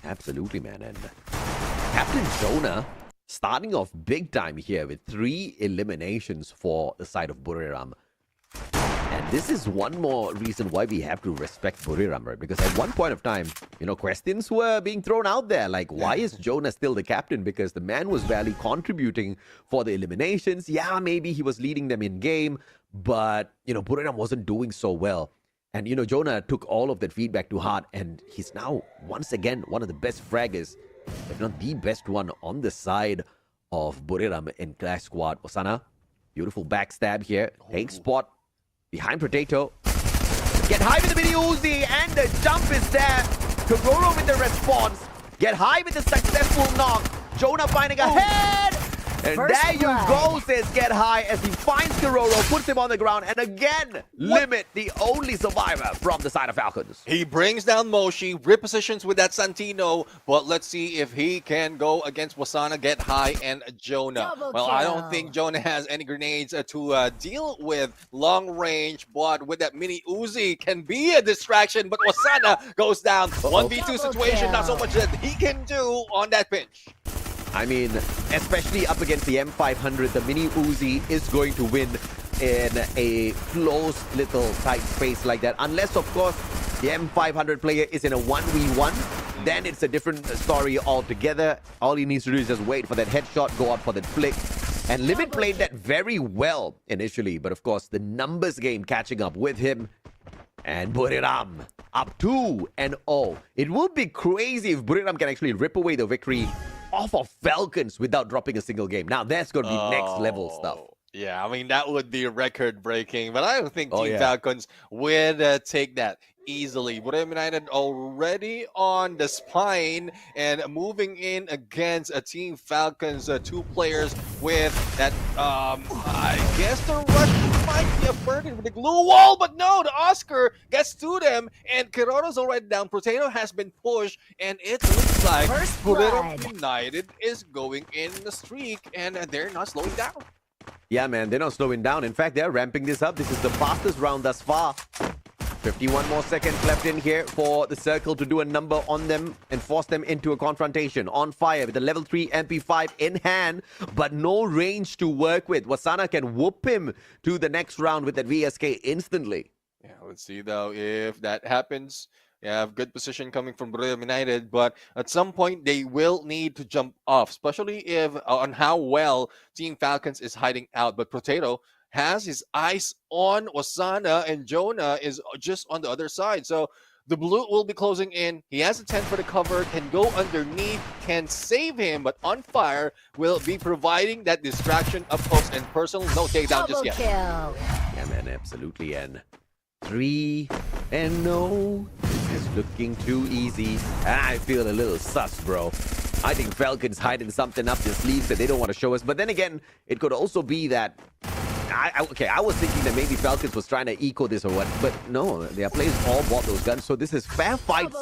Speaker 9: Absolutely, man. And Captain Jonah starting off big time here with 3 eliminations for the side of Buriram. And this is one more reason why we have to respect Buriram, right? Because at one point of time, you know, questions were being thrown out there. Like, why is Jonah still the captain? Because the man was barely contributing for the eliminations. Yeah, maybe he was leading them in game, but, you know, Buriram wasn't doing so well. And, you know, Jonah took all of that feedback to heart, and he's now, once again, one of the best fraggers, if not the best one on the side of Buriram in Clash Squad. Wasana, beautiful backstab here. Takes spot behind Potato. Get high with the mini Uzi, and the jump is there. Kororo with the response. Get high with the successful knock. Jonah finding a head. And
Speaker 11: First
Speaker 9: there you
Speaker 11: blood.
Speaker 9: go, says Get High, as he finds Kororo, puts him on the ground, and again, Limit, the only survivor from the side of Falcons.
Speaker 8: He brings down Moshi, repositions with that Santino, but let's see if he can go against Wasana, Get High, and Jonah.
Speaker 11: Double
Speaker 8: Well, I
Speaker 11: kill.
Speaker 8: don't think Jonah has any grenades to deal with long range, but with that mini Uzi can be a distraction, but Wasana goes down. 1v2
Speaker 11: Double
Speaker 8: situation,
Speaker 11: kill.
Speaker 8: not so much that he can do on that pinch.
Speaker 9: I mean, especially up against the M500, the mini Uzi is going to win in a close little tight space like that. Unless, of course, the M500 player is in a 1v1, then it's a different story altogether. All he needs to do is just wait for that headshot, go out for that flick. And Limit played that very well initially, but of course, the numbers game catching up with him. And Buriram up 2-0. It would be crazy if Buriram can actually rip away the victory off of Falcons without dropping a single game. Now, that's going to be next level stuff.
Speaker 8: Yeah, I mean, that would be record breaking, but I don't think Team
Speaker 9: yeah.
Speaker 8: Falcons would take that easily. Buram United already on the spine and moving in against a Team Falcons, 2 players with that, I guess the rush might be averted with the glue wall, but no, the Oscar gets to them, and Kiroro's already down. Potato has been pushed, and it looks like
Speaker 11: First
Speaker 8: Buram
Speaker 11: blood.
Speaker 8: United is going in the streak, and they're not slowing down.
Speaker 9: Yeah, man, they're not slowing down. In fact, they're ramping this up. This is the fastest round thus far. 51 more seconds left in here for the circle to do a number on them and force them into a confrontation. On fire with the level 3 MP5 in hand, but no range to work with. Wasana can whoop him to the next round with that VSK instantly.
Speaker 8: Yeah, let's see though if that happens. You have good position coming from Royale United, but at some point they will need to jump off, especially if on how well Team Falcons is hiding out. But Potato has his eyes on Wasana, and Jonah is just on the other side. So the blue will be closing in. He has a 10 for the cover, can go underneath, can save him, but On Fire will be providing that distraction up close and personal. No takedown just yet.
Speaker 9: Yeah, man, absolutely. And 3 and no. This is looking too easy. I feel a little sus, bro. I think Falcons hiding something up their sleeves that they don't want to show us. But then again, it could also be that I was thinking that maybe Falcons was trying to eco this or what, but no, their players all bought those guns, so this is fair fights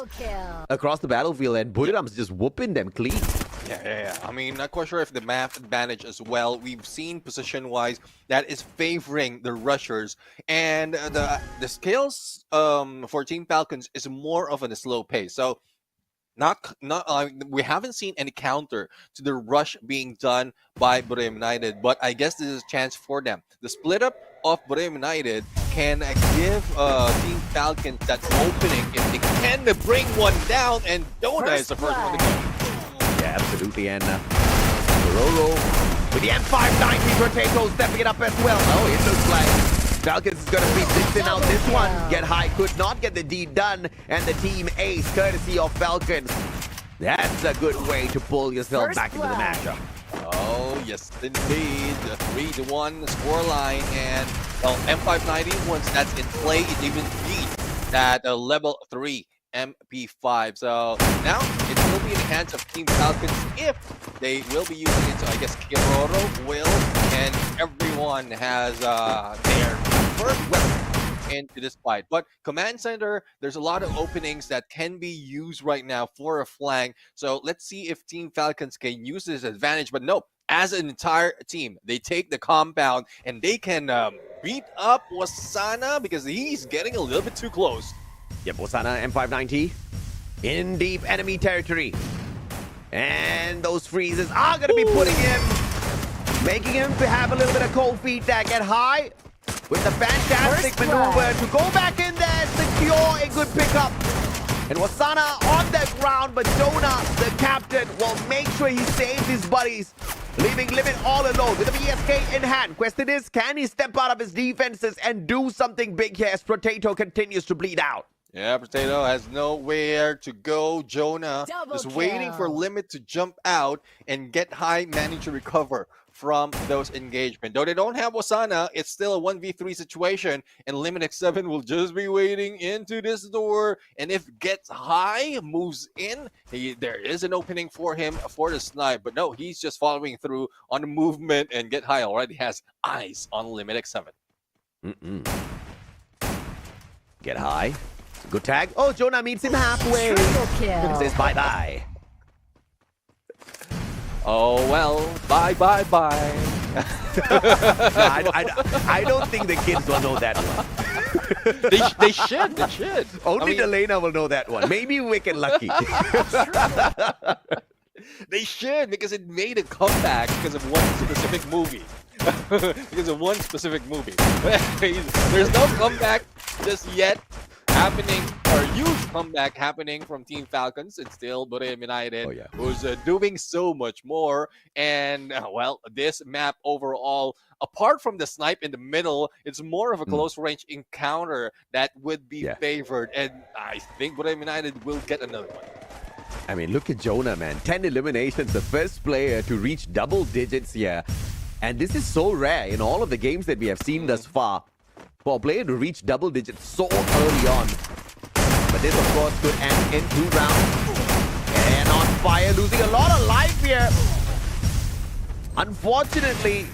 Speaker 9: across the battlefield, and Buriram's just whooping them clean.
Speaker 8: Yeah. I mean, not quite sure if the map advantage as well. We've seen position-wise that is favoring the rushers, and the skills for Team Falcons is more of a slow pace. So we haven't seen any counter to the rush being done by Royale United, but I guess this is a chance for them. The split up of Royale United can give Team Falcons that opening if they can bring one down, and Dona is the first one to go.
Speaker 9: Yeah, absolutely, and Roro with the M590 Potato stepping it up as well. Oh, it looks like Falcons is going to be dishing out this one. Get high, could not get the deed done, and the team ace, courtesy of Falcons. That's a good way to pull yourself back into the matchup.
Speaker 8: Oh, yes, indeed. The 3-1 scoreline, and well, M590, once that's in play, it even beats that level 3 MP5. So now it will be in the hands of Team Falcons if they will be using it. So I guess Kiroro will, and everyone has their first weapon into this fight. But Command Center, there's a lot of openings that can be used right now for a flank. So let's see if Team Falcons can use this advantage. But no, as an entire team, they take the compound and they can beat up Wasana because he's getting a little bit too close.
Speaker 9: Yep, Wasana M590 in deep enemy territory. And those freezes are going to be putting him, making him have a little bit of cold feet that get high with the fantastic maneuver to go back in there, secure a good pickup. And Wasana on the ground, but Jonah, the captain, will make sure he saves his buddies, leaving Limit all alone with the VSK in hand. Question is, can he step out of his defenses and do something big here as Potato continues to bleed out?
Speaker 8: Yeah, Potato has nowhere to go. Jonah is waiting for Limit to jump out and get high, manage to recover from those engagements. Though they don't have Wasana, it's still a 1v3 situation, and Limit X7 will just be waiting into this door, and if gets high, moves in, there is an opening for him for the snipe, but no, he's just following through on the movement, and Get High already has eyes on Limit X7.
Speaker 9: Get High. Good tag. Oh, Jonah meets him halfway. Says bye-bye.
Speaker 8: Oh, well, bye.
Speaker 9: I don't think the kids will know that one.
Speaker 8: They should.
Speaker 9: Only Delena will know that one. Maybe Wicked Lucky.
Speaker 8: They should, because it made a comeback because of one specific movie. There's no comeback just yet happening, or a huge comeback happening from Team Falcons. It's still Royale United who's doing so much more. And well, this map overall, apart from the snipe in the middle, it's more of a close range encounter that would be favored. And I think Royale United will get another one.
Speaker 9: I mean, look at Jonah, man. 10 eliminations, the first player to reach double digits here. And this is so rare in all of the games that we have seen thus far, for a player to reach double digits so early on. But this, of course, could end in 2 rounds. And On Fire losing a lot of life here. Unfortunately,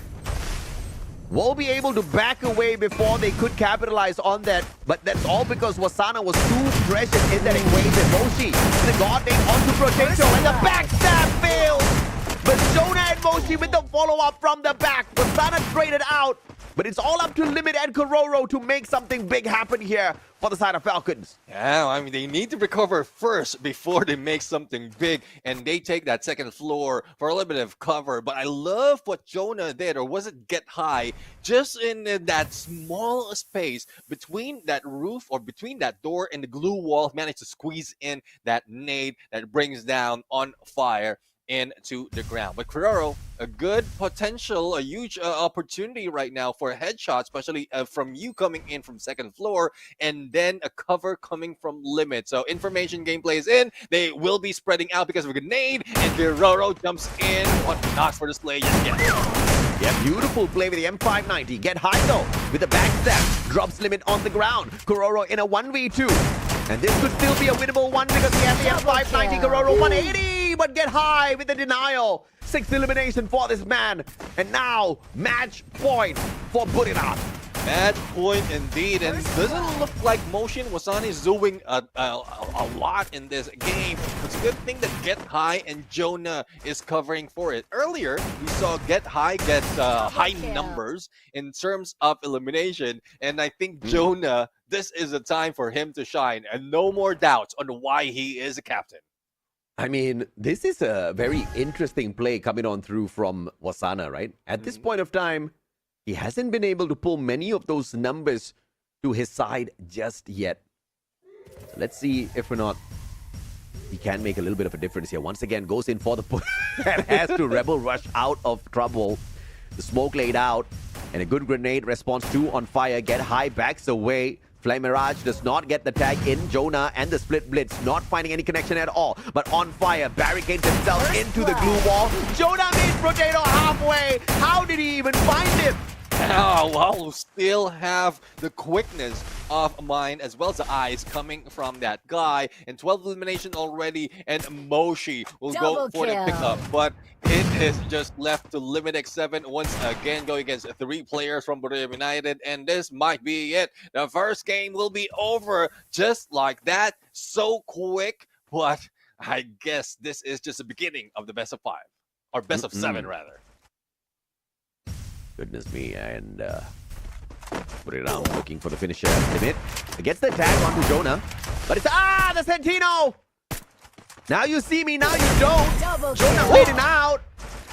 Speaker 9: will be able to back away before they could capitalize on that. But that's all because Wasana was too precious in that equation. Moshi, the god name onto Potato, and the backstab fails. But Jonah and Moshi with the follow-up from the back. Wasana traded out. But it's all up to Limit and Kororo to make something big happen here for the side of Falcons.
Speaker 8: Yeah, I mean, they need to recover first before they make something big, and they take that second floor for a little bit of cover. But I love what Jonah did, or was it Get High, just in that small space between that roof or between that door and the glue wall, managed to squeeze in that nade that brings down On Fire into the ground. But Kororo, a good potential, a huge opportunity right now for a headshot, especially from you coming in from second floor, and then a cover coming from Limit. So Information gameplay is in. They will be spreading out because of a grenade, and Kororo jumps in. What not for display yet?
Speaker 9: Yeah, beautiful play with the M590. Get High though with the backstep. Drops Limit on the ground. Kororo in a 1v2. And this could still be a winnable one because he has the M590. Kororo 180, but Get High with the denial. 6th elimination for this man. And now, match point for Buriram.
Speaker 8: Match point indeed, and doesn't look like Motion Wasani is doing a lot in this game. It's a good thing that Get High and Jonah is covering for it. Earlier, we saw Get High get high numbers in terms of elimination, and I think Jonah, this is a time for him to shine, and no more doubts on why he is a captain.
Speaker 9: I mean, this is a very interesting play coming on through from Wasana, right? At this point of time, he hasn't been able to pull many of those numbers to his side just yet. Let's see if or not he can make a little bit of a difference here. Once again, goes in for the push and has to Rebel Rush out of trouble. The smoke laid out and a good grenade response to On Fire. Get High backs away. Flame Mirage does not get the tag in. Jonah and the split blitz not finding any connection at all. But On Fire barricades himself into the glue wall. Jonah meets Potato halfway. How did he even find him?
Speaker 8: Oh, well, still have the quickness of mind as well as the eyes coming from that guy. And 12 elimination already, and Moshi will go for the pickup. But it is just left to Limit X7 once again, going against 3 players from Buriram United. And this might be it. The first game will be over just like that. So quick. But I guess this is just the beginning of the best of 5. Or best of 7, rather.
Speaker 9: Goodness me, and Buriram looking for the finisher. Limit gets the tag onto Jonah, but it's the Sentino. Now you see me, now you don't. Jonah waiting out,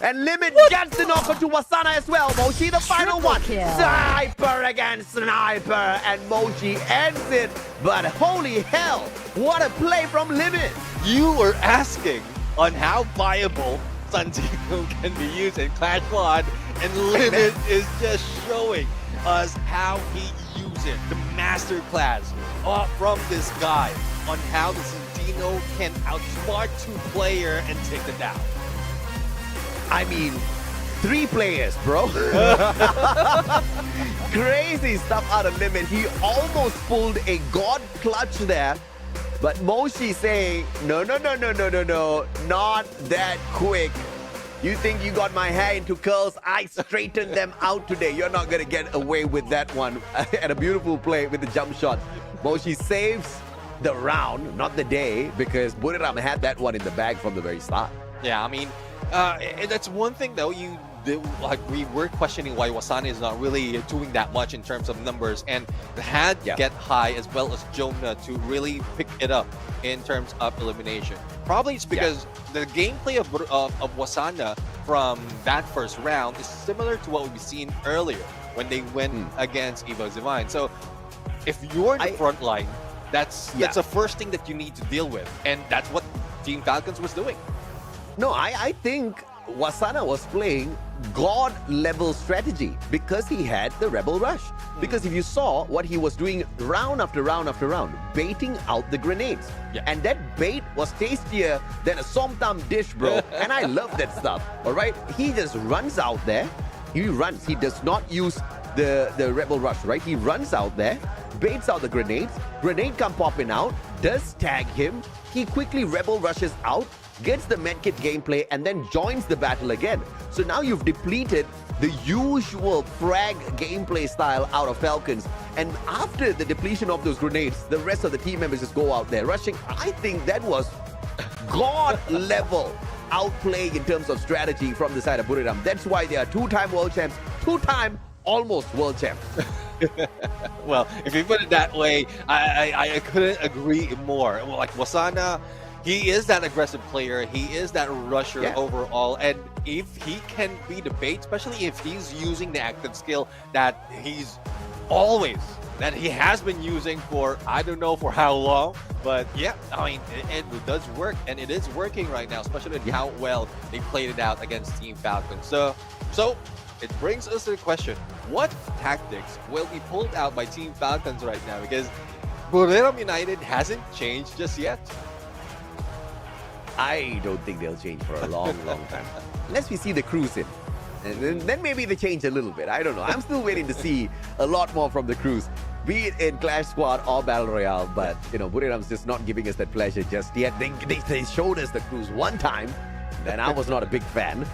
Speaker 9: and Limit gets the knock onto Wasana as well. Moshi the final one. Sniper against Sniper, and Moshi ends it. But holy hell, what a play from Limit.
Speaker 8: You were asking on how viable Santino can be used in Clash Squad, and Limit is just showing us how he uses it. The masterclass from this guy on how the Santino can outsmart 2 players and take them down.
Speaker 9: I mean, 3 players, bro. Crazy stuff out of Limit. He almost pulled a god clutch there. But Moshi saying, no, not that quick. You think you got my hair into curls? I straightened them out today. You're not going to get away with that one. And a beautiful play with the jump shot. Moshi saves the round, not the day, because Buriram had that one in the bag from the very start.
Speaker 8: Yeah, I mean, that's one thing though. We were questioning why Wasani is not really doing that much in terms of numbers, and had Get High as well as Jonah to really pick it up in terms of elimination. Probably it's because the gameplay of Wasana from that first round is similar to what we've seen earlier when they went against Evo's Divine. So if you're in the front line, that's the first thing that you need to deal with, and that's what Team Falcons was doing.
Speaker 9: No, I think Wasana was playing god level strategy because he had the Rebel Rush. Because if you saw what he was doing round after round after round, baiting out the grenades. And that bait was tastier than a somtam dish, bro. And I love that stuff. All right, he just runs out there. He runs. He does not use the Rebel Rush, right? He runs out there, baits out the grenades. Grenade come popping out, does tag him. He quickly Rebel Rushes out, gets the medkit gameplay, and then joins the battle again. So now you've depleted the usual frag gameplay style out of Falcons. And after the depletion of those grenades, the rest of the team members just go out there rushing. I think that was god level outplay in terms of strategy from the side of Buriram. That's why they are 2-time world champs, 2-time almost world champ.
Speaker 8: Well, if you put it that way, I couldn't agree more. Well, like Wasana, he is that aggressive player. He is that rusher overall. And if he can be the bait, especially if he's using the active skill that he's always, that he has been using for, I don't know for how long, but yeah, I mean, it does work, and it is working right now, especially how well they played it out against Team Falcons. So it brings us to the question, what tactics will be pulled out by Team Falcons right now? Because Buriram United hasn't changed just yet.
Speaker 9: I don't think they'll change for a long time. Unless we see the Cruise in. And then maybe they change a little bit. I don't know. I'm still waiting to see a lot more from the Cruise, be it in Clash Squad or Battle Royale. But, you know, Buriram's just not giving us that pleasure just yet. They showed us the Cruise one time, and I was not a big fan.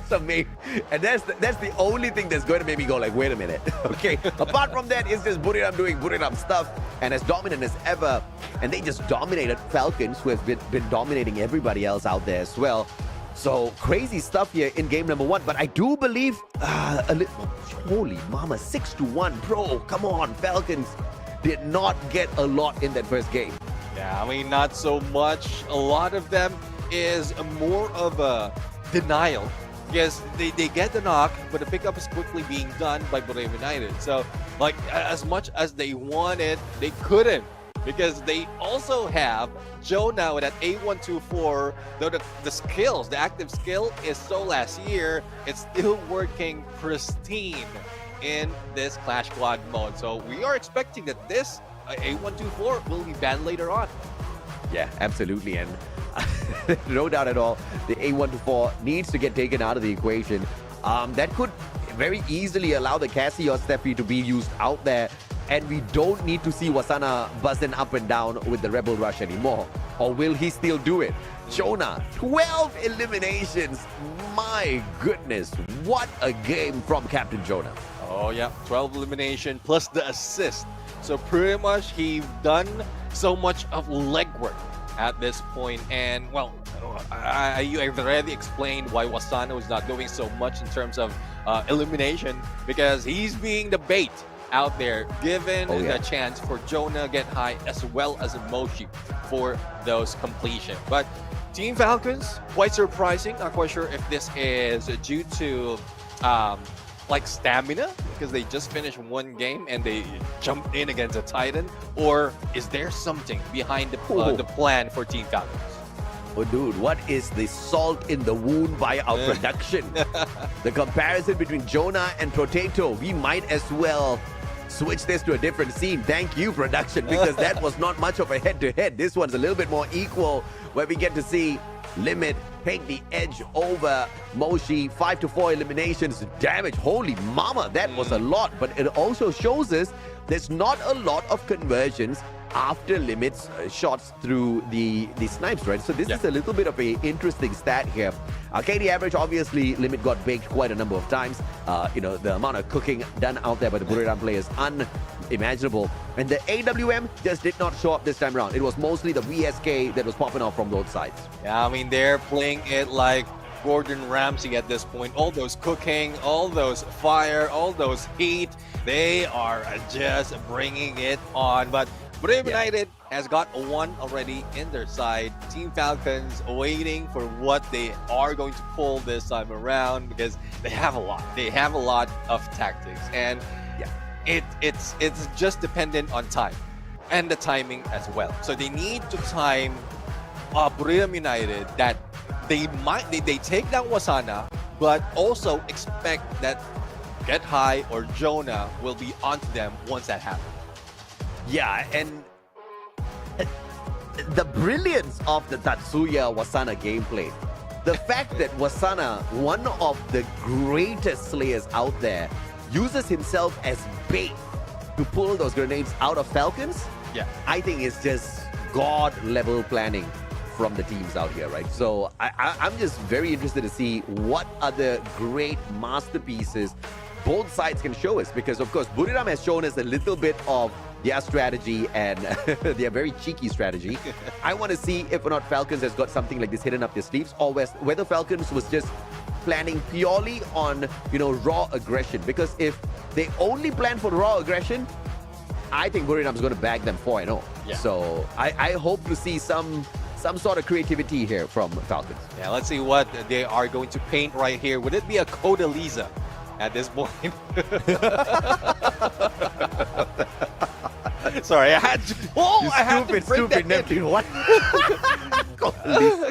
Speaker 9: So maybe, and that's the only thing that's going to make me go like, wait a minute. Okay. Apart from that, it's just Buriram doing Buriram stuff, and as dominant as ever. And they just dominated Falcons, who have been dominating everybody else out there as well. So crazy stuff here in game number 1. But I do believe holy mama, 6-1, bro. Come on, Falcons did not get a lot in that first game.
Speaker 8: Yeah, I mean, not so much. A lot of them is more of a denial, because they get the knock, but the pickup is quickly being done by Buriram United. So, like, as much as they wanted, they couldn't, because they also have Jonah with that A124, though the skills, the active skill is so last year, it's still working pristine in this Clash Squad mode. So we are expecting that this A124 will be banned later on.
Speaker 9: Yeah, absolutely. And no doubt at all, the A124 needs to get taken out of the equation. That could very easily allow the Cassie or Steffi to be used out there. And we don't need to see Wasana buzzing up and down with the Rebel Rush anymore. Or will he still do it? Jonah, 12 eliminations. My goodness, what a game from Captain Jonah.
Speaker 8: Oh yeah, 12 elimination plus the assist. So pretty much he's done so much of legwork at this point. And well, I've already explained why Wasana was not doing so much in terms of elimination, because he's being the bait out there, given the chance for Jonah get high as well as Moshi for those completion. But Team Falcons, quite surprising. Not quite sure if this is due to like stamina, because they just finished one game and they jumped in against a Titan, or is there something behind the plan for Team Falcons?
Speaker 9: Oh, dude, what is the salt in the wound by our production? The comparison between Jonah and Potato, we might as well switch this to a different scene. Thank you, production, because that was not much of a head-to-head. This one's a little bit more equal, where we get to see Limit take the edge over Moshi. 5-4 eliminations, damage. Holy mama, that was a lot. But it also shows us there's not a lot of conversions after Limit's shots through the snipes, right? So this is a little bit of an interesting stat here. KD average, obviously, Limit got baked quite a number of times. You know, the amount of cooking done out there by the Buriram players, unimaginable. And the AWM just did not show up this time around. It was mostly the VSK that was popping off from both sides.
Speaker 8: Yeah, I mean, they're playing it like Gordon Ramsay at this point. All those cooking, all those fire, all those heat, they are just bringing it on. But Buriram United has got one already in their side. Team Falcons waiting for what they are going to pull this time around, because they have a lot. They have a lot of tactics, and it's just dependent on time and the timing as well. So they need to time Buriram United that they take down Wasana, but also expect that Get High or Jonah will be onto them once that happens.
Speaker 9: Yeah, and the brilliance of the Tatsuya Wasana gameplay. The fact that Wasana, one of the greatest slayers out there, uses himself as bait to pull those grenades out of Falcons, I think it's just God-level planning from the teams out here, right? So I'm just very interested to see what other great masterpieces both sides can show us, because of course Buriram has shown us a little bit of their strategy and their very cheeky strategy. I want to see if or not Falcons has got something like this hidden up their sleeves, or whether Falcons was just planning purely on, raw aggression. Because if they only plan for raw aggression, I think Buriram's going to bag them 4-0.
Speaker 8: Yeah.
Speaker 9: So I hope to see some sort of creativity here from Falcons.
Speaker 8: Yeah, let's see what they are going to paint right here. Would it be a Codalisa at this point? Sorry, I had to. Oh, I had to bring that
Speaker 9: Neptune. What?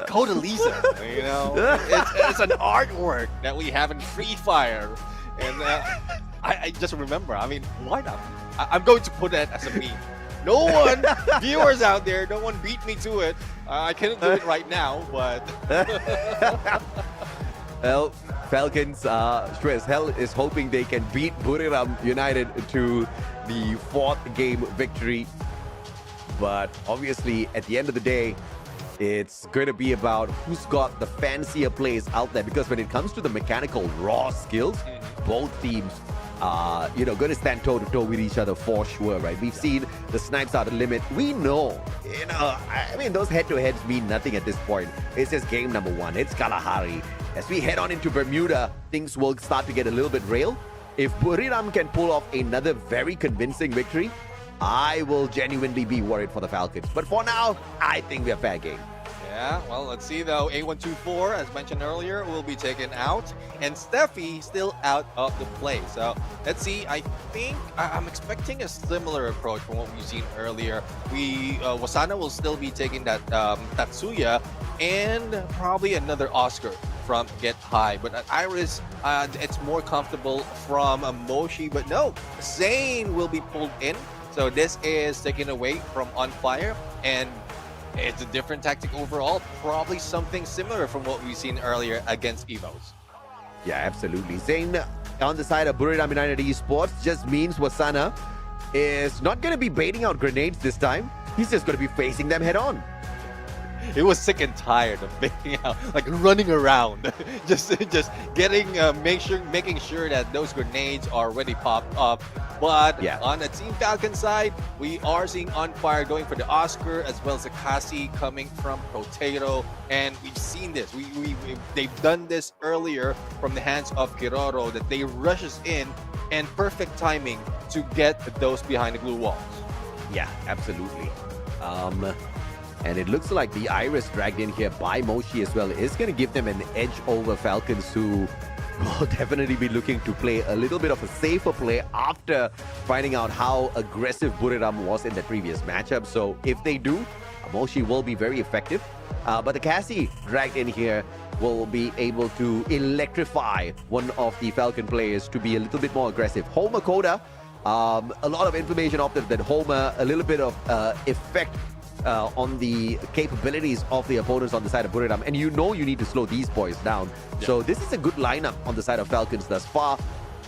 Speaker 8: Codalisa. It's an artwork that we have in Free Fire, and I just remember. I mean, why not? I'm going to put that as a meme. No one, viewers out there, no one beat me to it. I couldn't do it right now, but.
Speaker 9: Well, Falcons, sure as hell is hoping they can beat Buriram United to the 4th game victory. But obviously, at the end of the day, it's going to be about who's got the fancier plays out there. Because when it comes to the mechanical raw skills, both teams are, going to stand toe-to-toe with each other for sure, right? We've seen the snipes are the limit. We know, I mean, those head-to-heads mean nothing at this point. It's just game number 1. It's Kalahari. As we head on into Bermuda, things will start to get a little bit real. If Buriram can pull off another very convincing victory, I will genuinely be worried for the Falcons. But for now, I think we're fair game.
Speaker 8: Yeah, well, let's see though. A124, as mentioned earlier, will be taken out, and Steffi still out of the play. So let's see. I think I'm expecting a similar approach from what we've seen earlier. Wasana will still be taking that Tatsuya and probably another Oscar from Get High. But Iris, it's more comfortable from Moshi. But no, Zane will be pulled in. So this is taken away from On Fire, and it's a different tactic overall. Probably something similar from what we've seen earlier against Evos.
Speaker 9: Yeah, absolutely. Zane on the side of Buriram United Esports just means Wasana is not going to be baiting out grenades this time. He's just going to be facing them head on.
Speaker 8: It was sick and tired of baiting out, like running around, just getting making sure that those grenades are already popped up. But
Speaker 9: yeah,
Speaker 8: on the Team Falcon side, we are seeing On Fire going for the Oscar, as well as the Kasi coming from Potato, and we've seen this. They've done this earlier from the hands of Kiroro, that they rushes in and perfect timing to get those behind the blue walls.
Speaker 9: Yeah, absolutely. And it looks like the Iris dragged in here by Moshi as well is going to give them an edge over Falcons, who will definitely be looking to play a little bit of a safer play after finding out how aggressive Buriram was in the previous matchup. So if they do, Moshi will be very effective. But the Cassie dragged in here will be able to electrify one of the Falcon players to be a little bit more aggressive. Homer Koda, a lot of information opted that Homer, a little bit of effect on the capabilities of the opponents on the side of Buriram. And you need to slow these boys down. Yeah. So this is a good lineup on the side of Falcons thus far.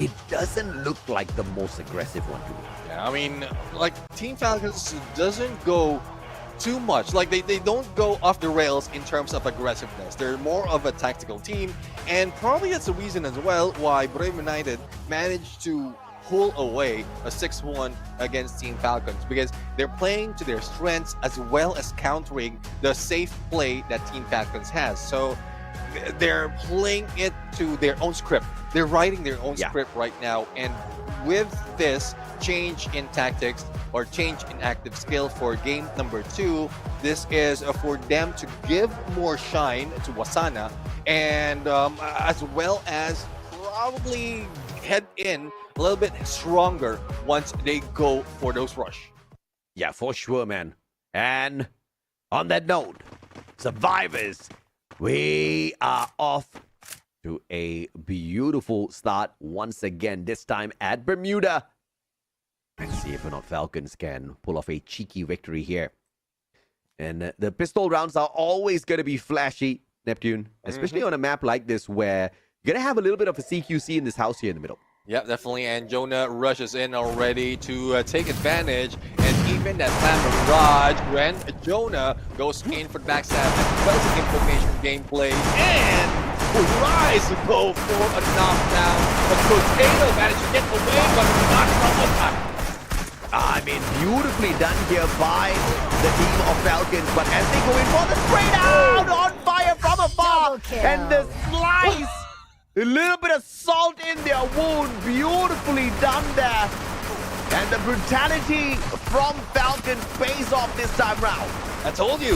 Speaker 9: It doesn't look like the most aggressive one to me.
Speaker 8: Yeah, I mean, like, Team Falcons doesn't go too much. Like, they don't go off the rails in terms of aggressiveness. They're more of a tactical team. And probably that's the reason as well why Buriram United managed to pull away a 6-1 against Team Falcons, because they're playing to their strengths as well as countering the safe play that Team Falcons has. So they're playing it to their own script. They're writing their own script right now, and with this change in tactics or change in active skill for game number 2, this is for them to give more shine to Wasana, and as well as probably head in a little bit stronger once they go for those rush.
Speaker 9: Yeah, for sure, man. And on that note, survivors, we are off to a beautiful start once again, this time at Bermuda. Let's see if or not Falcons can pull off a cheeky victory here. And the pistol rounds are always going to be flashy, Neptune, especially on a map like this where you're going to have a little bit of a CQC in this house here in the middle.
Speaker 8: Yeah, definitely. And Jonah rushes in already to take advantage. And even that Slam Mirage, when Jonah goes in for the backstab as well as information gameplay, and tries to go for a knockdown. But Potato managed to get away, but not from the time.
Speaker 9: I mean, beautifully done here by the team of Falcons. But as they go in for the straight out, On Fire from afar, and the slice A little bit of salt in their wound. Beautifully done there. And the brutality from Falcons pays off this time round.
Speaker 8: I told you,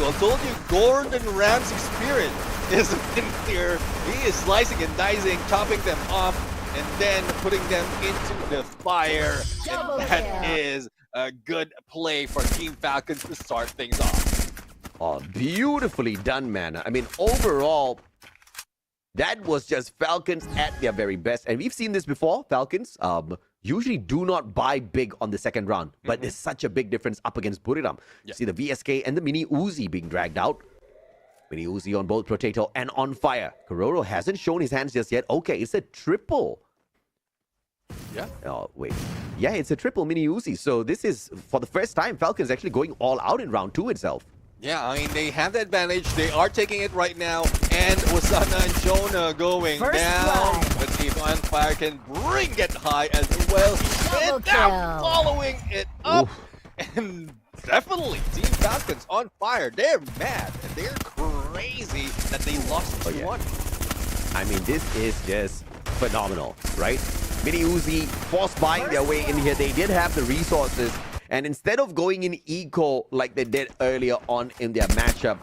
Speaker 8: Gordon Ramsay's spirit is in here. He is slicing and dicing, chopping them off, and then putting them into the fire. And that is a good play for Team Falcons to start things off.
Speaker 9: Oh, beautifully done, man. I mean, overall, that was just Falcons at their very best. And we've seen this before. Falcons usually do not buy big on the second round. But there's such a big difference up against Buriram. You see the VSK and the Mini Uzi being dragged out. Mini Uzi on both Potato and On Fire. Kororo hasn't shown his hands just yet. Okay, it's a triple.
Speaker 8: Yeah.
Speaker 9: Oh, wait. Yeah, it's a triple Mini Uzi. So this is, for the first time, Falcons actually going all out in round 2 itself.
Speaker 8: Yeah, I mean, they have the advantage. They are taking it right now. And Wasana and Jonah going down. Let's see if On Fire can bring it high as well. And now following it up. And definitely, Team Falcons On Fire. They're mad. They're crazy that they lost 2-1.
Speaker 9: I mean, this is just phenomenal, right? Mini Uzi force buying their way in here. They did have the resources. And instead of going in eco like they did earlier on in their matchup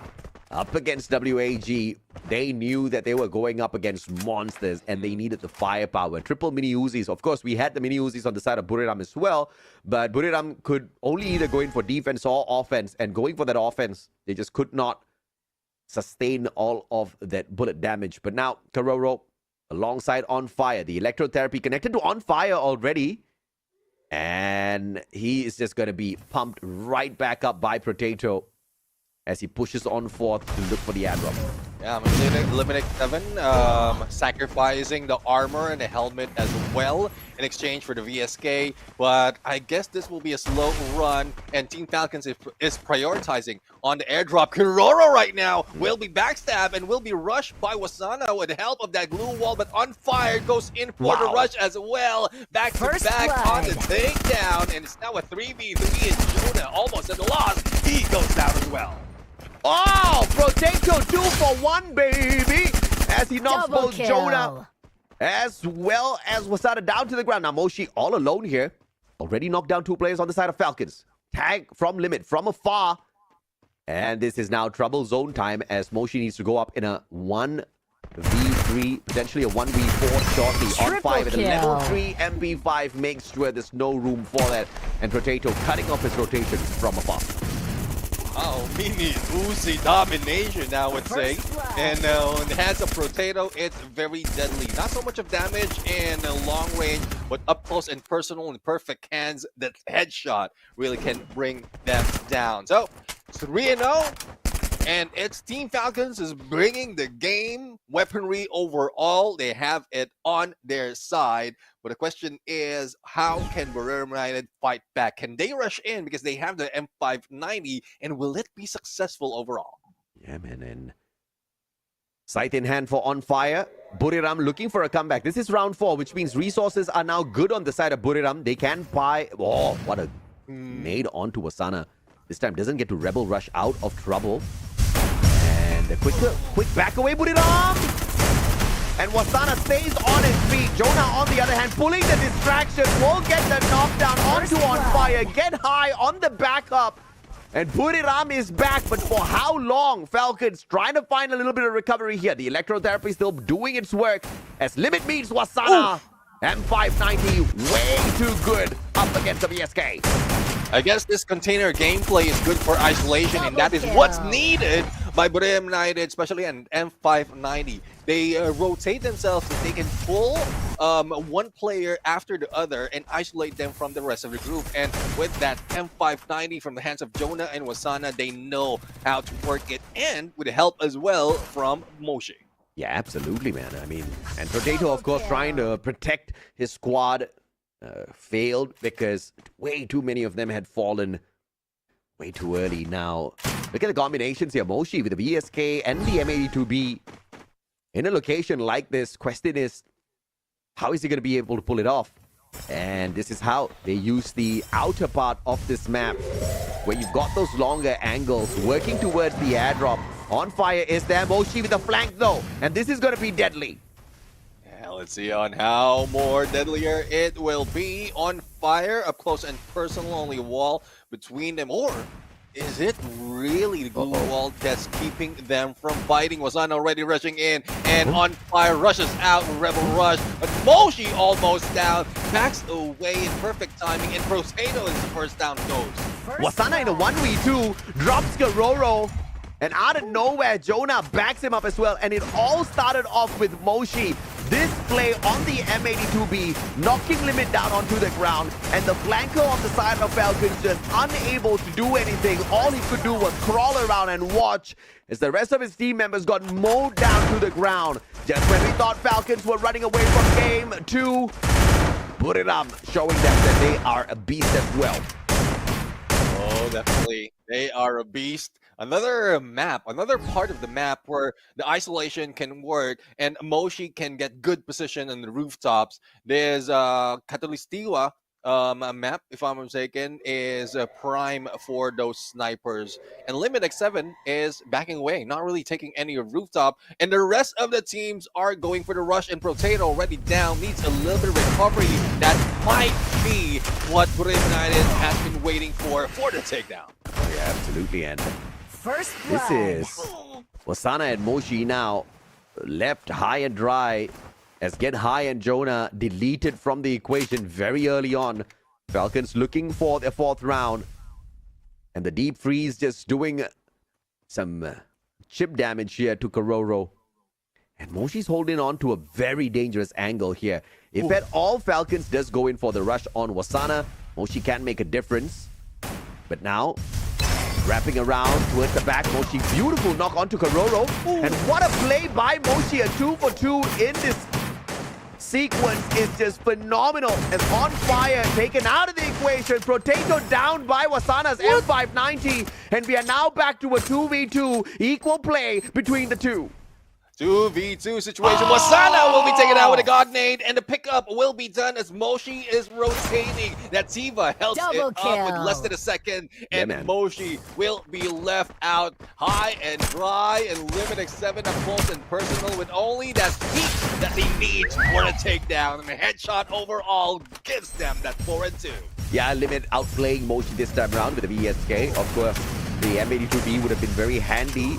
Speaker 9: up against WAG, they knew that they were going up against monsters and they needed the firepower. Triple Mini Uzis. Of course, we had the Mini Uzis on the side of Buriram as well, but Buriram could only either go in for defense or offense, and going for that offense, they just could not sustain all of that bullet damage. But now, Kororo, alongside On Fire, the electrotherapy connected to On Fire already. And he is just going to be pumped right back up by Potato as he pushes on forth to look for the ad drop.
Speaker 8: Yeah, Eliminate 7, sacrificing the armor and the helmet as well in exchange for the VSK. But I guess this will be a slow run, and Team Falcons is prioritizing on the airdrop. Kororo right now will be backstabbed and will be rushed by Wasana with the help of that glue wall, but On Fire goes in for the rush as well. Back to back on the takedown, and it's now a 3v3, and Jonah almost at the loss. He goes down as well.
Speaker 9: Oh, Potato 2 for 1, baby! As he knocks both Jonah as well as Wasada down to the ground. Now Moshi all alone here. Already knocked down 2 players on the side of Falcons. Tag from Limit from afar. And this is now trouble zone time as Moshi needs to go up in a 1v3, potentially a 1v4 shortly. On 5 at a level 3 MP5 makes sure there's no room for that. And Potato cutting off his rotation from afar.
Speaker 8: Oh, Mini Uzi domination, I would say. And in the hands of Potato, it's very deadly. Not so much of damage in long range, but up close and personal and perfect hands, that headshot really can bring them down. So, 3-0. And it's Team Falcons is bringing the game weaponry overall. They have it on their side. But the question is, how can Buriram United fight back? Can they rush in because they have the M590? And will it be successful overall?
Speaker 9: Yeah, man. And sight in hand for On Fire. Buriram looking for a comeback. This is round 4, which means resources are now good on the side of Buriram. They can buy... Oh, what a nade onto Wasana. This time doesn't get to Rebel Rush out of trouble. And a quick back away, Buriram! And Wasana stays on his feet. Jonah, on the other hand, pulling the distraction, will get the knockdown onto On Fire. Get high on the backup. And Buriram is back, but for how long? Falcons trying to find a little bit of recovery here. The electrotherapy still doing its work as Limit meets Wasana. M590, way too good up against the VSK.
Speaker 8: I guess this container gameplay is good for isolation, and that is what's needed by Buriram United, especially on M590. They rotate themselves so they can pull one player after the other and isolate them from the rest of the group. And with that M590 from the hands of Jonah and Wasana, they know how to work it, and with the help as well from Moshi.
Speaker 9: Yeah, absolutely, man. I mean, and Potato, of course, trying to protect his squad. Failed because way too many of them had fallen way too early. Now, look at the combinations here. Moshi with the VSK and the M82B in a location like this. Question is, how is he going to be able to pull it off? And this is how they use the outer part of this map, where you've got those longer angles working towards the airdrop. On Fire is there. Moshi with the flank, though. And this is going to be deadly.
Speaker 8: Let's see on how more deadlier it will be. On fire, up close and personal, only wall between them. Or is it really the glue wall that's keeping them from fighting? Wasana already rushing in, and on fire rushes out with Rebel Rush. But Moshi almost down, backs away in perfect timing, and Potato is the first down goes.
Speaker 9: Wasana in a 1v2, drops Garoro, and out of nowhere, Jonah backs him up as well, and it all started off with Moshi. This play on the M82B, knocking Limit down onto the ground, and the flanker on the side of Falcons just unable to do anything. All he could do was crawl around and watch as the rest of his team members got mowed down to the ground. Just when we thought Falcons were running away from game 2, put it up, showing them that they are a beast as well.
Speaker 8: Oh, definitely. They are a beast. Another map, another part of the map where the isolation can work and Moshi can get good position on the rooftops. There's Catalistiwa map, if I'm mistaken, is prime for those snipers. And Limit X7 is backing away, not really taking any rooftop. And the rest of the teams are going for the rush, and Potato already down, needs a little bit of recovery. That might be what Brave United has been waiting for the takedown.
Speaker 9: Oh, yeah, absolutely. And
Speaker 11: First blood.
Speaker 9: this is Wasana and Moshi now left high and dry as Get High and Jonah deleted from the equation very early on. Falcons looking for their 4th round. And the Deep Freeze just doing some chip damage here to Kororo. And Moshi's holding on to a very dangerous angle here. If at all Falcons does go in for the rush on Wasana, Moshi can make a difference. But now, wrapping around towards the back, Moshi, beautiful knock onto Kororo. And what a play by Moshi, a 2-for-2 in this sequence is just phenomenal. And on fire, taken out of the equation, Potato down by Wasana's M590, and we are now back to a 2v2 equal play between the two.
Speaker 8: 2v2 situation. Wasana will be taken out with a God Nade, and the pickup will be done as Moshi is rotating. That Tiva helps
Speaker 11: Double
Speaker 8: it
Speaker 11: kill.
Speaker 8: up with less than a second, and
Speaker 9: man.
Speaker 8: Moshi will be left out high and dry, and Limit X7 up close and personal with only that heat that they need for a takedown, and a headshot overall gives them that 4-2.
Speaker 9: Yeah, Limit outplaying Moshi this time around with a VSK. Of course, the M82B would have been very handy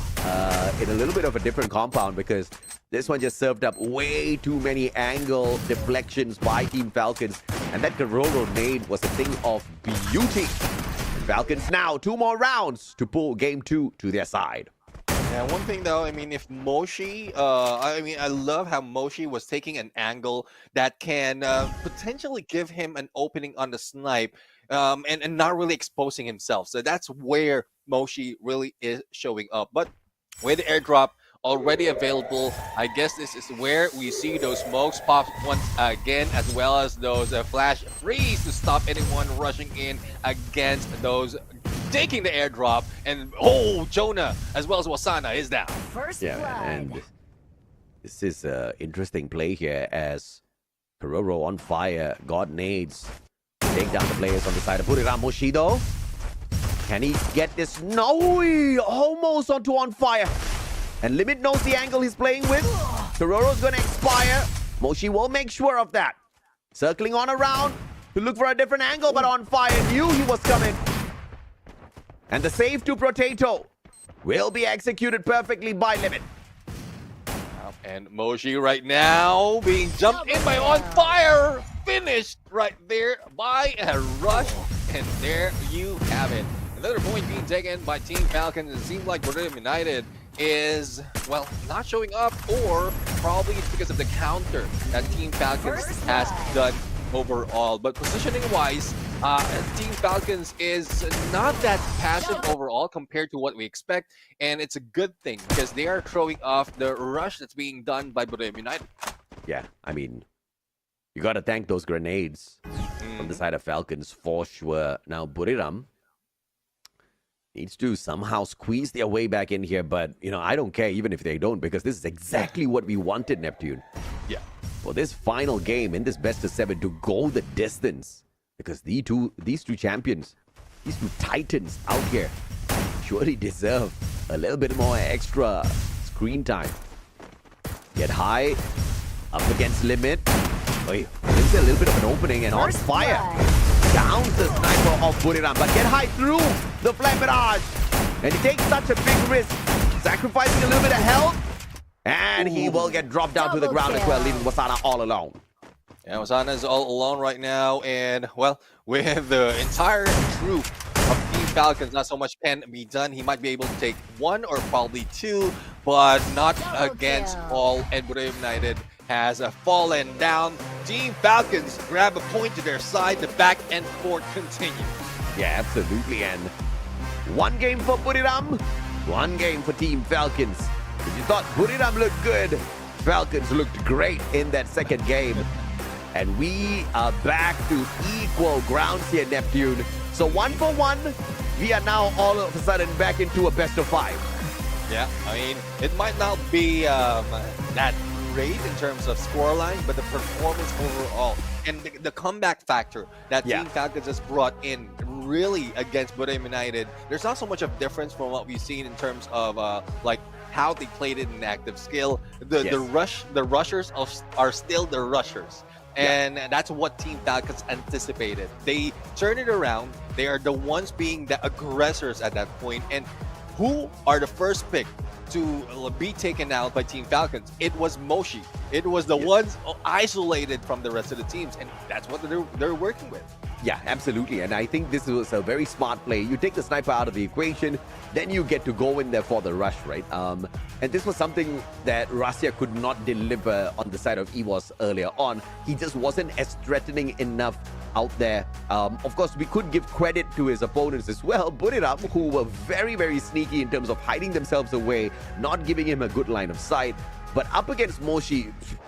Speaker 9: in a little bit of a different compound, because this one just served up way too many angle deflections by Team Falcons. And that Kororo nade was a thing of beauty. And Falcons now 2 more rounds to pull game 2 to their side.
Speaker 8: Yeah, one thing though, I mean, if Moshi, I love how Moshi was taking an angle that can potentially give him an opening on the snipe, and not really exposing himself. So that's where Moshi really is showing up. But with the airdrop already available, I guess this is where we see those smokes pop once again, as well as those flash freeze to stop anyone rushing in against those taking the airdrop. And Jonah as well as Wasana is down.
Speaker 11: First
Speaker 9: Yeah,
Speaker 11: blood.
Speaker 9: and this is an interesting play here as Kororo on fire, God nades, take down the players on the side of Buriram. Moshi though, can he get this? No, almost onto on fire. And Limit knows the angle he's playing with. Kororo's gonna expire. Moshi will make sure of that. Circling on around to look for a different angle, but on fire knew he was coming. And the save to Potato will be executed perfectly by Limit.
Speaker 8: And Moshi right now being jumped in by on fire. Finished right there by a rush. And there you have it. Another point being taken by Team Falcons. It seems like Brave United is, well, not showing up, or probably it's because of the counter that Team Falcons has done overall. But positioning-wise, Team Falcons is not that passive overall compared to what we expect, and it's a good thing because they are throwing off the rush that's being done by Brave United.
Speaker 9: Yeah, I mean, you gotta thank those grenades from the side of Falcons for sure. Now, Buriram needs to somehow squeeze their way back in here, but, you know, I don't care even if they don't, because this is exactly what we wanted, Neptune.
Speaker 8: Yeah.
Speaker 9: For this final game in this best of 7 to go the distance, because these two champions, these two titans out here surely deserve a little bit more extra screen time. Get High Up against Limit. Wait, there's a little bit of an opening and on fire. Downs the sniper of Buriram, but get high through the flag barrage. And he takes such a big risk, sacrificing a little bit of health. And he will get dropped down to the ground as well, leaving Wasana all alone.
Speaker 8: Yeah, Wasana is all alone right now, and well, with the entire troop of Team Falcons, not so much can be done. He might be able to take one or probably two, but not against all. And Buriram United has fallen down. Team Falcons grab a point to their side. The back and forth continues.
Speaker 9: Yeah, absolutely. And one game for Buriram, one game for Team Falcons. If you thought Buriram looked good, Falcons looked great in that second game. And we are back to equal grounds here, Neptune. So 1-for-1, we are now all of a sudden back into a best of 5.
Speaker 8: Yeah, I mean, it might not be that great in terms of scoreline, but the performance overall and the comeback factor that Team Falcons has brought in really against Buriram United, there's not so much of difference from what we've seen in terms of like how they played it in active skill. The rushers are still the rushers. And that's what Team Falcons anticipated. They turn it around. They are the ones being the aggressors at that point. And who are the first pick to be taken out by Team Falcons? It was Moshi. It was the ones isolated from the rest of the teams. And that's what they're working with.
Speaker 9: Yeah, absolutely. And I think this was a very smart play. You take the sniper out of the equation, then you get to go in there for the rush, right? And this was something that Russia could not deliver on the side of EWOS earlier on. He just wasn't as threatening enough out there. Of course, we could give credit to his opponents as well. Buriram, who were very, very sneaky in terms of hiding themselves away, not giving him a good line of sight. But up against Moshi,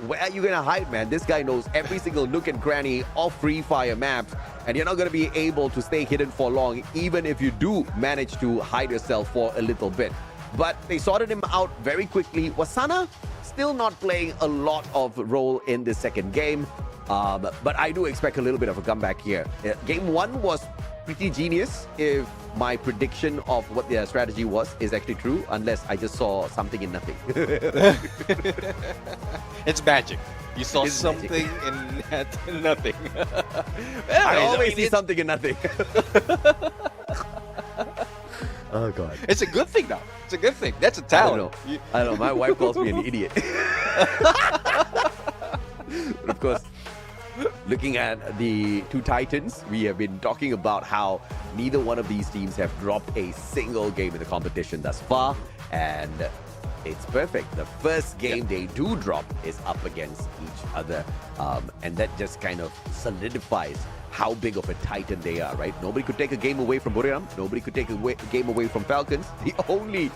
Speaker 9: where are you going to hide, man? This guy knows every single nook and cranny of Free Fire maps, and you're not going to be able to stay hidden for long, even if you do manage to hide yourself for a little bit. But they sorted him out very quickly. Wasana still not playing a lot of role in the second game, but I do expect a little bit of a comeback here. Game 1 was pretty genius, if my prediction of what their strategy was is actually true, unless I just saw something in nothing.
Speaker 8: It's magic. You saw something in nothing.
Speaker 9: I always see something in nothing. Oh, God.
Speaker 8: It's a good thing, though. It's a good thing. That's a talent.
Speaker 9: I don't know. My wife calls me an idiot. But of course, looking at the two Titans, we have been talking about how neither one of these teams have dropped a single game in the competition thus far. And it's perfect. The first game they do drop is up against each other. And that just kind of solidifies how big of a Titan they are, right? Nobody could take a game away from Buriram. Nobody could take a game away from Falcons. The only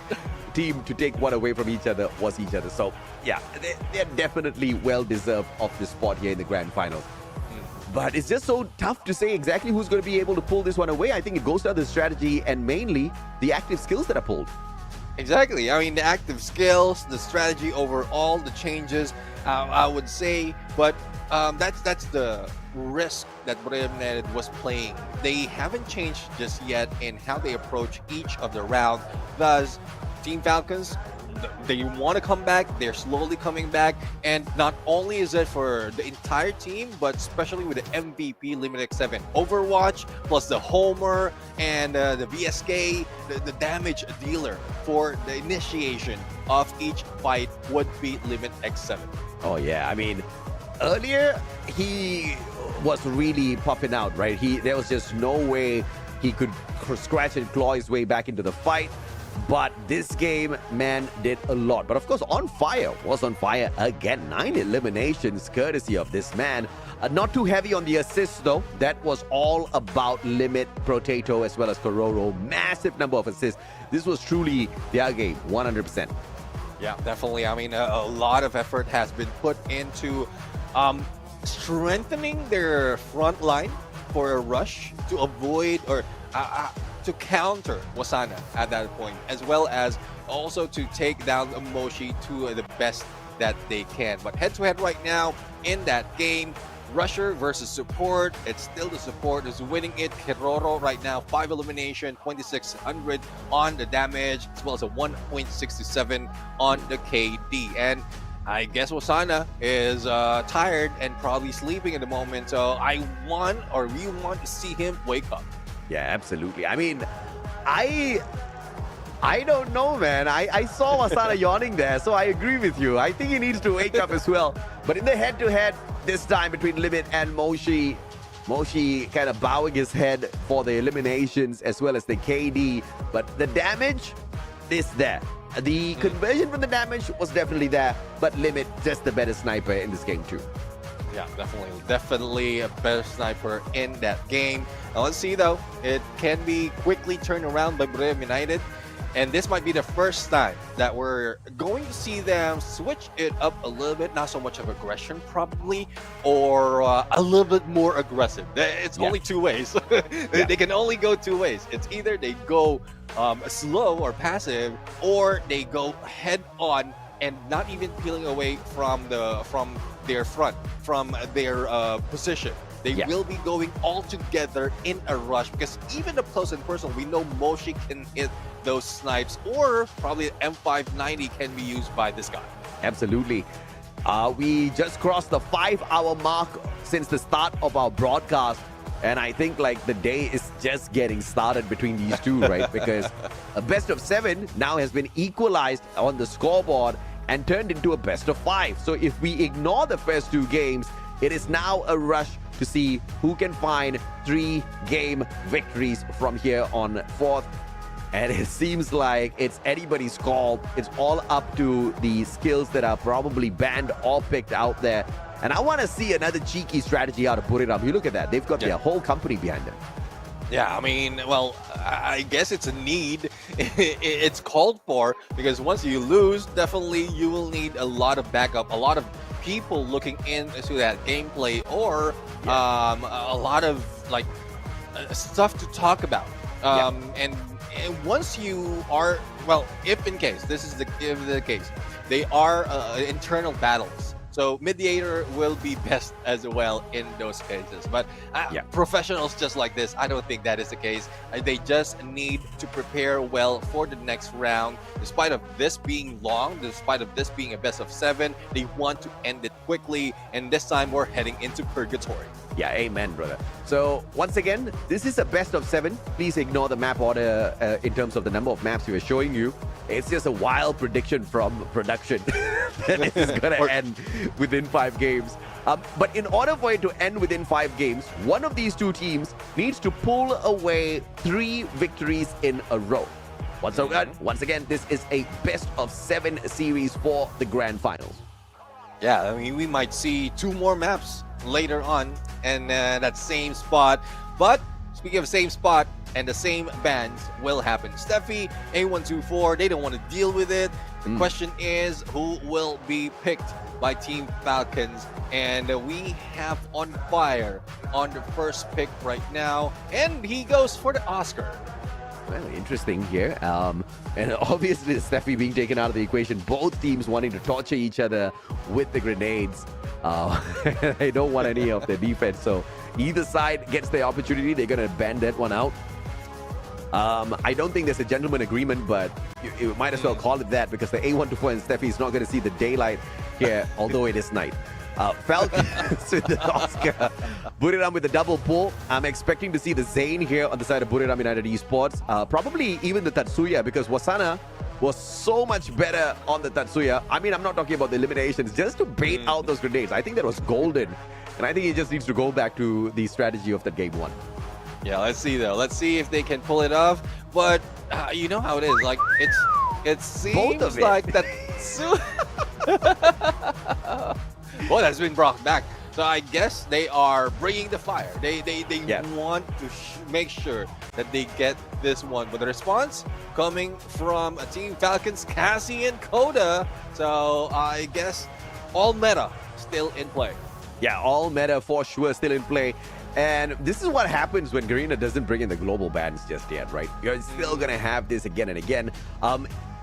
Speaker 9: team to take one away from each other was each other. So, yeah, they're definitely well-deserved of the spot here in the grand finals. But it's just so tough to say exactly who's going to be able to pull this one away. I think it goes down to the strategy and mainly the active skills that are pulled.
Speaker 8: Exactly. I mean, the active skills, the strategy overall, the changes, I would say. But that's the risk that Buriram United was playing. They haven't changed just yet in how they approach each of the round. Thus, Team Falcons, they want to come back. They're slowly coming back. And not only is it for the entire team, but especially with the MVP Limited X7 Overwatch, plus the Homer and the VSK, the damage dealer for the initiation of each fight would be Limit X7.
Speaker 9: Oh, yeah. I mean, earlier, he was really popping out, right? There was just no way he could scratch and claw his way back into the fight. But this game, man, did a lot. But of course, On Fire was on fire again. 9 eliminations courtesy of this man. Not too heavy on the assists, though. That was all about Limit, Potato, as well as Kororo. Massive number of assists. This was truly their game, 100%.
Speaker 8: Yeah, definitely. I mean, a lot of effort has been put into strengthening their front line for a rush to avoid or to counter Wasana at that point, as well as also to take down Moshi to the best that they can. But head-to-head right now in that game, Rusher versus support. It's still the support is winning it. Keroro right now, 5 elimination, 2600 on the damage, as well as a 1.67 on the KD. And I guess Wasana is tired and probably sleeping at the moment. So we want to see him wake up.
Speaker 9: Yeah, absolutely. I mean, I don't know, man. I saw Wasana yawning there, so I agree with you. I think he needs to wake up as well. But in the head-to-head this time between Limit and Moshi kind of bowing his head for the eliminations as well as the KD. But the damage is there. The conversion from the damage was definitely there, but Limit just the better sniper in this game too.
Speaker 8: Yeah, definitely a better sniper in that game. Now let's see though, it can be quickly turned around by Buriram United. And this might be the first time that we're going to see them switch it up a little bit. Not so much of aggression, probably, or a little bit more aggressive. It's only two ways. They can only go two ways. It's either they go slow or passive, or they go head on and not even peeling away from their front, from their position. They will be going all together in a rush, because even up close and personal, we know Moshi can hit those snipes, or probably M590 can be used by this guy.
Speaker 9: Absolutely. We just crossed the 5-hour mark since the start of our broadcast, and I think like the day is just getting started between these two, right? Because a best of 7 now has been equalized on the scoreboard and turned into a best of 5. So if we ignore the first 2 games, it is now a rush to see who can find 3-game victories from here on forth. And it seems like it's anybody's call. It's all up to the skills that are probably banned or picked out there. And I want to see another cheeky strategy out of Buriram. You look at that. They've got their whole company behind them.
Speaker 8: Yeah, I mean, well, I guess it's a need. It's called for, because once you lose, definitely you will need a lot of backup, a lot of people looking into that gameplay, or a lot of like stuff to talk about. And once you are, well, if in case this is the case, they are internal battles. So mediator will be best as well in those cases. But professionals just like this, I don't think that is the case. They just need to prepare well for the next round. Despite of this being long, despite of this being a best of 7, they want to end it quickly. And this time we're heading into purgatory.
Speaker 9: Yeah, amen, brother. So once again, this is a best of 7. Please ignore the map order in terms of the number of maps we were showing you. It's just a wild prediction from production that it is going to end within 5 games. But in order for it to end within 5 games, one of these 2 teams needs to pull away 3 victories in a row. Once again, this is a best of 7 series for the grand finals.
Speaker 8: Yeah, I mean, we might see 2 more maps later on and that same spot. But speaking of same spot, and the same bans will happen. Steffi, A124, they don't want to deal with it. The question is, who will be picked by Team Falcons? And we have On Fire on the first pick right now, and he goes for the Oscar.
Speaker 9: Well, interesting here. And obviously, Steffi being taken out of the equation, both teams wanting to torture each other with the grenades. They don't want any of the defense, so either side gets the opportunity, they're going to ban that one out. I don't think there's a gentleman agreement, but you might as well call it that, because the A124 and Steffi is not going to see the daylight here, although it is night. Falcons with the Oscar. Buriram with the double pull. I'm expecting to see the Zane here on the side of Buriram United Esports. Probably even the Tatsuya, because Wasana was so much better on the Tatsuya. I mean, I'm not talking about the eliminations, just to bait out those grenades. I think that was golden. And I think he just needs to go back to the strategy of that game 1.
Speaker 8: Yeah, let's see though. Let's see if they can pull it off. But you know how it is. Like it seems like that. Well, that's been brought back. So I guess they are bringing the fire. They want to make sure that they get this one. But the response coming from Team Falcons, Cassie and Coda. So I guess all meta still in play.
Speaker 9: Yeah, all meta for sure still in play. And this is what happens when Garena doesn't bring in the global bans just yet, right? You're still going to have this again and again.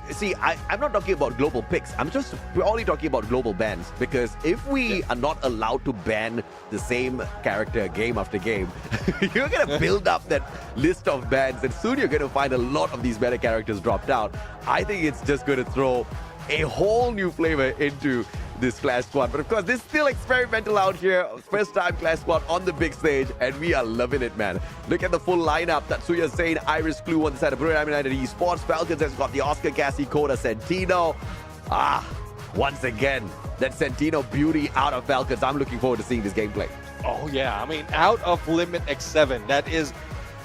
Speaker 9: See, I'm not talking about global picks. I'm just purely talking about global bans, because if we are not allowed to ban the same character game after game, you're going to build up that list of bans, and soon you're going to find a lot of these meta characters dropped out. I think it's just going to throw a whole new flavor into this Clash Squad. But of course, this is still experimental out here. First time Clash Squad on the big stage, and we are loving it, man. Look at the full lineup. Tatsuya Sane, Iris Clue on the side of Royale United Esports. Falcons has got the Oscar Cassie, Coda, Sentino. Once again, that Sentino beauty out of Falcons. I'm looking forward to seeing this gameplay.
Speaker 8: Oh yeah, I mean, out of Limit X7, that is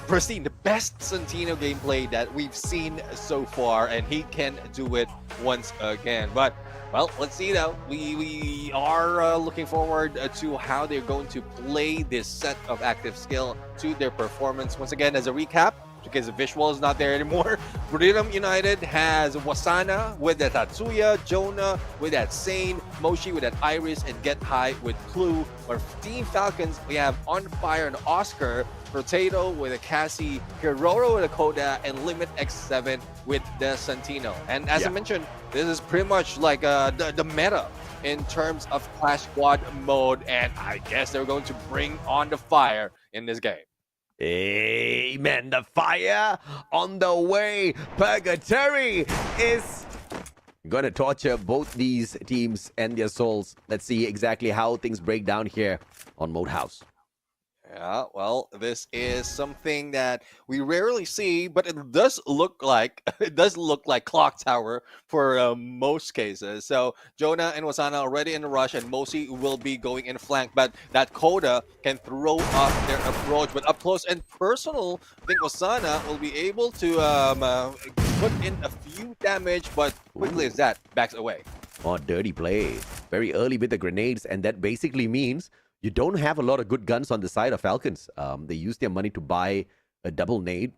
Speaker 8: pristine, the best Sentino gameplay that we've seen so far, and he can do it once again. But well, let's see though. We are looking forward to how they're going to play this set of active skill to their performance. Once again, as a recap, because the visual is not there anymore, Buriram United has Wasana with that Tatsuya, Jonah with that Sane, Moshi with that Iris, and Get High with Clue. Or Team Falcons, we have On Fire and Oscar, Potato with a Cassie, Hiroro with a Koda, and Limit X7 with the Sentino. And as I mentioned, this is pretty much like the meta in terms of Clash Squad mode, and I guess they're going to bring on the fire in this game.
Speaker 9: Amen. The fire on the way. Purgatory is going to torture both these teams and their souls. Let's see exactly how things break down here on Mode House.
Speaker 8: Yeah, well, this is something that we rarely see, but it does look like Clock Tower for most cases. So Jonah and Wasana already in the rush, and Mosi will be going in flank, but that Coda can throw off their approach. But up close and personal, I think Wasana will be able to put in a few damage, but quickly as that backs away.
Speaker 9: Oh, dirty play. Very early with the grenades, and that basically means you don't have a lot of good guns on the side of Falcons. They use their money to buy a double nade.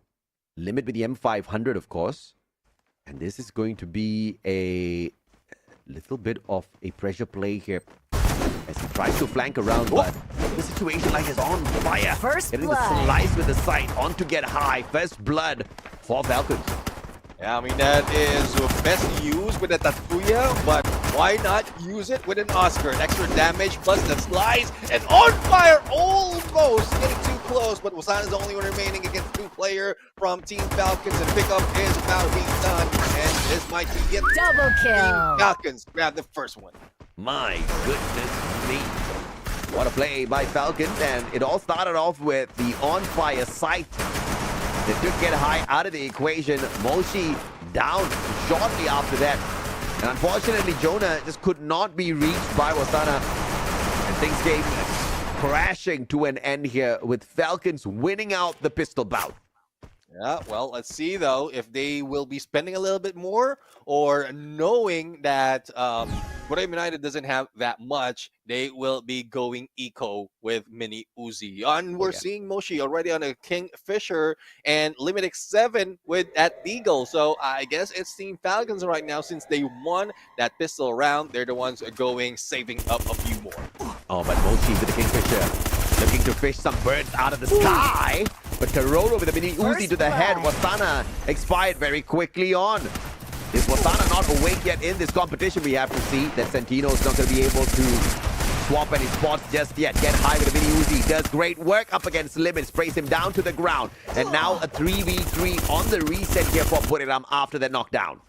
Speaker 9: Limit with the M500, of course. And this is going to be a little bit of a pressure play here as he tries to flank around, but the situation like is on fire.
Speaker 11: First
Speaker 9: Getting
Speaker 11: blood.
Speaker 9: the slice with the sight on to Get High. First blood for Falcons.
Speaker 8: Yeah, I mean, that is best used with a Tatsuya, but why not use it with an Oscar? An extra damage plus the slice, and On Fire almost getting too close, but Wasana is the only one remaining against two-player from Team Falcons, and pickup is about to be done, and this might be it.
Speaker 11: Double kill.
Speaker 8: Team Falcons grab the first one.
Speaker 9: My goodness me. What a play by Falcons, and it all started off with the On Fire sight. They took Get High out of the equation. Moshi down shortly after that. And unfortunately, Jonah just could not be reached by Wasana. And things came crashing to an end here with Falcons winning out the pistol bout.
Speaker 8: Yeah, well, let's see, though, if they will be spending a little bit more, or knowing that Buriram United doesn't have that much, they will be going eco with Mini Uzi. And we're seeing Moshi already on a Kingfisher and Limit X7 with that Deagle. So I guess it's Team Falcons right now, since they won that pistol round. They're the ones going, saving up a few more.
Speaker 9: Oh, but Moshi with the Kingfisher, looking to fish some birds out of the sky. But Karoro with a Mini Uzi to the head. Wasana expired very quickly on. Is Wasana not awake yet in this competition? We have to see that Sentino is not going to be able to swap any spots just yet. Get High with a Mini Uzi. Does great work up against Limit. Sprays him down to the ground. And now a 3v3 on the reset here for Buriram after that knockdown.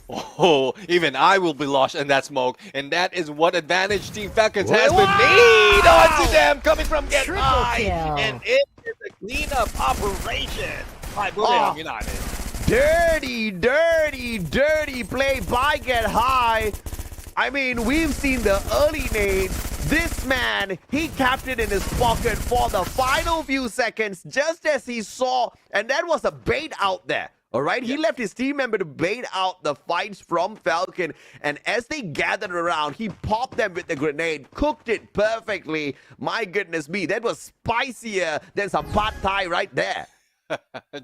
Speaker 8: Oh, even I will be lost in that smoke. And that is what advantage Team Falcons has been made onto them, coming from Get High. And it is a cleanup operation by Buriram United.
Speaker 9: Dirty, dirty, dirty play by Get High. I mean, we've seen the early nades. This man, he capped it in his pocket for the final few seconds, just as he saw, and that was a bait out there. All right, he left his team member to bait out the fights from Falcon, and as they gathered around, he popped them with the grenade, cooked it perfectly. My goodness me, that was spicier than some pad thai right there.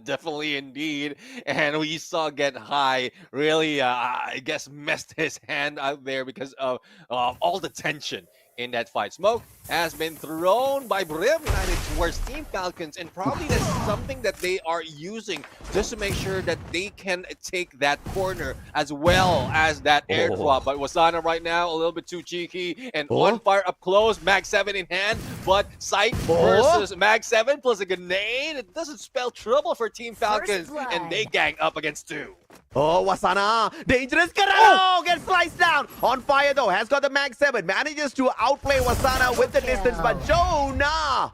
Speaker 8: Definitely indeed. And we saw Get High really, I guess, messed his hand out there because of all the tension in that fight. Smoke has been thrown by Buriram United towards Team Falcons, and probably that's something that they are using just to make sure that they can take that corner as well as that airdrop. But Wasana right now a little bit too cheeky, and On Fire up close, Mag 7 in hand, but Sight versus Mag 7 plus a grenade. It doesn't spell trouble for Team Falcons, and they gang up against two.
Speaker 9: Oh, Wasana. Dangerous. Guerrero gets sliced down. On fire, though. Has got the Mag 7. Manages to outplay Wasana with the distance. But Jonah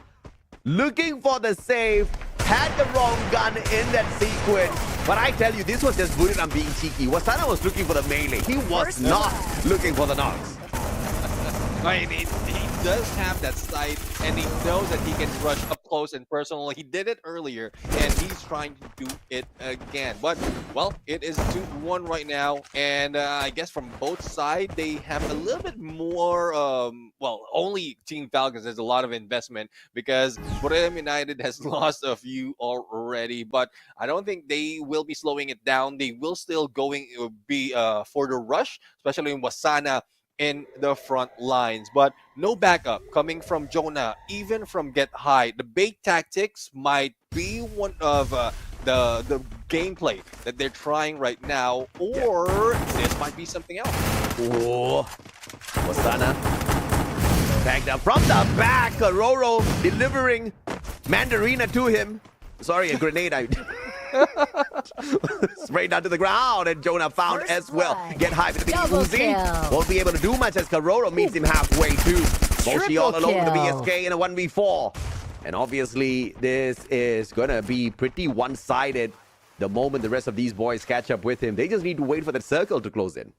Speaker 9: looking for the save. Had the wrong gun in that sequence. But I tell you, this was just Buriram being cheeky. Wasana was looking for the melee. He was not looking for the knocks.
Speaker 8: I mean, he does have that sight, and he knows that he can rush up close and personal. He did it earlier, and he's trying to do it again. But, well, it is 2-1 right now, and I guess from both sides, they have a little bit more, well, only Team Falcons has a lot of investment because Buriram United has lost a few already, but I don't think they will be slowing it down. They will still be for the rush, especially in Wasana in the front lines, but no backup coming from Jonah, even from Get High. The bait tactics might be one of the gameplay that they're trying right now, or this might be something else.
Speaker 9: Oh, Wasana tagged up from the back. Roro delivering Mandarina to him. Sorry, a grenade. Sprayed down to the ground, and Jonah found as well. Get High with the Uzi. Won't be able to do much as Karoro meets him halfway too. Moshi all alone with the BSK in a 1v4. And obviously, this is gonna be pretty one-sided the moment the rest of these boys catch up with him. They just need to wait for that circle to close in.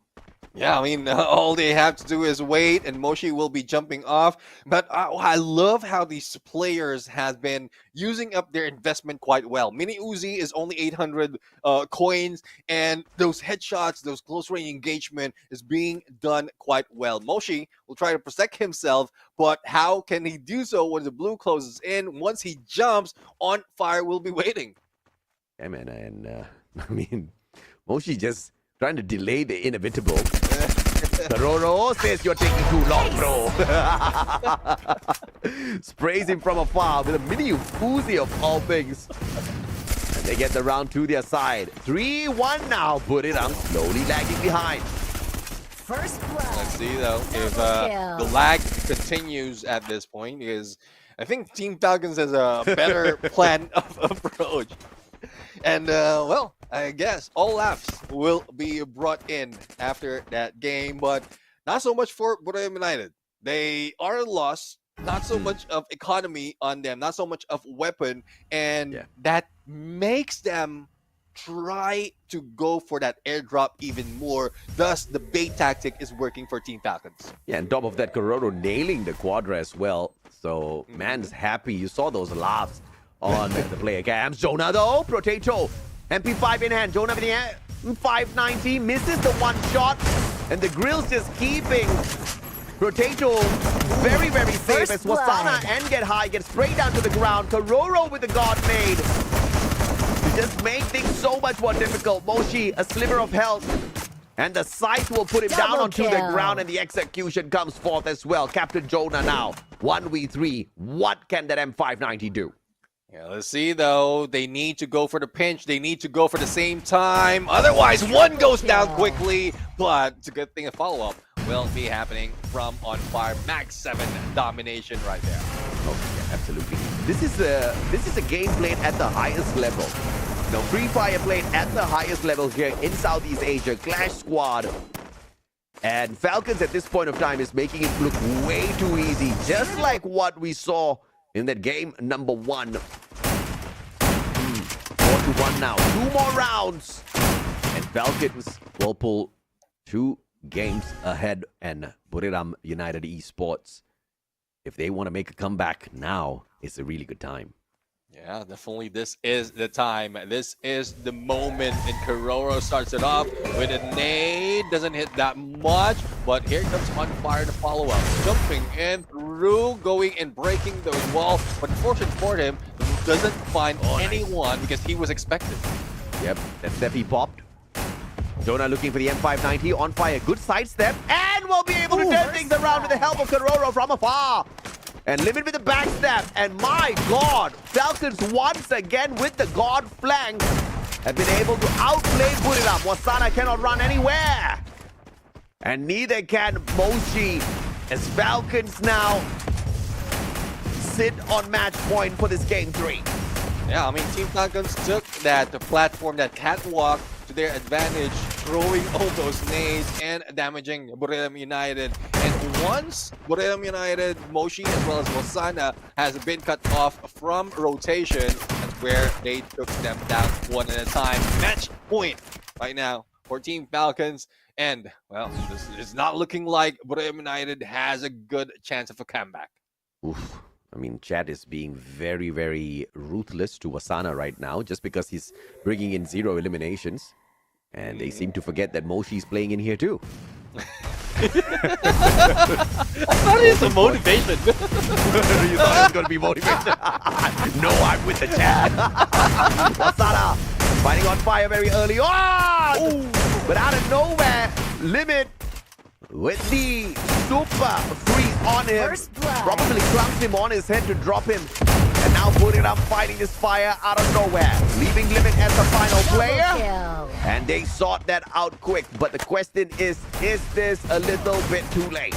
Speaker 8: Yeah, I mean, all they have to do is wait, and Moshi will be jumping off. But I love how these players have been using up their investment quite well. Mini Uzi is only 800 coins, and those headshots, those close-range engagement is being done quite well. Moshi will try to protect himself, but how can he do so when the blue closes in? Once he jumps, On Fire will be waiting.
Speaker 9: Yeah, man, and I mean, Moshi just trying to delay the inevitable. Roro says you're taking too long, bro. Sprays him from afar with a mini Uzi of all things. And they get the round to their side. 3-1 now. Buriram slowly lagging behind.
Speaker 11: First blood.
Speaker 8: Let's see, though, if the lag continues at this point, because I think Team Falcons has a better plan of approach. And, well, I guess all laps will be brought in after that game, but not so much for Buriram United. They are lost, not so much of economy on them, not so much of weapon, and that makes them try to go for that airdrop even more. Thus, the bait tactic is working for Team Falcons.
Speaker 9: Yeah, on top of that, Cororo nailing the quadra as well. So, man's happy. You saw those laughs on the player cams. Jonah, though, Potato. MP5 in hand. Jonah with the 590 misses the one shot, and the grill's just keeping Potato very, very safe as Wasana and Get High get sprayed down to the ground. Karoro with the God Made to just make things so much more difficult. Moshi, a sliver of health, and the sight will put him down onto the ground, and the execution comes forth as well. Captain Jonah now 1v3. What can that M590 do?
Speaker 8: Yeah, let's see, though. They need to go for the pinch. They need to go for the same time. Otherwise, one goes down quickly. But it's a good thing a follow-up will be happening from On Fire. Max 7 domination right there.
Speaker 9: Oh, yeah, absolutely. This is a game played at the highest level. No, Free Fire played at the highest level here in Southeast Asia. Clash Squad. And Falcons at this point of time is making it look way too easy. Just like what we saw in that game number 1. 4-1 now. 2 more rounds. And Falcons will pull 2 games ahead. And Buriram United Esports, if they want to make a comeback, now is a really good time.
Speaker 8: Yeah, definitely this is the time. This is the moment. And Karoro starts it off with a nade. Doesn't hit that much, but here comes On Fire to follow up. Jumping in through, going and breaking the wall. But unfortunately for him, doesn't find anyone because he was expected.
Speaker 9: Yep, that step he popped. Jonah looking for the M590. On Fire, good sidestep, and will be able to turn things around with the help of Karoro from afar. And Limit with the backstab, and my God, Falcons once again with the God flank have been able to outplay Buriram. Wasana cannot run anywhere, and neither can Moshi, as Falcons now sit on match point for this game 3.
Speaker 8: Yeah, I mean, Team Falcons took that platform, that catwalk, to their advantage, throwing all those nades and damaging Buriram United. And once Buriram United, Moshi as well as Wasana has been cut off from rotation, that's where they took them down one at a time. Match point right now for Team Falcons. And, well, this is not looking like Buriram United has a good chance of a comeback.
Speaker 9: Oof. I mean, Chad is being very, very ruthless to Wasana right now just because he's bringing in 0 eliminations. And they seem to forget that Moshi is playing in here too.
Speaker 8: I thought it's a motivation.
Speaker 9: You thought it was going to be motivation? No, I'm with the Chad. Wasana fighting on fire very early on. Oh! But out of nowhere, Limit with the super freeze on him, probably clumps him on his head to drop him. And now Buriram fighting this fire out of nowhere, leaving Limit as the final player. And they sort that out quick. But the question is this a little bit too late?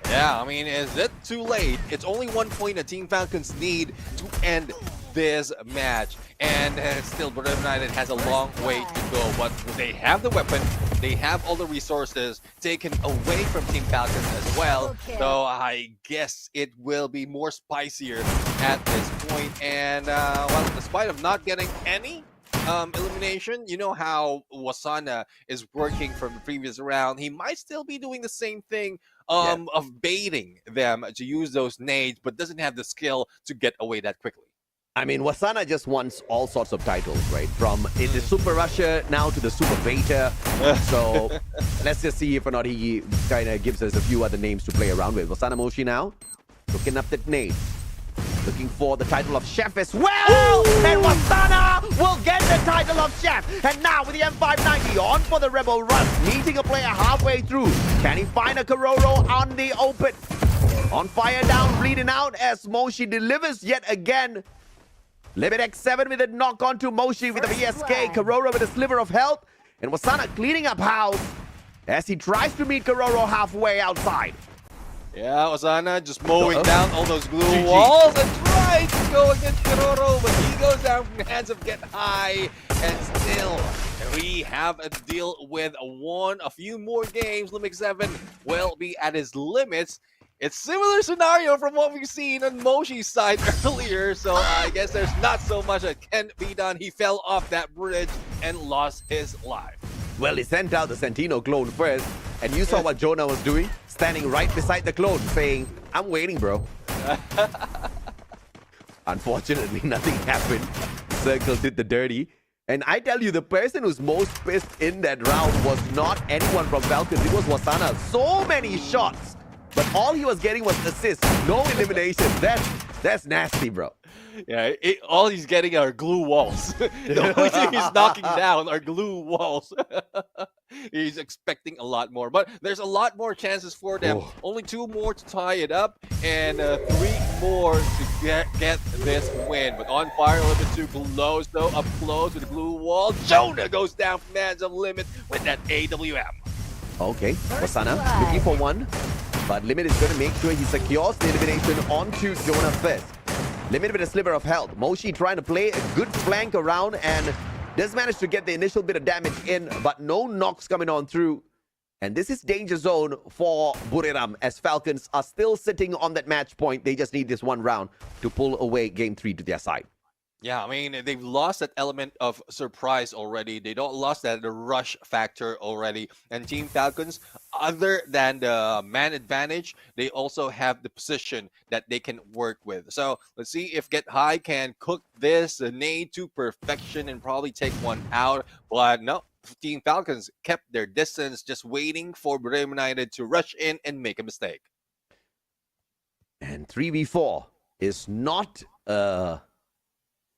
Speaker 8: Yeah, I mean, is it too late? It's only 1 point that Team Falcons need to end this match. And still, Buriram United has a long way to go. But they have the weapon, they have all the resources taken away from Team Falcons as well. So I guess it will be more spicier at this point. And well, despite of not getting any elimination, you know how Wasana is working from the previous round. He might still be doing the same thing of baiting them to use those nades, but doesn't have the skill to get away that quickly.
Speaker 9: I mean, Wasana just wants all sorts of titles, right? From the Super Rusher now to the Super Beta. So let's just see if or not he kind of gives us a few other names to play around with. Wasana Moshi now looking up that nade. Looking for the title of Chef as well! Ooh. And Wasana will get the title of Chef. And now with the M590 on for the Rebel Run, meeting a player halfway through. Can he find a Kororo on the open? On fire down, bleeding out as Moshi delivers yet again. Limit X7 with a knock on to Moshi with the VSK. Kororo with a sliver of health. And Wasana cleaning up house as he tries to meet Kororo halfway outside.
Speaker 8: Yeah, Wasana just mowing down all those glue walls and trying to go against Kororo, but he goes down from the hands of Get High. And still, we have to deal with a few more games. Limit 7 will be at his limits. It's similar scenario from what we've seen on Moshi's side earlier, so I guess there's not so much that can be done. He fell off that bridge and lost his life.
Speaker 9: Well, he sent out the Sentino clone first, and you saw what Jonah was doing? Standing right beside the clone, saying, I'm waiting, bro. Unfortunately, nothing happened. Circle did the dirty. And I tell you, the person who's most pissed in that round was not anyone from Falcons. It was Wasana. So many shots. But all he was getting was assists, no elimination. That's nasty, bro.
Speaker 8: Yeah, all he's getting are glue walls. The only thing he's knocking down are glue walls. He's expecting a lot more. But there's a lot more chances for them. Oh. Only 2 more to tie it up, and 3 more to get this win. But on fire, a little bit too close, though. Up close with the glue wall. Jonah goes down from hands of Limit with that AWM.
Speaker 9: Okay, Wasana looking for one. But Limit is going to make sure he secures the elimination onto Jonah first. Limit with a sliver of health. Moshi trying to play a good flank around and does manage to get the initial bit of damage in, but no knocks coming on through. And this is danger zone for Buriram as Falcons are still sitting on that match point. They just need this one round to pull away game 3 to their side.
Speaker 8: Yeah, I mean, they've lost that element of surprise already. They don't lost that the rush factor already. And Team Falcons, other than the man advantage, they also have the position that they can work with. So let's see if Get High can cook this nade to perfection and probably take one out. But no, Team Falcons kept their distance, just waiting for Buriram United to rush in and make a mistake.
Speaker 9: And 3v4 is not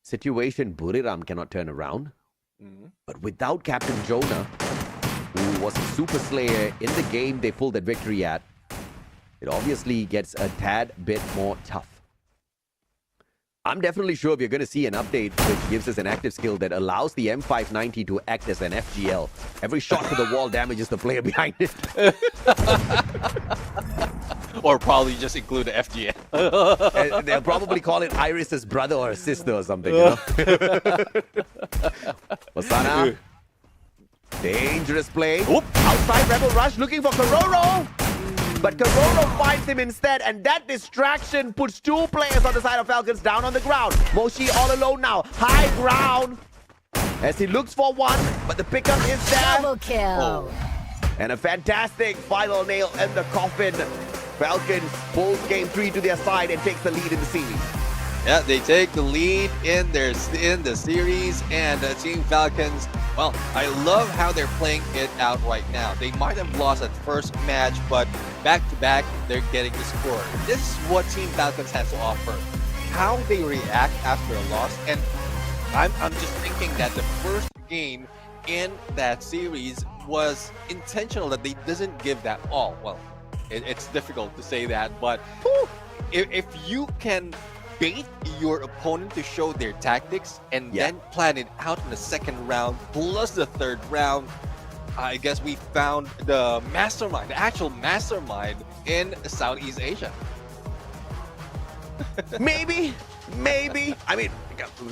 Speaker 9: situation Buriram cannot turn around. But without Captain Jonah, who was a super slayer in the game they pulled that victory at, it obviously gets a tad bit more tough. I'm definitely sure we're going to see an update which gives us an active skill that allows the M590 to act as an FGL. Every shot to the wall damages the player behind it.
Speaker 8: Or probably just include the FGL.
Speaker 9: They'll probably call it Iris's brother or sister or something, you know? Wasana Dangerous play. Outside Rebel Rush looking for Kororo. But Kororo finds him instead, and that distraction puts two players on the side of Falcons down on the ground. Moshi all alone now. High ground. As he looks for one, but the pickup is there.
Speaker 11: Double kill.
Speaker 9: And a fantastic final nail in the coffin. Falcons pulls game 3 to their side and takes the lead in the series.
Speaker 8: Yeah, they take the lead in the series, and Team Falcons, well, I love how they're playing it out right now. They might have lost that first match, but back-to-back, they're getting the score. This is what Team Falcons has to offer. How they react after a loss, and I'm just thinking that the first game in that series was intentional, that they doesn't give that all. Well, it's difficult to say that, but if you can bait your opponent to show their tactics and then plan it out in the second round plus the third round, I guess we found the mastermind, the actual mastermind in Southeast Asia.
Speaker 9: Maybe. I mean,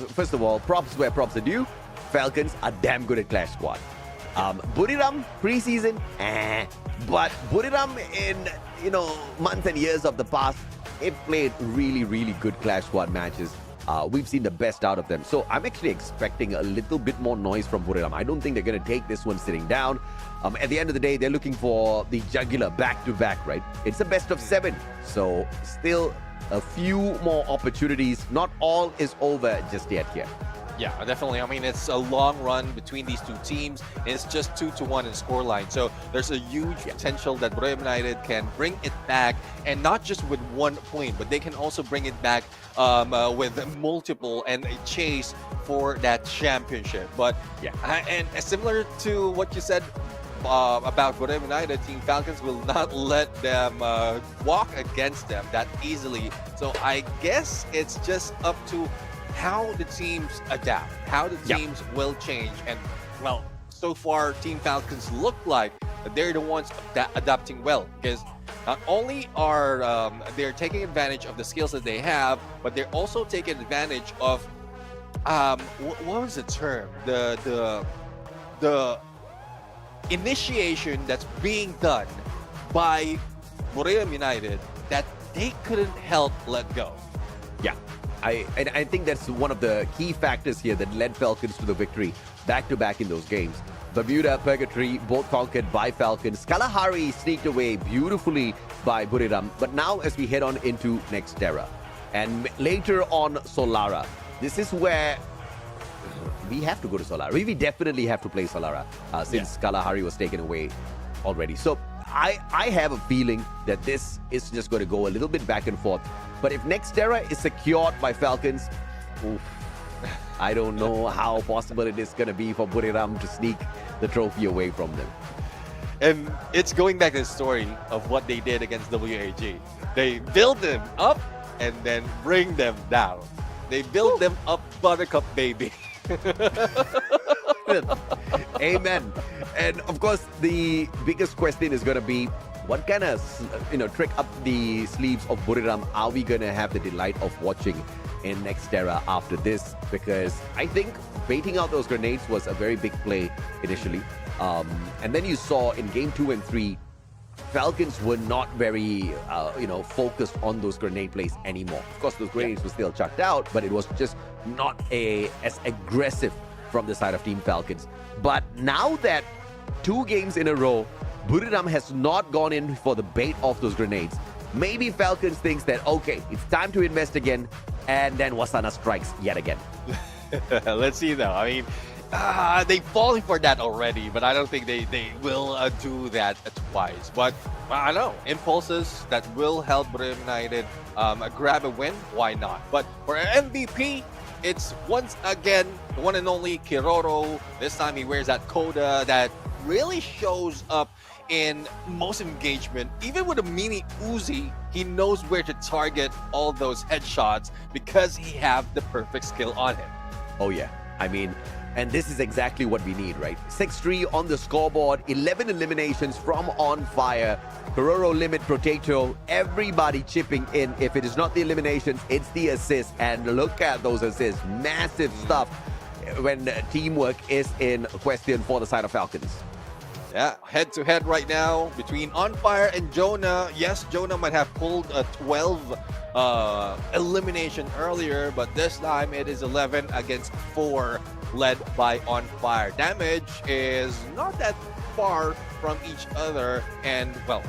Speaker 9: first of all, props where props are due. Falcons are damn good at Clash Squad. Buriram preseason, but Buriram in months and years of the past, they've played really good Clash Squad matches. We've seen the best out of them. So I'm actually expecting a little bit more noise from Buriram. I don't think they're going to take this one sitting down. At the end of the day, they're looking for the jugular back-to-back, right? It's a best of 7. So still a few more opportunities. Not all is over just yet here.
Speaker 8: Yeah, definitely. I mean, it's a long run between these two teams. It's just 2-1 in scoreline. So there's a huge potential that Royale United can bring it back, and not just with 1 point, but they can also bring it back with multiple and a chase for that championship. But and similar to what you said about Royale United, Team Falcons will not let them walk against them that easily. So I guess it's just up to how the teams adapt, how the teams will change. And well, so far Team Falcons look like they're the ones adapting well, because not only are they're taking advantage of the skills that they have, but they're also taking advantage of what was the term, the initiation that's being done by Royale United that they couldn't help let go.
Speaker 9: Yeah. I think that's one of the key factors here that led Falcons to the victory back-to-back in those games. Bermuda, Purgatory, both conquered by Falcons. Kalahari sneaked away beautifully by Buriram. But now as we head on into Nextera, and later on Solara, this is where we have to go to Solara. We definitely have to play Solara since Kalahari was taken away already. So I have a feeling that this is just going to go a little bit back and forth. But if Nextera is secured by Falcons, I don't know how possible it is going to be for Buriram to sneak the trophy away from them.
Speaker 8: And it's going back to the story of what they did against WAG. They build them up and then bring them down. They build them up, buttercup baby.
Speaker 9: Amen. And of course, the biggest question is going to be, what kind of trick up the sleeves of Buriram are we going to have the delight of watching in Nextera after this? Because I think baiting out those grenades was a very big play initially. And then you saw in game 2 and 3, Falcons were not very, focused on those grenade plays anymore. Of course, those grenades were still chucked out, but it was just not as aggressive from the side of Team Falcons. But now that 2 games in a row, Buriram has not gone in for the bait of those grenades. Maybe Falcons thinks that, okay, it's time to invest again, and then Wasana strikes yet again.
Speaker 8: Let's see though. I mean, they've fallen for that already, but I don't think they will do that twice. But I know, impulses that will help Royale United grab a win, why not? But for MVP, it's once again the one and only Kiroro. This time he wears that coda that really shows up in most engagement. Even with a mini Uzi, he knows where to target all those headshots because he have the perfect skill on him.
Speaker 9: Oh yeah, I mean, and this is exactly what we need, right? 6-3 on the scoreboard, 11 eliminations from On Fire. Kororo, Limit, Potato, everybody chipping in. If it is not the eliminations, it's the assists. And look at those assists, massive stuff. when teamwork is in question for the side of Falcons.
Speaker 8: Yeah, head to head right now between On Fire and Jonah. Yes, Jonah might have pulled a 12 elimination earlier, but this time it is 11 against 4, led by On Fire. Damage is not that far from each other, and well,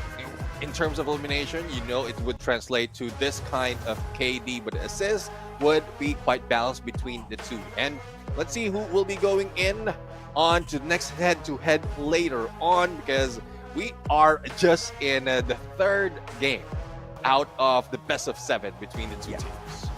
Speaker 8: in terms of elimination, you know it would translate to this kind of KD, but the assist would be quite balanced between the two. And let's see who will be going in on to the next head-to-head later on, because we are just in the third game out of the best of 7 between the two teams.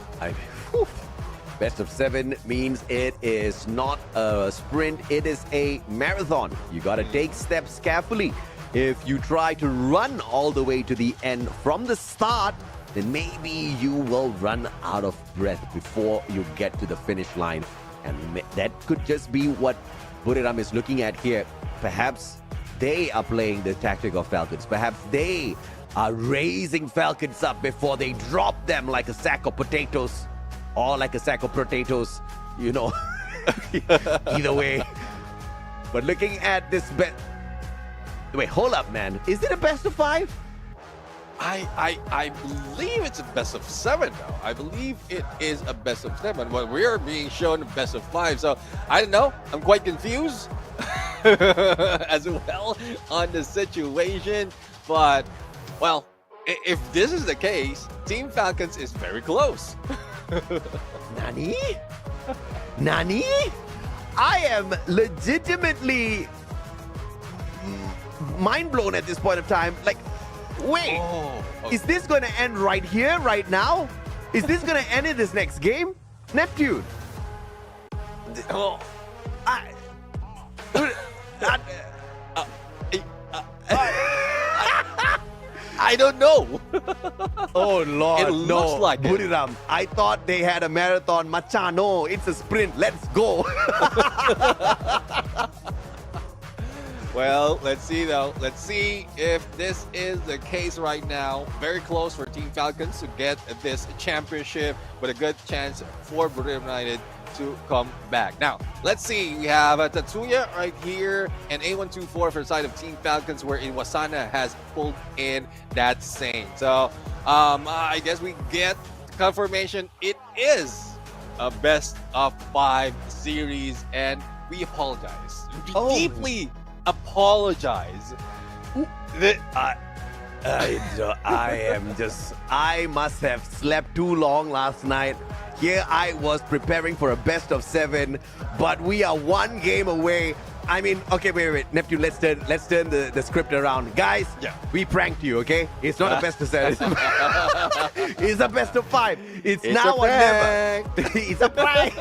Speaker 9: Best of 7 means it is not a sprint, it is a marathon. You gotta take steps carefully. If you try to run all the way to the end from the start, then maybe you will run out of breath before you get to the finish line. And that could just be what Buriram is looking at here. Perhaps they are playing the tactic of Falcons. Perhaps they are raising Falcons up before they drop them like a sack of potatoes. Or like a sack of potatoes, you know. Either way. But looking at this wait, hold up, man. Is it a best of 5?
Speaker 8: I believe it's a best of 7 though. I believe it is a best of 7, but we are being shown a best of 5. So I don't know. I'm quite confused as well on the situation. But well, if this is the case, Team Falcons is very close.
Speaker 9: Nani? Nani? I am legitimately mind blown at this point of time. Like, wait, is this going to end right here, right now? Is this going to end in this next game? Neptune.
Speaker 8: I don't know.
Speaker 9: Oh Lord,
Speaker 8: it looks like it.
Speaker 9: Buriram, I thought they had a marathon. Machano, it's a sprint. Let's go.
Speaker 8: Well, let's see though. Let's see if this is the case right now. Very close for Team Falcons to get this championship, but a good chance for Buriram United to come back. Now, let's see. We have Tatsuya right here and A124 for the side of Team Falcons, where Iwasana has pulled in that same. So, I guess we get confirmation it is a best of 5 series, and we apologize. We deeply apologize.
Speaker 9: I must have slept too long last night. Here I was preparing for a best of 7, but we are 1 game away. I mean, okay, wait. Neptune, let's turn the script around. Guys, we pranked you, okay? It's not a best of 7. It's a best of 5. It's now or never. It's a prank.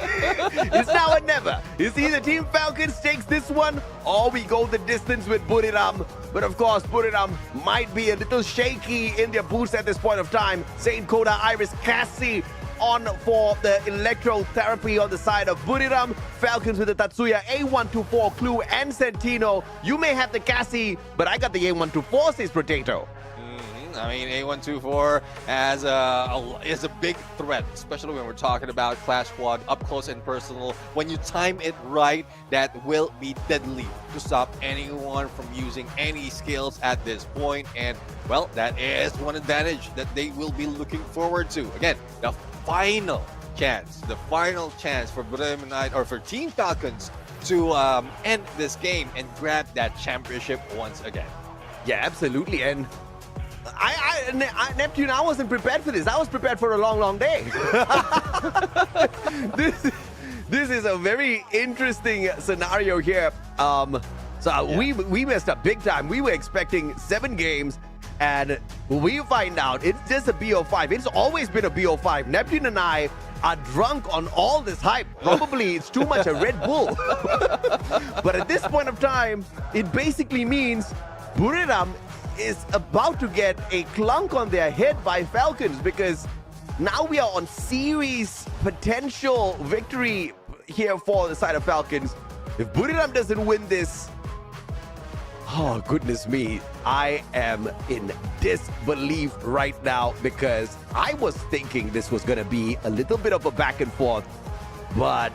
Speaker 9: It's now or never. It's either Team Falcons takes this one, or we go the distance with Buriram. But of course, Buriram might be a little shaky in their boots at this point of time. Saint Koda, Iris, Cassie on for the electrotherapy on the side of Buriram. Falcons with the Tatsuya, A124, Clue, and Sentino. You may have the Cassie, but I got the A124, says Potato.
Speaker 8: I mean, A124 is a big threat, especially when we're talking about Clash Squad, up close and personal. When you time it right, that will be deadly to stop anyone from using any skills at this point. And, well, that is one advantage that they will be looking forward to. Again, the final chance for Buriram United, or for Team Falcons, to end this game and grab that championship once again.
Speaker 9: Yeah, absolutely. And Neptune, I wasn't prepared for this. I was prepared for a long day. This is a very interesting scenario here. We messed up big time. We were expecting 7 games, and we find out it's just a BO5. It's always been a BO5. Neptune and I are drunk on all this hype. Probably it's too much a Red Bull. But at this point of time, it basically means Buriram is about to get a clunk on their head by Falcons, because now we are on series potential victory here for the side of Falcons. If Buriram doesn't win this, oh goodness me, I am in disbelief right now, because I was thinking this was going to be a little bit of a back and forth, but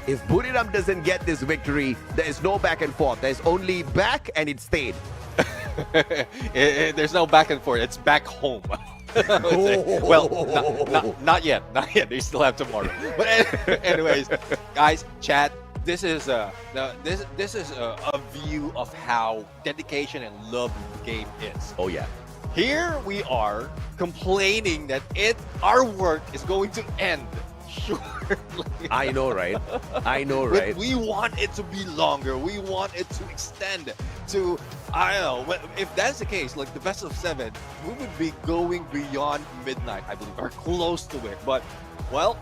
Speaker 9: if Buriram doesn't get this victory, there is no back and forth. There's only back and it stayed.
Speaker 8: There's no back and forth. It's back home. Well, not yet. Not yet. They still have tomorrow. But anyways, guys, chat. This is a view of how dedication and love of the game is.
Speaker 9: Oh yeah.
Speaker 8: Here we are complaining that our work is going to end shortly.
Speaker 9: I know, right? I know, right?
Speaker 8: We want it to be longer. We want it to extend to, I don't know, if that's the case, like the best of 7, we would be going beyond midnight, I believe, or close to it. But, well,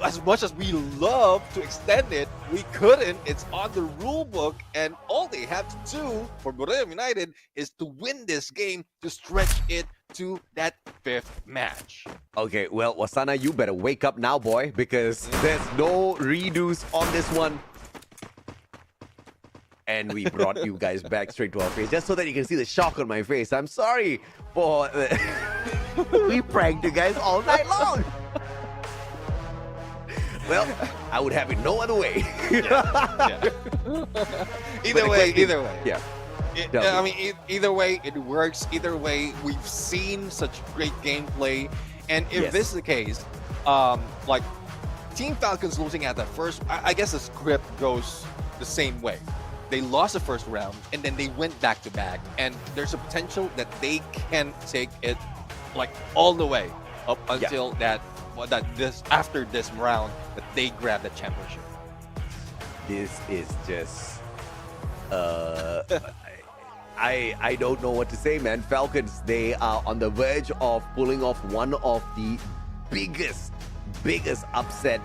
Speaker 8: as much as we love to extend it, we couldn't. It's on the rule book, and all they have to do for Buriram United is to win this game to stretch it to that 5th match.
Speaker 9: Okay, well, Wasana, you better wake up now, boy, because there's no redos on this one. And we brought you guys back straight to our face, just so that you can see the shock on my face. I'm sorry for... we pranked you guys all night long. Well, I would have it no other way.
Speaker 8: Either way.
Speaker 9: Yeah.
Speaker 8: I mean, either way, it works. Either way, we've seen such great gameplay. And if this is the case, like Team Falcons losing at the first, I guess the script goes the same way. They lost the first round, and then they went back to back. And there's a potential that they can take it like all the way up until after this round that they grab the championship.
Speaker 9: This is just I don't know what to say, man. Falcons, they are on the verge of pulling off one of the biggest upset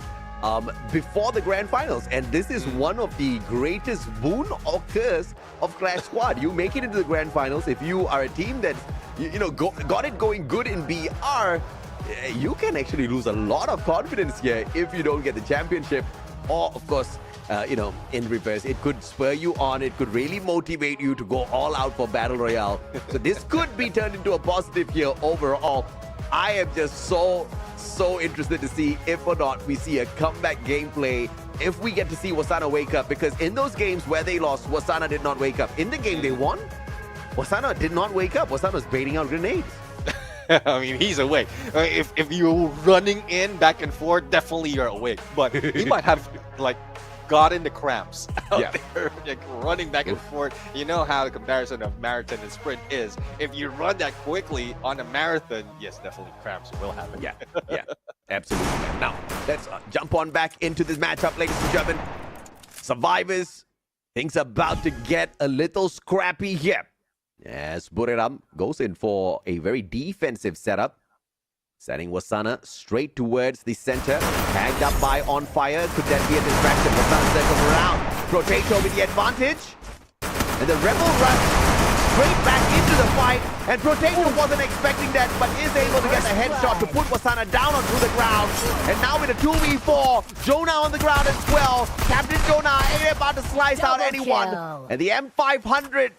Speaker 9: before the grand finals, and this is one of the greatest boon or curse of Clash Squad. You make it into the grand finals if you are a team that's got it going good in BR. You can actually lose a lot of confidence here if you don't get the championship. Or, of course, in reverse, it could spur you on. It could really motivate you to go all out for Battle Royale. So this could be turned into a positive here overall. I am just so interested to see if or not we see a comeback gameplay, if we get to see Wasana wake up. Because in those games where they lost, Wasana did not wake up. In the game they won, Wasana did not wake up. Wasana was baiting out grenades.
Speaker 8: I mean, he's awake. If you're running in back and forth, definitely you're awake. But he might have like gotten the cramps out there, like running back and forth. You know how the comparison of marathon and sprint is. If you run that quickly on a marathon, yes, definitely cramps will happen.
Speaker 9: Yeah, absolutely. Now let's jump on back into this matchup, ladies and gentlemen. Survivors, things about to get a little scrappy here. As Buriram goes in for a very defensive setup, sending Wasana straight towards the center, tagged up by On Fire. Could that be a distraction? Wasana circles around. Potato with the advantage, and the Rebel rush straight back into the fight. And Potato wasn't expecting that, but is able to get a headshot to put Wasana down onto the ground. And now with a 2v4, Jonah on the ground as well. Captain Jonah ain't about to slice out anyone. And the M500.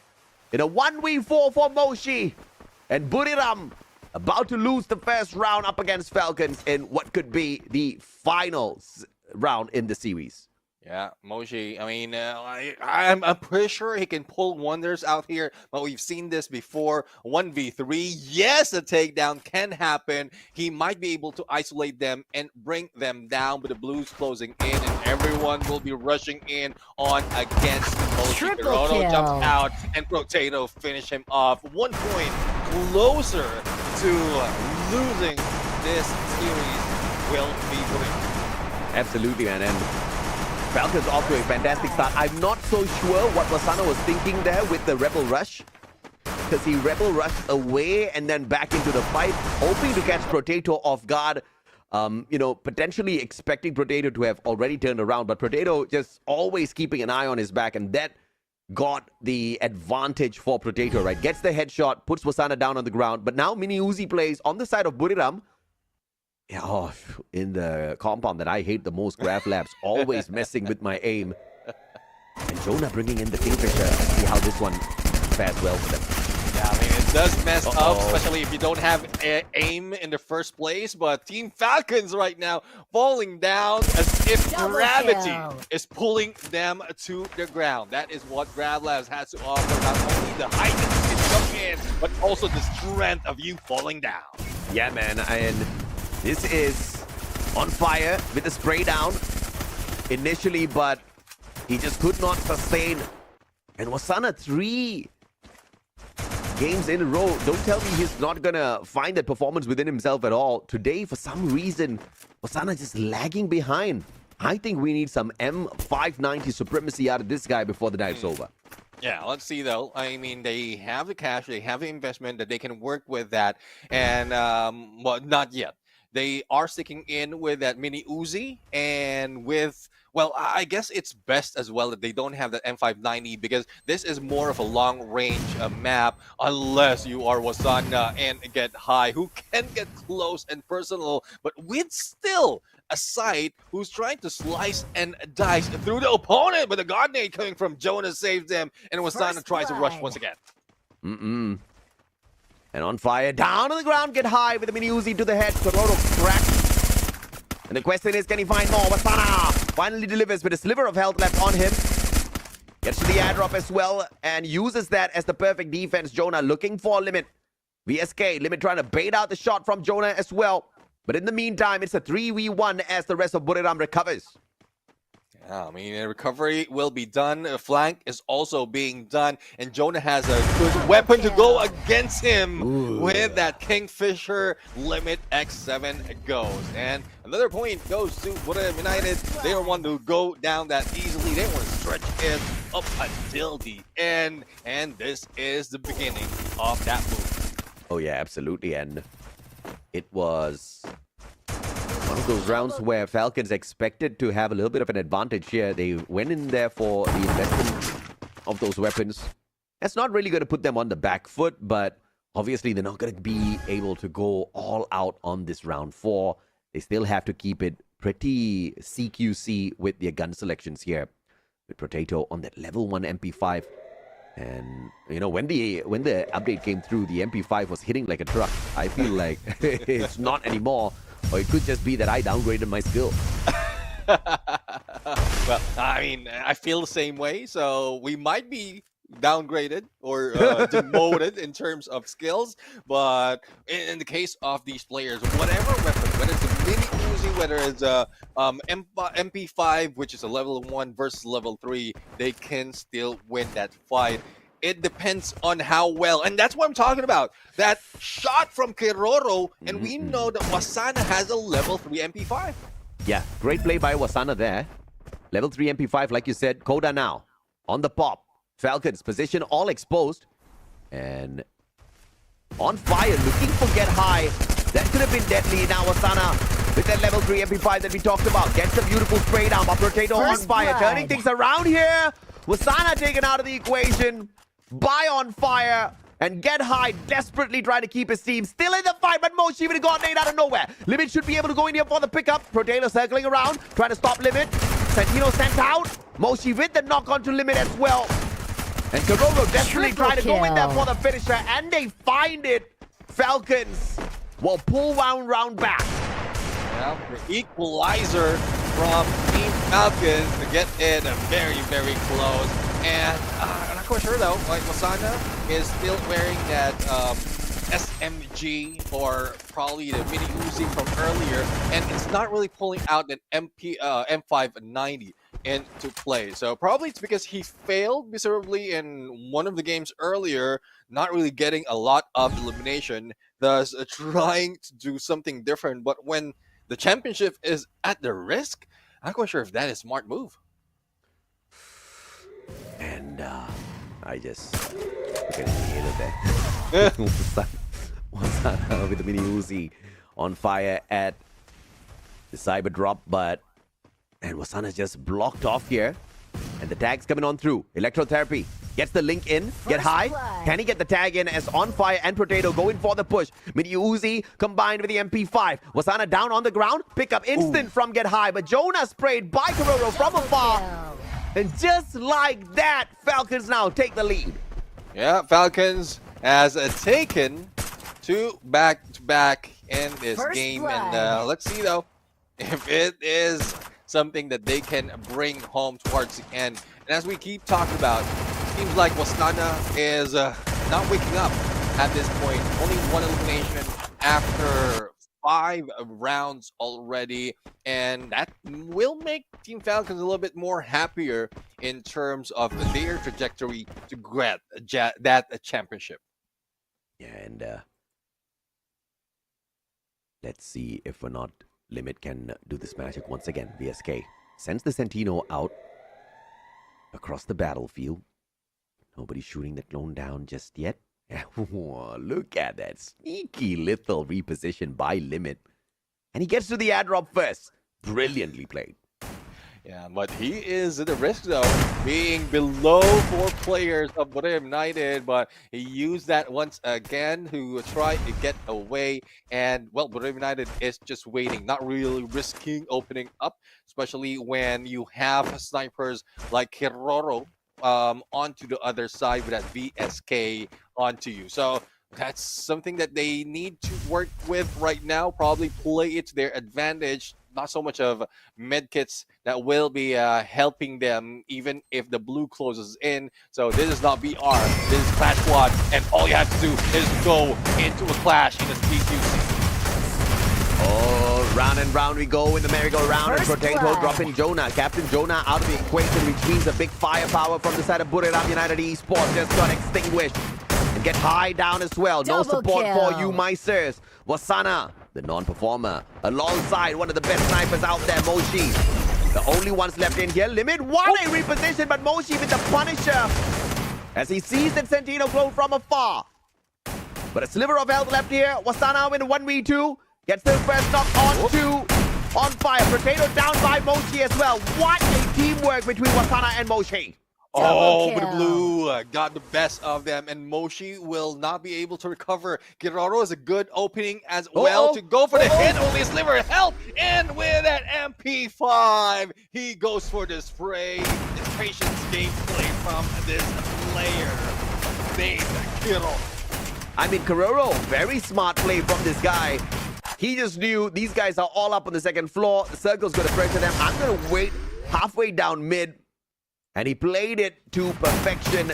Speaker 9: In a 1v4 for Moshi, and Buriram about to lose the first round up against Falcons in what could be the final round in the series.
Speaker 8: Yeah, Moshi, I mean, I'm pretty sure he can pull wonders out here, but we've seen this before. 1v3, yes, a takedown can happen. He might be able to isolate them and bring them down, but the Blues closing in, and everyone will be rushing in on against Moshi. Hirono jumps out, and Potato finish him off. 1 point closer to losing this series will be Buriram.
Speaker 9: Absolutely, man. And Falcons off to a fantastic start. I'm not so sure what Wasana was thinking there with the Rebel Rush, because he Rebel Rushed away and then back into the fight, hoping to catch Potato off guard. Potentially expecting Potato to have already turned around, but Potato just always keeping an eye on his back, and that got the advantage for Potato, right? Gets the headshot, puts Wasana down on the ground, but now Mini Uzi plays on the side of Buriram. Yeah, in the compound that I hate the most, Graph Labs, always messing with my aim. And Jonah bringing in the Kingfisher. See how this one fares well for them.
Speaker 8: Yeah, I mean, it's does mess up, especially if you don't have aim in the first place. But Team Falcons right now falling down as if gravity is pulling them to the ground. That is what GravLabs has to offer. Not only the height that you can jump in, but also the strength of you falling down.
Speaker 9: Yeah, man, and this is On Fire with the spray down initially, but he just could not sustain. And Wasana 3 games in a row. Don't tell me he's not gonna find that performance within himself at all. Today, for some reason, Wasana just lagging behind. I think we need some M590 supremacy out of this guy before the night's over.
Speaker 8: Yeah, let's see though. I mean, they have the cash, they have the investment that they can work with that, and well, not yet. They are sticking in with that mini Uzi and with, well, I guess it's best as well that they don't have that M590 because this is more of a long-range map unless you are Wasana and Get High, who can get close and personal, but with still a side who's trying to slice and dice through the opponent, but the God Nade coming from Jonah saves them, and Wasana tries to rush once again.
Speaker 9: And On Fire down on the ground, Get High with a mini Uzi to the head. Kororo cracked. And the question is, can he find more? Wasana finally delivers with a sliver of health left on him. Gets to the airdrop as well and uses that as the perfect defense. Jonah looking for Limit. VSK, Limit trying to bait out the shot from Jonah as well. But in the meantime, it's a 3v1 as the rest of Buriram recovers.
Speaker 8: Yeah, I mean, a recovery will be done. A flank is also being done. And Jonah has a good weapon to go against him with that Kingfisher Limit X7 goes. And another point goes to Buriram United. They don't want to go down that easily. They want to stretch it up until the end. And this is the beginning of that move.
Speaker 9: Oh, yeah, absolutely. And it was one of those rounds where Falcons expected to have a little bit of an advantage here. They went in there for the investment of those weapons. That's not really going to put them on the back foot, but obviously they're not going to be able to go all out on this round 4. They still have to keep it pretty CQC with their gun selections here. With Potato on that level 1 MP5. And, you know, when the update came through, the MP5 was hitting like a truck. I feel like it's not anymore. Or it could just be that I downgraded my skill.
Speaker 8: Well, I mean, I feel the same way. So we might be downgraded or demoted in terms of skills. But in the case of these players, whatever weapon, whether it's a mini Uzi, whether it's a MP5, which is a level 1 versus level 3, they can still win that fight. It depends on how well, and that's what I'm talking about. That shot from Keroro, and we know that Wasana has a level 3 MP5.
Speaker 9: Yeah, great play by Wasana there. Level 3 MP5, like you said. Koda now on the pop. Falcons position all exposed. And On Fire, looking for Get High. That could have been deadly. Now Wasana with that level 3 MP5 that we talked about. Gets a beautiful spray down. But Potato On Fire, turning things around here. Wasana taken out of the equation by On Fire. And Get High desperately trying to keep his team still in the fight, but Moshi with a God Nade out of nowhere. Limit should be able to go in here for the pickup. Potato circling around, trying to stop Limit. Santino sent out. Moshi with the knock onto Limit as well. And Kororo desperately trying to go in there for the finisher, and they find it. Falcons will pull round back.
Speaker 8: Yeah, the equalizer from Team Falcons to get in very, very close. And I'm not quite sure though, like Wasana is still wearing that SMG or probably the mini Uzi from earlier, and it's not really pulling out an M590 into play. So probably it's because he failed miserably in one of the games earlier, not really getting a lot of elimination, thus trying to do something different. But when the championship is at the risk, I'm not quite sure if that is a smart move.
Speaker 9: And I just look at the there. Wasana with the mini Uzi On Fire at the cyber drop, but and Wasana's just blocked off here. And the tag's coming on through. Electrotherapy gets the link in. Get High. Can he get the tag in as On Fire and Potato going for the push? Mini Uzi combined with the MP5. Wasana down on the ground. Pick up instant from Get High, but Jonah sprayed by Kororo from afar. And just like that, Falcons now take the lead.
Speaker 8: Yeah, Falcons has taken 2 back-to-back in this
Speaker 11: First
Speaker 8: game.
Speaker 11: blood.
Speaker 8: And let's see, though, if it is something that they can bring home towards the end. And as we keep talking about, it seems like Wasana is not waking up at this point. Only 1 elimination after 5 rounds already, and that will make Team Falcons a little bit more happier in terms of their trajectory to grab that championship.
Speaker 9: Yeah, and let's see if or not Limit can do this magic once again. VSK sends the Sentino out across the battlefield. Nobody shooting that clone down just yet. Look at that sneaky lethal reposition by Limit. And he gets to the airdrop first. Brilliantly played.
Speaker 8: Yeah, but he is at the risk, though, being below 4 players of Borneo United, but he used that once again to try to get away. And, well, Borneo United is just waiting, not really risking opening up, especially when you have snipers like Kiroro onto the other side with that VSK onto you. So that's something that they need to work with right now, probably play it to their advantage. Not so much of medkits that will be helping them even if the blue closes in. So this is not BR, this is Clash Squad, and all you have to do is go into a clash in a CQC.
Speaker 9: Oh, round and round we go in the merry-go-round, and
Speaker 11: First
Speaker 9: Potato
Speaker 11: blood.
Speaker 9: dropping Jonah. Captain Jonah out of the equation, which means a big firepower from the side of Buriram United Esports just got extinguished. And get high down as well. No
Speaker 11: Double
Speaker 9: support
Speaker 11: kill.
Speaker 9: for you, my sirs. Wasana, the non-performer, alongside one of the best snipers out there, Moshi. The only ones left in here. Limit one a reposition, but Moshi with the Punisher as he sees that Sentino clone from afar. But a sliver of health left here. Wasana in 1v2. Gets the first knock on two. On fire. Potato down by Moshi as well. What a teamwork between Wasana and Moshi.
Speaker 8: Oh,
Speaker 11: Double
Speaker 8: but
Speaker 11: kill.
Speaker 8: Blue got the best of them, and Moshi will not be able to recover. Kiroro is a good opening as well to go for the hit. Only a sliver of health, and with that MP5, he goes for the spray. The patience gameplay from this player, Dave Kiroro.
Speaker 9: I mean, Kiroro, very smart play from this guy. He just knew these guys are all up on the second floor. The circle's going to pressure them. I'm going to wait halfway down mid. And he played it to perfection.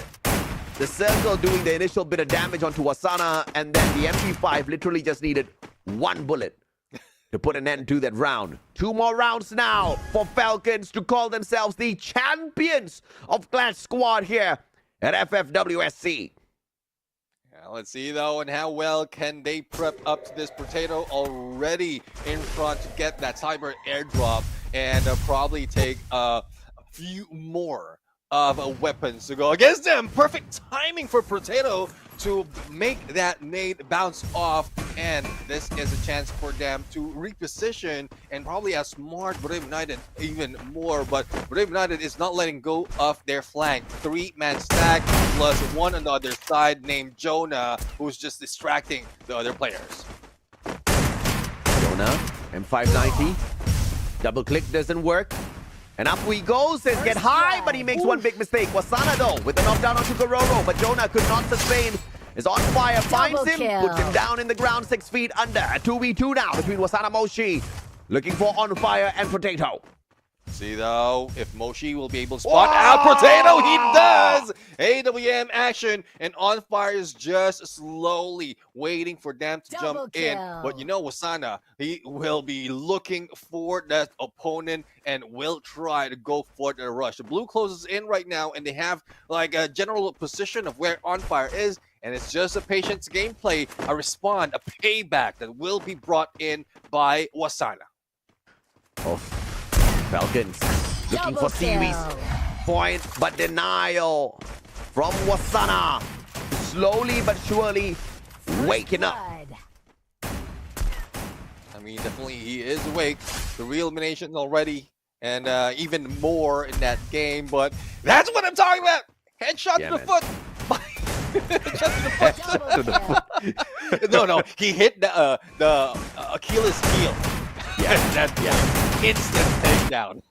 Speaker 9: The circle doing the initial bit of damage onto Wasana, and then the MP5 literally just needed 1 bullet to put an end to that round. 2 more rounds now for Falcons to call themselves the champions of Clash Squad here at FFWSC.
Speaker 8: Let's see, though, and how well can they prep up to this Potato already in front to get that cyber airdrop and probably take a few more of weapons to go against them. Perfect timing for Potato to make that nade bounce off, and this is a chance for them to reposition and probably outsmart Brave United even more. But Brave United is not letting go of their flank. 3-man stack plus 1 on the other side named Jonah, who's just distracting the other players.
Speaker 9: Jonah, M590. Double click doesn't work. And up we go, says get high, but he makes one big mistake. Wasana, though, with the knockdown onto Kiroro, but Jonah could not sustain. Is on fire, finds him, puts him down in the ground 6 feet under. A 2v2 now between Wasana and Moshi. Looking for On Fire and Potato.
Speaker 8: See, though, if Moshi will be able to spot out Potato. He does! AWM action, and On Fire is just slowly waiting for them to jump in. But you know, Wasana, he will be looking for that opponent and will try to go for the rush. The blue closes in right now, and they have like a general position of where On Fire is, and it's just a patience gameplay, a respawn, a payback that will be brought in by Wasana.
Speaker 9: Oh. Falcons looking for series point, but denial from Wasana. Slowly but surely waking up.
Speaker 8: I mean, definitely he is awake. The real elimination already, and even more in that game. But that's what I'm talking about. Headshot to the foot. Headshot to the foot. No, he hit the Achilles heel.
Speaker 9: Yeah,
Speaker 8: Instant takedown.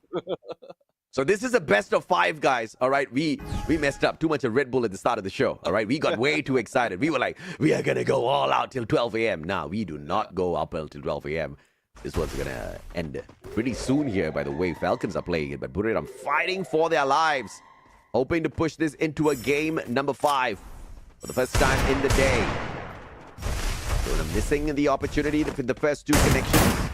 Speaker 9: So this is a best of 5, guys. All right, we messed up too much of Red Bull at the start of the show. All right, we got way too excited. We were like, we are gonna go all out till 12 a.m. Now we do not go up until 12 a.m. This one's gonna end pretty soon here. By the way, Falcons are playing it, but Buriram fighting for their lives, hoping to push this into a game number 5 for the first time in the day. So they're missing the opportunity for the first 2 connections.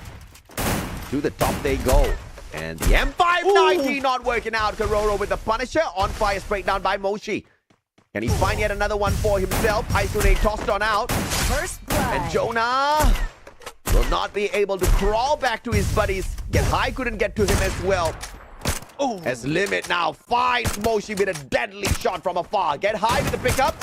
Speaker 9: To the top they go. And the M590 not working out. Karoro with the Punisher. On fire, straight down by Moshi. Can he find yet another one for himself? Isune tossed on out.
Speaker 11: First blood.
Speaker 9: And Jonah will not be able to crawl back to his buddies. Get High couldn't get to him as well. As Limit now finds Moshi with a deadly shot from afar. Get High with the pickup.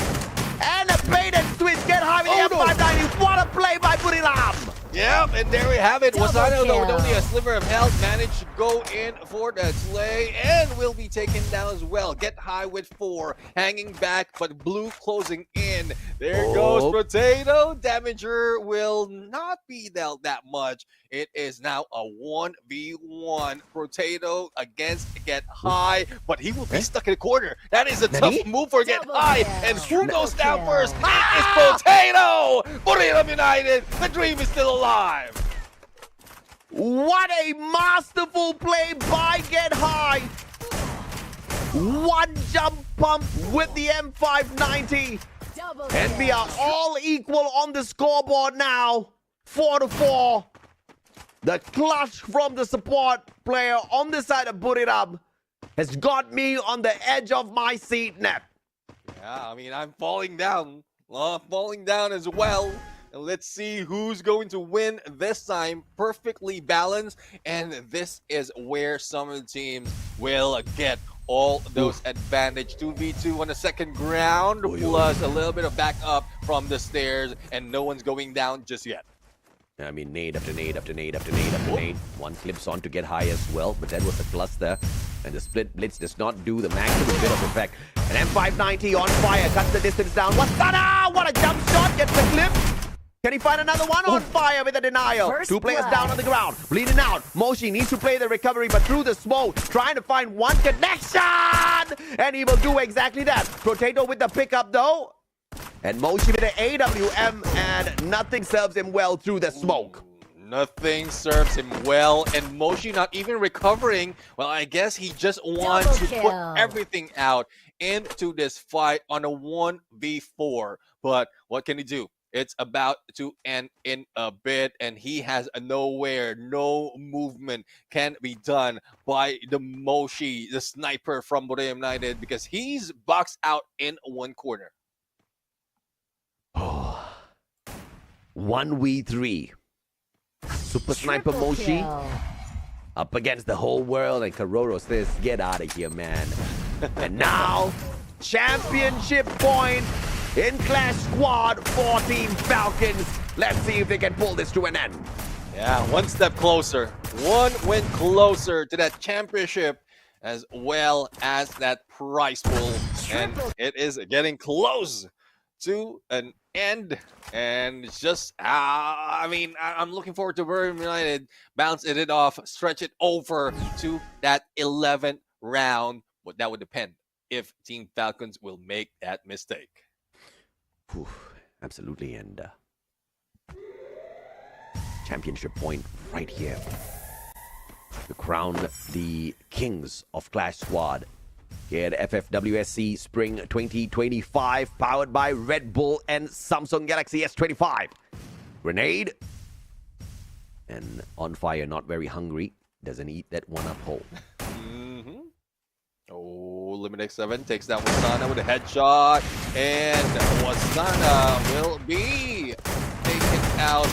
Speaker 9: And a bait and switch. Get High with the M590. What a play by Buriram.
Speaker 8: Yep, and there we have it.
Speaker 11: Double
Speaker 8: Wasano, though, with
Speaker 11: kill.
Speaker 8: only a sliver of health, managed to go in for the slay and will be taken down as well. Get High with 4, hanging back, but Blue closing in. There goes Potato. Damager will not be dealt that much. It is now a 1v1. Potato against Get High, but he will be stuck in a corner. That is a tough move for Get High. And who goes down first? It is Potato! Buriram United, the dream is still alive.
Speaker 9: What a masterful play by Get High. One jump pump with the M590. And we are all equal on the scoreboard now. 4-4. The clutch from the support player on the side of Buriram has got me on the edge of my seat, Nep.
Speaker 8: Yeah, I mean, I'm falling down. Falling down as well. And let's see who's going to win this time. Perfectly balanced. And this is where some of the teams will get all those advantage. 2v2 on the second ground, plus a little bit of backup from the stairs. And no one's going down just yet.
Speaker 9: I mean, nade after nade after nade after nade after nade. One clips on to Get High as well, but that was a cluster. And the split blitz does not do the maximum bit of effect. And M590 on fire, cuts the distance down. Wasana! What a jump shot, gets the clip. Can he find another one? On fire with a denial.
Speaker 11: First
Speaker 9: 2 players
Speaker 11: blood.
Speaker 9: down on the ground, bleeding out. Moshi needs to play the recovery, but through the smoke, trying to find one connection. And he will do exactly that. Potato with the pickup though. And Moshi with the AWM, and nothing serves him well through the smoke.
Speaker 8: Nothing serves him well, and Moshi not even recovering. Well, I guess he just wants to put everything out into this fight on a 1v4. But what can he do? It's about to end in a bit, and he has nowhere, no movement can be done by the Moshi, the sniper from Buriram United, because he's boxed out in one corner.
Speaker 9: 1v3. Super Sniper Moshi up against the whole world, and Karoro says, get out of here, man. And now, championship point in Clash Squad 14 Falcons. Let's see if they can pull this to an end.
Speaker 8: Yeah, one step closer. One win closer to that championship, as well as that prize pool. And it is getting close to an end. And it's just, I mean, I'm looking forward to Buriram United bouncing it off, stretch it over to that 11th round. But that would depend if Team Falcons will make that mistake.
Speaker 9: Whew, absolutely, and championship point right here to crown the kings of Clash Squad here at FFWS SEA Spring 2025, powered by Red Bull and Samsung Galaxy S25. Grenade and On Fire, not very hungry, doesn't eat that one up whole.
Speaker 8: Oh, Limit X7 takes down Wasana with a headshot, and Wasana will be taken out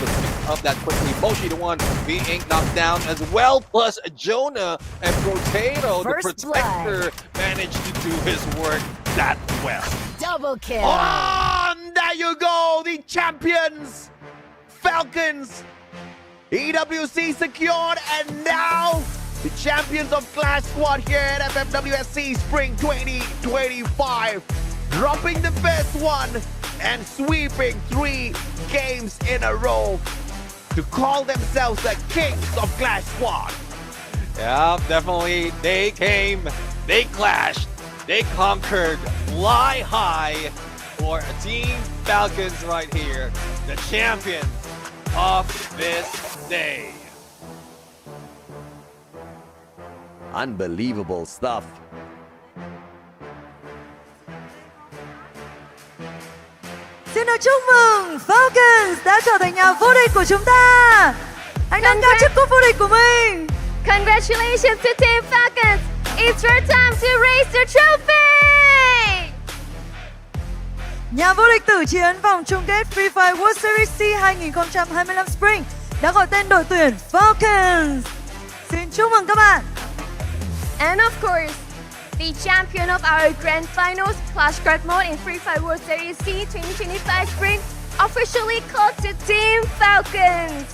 Speaker 8: of that quickly. Moshi, the one being knocked down as well, plus Jonah and Potato, the protector, managed to do his work that well.
Speaker 11: Double kill.
Speaker 9: And there you go, the champions, Falcons, EWC secured, and now the champions of Clash Squad here at FFWS SEA Spring 2025, dropping the first one and sweeping 3 games in a row to call themselves the kings of Clash Squad.
Speaker 8: Yeah, definitely. They came, they clashed, they conquered, fly high for Team Falcons right here, the champions of this day.
Speaker 9: Unbelievable stuff.
Speaker 6: Xin được chúc mừng Falcons đã trở thành nhà vô địch của chúng ta. Hãy nâng cao chiếc cúp vô địch của mình.
Speaker 7: Congratulations to Team Falcons! It's your time to raise the trophy!
Speaker 6: Nhà vô địch tử chiến vòng chung kết FFWS SEA Spring 2025 Spring đã gọi tên đội tuyển Falcons. Xin chúc mừng các bạn.
Speaker 7: And of course, the champion of our grand finals Clash Card mode in FFWS SEA 2025 Spring officially called to Team Falcons.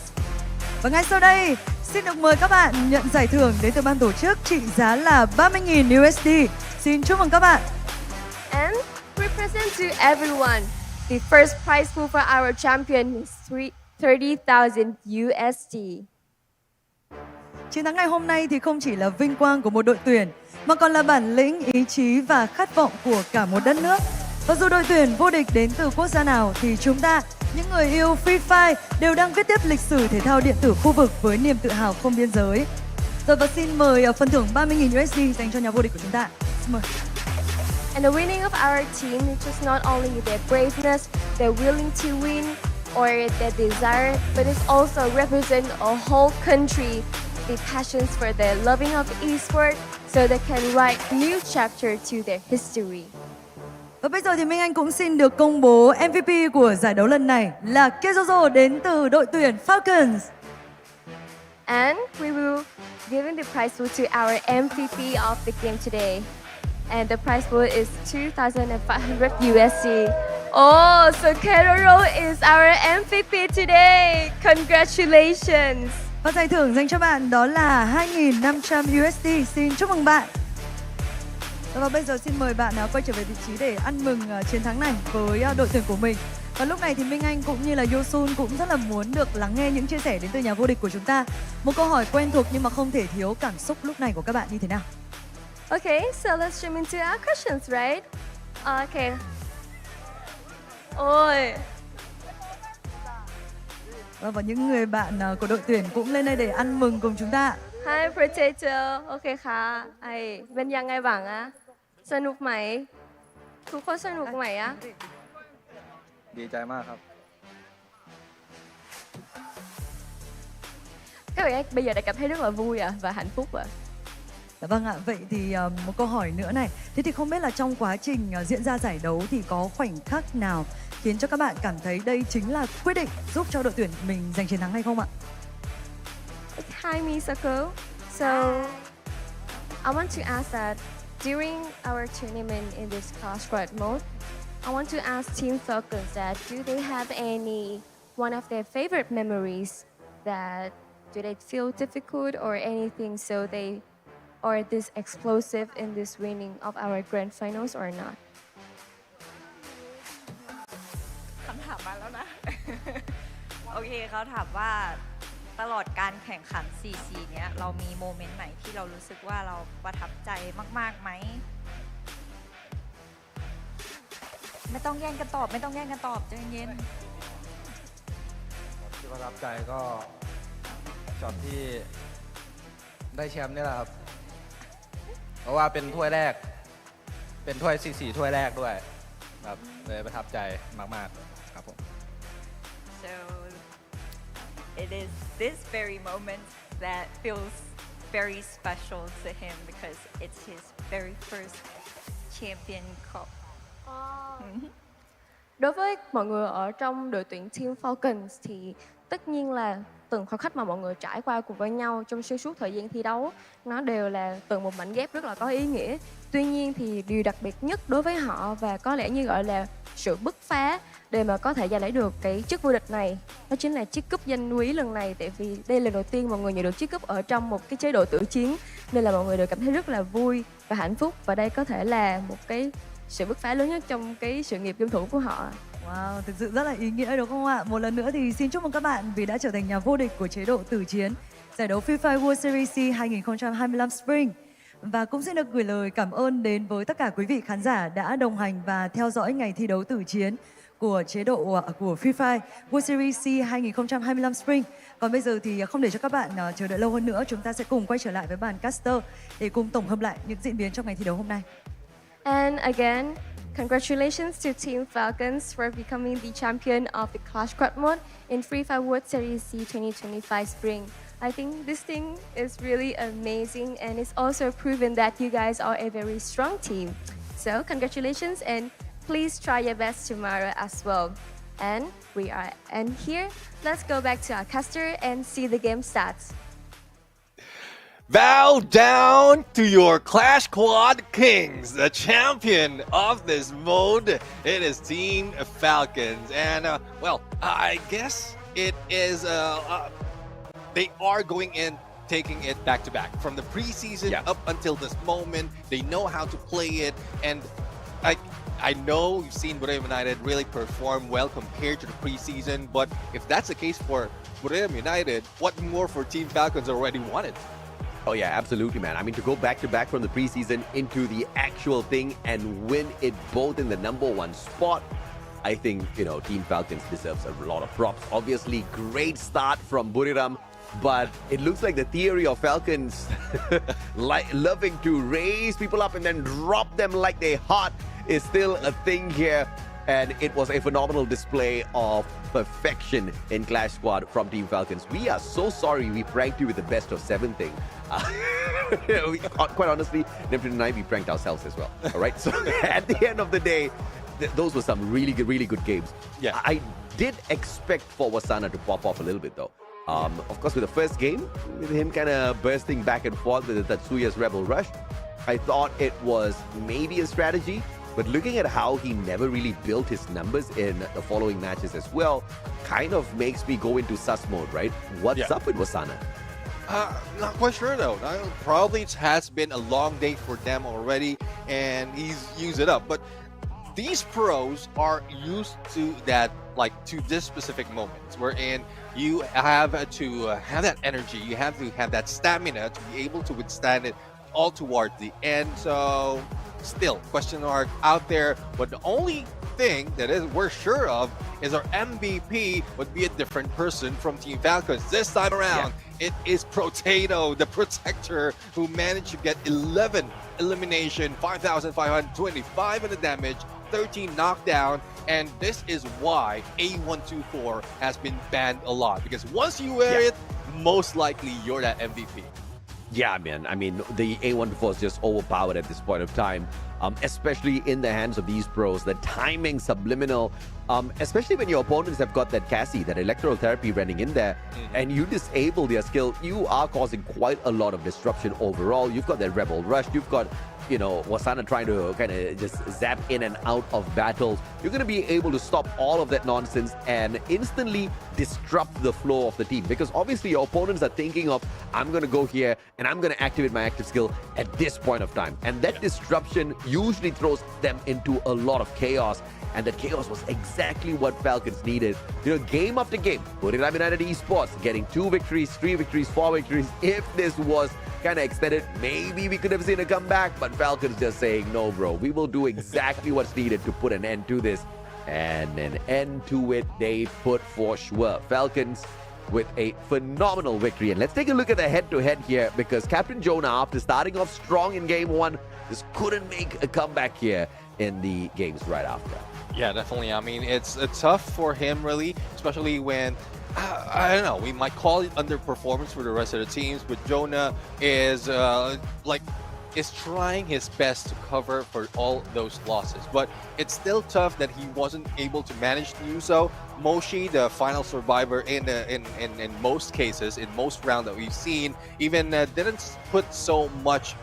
Speaker 6: Và ngay sau đây, xin được mời các bạn nhận giải thưởng đến từ ban tổ chức trị giá là 30.000 USD. Xin chúc mừng các bạn.
Speaker 7: And we present to everyone, the first prize pool for our champion is 30,000 USD.
Speaker 6: Chiến thắng ngày hôm nay thì không chỉ là vinh quang của một đội tuyển, mà còn là bản lĩnh, ý chí và khát vọng của cả một đất nước. Và dù đội tuyển vô địch đến từ quốc gia nào thì chúng ta, những người yêu Free Fire đều đang viết tiếp lịch sử thể thao điện tử khu vực với niềm tự hào không biên giới. Rồi và xin mời phần thưởng 30.000 USD dành cho nhà vô địch của chúng ta. Xin mời.
Speaker 7: And the winning of our team is just not only their braveness, their willing to win, or their desire, but it also represents a whole country, the passions for their loving of esports, so they can write new chapter to their history.
Speaker 6: Và bây giờ thì Minh Anh cũng xin được công bố MVP của giải đấu lần này là Kezozo đến từ đội tuyển Falcons.
Speaker 7: And we will give the prize pool to our MVP of the game today. And the prize pool is 2,500 USD. Oh, so Kezozo is our MVP today. Congratulations.
Speaker 6: Và giải thưởng dành cho bạn đó là 2.500 USD. Xin chúc mừng bạn. Và bây giờ xin mời bạn quay trở về vị trí để ăn mừng chiến thắng này với đội tuyển của mình. Và lúc này thì Minh Anh cũng như là Yosun cũng rất là muốn được lắng nghe những chia sẻ đến từ nhà vô địch của chúng ta. Một câu hỏi quen thuộc nhưng mà không thể thiếu cảm xúc lúc này của các bạn như thế nào?
Speaker 7: Okay, so let's jump into our questions, right? Okay. Ôi.
Speaker 6: Và những người bạn của đội tuyển cũng lên đây để ăn mừng cùng chúng ta.
Speaker 7: Hi Potato.โอเคค่ะเป็นยังไงบ้างอะสนุกไหมทุกคนสนุกไหมอะ
Speaker 1: ดีใจมากครับ
Speaker 7: Các bạn bây giờ đã cảm thấy rất là vui và hạnh phúc ạ.
Speaker 6: Dạ vâng ạ, vậy thì một câu hỏi nữa này. Thế thì không biết là trong quá trình diễn ra giải đấu thì có khoảnh khắc nào khiến cho các bạn cảm thấy đây chính là quyết định giúp cho đội tuyển mình giành chiến thắng hay không ạ?
Speaker 7: Hi Misako. So I want to ask that during our tournament in this Clash Card mode, I want to ask Team Falcons that do they have any one of their favorite memories that do they feel difficult or anything so they are this explosive in this winning of our grand finals or not?
Speaker 10: คำถามมาแล้วนะ โอเคเขาถามว่าตลอดการแข่งขัน 4C เนี้ยเรามีโมเมนต์ไหนที่เรารู้สึกว่าเราประทับใจมากๆไหมไม่ต้องแย่งกันตอบไม่ต้องแย่งกันตอบใจเย็น
Speaker 1: ที่ประทับใจก็ช็อตที่ได้แชมป์นี่แหละครับ เพราะว่าเป็นถ้วยแรก เป็นถ้วย4ถ้วยแรกด้วยครับเลยประทับใจมากๆครับผม
Speaker 10: So it is this very moment that feels very special to him because it's his very first champion cup.
Speaker 7: Đối với mọi người ở trong đội tuyển Team Falcons thì tất nhiên là từng khoảnh khắc mà mọi người trải qua cùng với nhau trong xuyên suốt thời gian thi đấu nó đều là từng một mảnh ghép rất là có ý nghĩa. Tuy nhiên thì điều đặc biệt nhất đối với họ và có lẽ như gọi là sự bứt phá để mà có thể giành lấy được cái chức vô địch này đó chính là chiếc cúp danh quý lần này, tại vì đây là đầu tiên mọi người nhận được chiếc cúp ở trong một cái chế độ tự chiến nên là mọi người đều cảm thấy rất là vui và hạnh phúc, và đây có thể là một cái sự bứt phá lớn nhất trong cái sự nghiệp game thủ của họ.
Speaker 6: Wow, thực sự rất là ý nghĩa đúng không ạ? Một lần nữa thì xin chúc mừng các bạn vì đã trở thành nhà vô địch của chế độ tử chiến. giải đấu FIFA World Series SEA 2025 Spring. Và cũng xin được gửi lời cảm ơn đến với tất cả quý vị khán giả đã đồng hành và theo dõi ngày thi đấu tử chiến của chế độ của FIFA World Series SEA 2025 Spring. Còn bây giờ thì không để cho các bạn chờ đợi lâu hơn nữa, chúng ta sẽ cùng quay trở lại với bàn caster để cùng tổng hợp lại những diễn biến trong ngày thi đấu hôm nay.
Speaker 7: And again, congratulations to Team Falcons for becoming the champion of the Clash Squad mode in Free Fire World Series SEA 2025 Spring. I think this thing is really amazing, and it's also proven that you guys are a very strong team. So congratulations, and please try your best tomorrow as well. And here, let's go back to our caster and see the game stats.
Speaker 8: Bow down to your Clash Squad Kings, the champion of this mode. It is Team Falcons, and well, I guess it is. They are going in, taking it back to back from the preseason up until this moment. They know how to play it, and I know you've seen Borneo United really perform well compared to the preseason. But if that's the case for Borneo United, what more for Team Falcons already wanted?
Speaker 9: Oh yeah, absolutely, man. I mean, to go back to back from the preseason into the actual thing and win it both in the #1 spot, I think, Team Falcons deserves a lot of props. Obviously, great start from Buriram, but it looks like the theory of Falcons loving to raise people up and then drop them like they hot is still a thing here. And it was a phenomenal display of perfection in Clash Squad from Team Falcons. We are so sorry we pranked you with the best of 7 thing. Quite honestly, Neptune and I, we pranked ourselves as well. All right, so at the end of the day, those were some really good games.
Speaker 8: Yeah,
Speaker 9: I did expect for Wasana to pop off a little bit though. Of course, with the first game, with him kind of bursting back and forth with Tatsuya's Rebel Rush, I thought it was maybe a strategy. But looking at how he never really built his numbers in the following matches as well, kind of makes me go into sus mode, right? What's up with Wasana?
Speaker 8: Not quite sure though. Probably it has been a long day for them already, and he's used it up. But these pros are used to that, to this specific moments, wherein you have to have that energy, you have to have that stamina to be able to withstand it all towards the end. So still, question mark out there. But the only thing that we're sure of is our MVP would be a different person from Team Falcons. This time around, it is Potato, the Protector, who managed to get 11 elimination, 5,525 in the damage, 13 knockdown, and this is why A124 has been banned a lot, because once you wear it, most likely you're that MVP.
Speaker 9: Yeah, man. I mean, the A124 is just overpowered at this point of time, especially in the hands of these pros. The timing, subliminal, especially when your opponents have got that Cassie, that electoral therapy running in there, and you disable their skill, you are causing quite a lot of disruption overall. You've got that Rebel Rush, you've got Wasana trying to kind of just zap in and out of battles. You're going to be able to stop all of that nonsense and instantly disrupt the flow of the team, because obviously your opponents are thinking of, I'm going to go here and I'm going to activate my active skill at this point of time, and that disruption usually throws them into a lot of chaos. And that chaos was exactly what Falcons needed. Game after game, Buriram United Esports getting 2 victories, 3 victories, 4 victories. If this was kind of extended, maybe we could have seen a comeback, but Falcons just saying, no, bro, we will do exactly what's needed to put an end to this. And an end to it they put for sure. Falcons with a phenomenal victory. And let's take a look at the head-to-head here, because Captain Jonah, after starting off strong in game 1, just couldn't make a comeback here in the games right after.
Speaker 8: Yeah, definitely. I mean, it's tough for him, really, especially when, I don't know, we might call it underperformance for the rest of the teams, but Jonah is is trying his best to cover for all those losses. But it's still tough that he wasn't able to manage to do so. Moshi, the final survivor in most cases, in most rounds that we've seen, even didn't put so much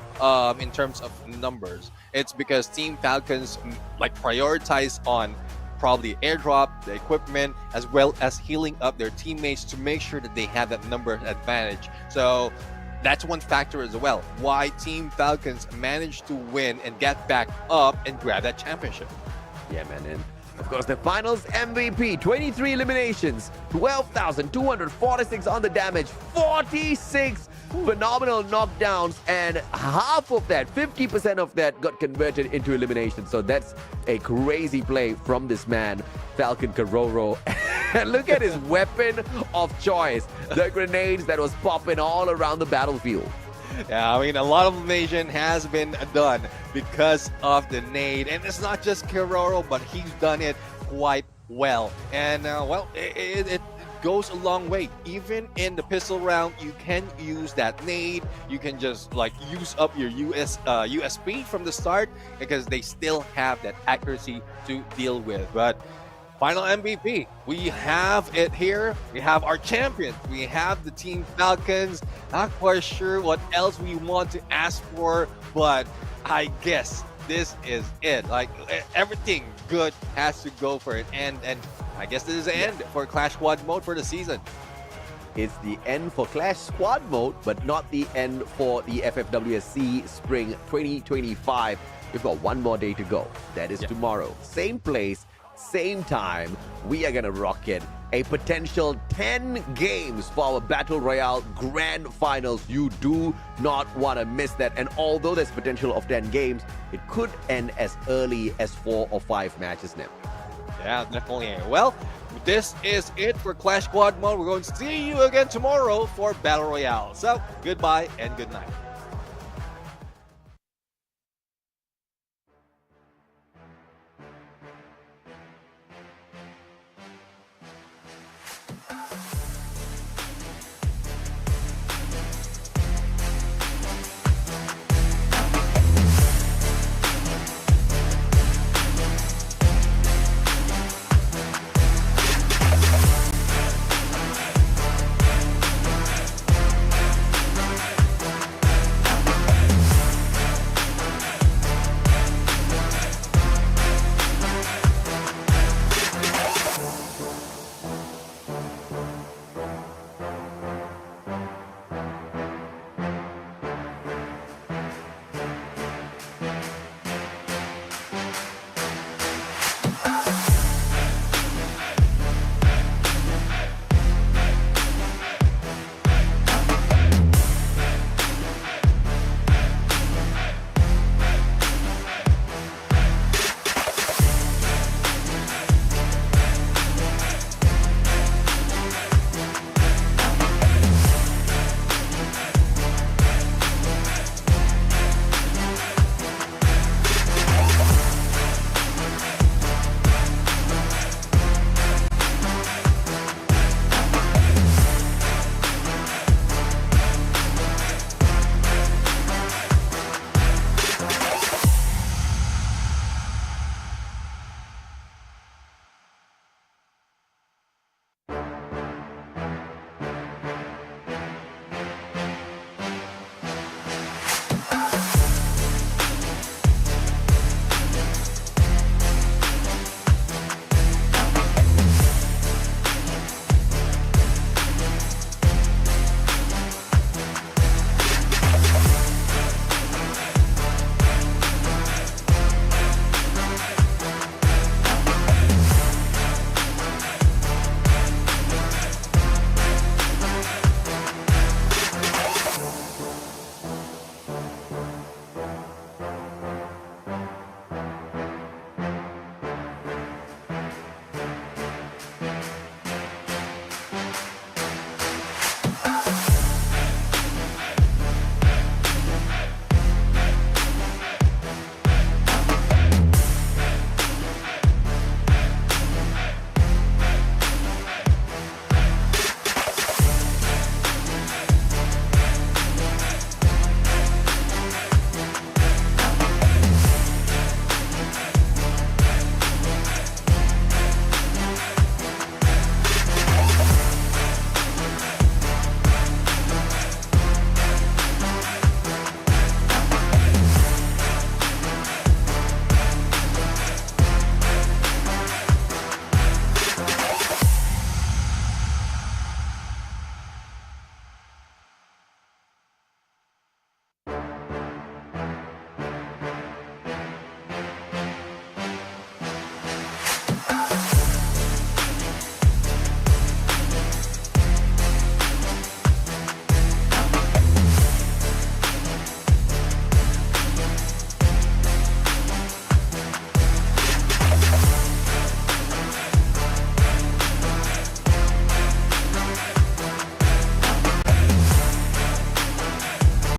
Speaker 8: in terms of numbers. It's because Team Falcons prioritize on probably airdrop, the equipment, as well as healing up their teammates to make sure that they have that number advantage. So that's one factor as well, why Team Falcons managed to win and get back up and grab that championship.
Speaker 9: Yeah, man. And Of course, the finals MVP, 23 eliminations, 12,246 on the damage, 46 phenomenal knockdowns, and half of that, 50% of that got converted into elimination. So that's a crazy play from this man, Falcon Karoro. And look at his weapon of choice, the grenades that was popping all around the battlefield.
Speaker 8: Yeah, I mean, a lot of elimination has been done because of the nade. And it's not just Kiroro, but he's done it quite well. And, well, it goes a long way. Even in the pistol round, you can use that nade. You can just, like, use up your USP from the start because they still have that accuracy to deal with. But final MVP, we have it here. We have our champions. We have the Team Falcons. Not quite sure what else we want to ask for, but I guess this is it. Like, everything good has to go for it. And I guess this is the end for Clash Squad mode for the season.
Speaker 9: It's the end for Clash Squad mode, but not the end for the FFWS SEA Spring 2025. We've got one more day to go. That is tomorrow. Same place, same time. We are going to rock it. A potential 10 games for our Battle Royale Grand Finals. You do not want to miss that. And although there's potential of 10 games, it could end as early as 4 or 5 matches now.
Speaker 8: Yeah, definitely. Well, this is it for Clash Squad mode. We're going to see you again tomorrow for Battle Royale. So, goodbye and good night.